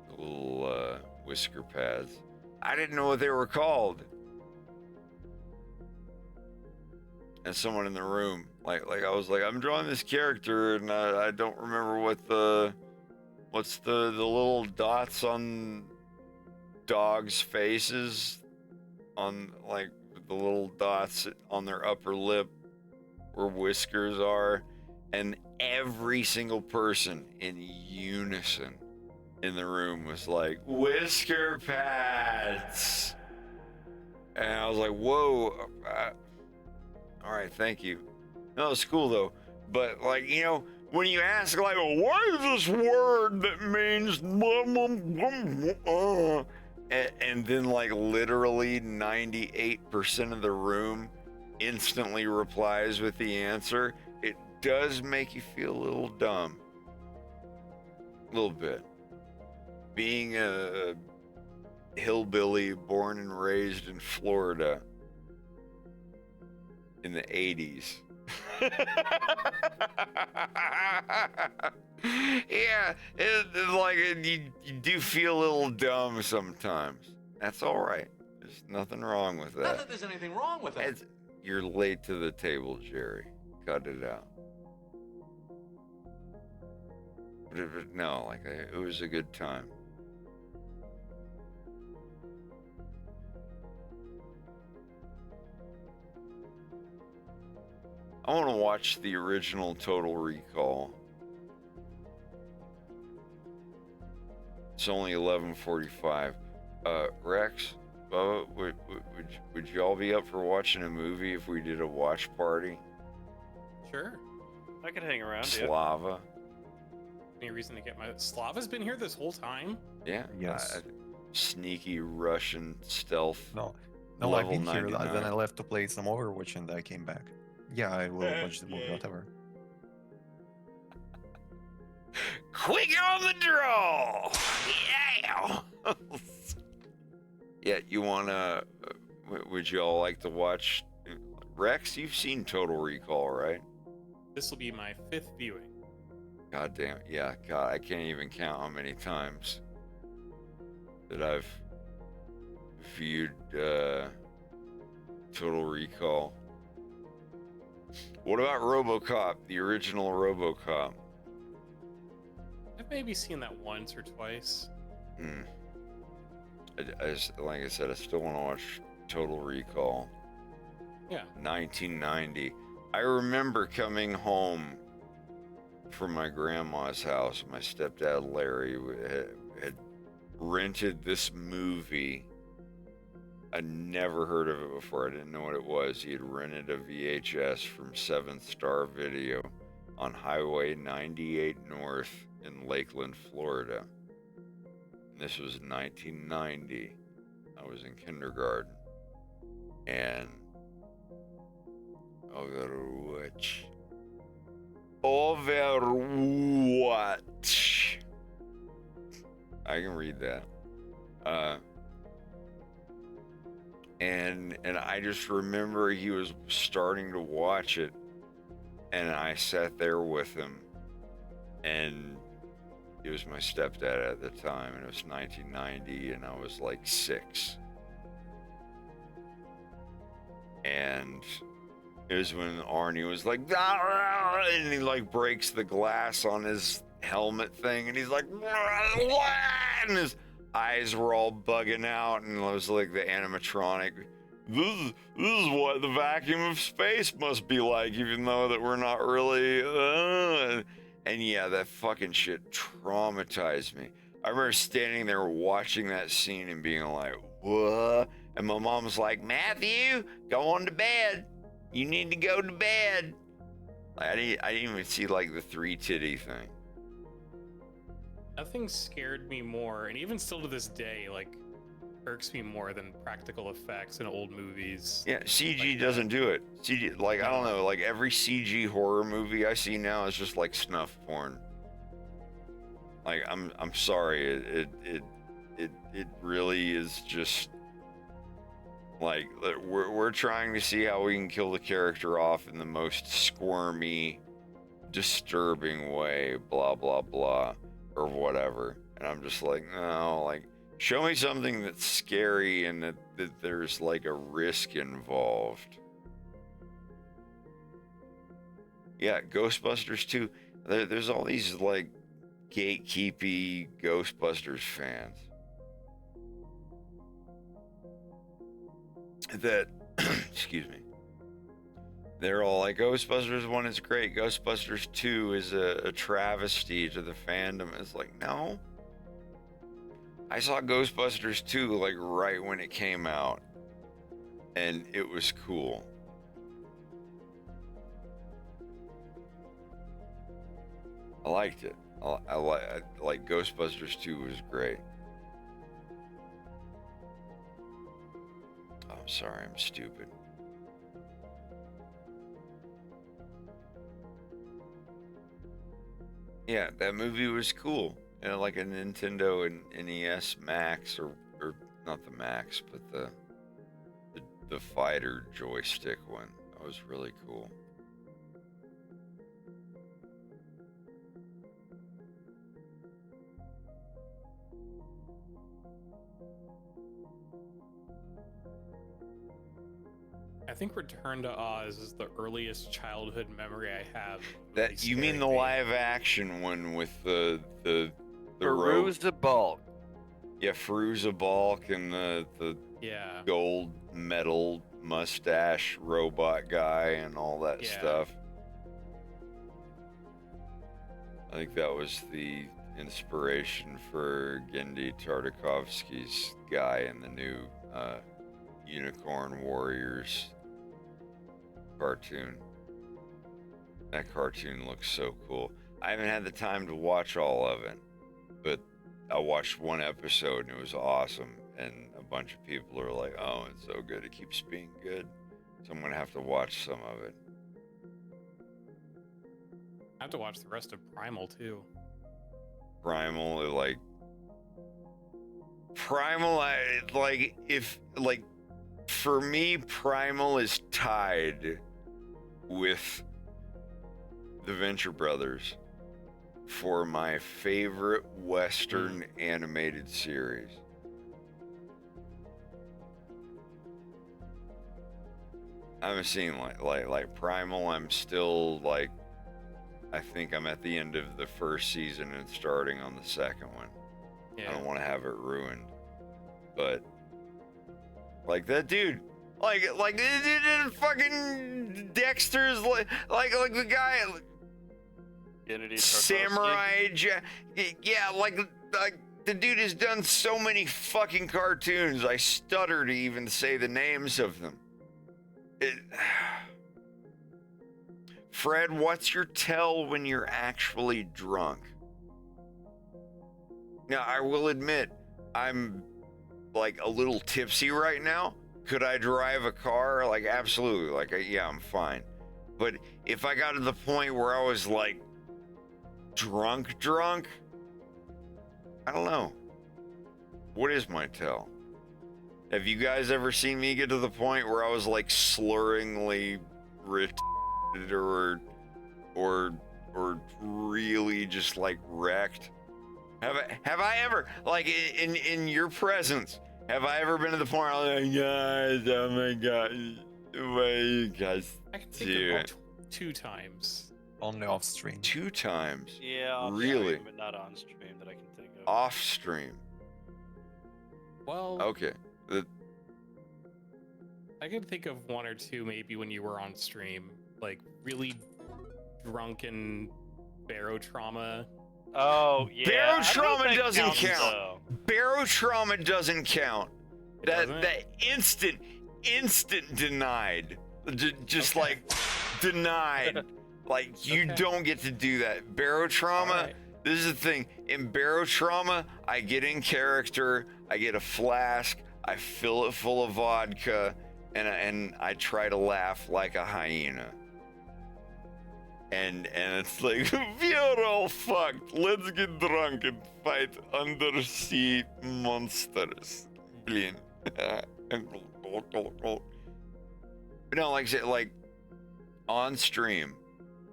the little whisker pads. I didn't know what they were called. And someone in the room, like I was like, I'm drawing this character, and I don't remember what's the little dots on dogs' faces, on like the little dots on their upper lip where whiskers are, and every single person in unison in the room was like, whisker pads. And I was like, whoa. All right, thank you. No, it's cool though. But like, you know, when you ask like, what is this word that means blah, blah, blah, and then like literally 98% of the room instantly replies with the answer, it does make you feel a little dumb. A little bit. Being a hillbilly born and raised in Florida in the 80s. Yeah, you do feel a little dumb sometimes. That's all right. There's nothing wrong with that. Not that there's anything wrong with that. You're late to the table, Jerry. Cut it out. But no, like it was a good time. I want to watch the original Total Recall. It's only 11:45. Rex, Bubba, would you all be up for watching a movie if we did a watch party? Sure. I could hang around. Slava. Any reason to get my Slava's been here this whole time? Yeah. Yes. Sneaky Russian stealth. No, I've level been here. 99. Then I left to play some Overwatch and I came back. Yeah, I will watch the movie, whatever. Quick on the draw! Yeah! Yeah, you wanna... would you all like to watch... Rex, you've seen Total Recall, right? This will be my 5th viewing. God damn it. Yeah, God, I can't even count how many times that I've viewed Total Recall. What about RoboCop, the original RoboCop? I've maybe seen that once or twice. Like I said, I still want to watch Total Recall. Yeah. 1990. I remember coming home from my grandma's house. My stepdad Larry had rented this movie. I'd never heard of it before. I didn't know what it was. He had rented a VHS from 7th Star Video on Highway 98 North in Lakeland, Florida. And this was 1990. I was in kindergarten. And Overwatch. I can read that. And I just remember he was starting to watch it, and I sat there with him, and he was my stepdad at the time, and it was 1990, and I was like 6. And it was when Arnie was like, and he like breaks the glass on his helmet thing, and he's like, and his eyes were all bugging out, and it was like the animatronic. This is what the vacuum of space must be like, even though that we're not really. And yeah, that fucking shit traumatized me. I remember standing there watching that scene and being like, what? And my mom was like, Matthew, go on to bed. You need to go to bed. I didn't even see like the 3 titty thing. Nothing scared me more, and even still to this day, like, irks me more than practical effects in old movies. Yeah, CG like doesn't do it. CG, like, I don't know, like every CG horror movie I see now is just like snuff porn. Like, I'm sorry, it really is just like we're trying to see how we can kill the character off in the most squirmy, disturbing way, blah blah blah, or whatever. And I'm just like, no, like, show me something that's scary and that there's like a risk involved. Yeah, Ghostbusters 2. There's all these like gatekeepy Ghostbusters fans that, excuse me, they're all like, Ghostbusters 1 is great, Ghostbusters 2 is a travesty to the fandom. It's like, no. I saw Ghostbusters 2 like right when it came out, and it was cool. I liked it. I like Ghostbusters 2 was great. Oh, I'm sorry, I'm stupid. Yeah, that movie was cool. You know, like a Nintendo and NES Max, or not the Max, but the fighter joystick one. That was really cool. I think Return to Oz is the earliest childhood memory I have. That you mean the live action one with the Perusa Balk. Yeah, Feruza Balk and the Yeah. gold metal mustache robot guy and all that Yeah. stuff. I think that was the inspiration for Gendy Tartakovsky's guy in the new Unicorn Warriors cartoon. That cartoon looks so cool. I haven't had the time to watch all of it, but I watched one episode and it was awesome. And a bunch of people are like, "Oh, it's so good. It keeps being good." So I'm gonna have to watch some of it. I have to watch the rest of Primal too. Primal, for me, Primal is tied with the Venture Brothers for my favorite Western animated series. I haven't seen like Primal. I'm still like, I think I'm at the end of the first season and starting on the second one. Yeah. I don't want to have it ruined, but like that dude, like fucking Dexter's like the guy, Samurai Jack. Yeah, like the dude has done so many fucking cartoons. I stutter to even say the names of them. Fred, what's your tell when you're actually drunk? Now, I will admit, I'm like a little tipsy right now. Could I drive a car? Like, absolutely. Like, yeah, I'm fine. But if I got to the point where I was like drunk, I don't know. What is my tell? Have you guys ever seen me get to the point where I was like slurringly retarded or really just like wrecked? Have I ever, like in your presence, have I ever been to the point where I'm like, guys, oh my god, what you guys I can think do? of about 2 times. Only off stream. 2 times? Yeah, off Really? stream, but not on stream that I can think of. Off stream. Well, Okay. I can think of 1 or 2 maybe when you were on stream, like really drunken barotrauma. Oh yeah. Barotrauma doesn't count. Though. Barotrauma doesn't count. That doesn't? that instant denied. Just like denied. Like you don't get to do that. Barotrauma. Alright. This is the thing. In barotrauma, I get in character. I get a flask. I fill it full of vodka, and I try to laugh like a hyena. And it's like, we're all fucked. Let's get drunk and fight undersea monsters. Brilliant. No, like I said, like on stream,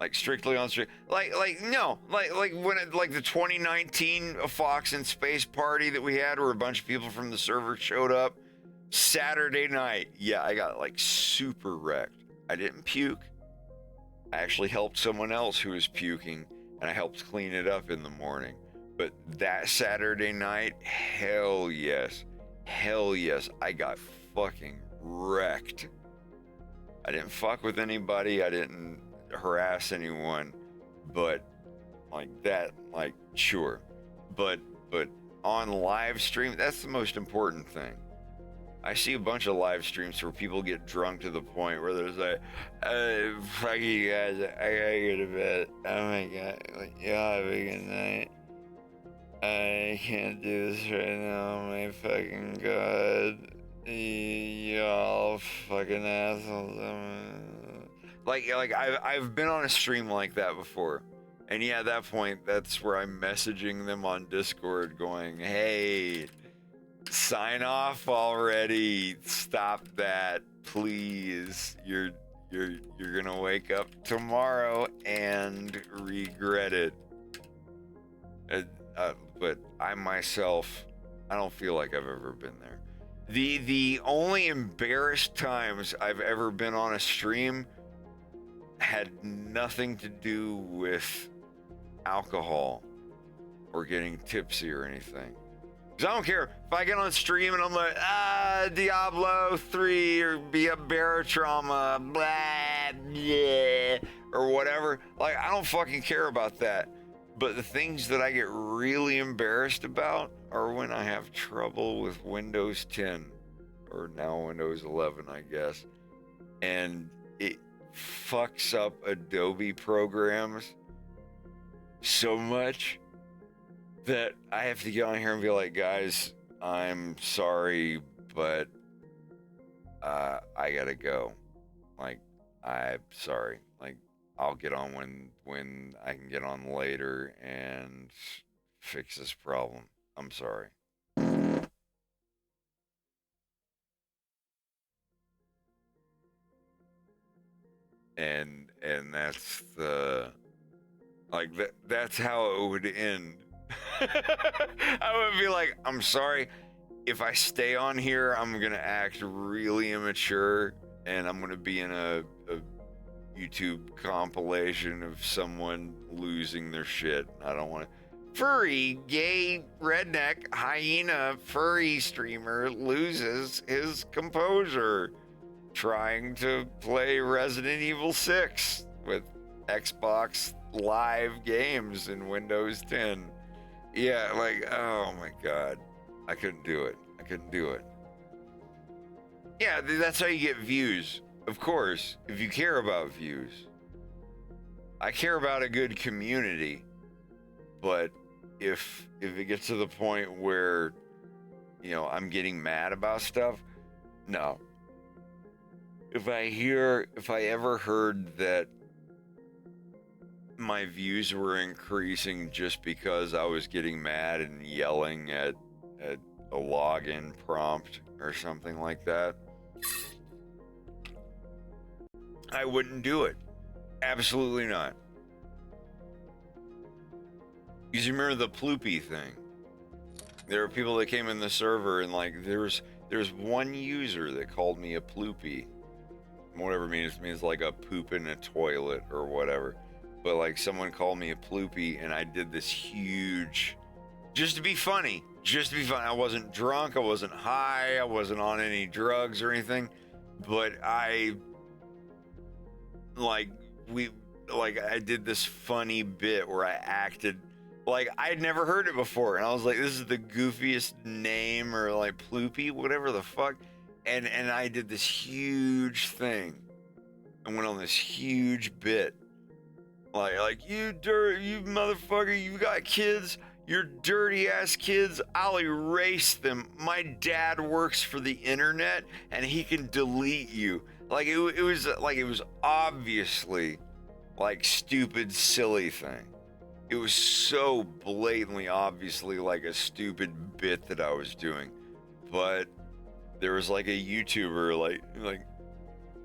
like strictly on stream, like when like the 2019 Fox in Space party that we had, where a bunch of people from the server showed up Saturday night. Yeah, I got like super wrecked. I didn't puke. I actually helped someone else who was puking, and I helped clean it up in the morning. But that Saturday night, hell yes, I got fucking wrecked. I didn't fuck with anybody, I didn't harass anyone, but like that, like sure. But on live stream, that's the most important thing. I see a bunch of live streams where people get drunk to the point where there's like, fuck you guys, I gotta go to bed. Oh my god, like, y'all have a good night. I can't do this right now, oh my fucking god. Y'all fucking assholes. Like I've been on a stream like that before. And yeah, at that point, that's where I'm messaging them on Discord going, hey, sign off already. Stop that, please. You're gonna wake up tomorrow and regret it. But I myself, I don't feel like I've ever been there. The only embarrassed times I've ever been on a stream had nothing to do with alcohol or getting tipsy or anything. Because I don't care if I get on stream and I'm like, Diablo 3 or be a barotrauma, blah, yeah, or whatever. Like, I don't fucking care about that. But the things that I get really embarrassed about are when I have trouble with Windows 10, or now Windows 11, I guess. And it fucks up Adobe programs so much that I have to get on here and be like, guys, I'm sorry, but I gotta go. Like, I'm sorry. Like, I'll get on when I can get on later and fix this problem. I'm sorry. And that's the, like, that's how it would end. I would be like, I'm sorry, if I stay on here, I'm gonna act really immature, and I'm gonna be in a YouTube compilation of someone losing their shit. I don't want to. Furry, gay, redneck, hyena, furry streamer loses his composure trying to play Resident Evil 6 with Xbox Live games in Windows 10. Yeah, like, oh my God. I couldn't do it. I couldn't do it. Yeah, that's how you get views. Of course, if you care about views. I care about a good community, but if it gets to the point where, you know, I'm getting mad about stuff, no. If I ever heard that my views were increasing just because I was getting mad and yelling at a login prompt or something like that, I wouldn't do it. Absolutely not. Because you remember the Ploopy thing? There were people that came in the server and like there's one user that called me a Ploopy. Whatever it means like a poop in a toilet or whatever. But like someone called me a Ploopy and I did this huge, just to be funny. I wasn't drunk, I wasn't high, I wasn't on any drugs or anything. But I did this funny bit where I acted like I'd never heard it before, and I was like, this is the goofiest name, or like Ploopy, whatever the fuck, and I did this huge thing and went on this huge bit like you motherfucker, you got kids, your dirty ass kids, I'll erase them. My dad works for the internet and he can delete you. Like it was obviously like stupid, silly thing. It was so blatantly, obviously like a stupid bit that I was doing. But there was like a YouTuber, like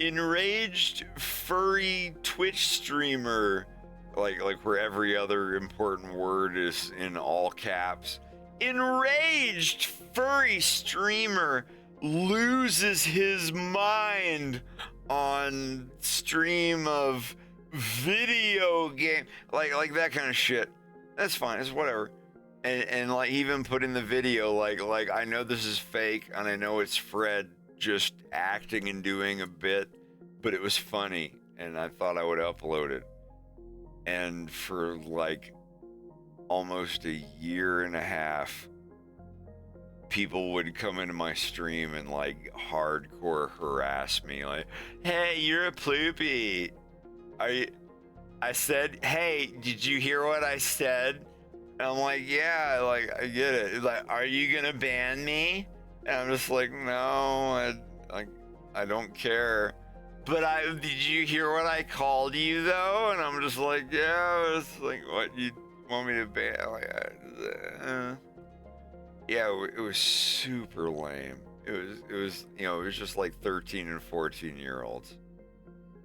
enraged furry Twitch streamer, like where every other important word is in all caps. Enraged furry streamer loses his mind on stream of video game, like that kind of shit. That's fine, it's whatever. And like even put in the video like I know this is fake and I know it's Fred just acting and doing a bit, but it was funny and I thought I would upload it. And for like almost a year and a half, people would come into my stream and like hardcore harass me, like, hey, you're a Ploopy. I said, hey, did you hear what I said? And I'm like, yeah, like I get it. It's like, are you gonna ban me? And I'm just like, no, I don't care. But did you hear what I called you though? And I'm just like, yeah, it's like, what, you want me to ban? Like, yeah, it was super lame. It was, you know, it was just like 13 and 14 year olds.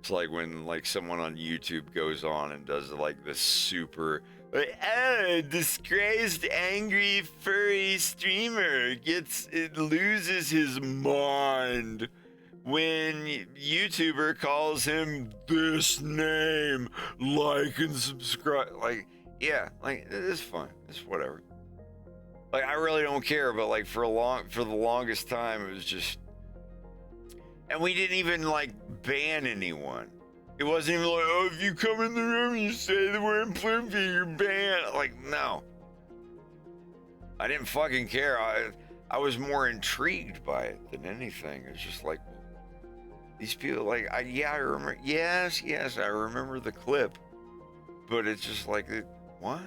It's like when like someone on YouTube goes on and does like this super like, oh, disgraced angry furry streamer loses his mind when YouTuber calls him this name, like and subscribe. Like, yeah, like it's fun. It's whatever. Like I really don't care, but like for the longest time it was just, and we didn't even like ban anyone. It wasn't even like, oh, if you come in the room and you say the word Plimpy, you're banned. Like, no. I didn't fucking care. I was more intrigued by it than anything. It's just like, these people, like, I remember, yes, I remember the clip. But it's just like, what?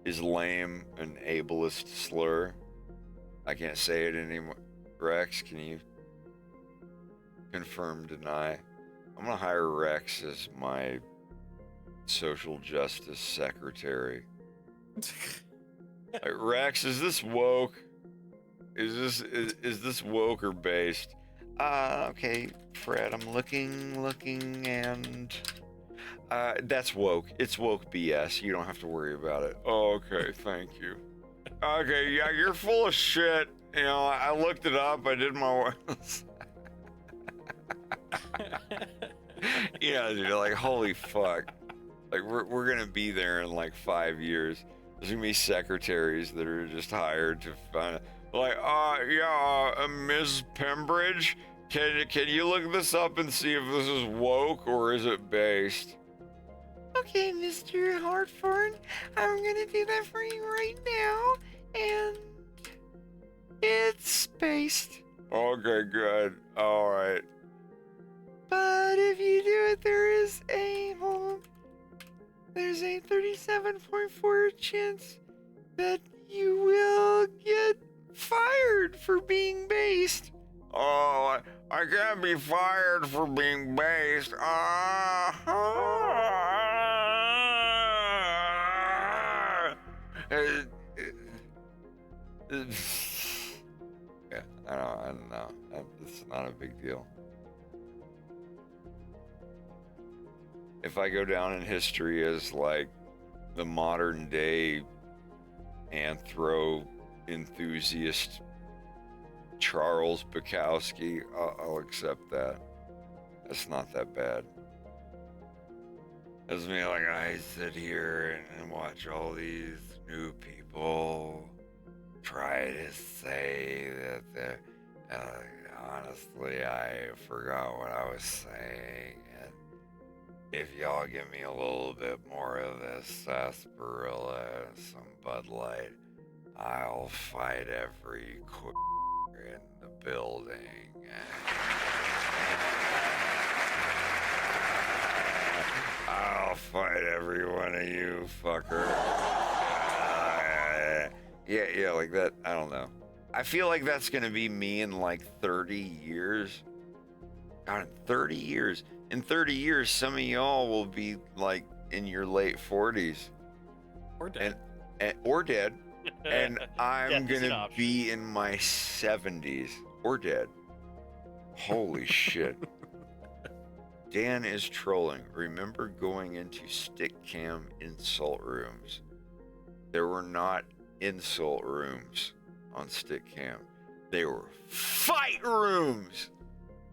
Is lame an ableist slur? I can't say it anymore. Rex, can you confirm, deny? I'm gonna hire Rex as my social justice secretary. Like, Rex, is this woke? Is this woke or based? Okay, Fred, I'm looking, and that's woke. It's woke BS. You don't have to worry about it. Oh, okay, thank you. Okay, yeah, you're full of shit. You know, I looked it up. I did my work. Yeah, dude, like, holy fuck. Like, we're gonna be there in like 5 years. There's gonna be secretaries that are just hired to find, like, Ms. Pembridge, can you look this up and see if this is woke or is it based? Okay, Mr. Hartford, I'm gonna do that for you right now, and it's based. Okay, good. All right. But if you do it, there's a 37.4 chance that you will get fired for being based. Oh, I can't be fired for being based. Yeah, I don't know. It's not a big deal. If I go down in history as like the modern day anthro enthusiast Charles Bukowski, I'll accept that. That's not that bad. Doesn't mean like I sit here and watch all these new people try to say that they're. Honestly, I forgot what I was saying. And if y'all give me a little bit more of this sarsaparilla and some Bud Light, I'll fight every in the building. I'll fight every one of you, fucker. Yeah, like that. I don't know. I feel like that's gonna be me in like 30 years. God, in 30 years. In 30 years, some of y'all will be like in your late 40s. Or dead. Or dead. And I'm gonna be in my 70s. Or dead. Holy shit. Dan is trolling. Remember going into stick cam insult rooms? There were not insult rooms on stick cam. They were fight rooms.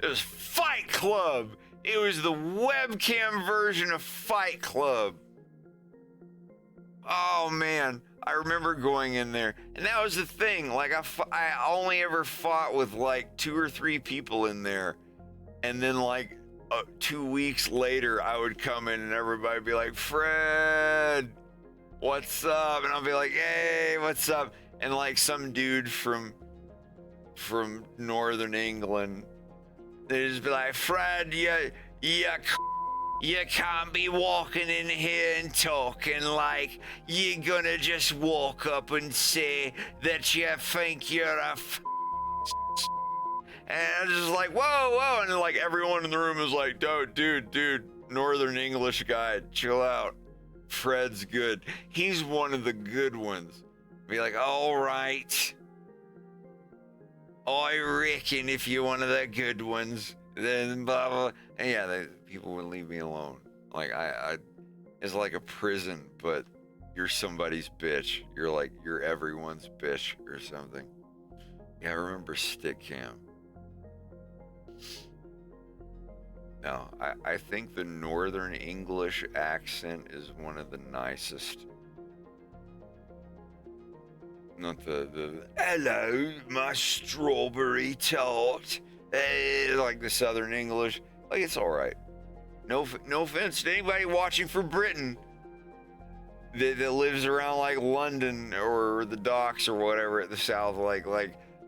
It was Fight Club. It was the webcam version of Fight Club. Oh man, I remember going in there, and that was the thing. Like I only ever fought with like 2 or 3 people in there, and then like 2 weeks later, I would come in and everybody would be like, "Fred, what's up?" And I'll be like, "Hey, what's up?" And like some dude from Northern England, they just be like, "Fred, you can't be walking in here and talking like you're gonna just walk up and say that you think you're a and I was just like, whoa, and then like everyone in the room is like, dude, Northern English guy, chill out. Fred's good. He's one of the good ones. Be like, all right. I reckon if you're one of the good ones, then blah blah. And yeah, people would leave me alone. Like I, it's like a prison, but you're somebody's bitch. You're everyone's bitch or something. Yeah, I remember Stick Cam. No, I think the Northern English accent is one of the nicest. Not the hello, my strawberry tart. Like the Southern English. Like, it's all right. No offense to anybody watching from Britain that lives around like London or the docks or whatever at the South. Like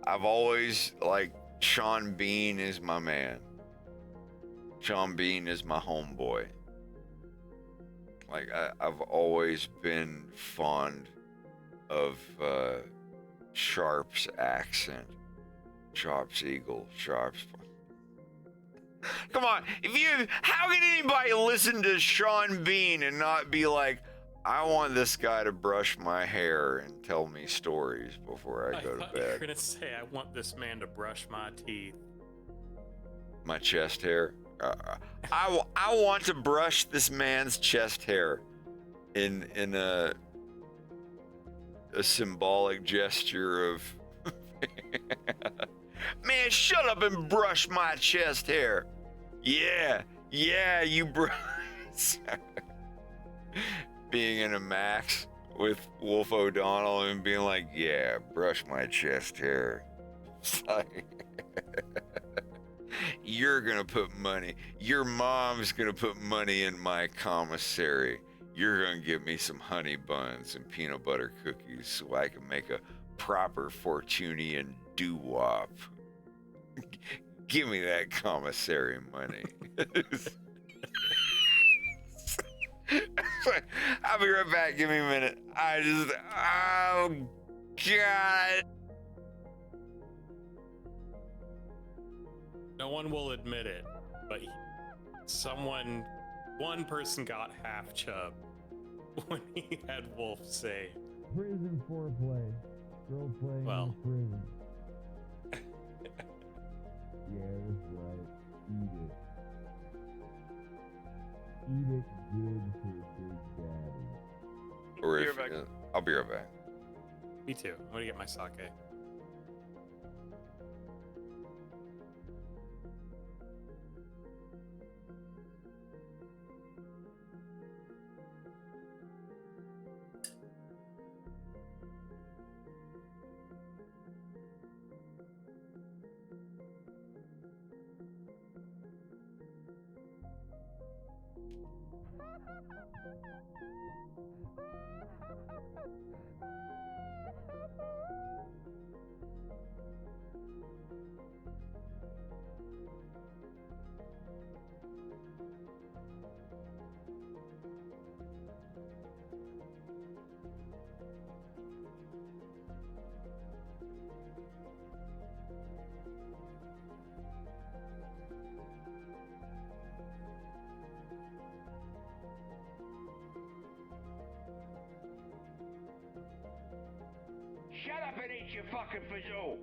I've always, like, Sean Bean is my man. Sean Bean is my homeboy. Like, I've always been fond of Sharp's accent. Sharp's Eagle. Sharp's. Come on, how can anybody listen to Sean Bean and not be like, I want this guy to brush my hair and tell me stories before I go to thought you were bed? gonna say, I want this man to brush my teeth. My chest hair? I want to brush this man's chest hair in a symbolic gesture of man, shut up and brush my chest hair. Yeah, you being in a Max with Wolf O'Donnell and being like, yeah, brush my chest hair. You're gonna put money, your mom's gonna put money in my commissary. You're gonna give me some honey buns and peanut butter cookies so I can make a proper Fortunian doo-wop. Give me that commissary money. I'll be right back. Give me a minute. Oh, God. No one will admit it, but one person got half chub when he had Wolf say, prison foreplay. Girl playing Well. in prison. Yeah, that's right. Eat it. Eat it good for Big Daddy. Or if, I'll be right back. me too. I'm gonna get my sake. Shut up and eat your fucking fazoo!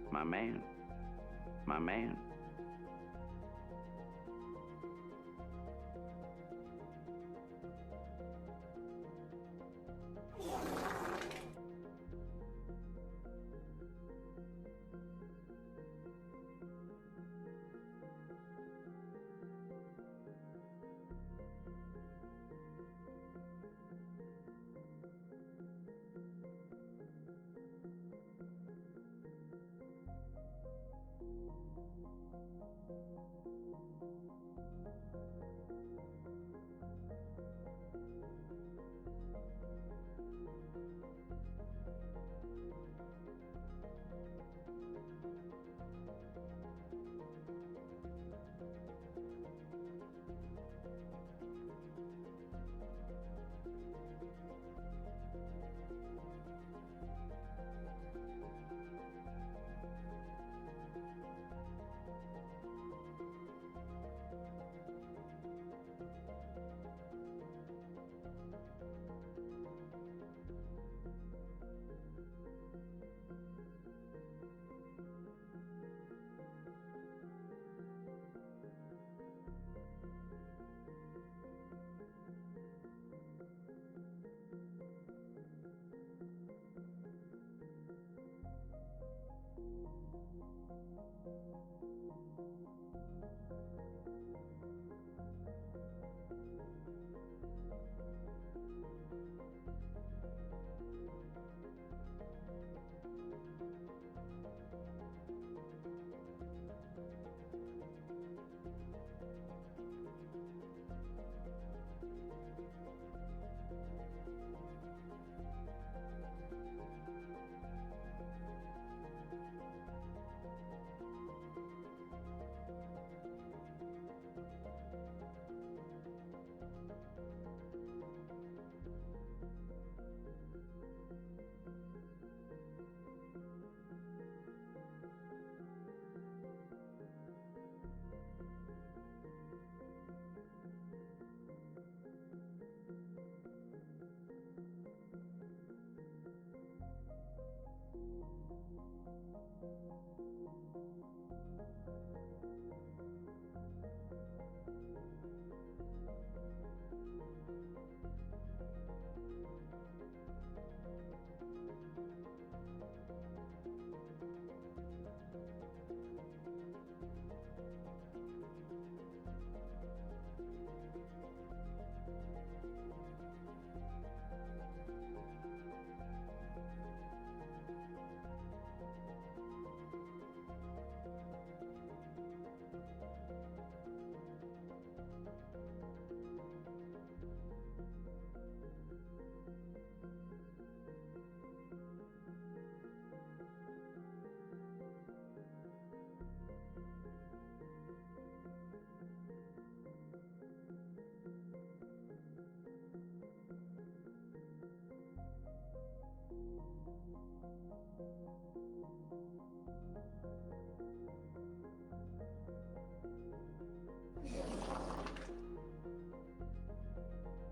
My man. My man.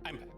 I'm back.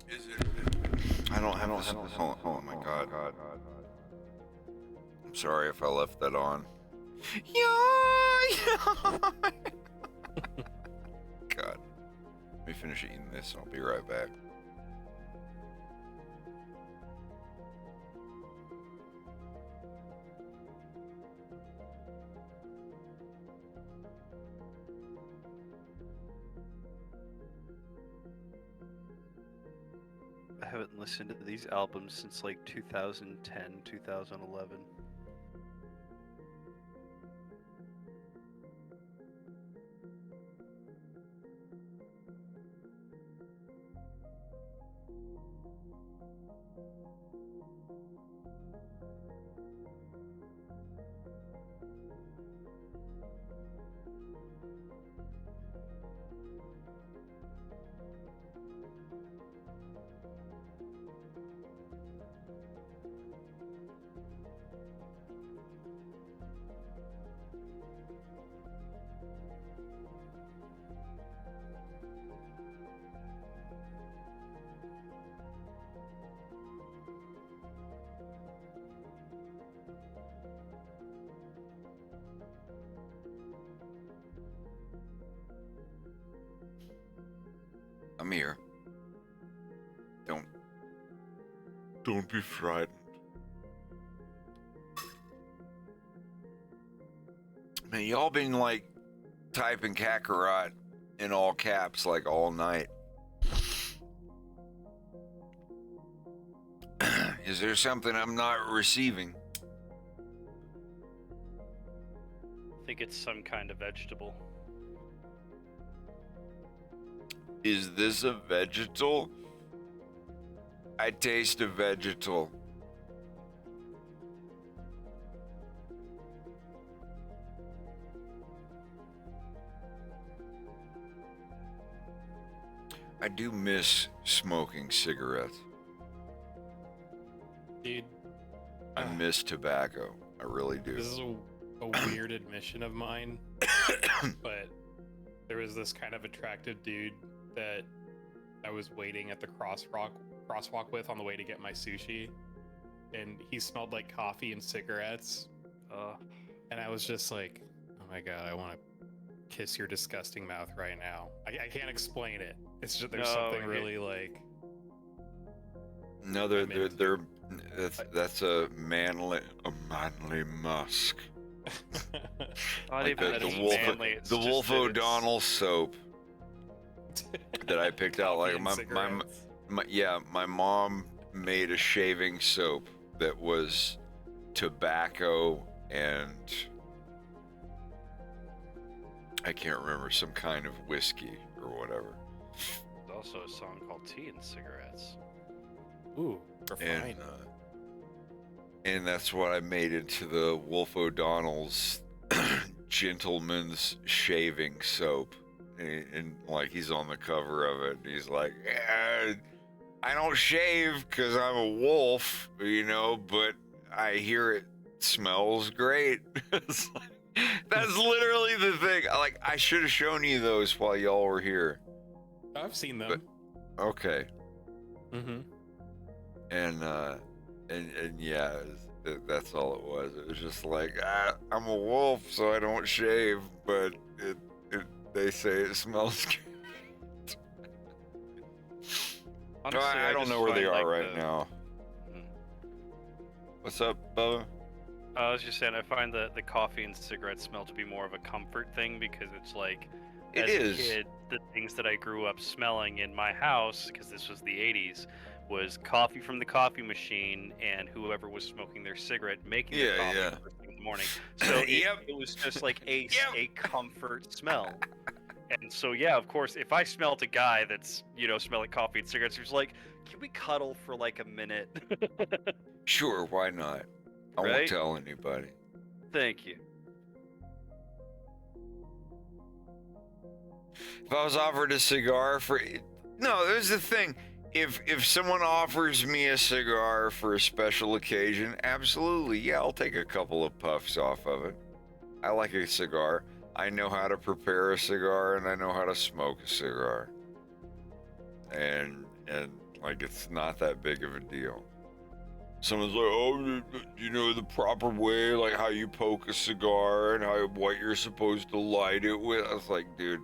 Is it? I don't. Oh my god. I'm sorry if I left that on. God. Let me finish eating this and I'll be right back. I haven't listened to these albums since like 2010, 2011. I'm here. Don't be frightened. Man, y'all been like typing Kakarot in all caps like all night. Is there something I'm not receiving? I think it's some kind of vegetable. Is this a vegetal? I taste a vegetal. I do miss smoking cigarettes. Dude. I miss tobacco. I really do. This is a weird admission of mine, but there was this kind of attractive dude that I was waiting at the crosswalk with on the way to get my sushi, and he smelled like coffee and cigarettes. And I was just like, oh my god, I want to kiss your disgusting mouth right now. I can't explain it. It's just there's something really like. No, that's a manly musk. Not even the Wolf O'Donnell soap that I picked out. Like my mom made a shaving soap that was tobacco and I can't remember, some kind of whiskey or whatever. There's also a song called Tea and Cigarettes. Ooh, refined. And that's what I made into the Wolf O'Donnell's Gentleman's Shaving Soap. And like he's on the cover of it. And he's like, I don't shave because I'm a wolf, but I hear it smells great. It's like, that's literally the thing. Like, I should have shown you those while y'all were here. I've seen them. But, okay. Mm-hmm. And yeah, that's all it was. It was just like, I'm a wolf, so I don't shave, but they say it smells good. Honestly, I don't know where they are right now. What's up, Bubba? I was just saying, I find the coffee and cigarette smell to be more of a comfort thing because it's like, as a kid, the things that I grew up smelling in my house, because this was the 80s, was coffee from the coffee machine and whoever was smoking their cigarette making the coffee first thing in the morning. So it was just like a comfort smell. And so, yeah, of course, if I smelled a guy that's, smelling coffee and cigarettes, he's like, can we cuddle for like a minute? Sure, why not? I won't tell anybody. Thank you. If I was offered a cigar no, there's the thing. If someone offers me a cigar for a special occasion, absolutely, yeah, I'll take a couple of puffs off of it. I like a cigar. I know how to prepare a cigar and I know how to smoke a cigar. And Like, it's not that big of a deal. Someone's like, oh, you know the proper way, like how you poke a cigar and what you're supposed to light it with. I was like, dude,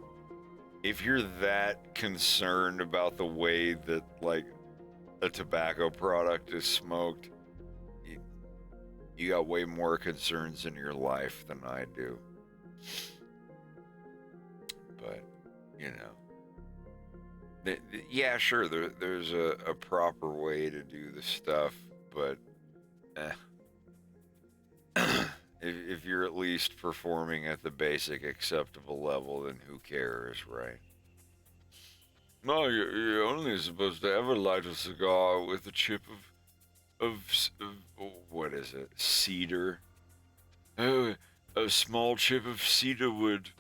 if you're that concerned about the way that like a tobacco product is smoked, you got way more concerns in your life than I do. But, you know, yeah, sure, there's a proper way to do the stuff, but if you're at least performing at the basic acceptable level, then who cares, right? No, you're only supposed to ever light a cigar with a chip of what is it? Cedar. Oh, a small chip of cedar wood,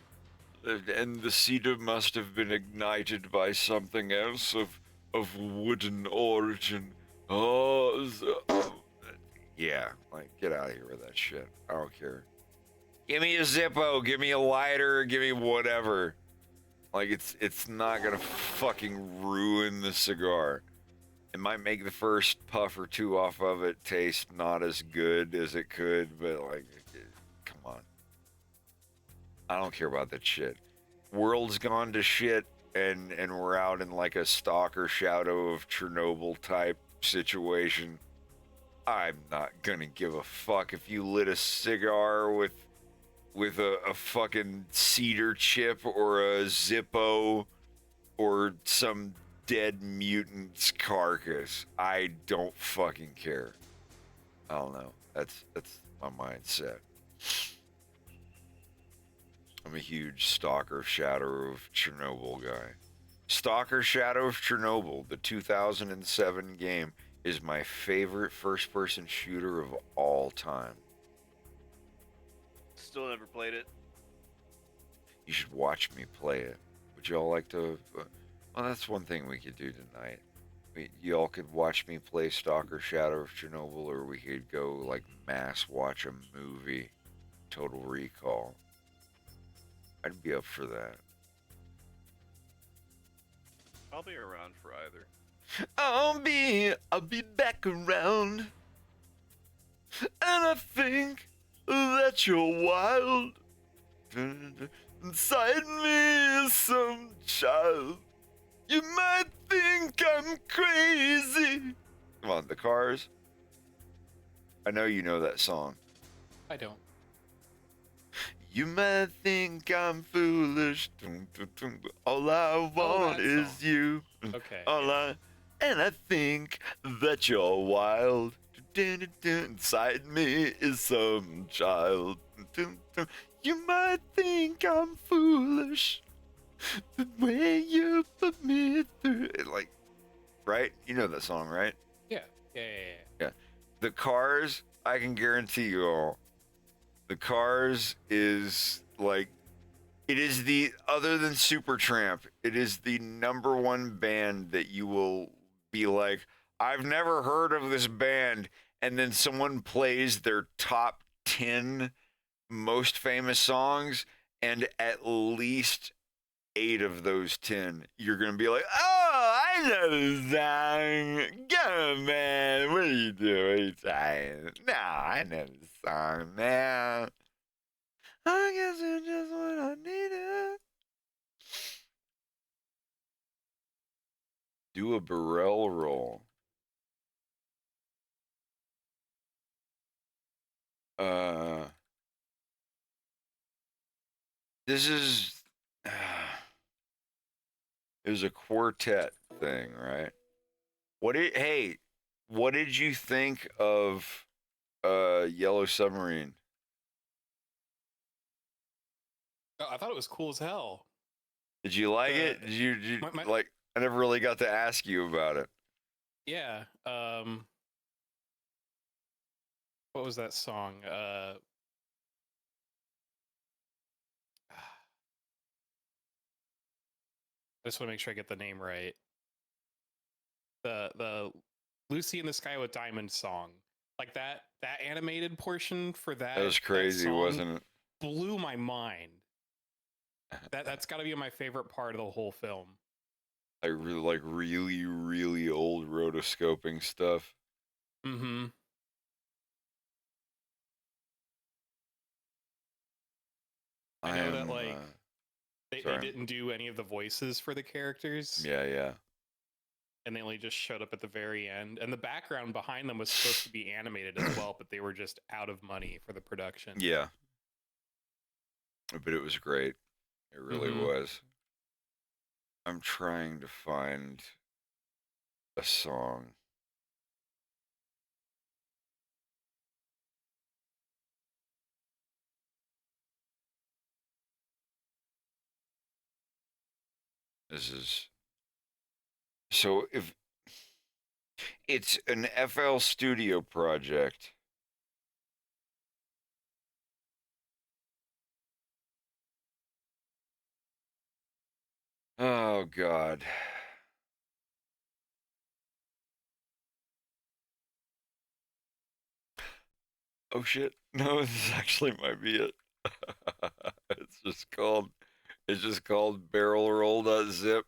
and the cedar must have been ignited by something else of wooden origin. Yeah, like, get out of here with that shit. I don't care. Give me a Zippo, give me a lighter, give me whatever. Like, it's not gonna fucking ruin the cigar. It might make the first puff or two off of it taste not as good as it could, but like, come on. I don't care about that shit. World's gone to shit, and we're out in like a Stalker Shadow of Chernobyl type situation. I'm not gonna give a fuck if you lit a cigar with a fucking cedar chip or a Zippo or some dead mutant's carcass. I don't fucking care. I don't know. That's my mindset. I'm a huge Stalker Shadow of Chernobyl guy. Stalker Shadow of Chernobyl, the 2007 game, is my favorite first-person shooter of all time. Still never played it. You should watch me play it. Would y'all like to... well, that's one thing we could do tonight. Y'all could watch me play Stalker Shadow of Chernobyl, or we could go, like, mass watch a movie. Total Recall. I'd be up for that. I'll be around for either. I'll be back around. And I think that you're wild. Inside me is some child. You might think I'm crazy. Come on, the Cars. I know you know that song. I don't. You might think I'm foolish. All I want is song. you. Okay. And I think that you're wild. Inside me is some child. You might think I'm foolish. The way you put me through it, like, right? You know that song, right? Yeah. The Cars, I can guarantee you all. The Cars is like, it is the, other than Supertramp, it is the #1 band that you will be like, I've never heard of this band, and then someone plays their top 10 most famous songs, and at least 8 of those 10, you're gonna be like, oh, I know this song. Come on, man. What are you doing? What are you saying? No, I know this song now. I guess it's just what I needed. Do a barrel roll. This is... it was a quartet thing, right? What did you think of Yellow Submarine? Oh, I thought it was cool as hell. Did you like it? Did you like? I never really got to ask you about it. Yeah. What was that song? I just want to make sure I get the name right. The Lucy in the Sky with Diamonds song. Like that animated portion for that. That was crazy, wasn't it? Blew my mind. That's got to be my favorite part of the whole film. I really like really old rotoscoping stuff. Mm-hmm. I know that like they didn't do any of the voices for the characters. Yeah. And they only just showed up at the very end. And the background behind them was supposed to be animated as well, but they were just out of money for the production. Yeah. But it was great. It really was. I'm trying to find a song. So if it's an FL Studio project. Oh God. Oh shit. No, this actually might be it. It's just called barrelroll.zip.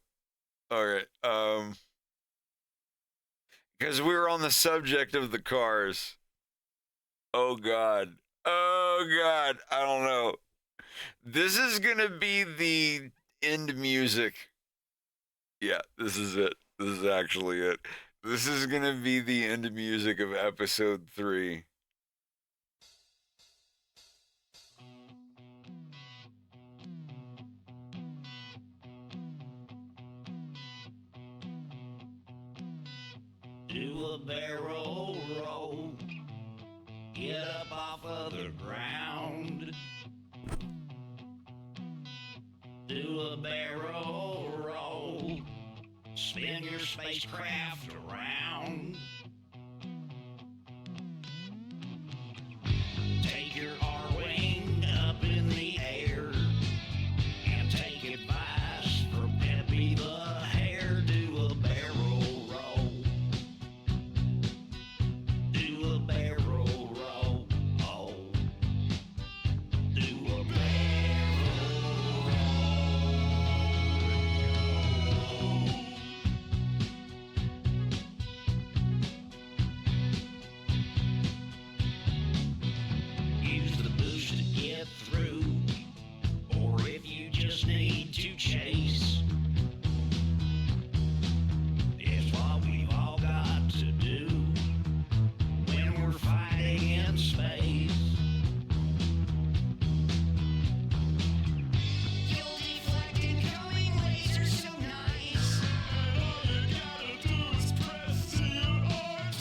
Alright, because we were on the subject of the cars. Oh God. I don't know. This is gonna be the end music. Yeah, this is it. This is actually it. This is gonna be the end music of episode 3. Do a barrel roll, get up off of the ground. Do a barrel roll, spin your spacecraft around. Take your R-wing up in the air and take advice from Peppy the Hare. Do a barrel roll. Do a barrel roll. Oh. Do a barrel roll. Use the boost to get through, or if you just need to chase, it's what we've all got to do when we're fighting in space. You'll deflect incoming lasers so nice. And all you gotta do is press CR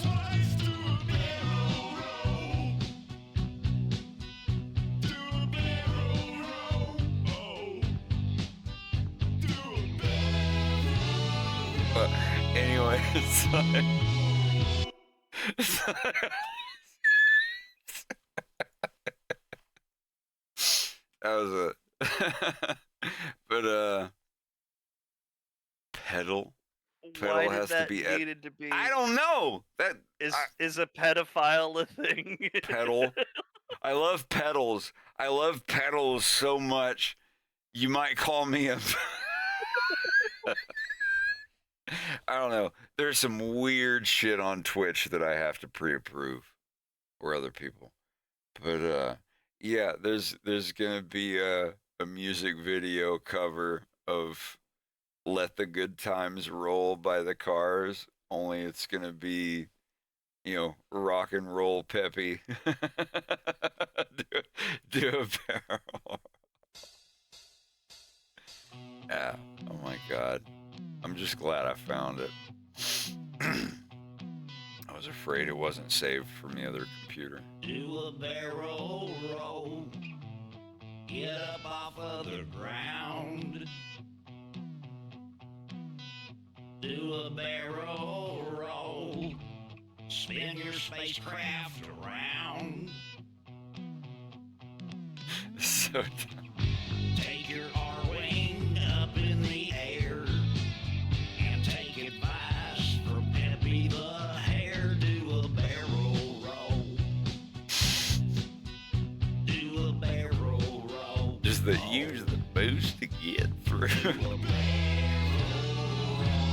twice. Do a barrel roll. Do a barrel roll. Oh. Do a barrel. Anyway, that was it. But pedal Why has did that to be needed to be? I don't know. That Is a pedophile a thing? pedal. I love pedals. I love pedals so much. You might call me a I don't know. There's some weird shit on Twitch that I have to pre-approve or other people. But yeah, there's gonna be a music video cover of Let the Good Times Roll by the Cars, only it's gonna be, you know, rock and roll peppy. do a barrel. Yeah. Oh my God. I'm just glad I found it. I was afraid it wasn't saved from the other computer. Do a barrel roll. Get up off of the ground. Do a barrel roll. Spin your spacecraft around. So dumb. Take your R-wing up in the air and take advice from Peppy the Hare. Do a barrel roll. Do a barrel roll. Just use the boost to get through. Do a barrel roll.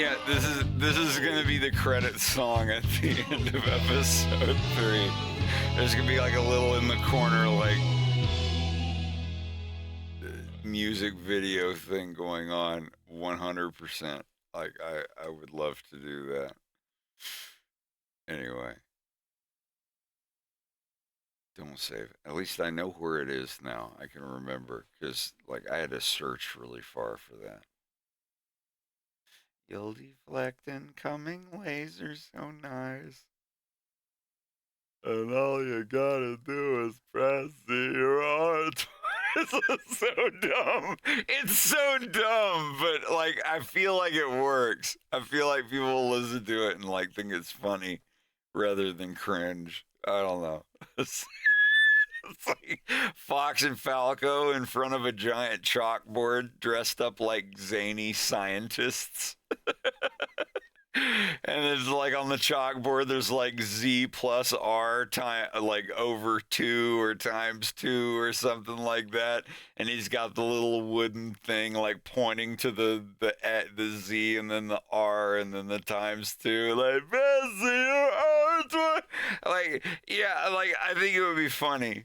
Yeah, this is gonna be the credit song at the end of episode 3. There's gonna be like a little in the corner like music video thing going on 100%. Like I would love to do that. Anyway. Don't save it. At least I know where it is now. I can remember because like I had to search really far for that. You'll deflect incoming lasers so nice. And all you gotta do is press 0. This is so dumb. It's so dumb, but like I feel like it works. I feel like people will listen to it and like think it's funny rather than cringe. I don't know. It's like Fox and Falco in front of a giant chalkboard dressed up like zany scientists. And it's like on the chalkboard, there's like Z plus R time, like over 2 or times 2 or something like that. And he's got the little wooden thing like pointing to the Z and then the R and then the times 2. Like, like, yeah, like I think it would be funny.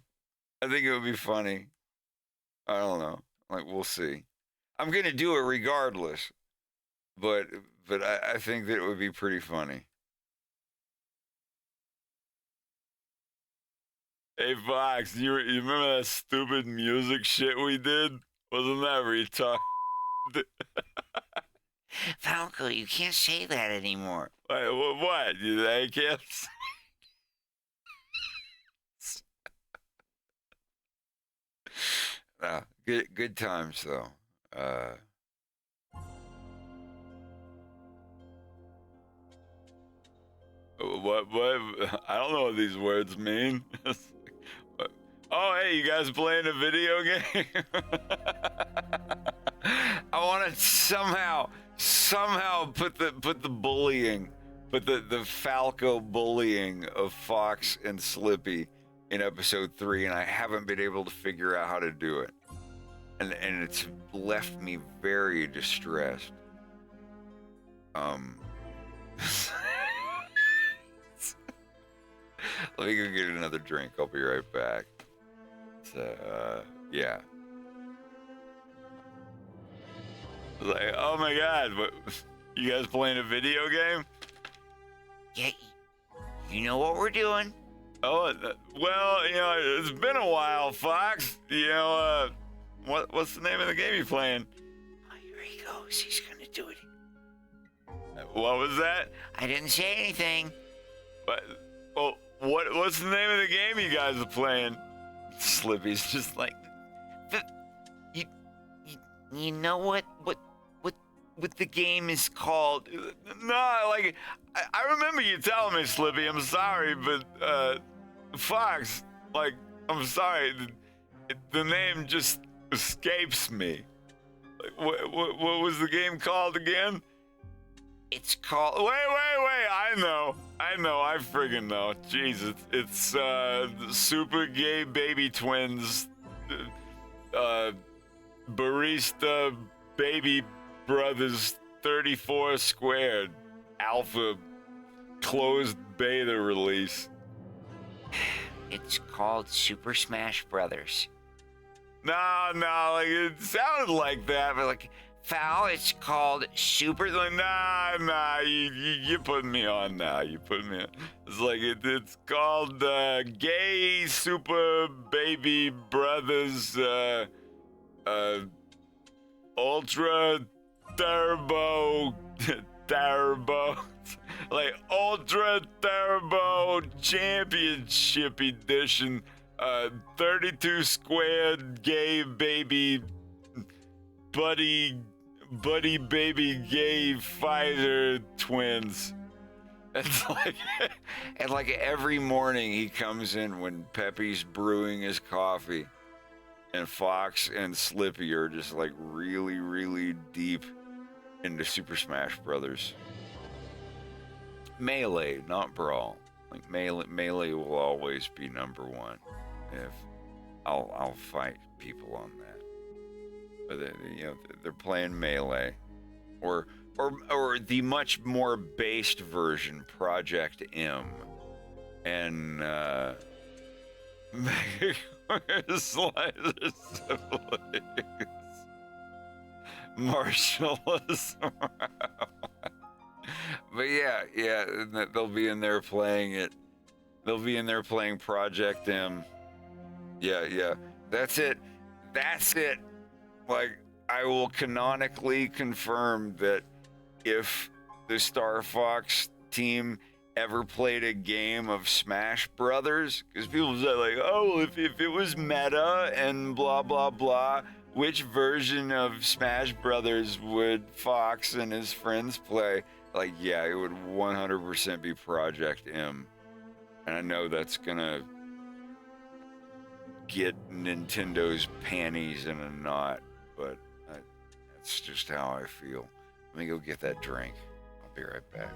I think it would be funny. I don't know. Like, we'll see. I'm going to do it regardless. But I think that it would be pretty funny. Hey, Fox, you remember that stupid music shit we did? Wasn't that retarded? Falco, you can't say that anymore. Wait, what? I can't say. Good times, though. What? I don't know what these words mean. Oh, hey, you guys playing a video game? I want to somehow put the bullying, put the Falco bullying of Fox and Slippy in episode 3, and I haven't been able to figure out how to do it. And it's left me very distressed. Let me go get another drink. I'll be right back. So, yeah. Like, oh my God, what? You guys playing a video game? Yeah, you know what we're doing? Oh, well, you know, it's been a while, Fox. You know, what's the name of the game you're playing? Oh, here he goes. He's gonna do it. What was that? I didn't say anything. But, well, what's the name of the game you guys are playing? Slippy's just like, you know what the game is called? No, like, I remember you telling me, Slippy. I'm sorry, but Fox, like, I'm sorry. The name just escapes me. Like, what was the game called again? It's called. Wait! I friggin' know. Jesus, it's Super Gay Baby Twins, Barista Baby Brothers 34 Squared Alpha Closed Beta Release. It's called Super Smash Brothers. No, like it sounded like that, but like. Foul, it's called Super. Nah, you're putting me on now. You put me on. It's like it's called Gay Super Baby Brothers Ultra Turbo like Ultra Turbo Championship Edition 32 squared gay baby buddy baby gay fighter twins. It's like, and like every morning he comes in when Pepe's brewing his coffee, and Fox and Slippy are just like really, really deep into Super Smash Brothers. Melee, not Brawl. Like melee will always be #1. If I'll fight people on that. But they're playing Melee, or or the much more based version, Project M, and slices siblings, marshmallows. But yeah, they'll be in there playing it. They'll be in there playing Project M. Yeah, that's it. Like, I will canonically confirm that if the Star Fox team ever played a game of Smash Brothers, because people say like, oh, if it was meta and blah blah blah, which version of Smash Brothers would Fox and his friends play? Like, yeah, it would 100% be Project M. And I know that's gonna get Nintendo's panties in a knot, but that's just how I feel. Let me go get that drink. I'll be right back.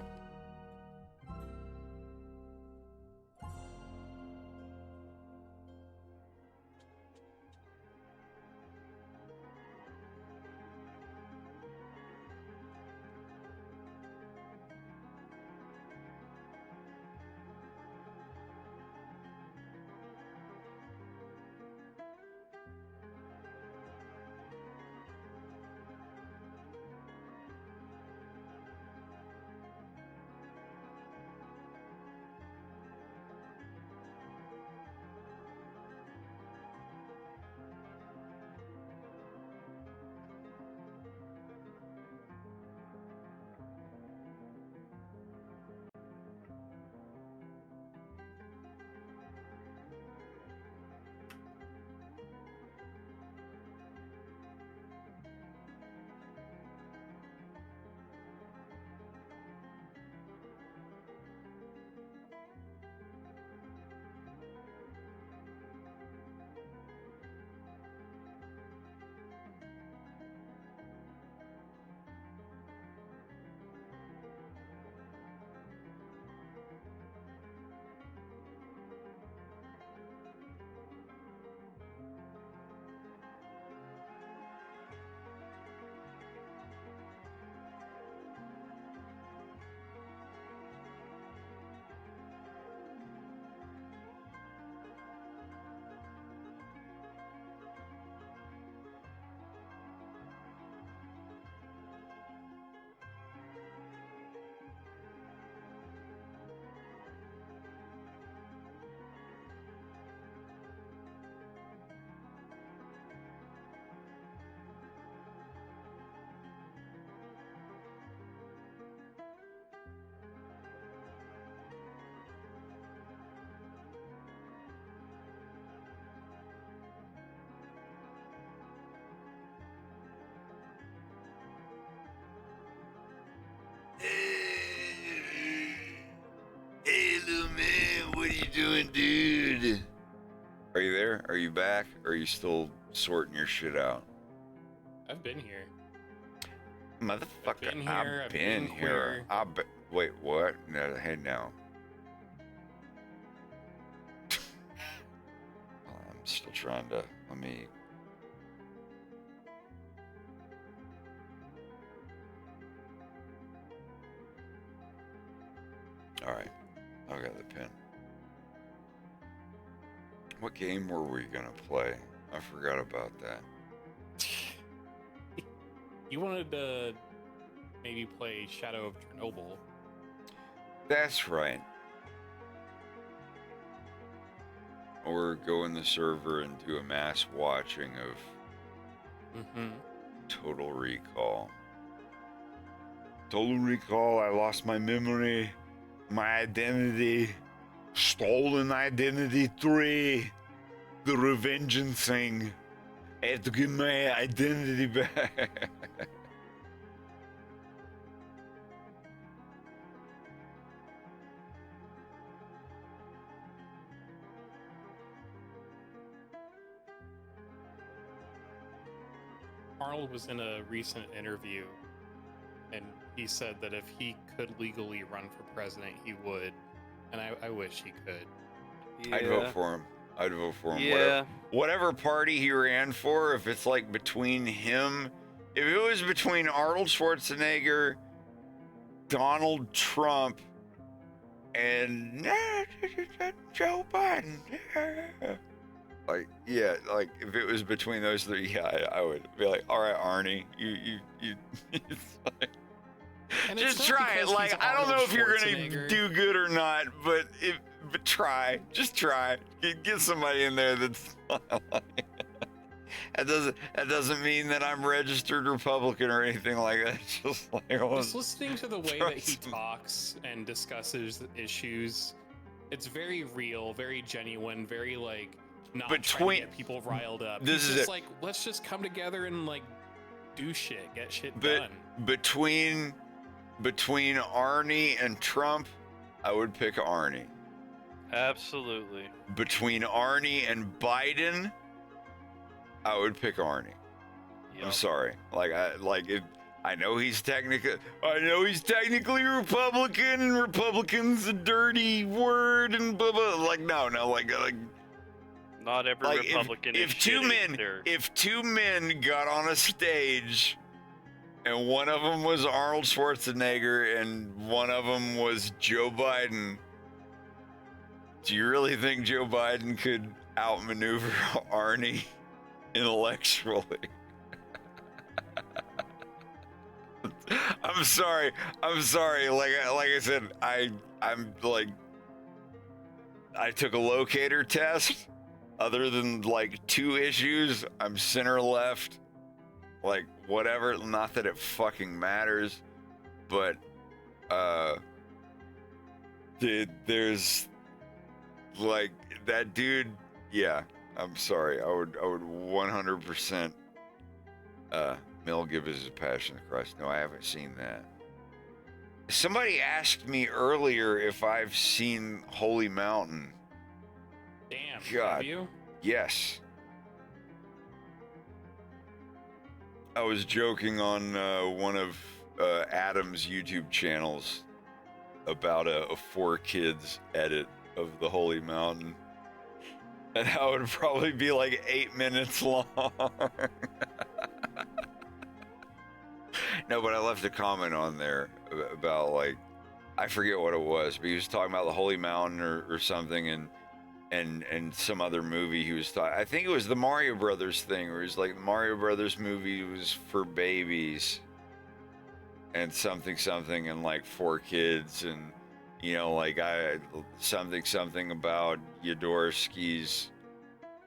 Hey, little man, what are you doing, dude? Are you there? Are you back? Or are you still sorting your shit out? I've been here. Motherfucker, I've been here. Wait, what? No, hey, now. I'm still trying to, let me... Alright, I've got the pen. What game were we gonna play? I forgot about that. You wanted to maybe play Shadow of Chernobyl. That's right. Or go in the server and do a mass watching of Total Recall. Total Recall, I lost my memory, my identity, stolen identity 3, the revengeance thing. I have to get my identity back. Arnold was in a recent interview, and he said that if he could legally run for president, he would. And I wish he could. I'd vote for him. I'd vote for him. Yeah. Whatever party he ran for, if it's like between him, if it was between Arnold Schwarzenegger Donald Trump and Joe Biden. Like, yeah, like if it was between those three, yeah, I would be like, all right, Arnie, you it's like, And it's just not try it. because Like, he's I don't know Arnold if you're gonna Schwarzenegger. do good or not, but try, just try. Get somebody in there that's that doesn't mean that I'm registered Republican or anything like that. It's just like, Just listening to the way that he trust me. talks and discusses issues, it's very real, very genuine, very like not trying to Between- get people riled up. this He's is just it. like, let's just come together and like do shit, get shit But done. between Arnie and Trump, I would pick Arnie. Absolutely. Between Arnie and Biden, I would pick Arnie. I'm sorry. I know he's technically Republican, and Republican's a dirty word and blah blah. Like no, like Not every like Republican is if two shitty. men They're- if two men got on a stage and one of them was Arnold Schwarzenegger and one of them was Joe Biden, do you really think Joe Biden could outmaneuver Arnie intellectually? I'm sorry. Like I said, I'm like, I took a locator test. Other than like 2 issues, I'm center left. Like whatever. Not that it fucking matters, but there's like that dude. Yeah, I'm sorry. I would 100%. Mel Gibson's A Passion of the Christ. No, I haven't seen that. Somebody asked me earlier if I've seen Holy Mountain. Damn, God. have you? Yes. I was joking on one of Adam's YouTube channels about a 4Kids edit of the Holy Mountain. And how it would probably be like 8 minutes long. No, but I left a comment on there about like, I forget what it was, but he was talking about the Holy Mountain or something, and some other movie he was talking. I think it was the Mario Brothers thing, where he's like, the Mario Brothers movie was for babies, and something and like 4Kids, and you know, like something about Yodorsky's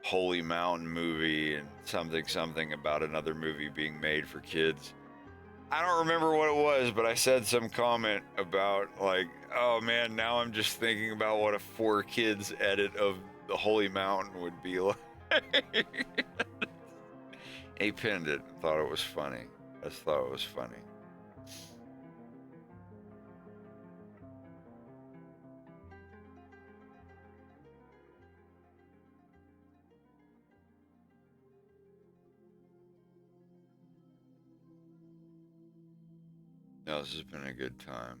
Holy Mountain movie, and something about another movie being made for kids. I don't remember what it was, but I said some comment about like, oh man, now I'm just thinking about what a 4Kids edit of the Holy Mountain would be like. He pinned it and thought it was funny. I just thought it was funny. No, this has been a good time.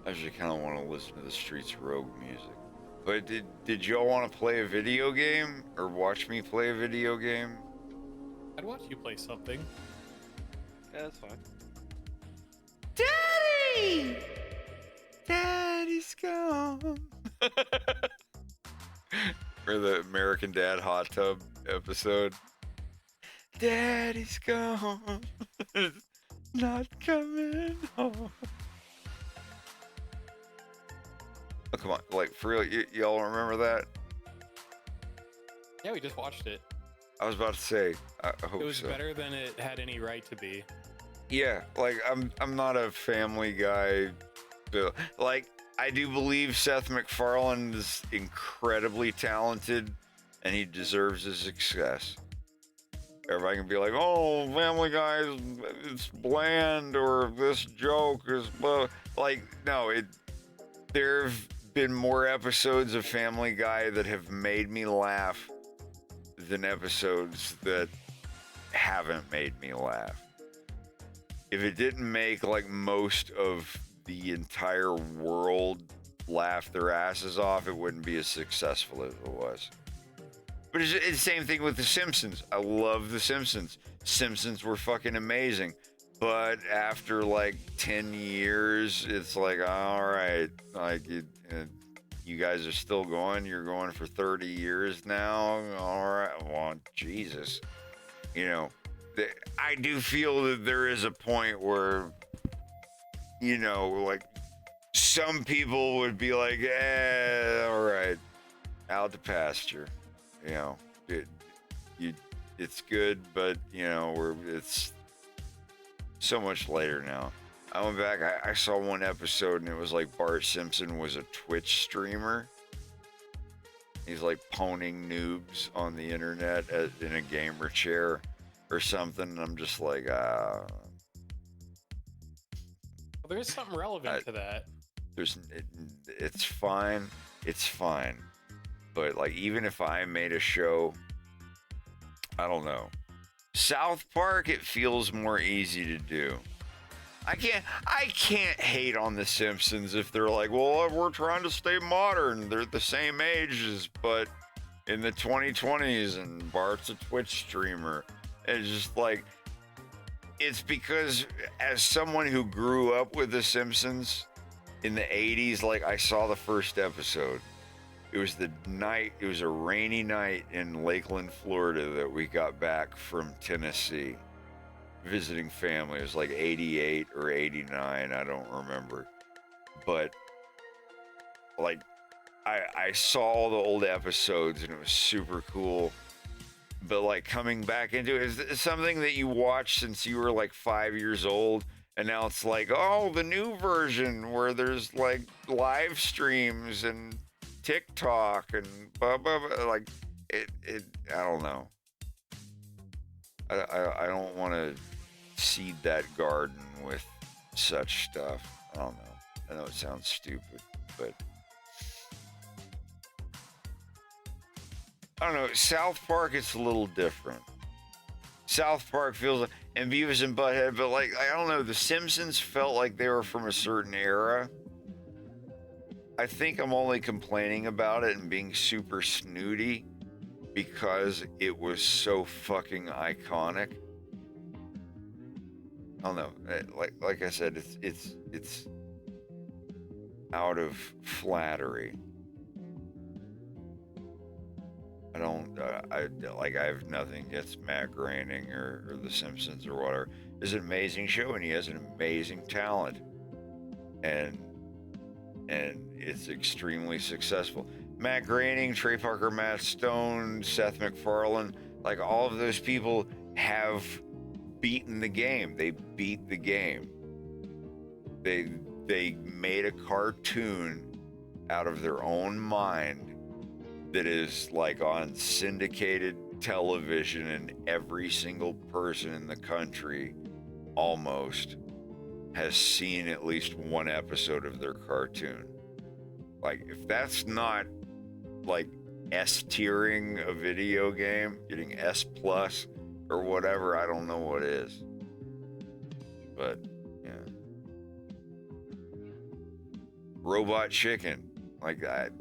I actually kind of want to listen to the Streets Rogue music. But did y'all want to play a video game or watch me play a video game? I'd watch you play something. Yeah, that's fine. Daddy! Daddy's gone. Or the American Dad hot tub episode. Daddy's gone. Not coming home. Oh, come on, like for real, y'all remember that? Yeah, we just watched it. I was about to say, I hope It was so. better than it had any right to be. Yeah, like I'm not a Family Guy. Like I do believe Seth MacFarlane is incredibly talented, and he deserves his success. Everybody can be like, "Oh, Family Guy it's bland," or "This joke is blah." Like, no, there have been more episodes of Family Guy that have made me laugh than episodes that haven't made me laugh. If it didn't make like most of the entire world laugh their asses off, it wouldn't be as successful as it was. But it's the same thing with The Simpsons. I love The Simpsons. Simpsons were fucking amazing. But after like 10 years, it's like, all right, like you guys are still going. You're going for 30 years now. All right. Well, Jesus. You know, I do feel that there is a point where, you know, like some people would be like, all right, out to pasture. You know, it's good, but you know, it's so much later now. I went back, I saw one episode and it was like Bart Simpson was a Twitch streamer. He's like poning noobs on the internet in a gamer chair or something. And I'm just like, Well, there's something relevant to that. It's fine. It's fine. But like, even if I made a show, I don't know. South Park, it feels more easy to do. I can't hate on The Simpsons if they're like, well, we're trying to stay modern. They're the same ages, but in the 2020s, and Bart's a Twitch streamer. It's just like, it's because as someone who grew up with The Simpsons in the 80s, like I saw the first episode. It was it was a rainy night in Lakeland, Florida that we got back from Tennessee, visiting family. It was like 88 or 89, I don't remember. But like, I saw all the old episodes and it was super cool. But like coming back into it is something that you watched since you were like 5 years old. And now it's like, oh, the new version where there's like live streams and TikTok and blah, blah, blah. Like it I don't know. I don't want to seed that garden with such stuff. I don't know. I know it sounds stupid, but I don't know. South Park, it's a little different. South Park feels like, and Beavis and Butthead, but like, I don't know. The Simpsons felt like they were from a certain era. I think I'm only complaining about it and being super snooty because it was so fucking iconic. I don't know. Like I said, it's out of flattery. I have nothing against Matt Groening or The Simpsons or whatever. It's an amazing show and he has an amazing talent. And it's extremely successful. Matt Groening, Trey Parker, Matt Stone, Seth MacFarlane, like all of those people have beaten the game. They beat the game. They made a cartoon out of their own mind that is like on syndicated television, and every single person in the country almost has seen at least one episode of their cartoon. Like, if that's not like S-tiering a video game, getting S plus or whatever, I don't know what is. But yeah. Robot Chicken, like that.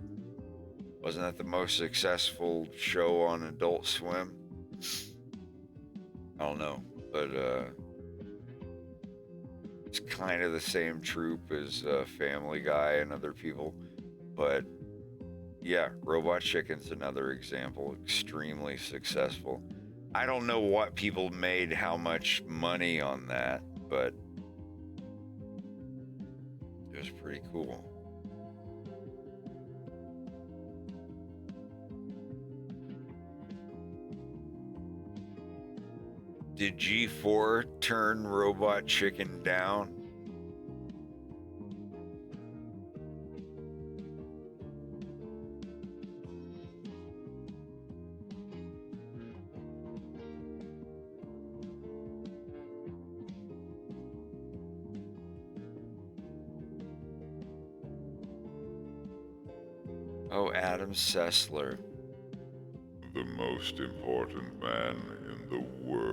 Wasn't that the most successful show on Adult Swim? I don't know, but it's kind of the same troupe as Family Guy and other people. But yeah, Robot Chicken's another example, extremely successful. I don't know what people made, how much money on that, but it was pretty cool. Did G4 turn Robot Chicken down? Oh, Adam Sessler. the most important man in the world.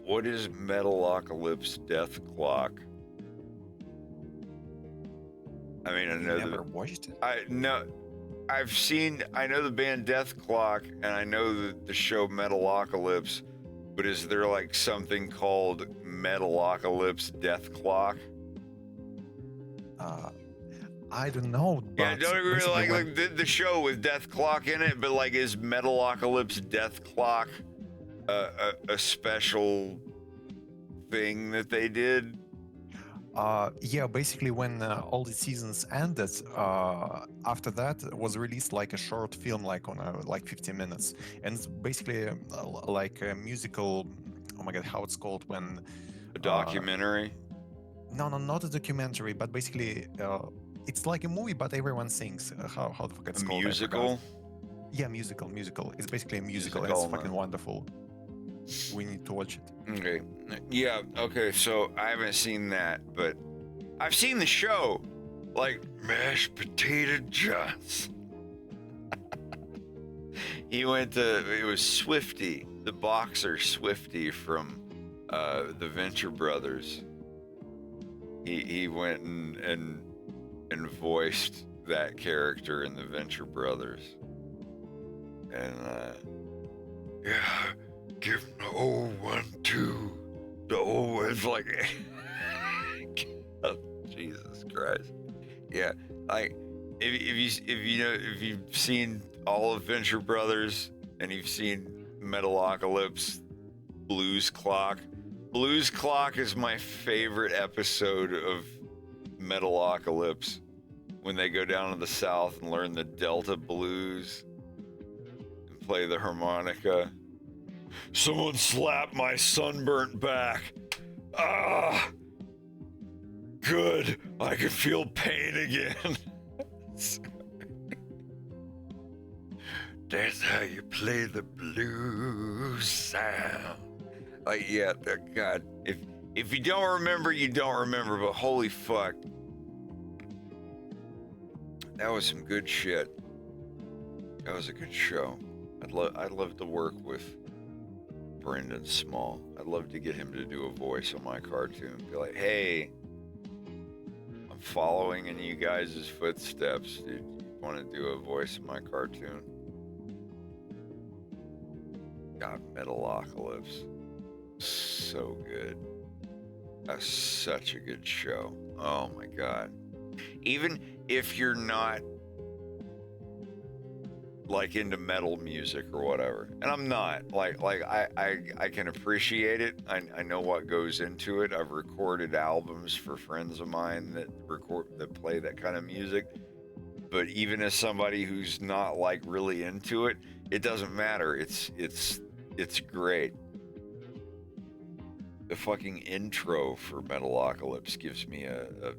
What is Metalocalypse Death Clock? I mean, I know Never watched it? I know the band Death Clock, and I know the show Metalocalypse, but is there like something called Metalocalypse Death Clock? I don't know. Yeah, but don't you really basically like the show with Death Clock in it, but like is Metalocalypse Death Clock a special thing that they did? Yeah, basically when all the seasons ended, after that was released like a short film, like on like 15 minutes, and it's basically like a musical. Oh my god, how it's called when? A documentary? No, not a documentary, but basically it's like a movie, but everyone sings. How the fuck it's called? Musical? Yeah, musical. It's basically a musical. And Musical, it's fucking wonderful. We need to watch it. Okay. Yeah, okay, so I haven't seen that, but I've seen the show. Like Mashed Potato Johnson. It was Swifty, the boxer Swifty from the Venture Brothers. He went and voiced that character in the Venture Brothers. And yeah, give him the old one too. The old one's like, oh, Jesus Christ. Yeah, like if you've seen all of Venture Brothers and you've seen Metalocalypse, Blues Clock is my favorite episode of Metalocalypse, when they go down to the South and learn the Delta blues and play the harmonica. Someone slapped my sunburnt back. Ah, good. I can feel pain again. That's how you play the blues sound. Like, yeah, God, if you don't remember, you don't remember, but holy fuck. That was some good shit. That was a good show. I'd love to work with Brendan Small. I'd love to get him to do a voice on my cartoon. Be like, hey, I'm following in you guys' footsteps. Dude, you want to do a voice in my cartoon? God, Metalocalypse. So good. That's such a good show. Oh my God. Even if you're not like into metal music or whatever, and I'm not, I can appreciate it. I know what goes into it. I've recorded albums for friends of mine that play that kind of music. But even as somebody who's not like really into it, it doesn't matter. It's great. The fucking intro for Metalocalypse gives me a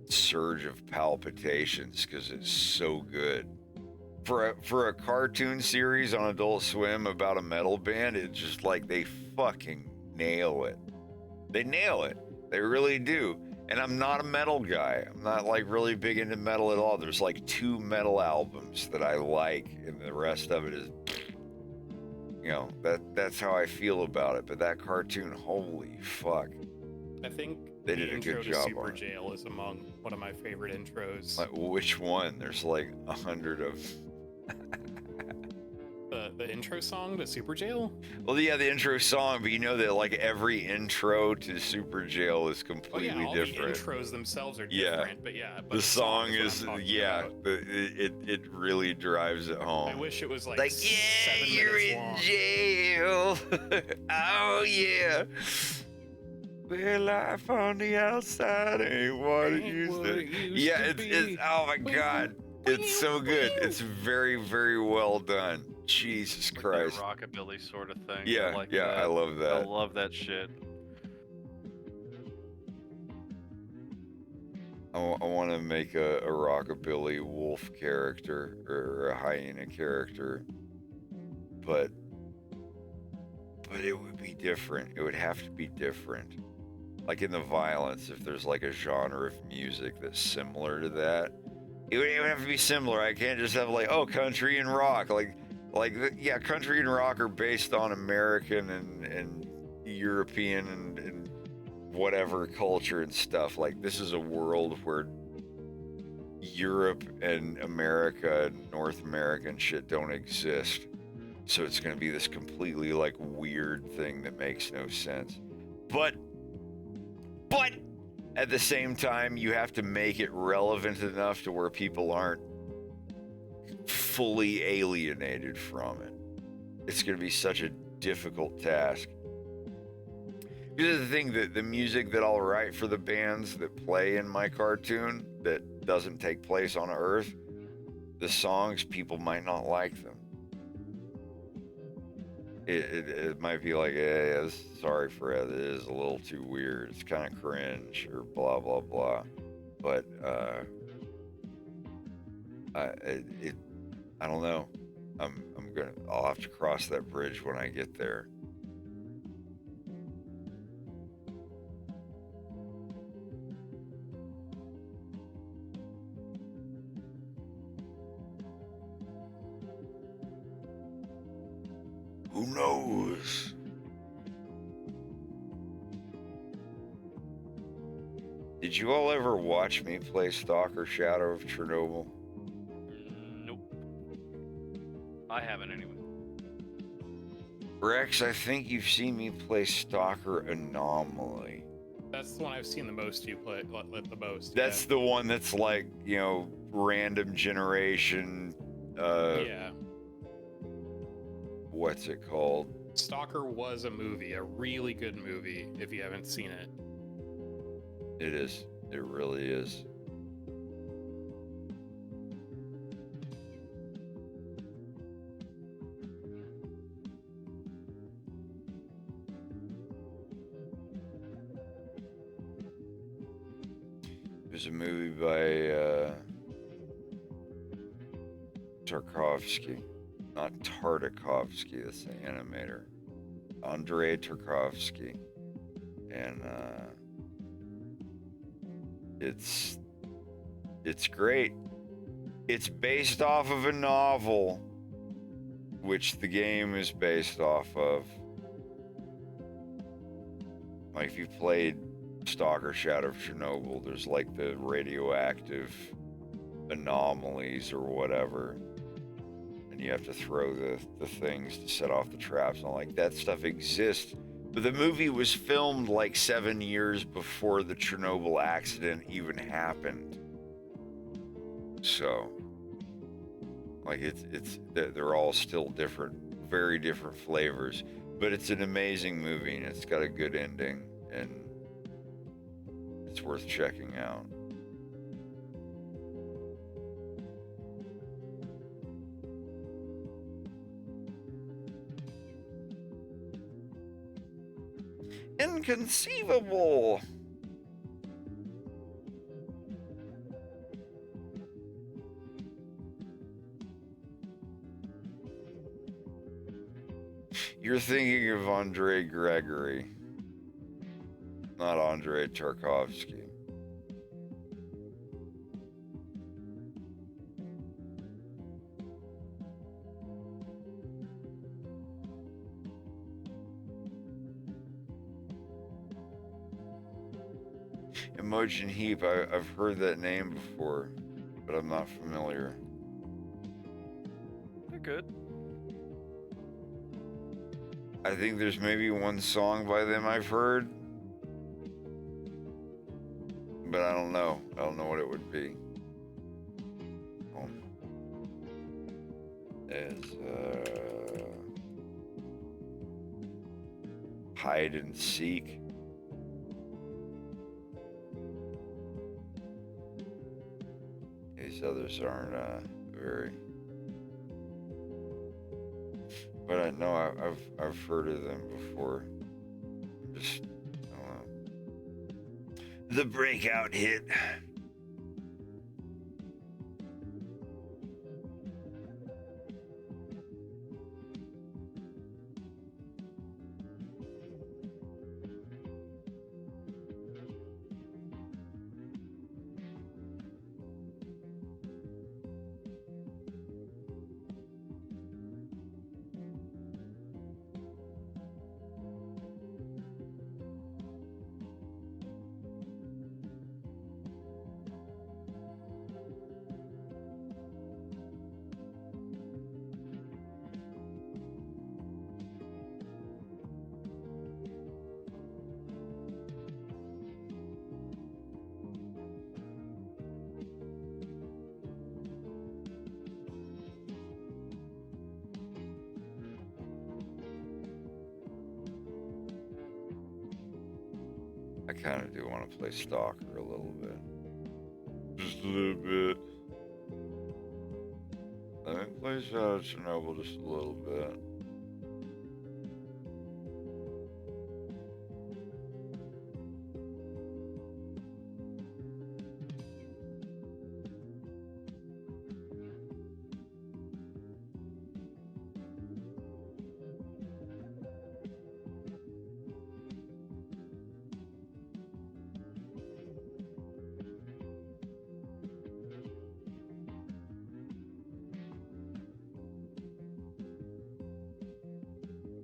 surge of palpitations because it's so good. For a cartoon series on Adult Swim about a metal band, it's just like they fucking nail it. They nail it. They really do. And I'm not a metal guy. I'm not like really big into metal at all. There's like 2 metal albums that I like, and the rest of it is, you know, that's how I feel about it. But that cartoon, holy fuck. I think They The did a intro good to job Super on it. Jail is among one of my favorite intros. Like, which one? There's like 100 of. The intro song to Super Jail? Well, yeah, the intro song, but you know that like every intro to Super Jail is Oh completely yeah, all different. the intros themselves are Yeah. different, but yeah, but The song is, is, what I'm talking yeah, about. it really drives it home. I wish it was like, Like, yeah, 7 you're minutes in long. jail. Oh yeah. Well, life on the outside ain't what it used to. Yeah, it's oh my god, it's so good. It's very, very well done. Jesus Like Christ. that rockabilly sort of thing. Yeah, I like yeah, that. I love that. I love that shit. I want to make a rockabilly wolf character or a hyena character, but it would be different. It would have to be different. Like in the violence, if there's like a genre of music that's similar to that, it would have to be similar. I can't just have like, oh, country and rock. Yeah, country and rock are based on American and European and whatever culture and stuff. Like, this is a world where Europe and America and North American shit don't exist. So it's going to be this completely like weird thing that makes no sense. But at the same time, you have to make it relevant enough to where people aren't fully alienated from it. It's going to be such a difficult task. Because the thing, that the music that I'll write for the bands that play in my cartoon that doesn't take place on Earth, the songs, people might not like them. It might be like, hey, sorry Fred, it is a little too weird. It's kind of cringe or blah blah blah. But I don't know. I'll have to cross that bridge when I get there. Who knows? Did you all ever watch me play Stalker Shadow of Chernobyl? Nope. I haven't anyway. Rex, I think you've seen me play Stalker Anomaly. That's the one I've seen the most you play the most. That's the one that's like, you know, random generation. Yeah. What's it called? Stalker was a movie, a really good movie, if you haven't seen it. It is. It really is. There's a movie by Tarkovsky. Not Tartakovsky, that's the animator. Andrei Tarkovsky. And it's great. It's based off of a novel, which the game is based off of. Like, if you played Stalker Shadow of Chernobyl, there's like the radioactive anomalies or whatever. And you have to throw the things to set off the traps. And like, that stuff exists. But the movie was filmed like 7 years before the Chernobyl accident even happened. So, like, they're all still different, very different flavors. But it's an amazing movie, and it's got a good ending, and it's worth checking out. Inconceivable. You're thinking of Andrei Gregory, not Andrei Tarkovsky. Emoji Heap, I've heard that name before, but I'm not familiar. They're good. I think there's maybe one song by them I've heard, but I don't know. I don't know what it would be. There's Hide and Seek. These others aren't very. But I know I've heard of them before. Just I don't know. The breakout hit. I kind of do want to play Stalker a little bit. Just a little bit. Let me play Shadow of Chernobyl just a little bit.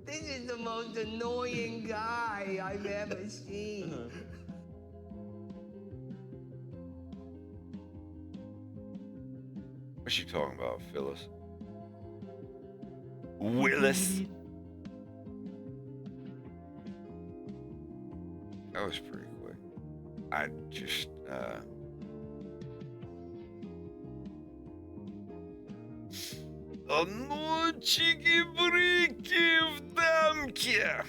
This is the most annoying guy I've ever seen. What's she talking about, Phyllis? Willis. That was pretty quick. I just Ночики брики в дамке.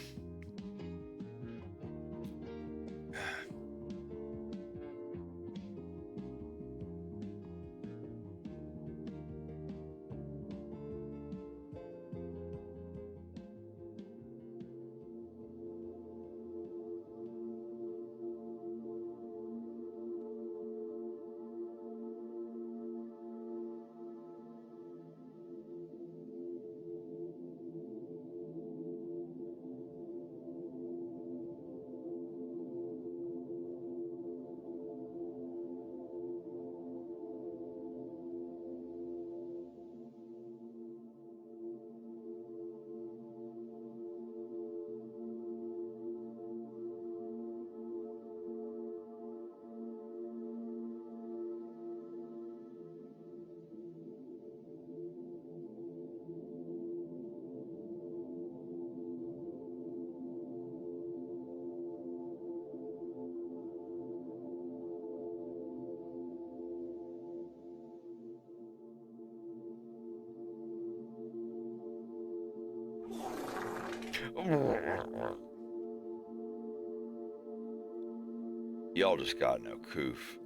Y'all just got no coof.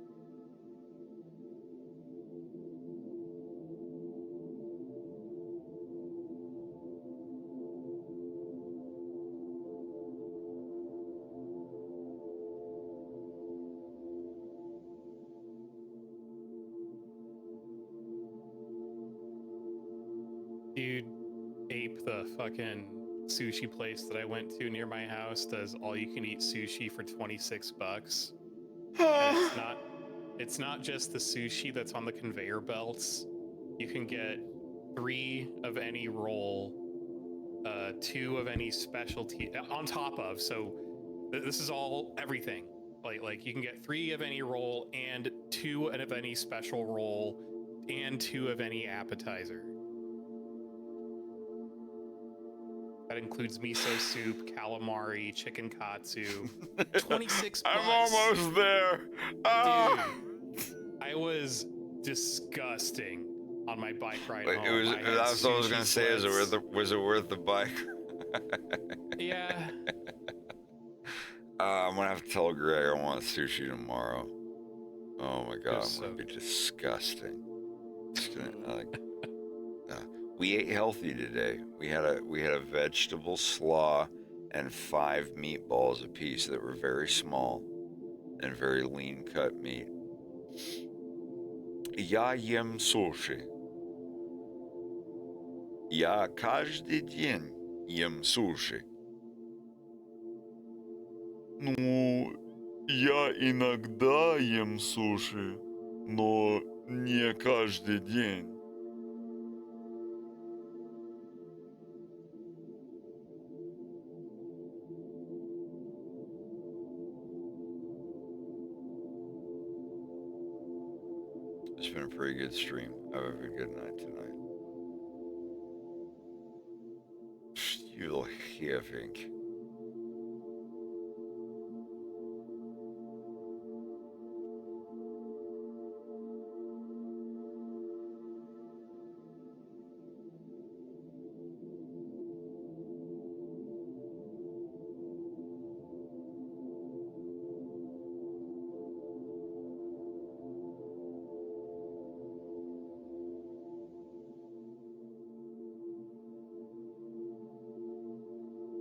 Dude, ape the fucking sushi place that I went to near my house does all you can eat sushi for $26. And it's not just the sushi that's on the conveyor belts. You can get 3 of any roll, 2 of any specialty on top of. So this is all everything. Like you can get 3 of any roll and 2 of any special roll and 2 of any appetizer. That includes miso soup, calamari, chicken katsu. 26 bucks. I'm almost there. Dude, I was disgusting on my bike ride Wait, home. it was. I had That's what I was sushi gonna say. Is it splits. was it worth the bike? Yeah. I'm gonna have to tell Greg I want sushi tomorrow. Oh my god, I'm so gonna be disgusting. Just gonna, we ate healthy today. We had a vegetable slaw and 5 meatballs apiece that were very small and very lean cut meat. Я ем суши. Я каждый день ем суши. Ну, я иногда ем суши, но не каждый день. It's been a pretty good stream. Have a good night tonight. You'll hear, think.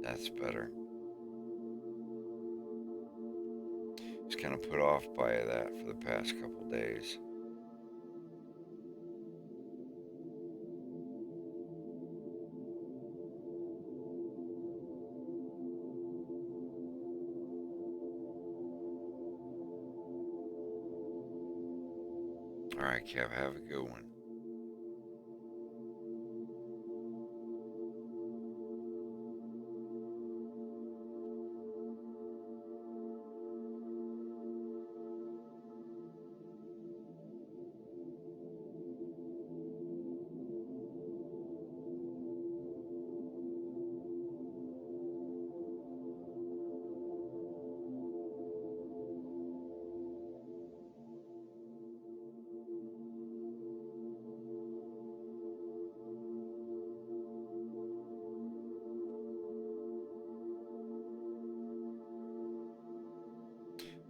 That's better. Just kind of put off by that for the past couple days. All right, Kev, have a good one.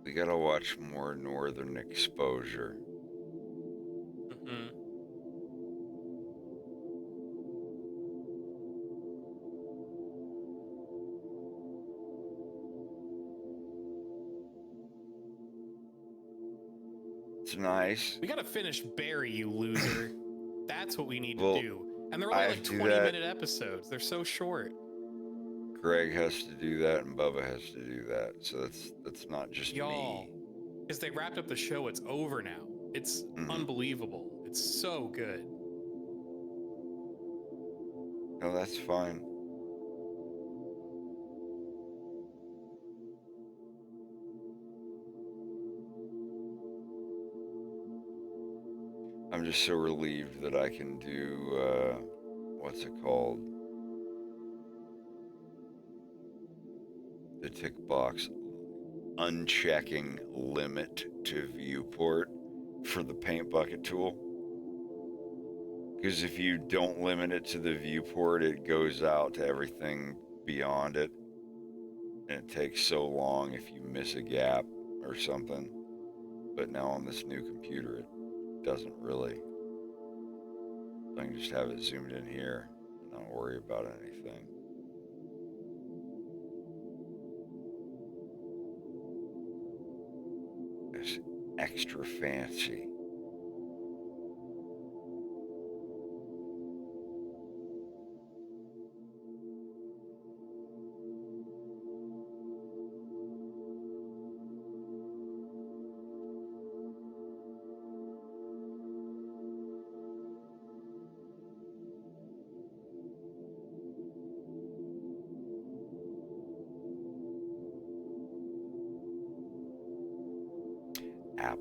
We gotta watch more Northern Exposure. Mhm. It's nice. We gotta finish Barry, you loser. That's what we need Well, to do. And they're I only have like to do 20-minute episodes. They're so short. Greg has to do that, and Bubba has to do that. So that's not just Y'all, me. because they wrapped up the show, it's over now. It's unbelievable. It's so good. No, that's fine. I'm just so relieved that I can do, what's it called? The tick box unchecking limit to viewport for the paint bucket tool. Because if you don't limit it to the viewport, it goes out to everything beyond it. And it takes so long if you miss a gap or something. But now on this new computer, it doesn't really. So I can just have it zoomed in here and not worry about anything. It's extra fancy.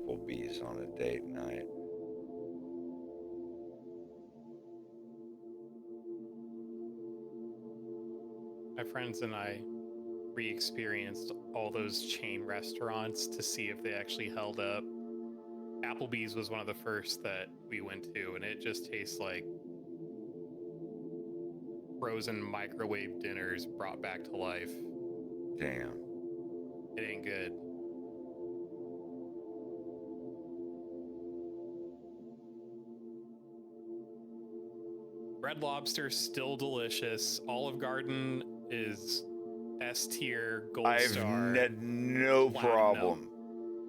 Applebee's on a date night. My friends and I re-experienced all those chain restaurants to see if they actually held up. Applebee's was one of the first that we went to, and it just tastes like frozen microwave dinners brought back to life. Damn. It ain't good. Red Lobster still delicious. Olive Garden is S tier, gold I've star. had no platinum. problem.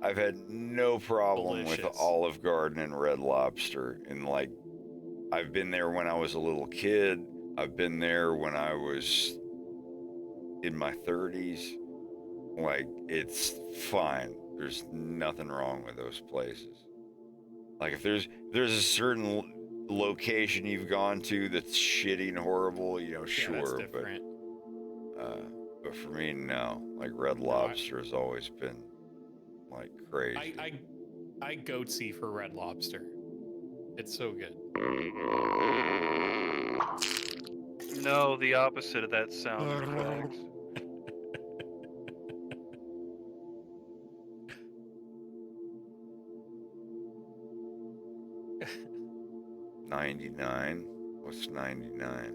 I've had no problem with Delicious. Olive Garden and Red Lobster. And like, I've been there when I was a little kid. I've been there when I was in my 30s. Like, it's fine. There's nothing wrong with those places. Like, if there's a certain location you've gone to that's shitty and horrible, you know, Yeah, sure, that's different. but for me, no. Like, Red Lobster has always been like crazy. I goatsy for Red Lobster. It's so good. No, the opposite of that sound effect. $99. What's $99?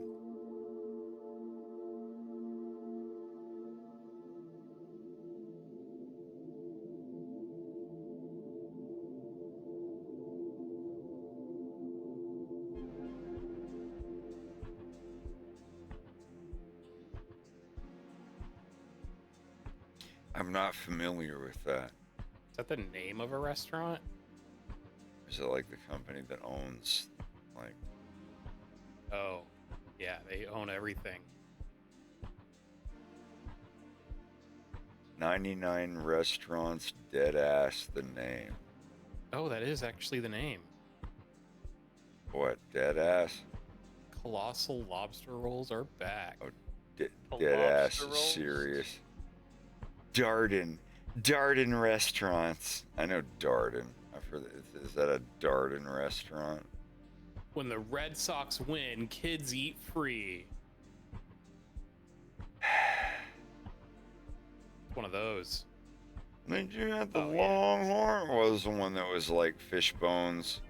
I'm not familiar with that. Is that the name of a restaurant? Is it like the company that owns, like, Oh, yeah, they own everything. 99 Restaurants, dead ass the name? Oh, that is actually the name. What, dead ass? Colossal lobster rolls are back. Dead ass is serious. Darden Restaurants. I know Darden. I've heard that. Is that a Darden restaurant? When the Red Sox win, kids eat free. It's one of those. Did you have the Longhorn? Or was the one that was like fish bones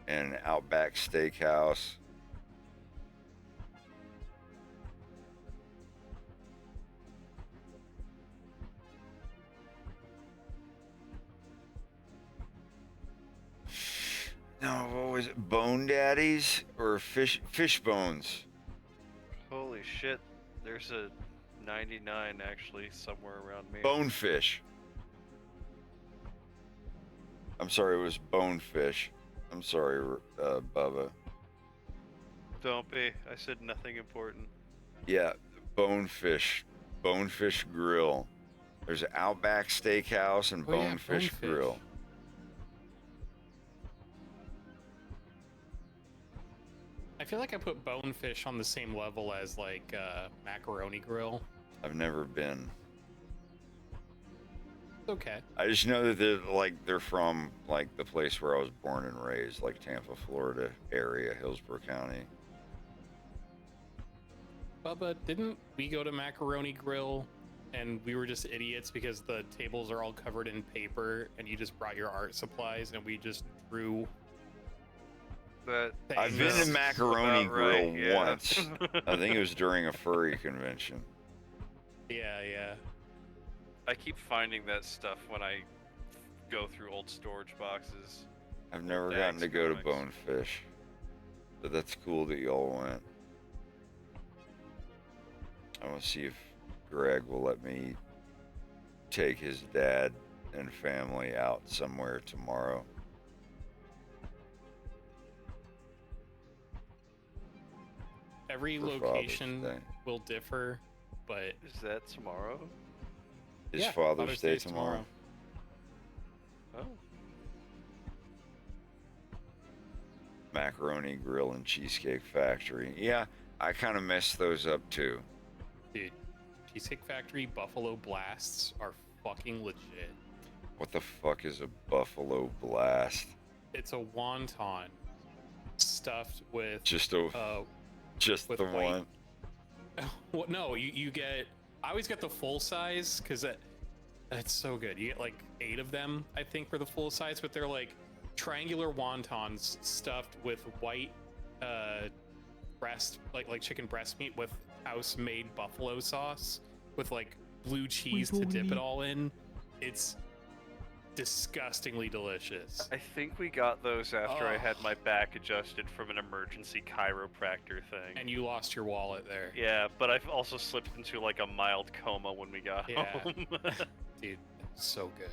and Outback Steakhouse? No, what was it? Bone Daddies or fish bones? Holy shit, there's a 99 actually somewhere around me. Bonefish. I'm sorry, it was Bonefish. I'm sorry, Bubba. Don't be. I said nothing important. Yeah, Bonefish. Bonefish Grill. There's Outback Steakhouse and Oh, yeah, Bonefish Bonefish. Grill. I feel like I put Bonefish on the same level as like Macaroni Grill. I've never been. It's okay. I just know that they're from like the place where I was born and raised, like Tampa, Florida area, Hillsborough County. Bubba, didn't we go to Macaroni Grill and we were just idiots because the tables are all covered in paper and you just brought your art supplies and we just drew. I've been to Macaroni about Grill right, yeah. once. I think it was during a furry convention. Yeah. I keep finding that stuff when I go through old storage boxes. I've never Old gotten to Dax go to comics. Bonefish, but that's cool that y'all went. I want to see if Greg will let me take his dad and family out somewhere tomorrow. Every For Father's location Day. will differ, but Is that tomorrow? Is yeah, Father's Day Day's tomorrow? Oh. Macaroni Grill and Cheesecake Factory. Yeah, I kind of messed those up too. Dude, Cheesecake Factory Buffalo Blasts are fucking legit. What the fuck is a buffalo blast? It's a wonton stuffed with Just with the white- one. Well, no, you get. I always get the full size because that's so good. You get like 8 of them, I think, for the full size, but they're like triangular wontons stuffed with white breast, like chicken breast meat with house-made buffalo sauce with like blue cheese to dip it all in. It's disgustingly delicious. I think we got those after I Oh. had my back adjusted from an emergency chiropractor thing. And you lost your wallet there. Yeah, but I've also slipped into like a mild coma when we got Yeah. home. Dude, so good.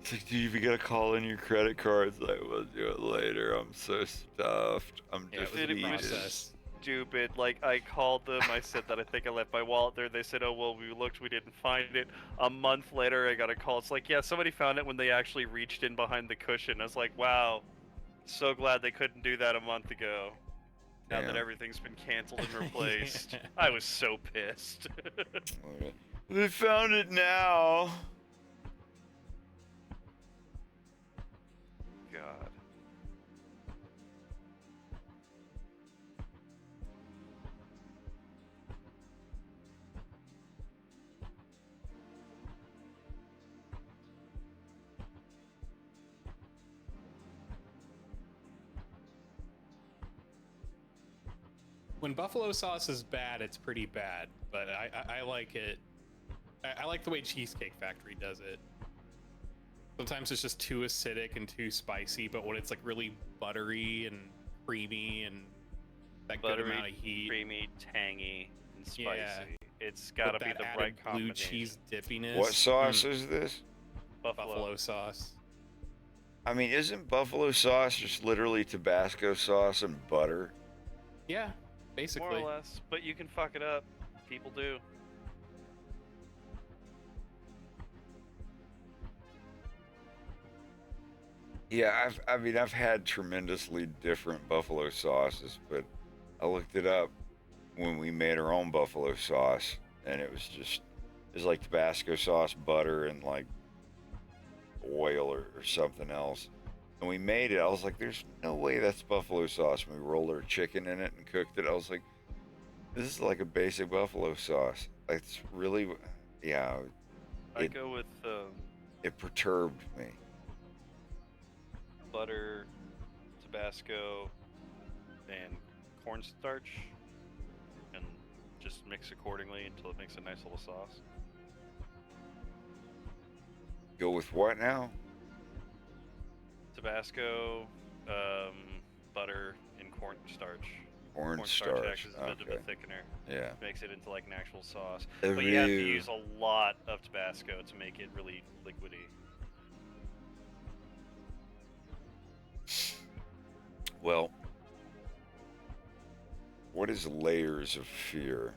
It's like, dude, you gotta call in your credit cards. Like, we'll do it later. I'm so stuffed. I'm Yeah, it was a defeated. process. Stupid. Like, I called them. I said that I think I left my wallet there. They said, oh, well, we looked. We didn't find it. A month later, I got a call. It's like, yeah, somebody found it when they actually reached in behind the cushion. I was like, wow. So glad they couldn't do that a month ago. Now that Damn. everything's been canceled and replaced. I was so pissed. They found it now. God. When buffalo sauce is bad, it's pretty bad, but I like it. I like the way Cheesecake Factory does it. Sometimes it's just too acidic and too spicy, but when it's like really buttery and creamy and that good amount of heat, creamy, tangy, and spicy. Yeah. It's got to with be that the added right blue combination. cheese dippiness. What sauce is this? Buffalo sauce. I mean, isn't buffalo sauce just literally Tabasco sauce and butter? Yeah, basically. More or less, but you can fuck it up. People do. Yeah, I've had tremendously different buffalo sauces, but I looked it up when we made our own buffalo sauce, and it was like Tabasco sauce, butter, and like oil or something else. And we made it. I was like, "There's no way that's buffalo sauce." And we rolled our chicken in it and cooked it. I was like, "This is like a basic buffalo sauce." It's really, yeah. I go with It perturbed me. butter, Tabasco, and cornstarch, and just mix accordingly until it makes a nice little sauce. Go with what now? Tabasco, butter, and cornstarch. Cornstarch, acts as a bit of a okay. thickener. Yeah. Makes it into like an actual sauce. The But you have to real- use a lot of Tabasco to make it really liquidy. Well, what is Layers of Fear?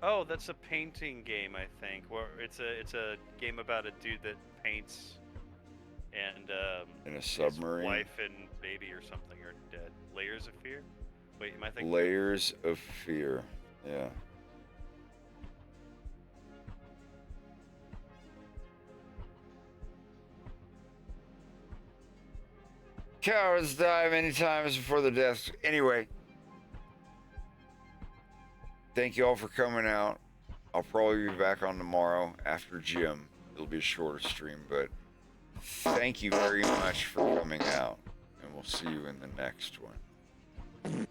Oh, that's a painting game, I think. Where it's a game about a dude that paints, and In a his submarine? wife and baby or something are dead. Layers of Fear. Wait, am I thinking? Layers of Fear. Yeah. Cowards die many times before their deaths. Anyway, thank you all for coming out. I'll probably be back on tomorrow after gym. It'll be a shorter stream, but thank you very much for coming out, and we'll see you in the next one.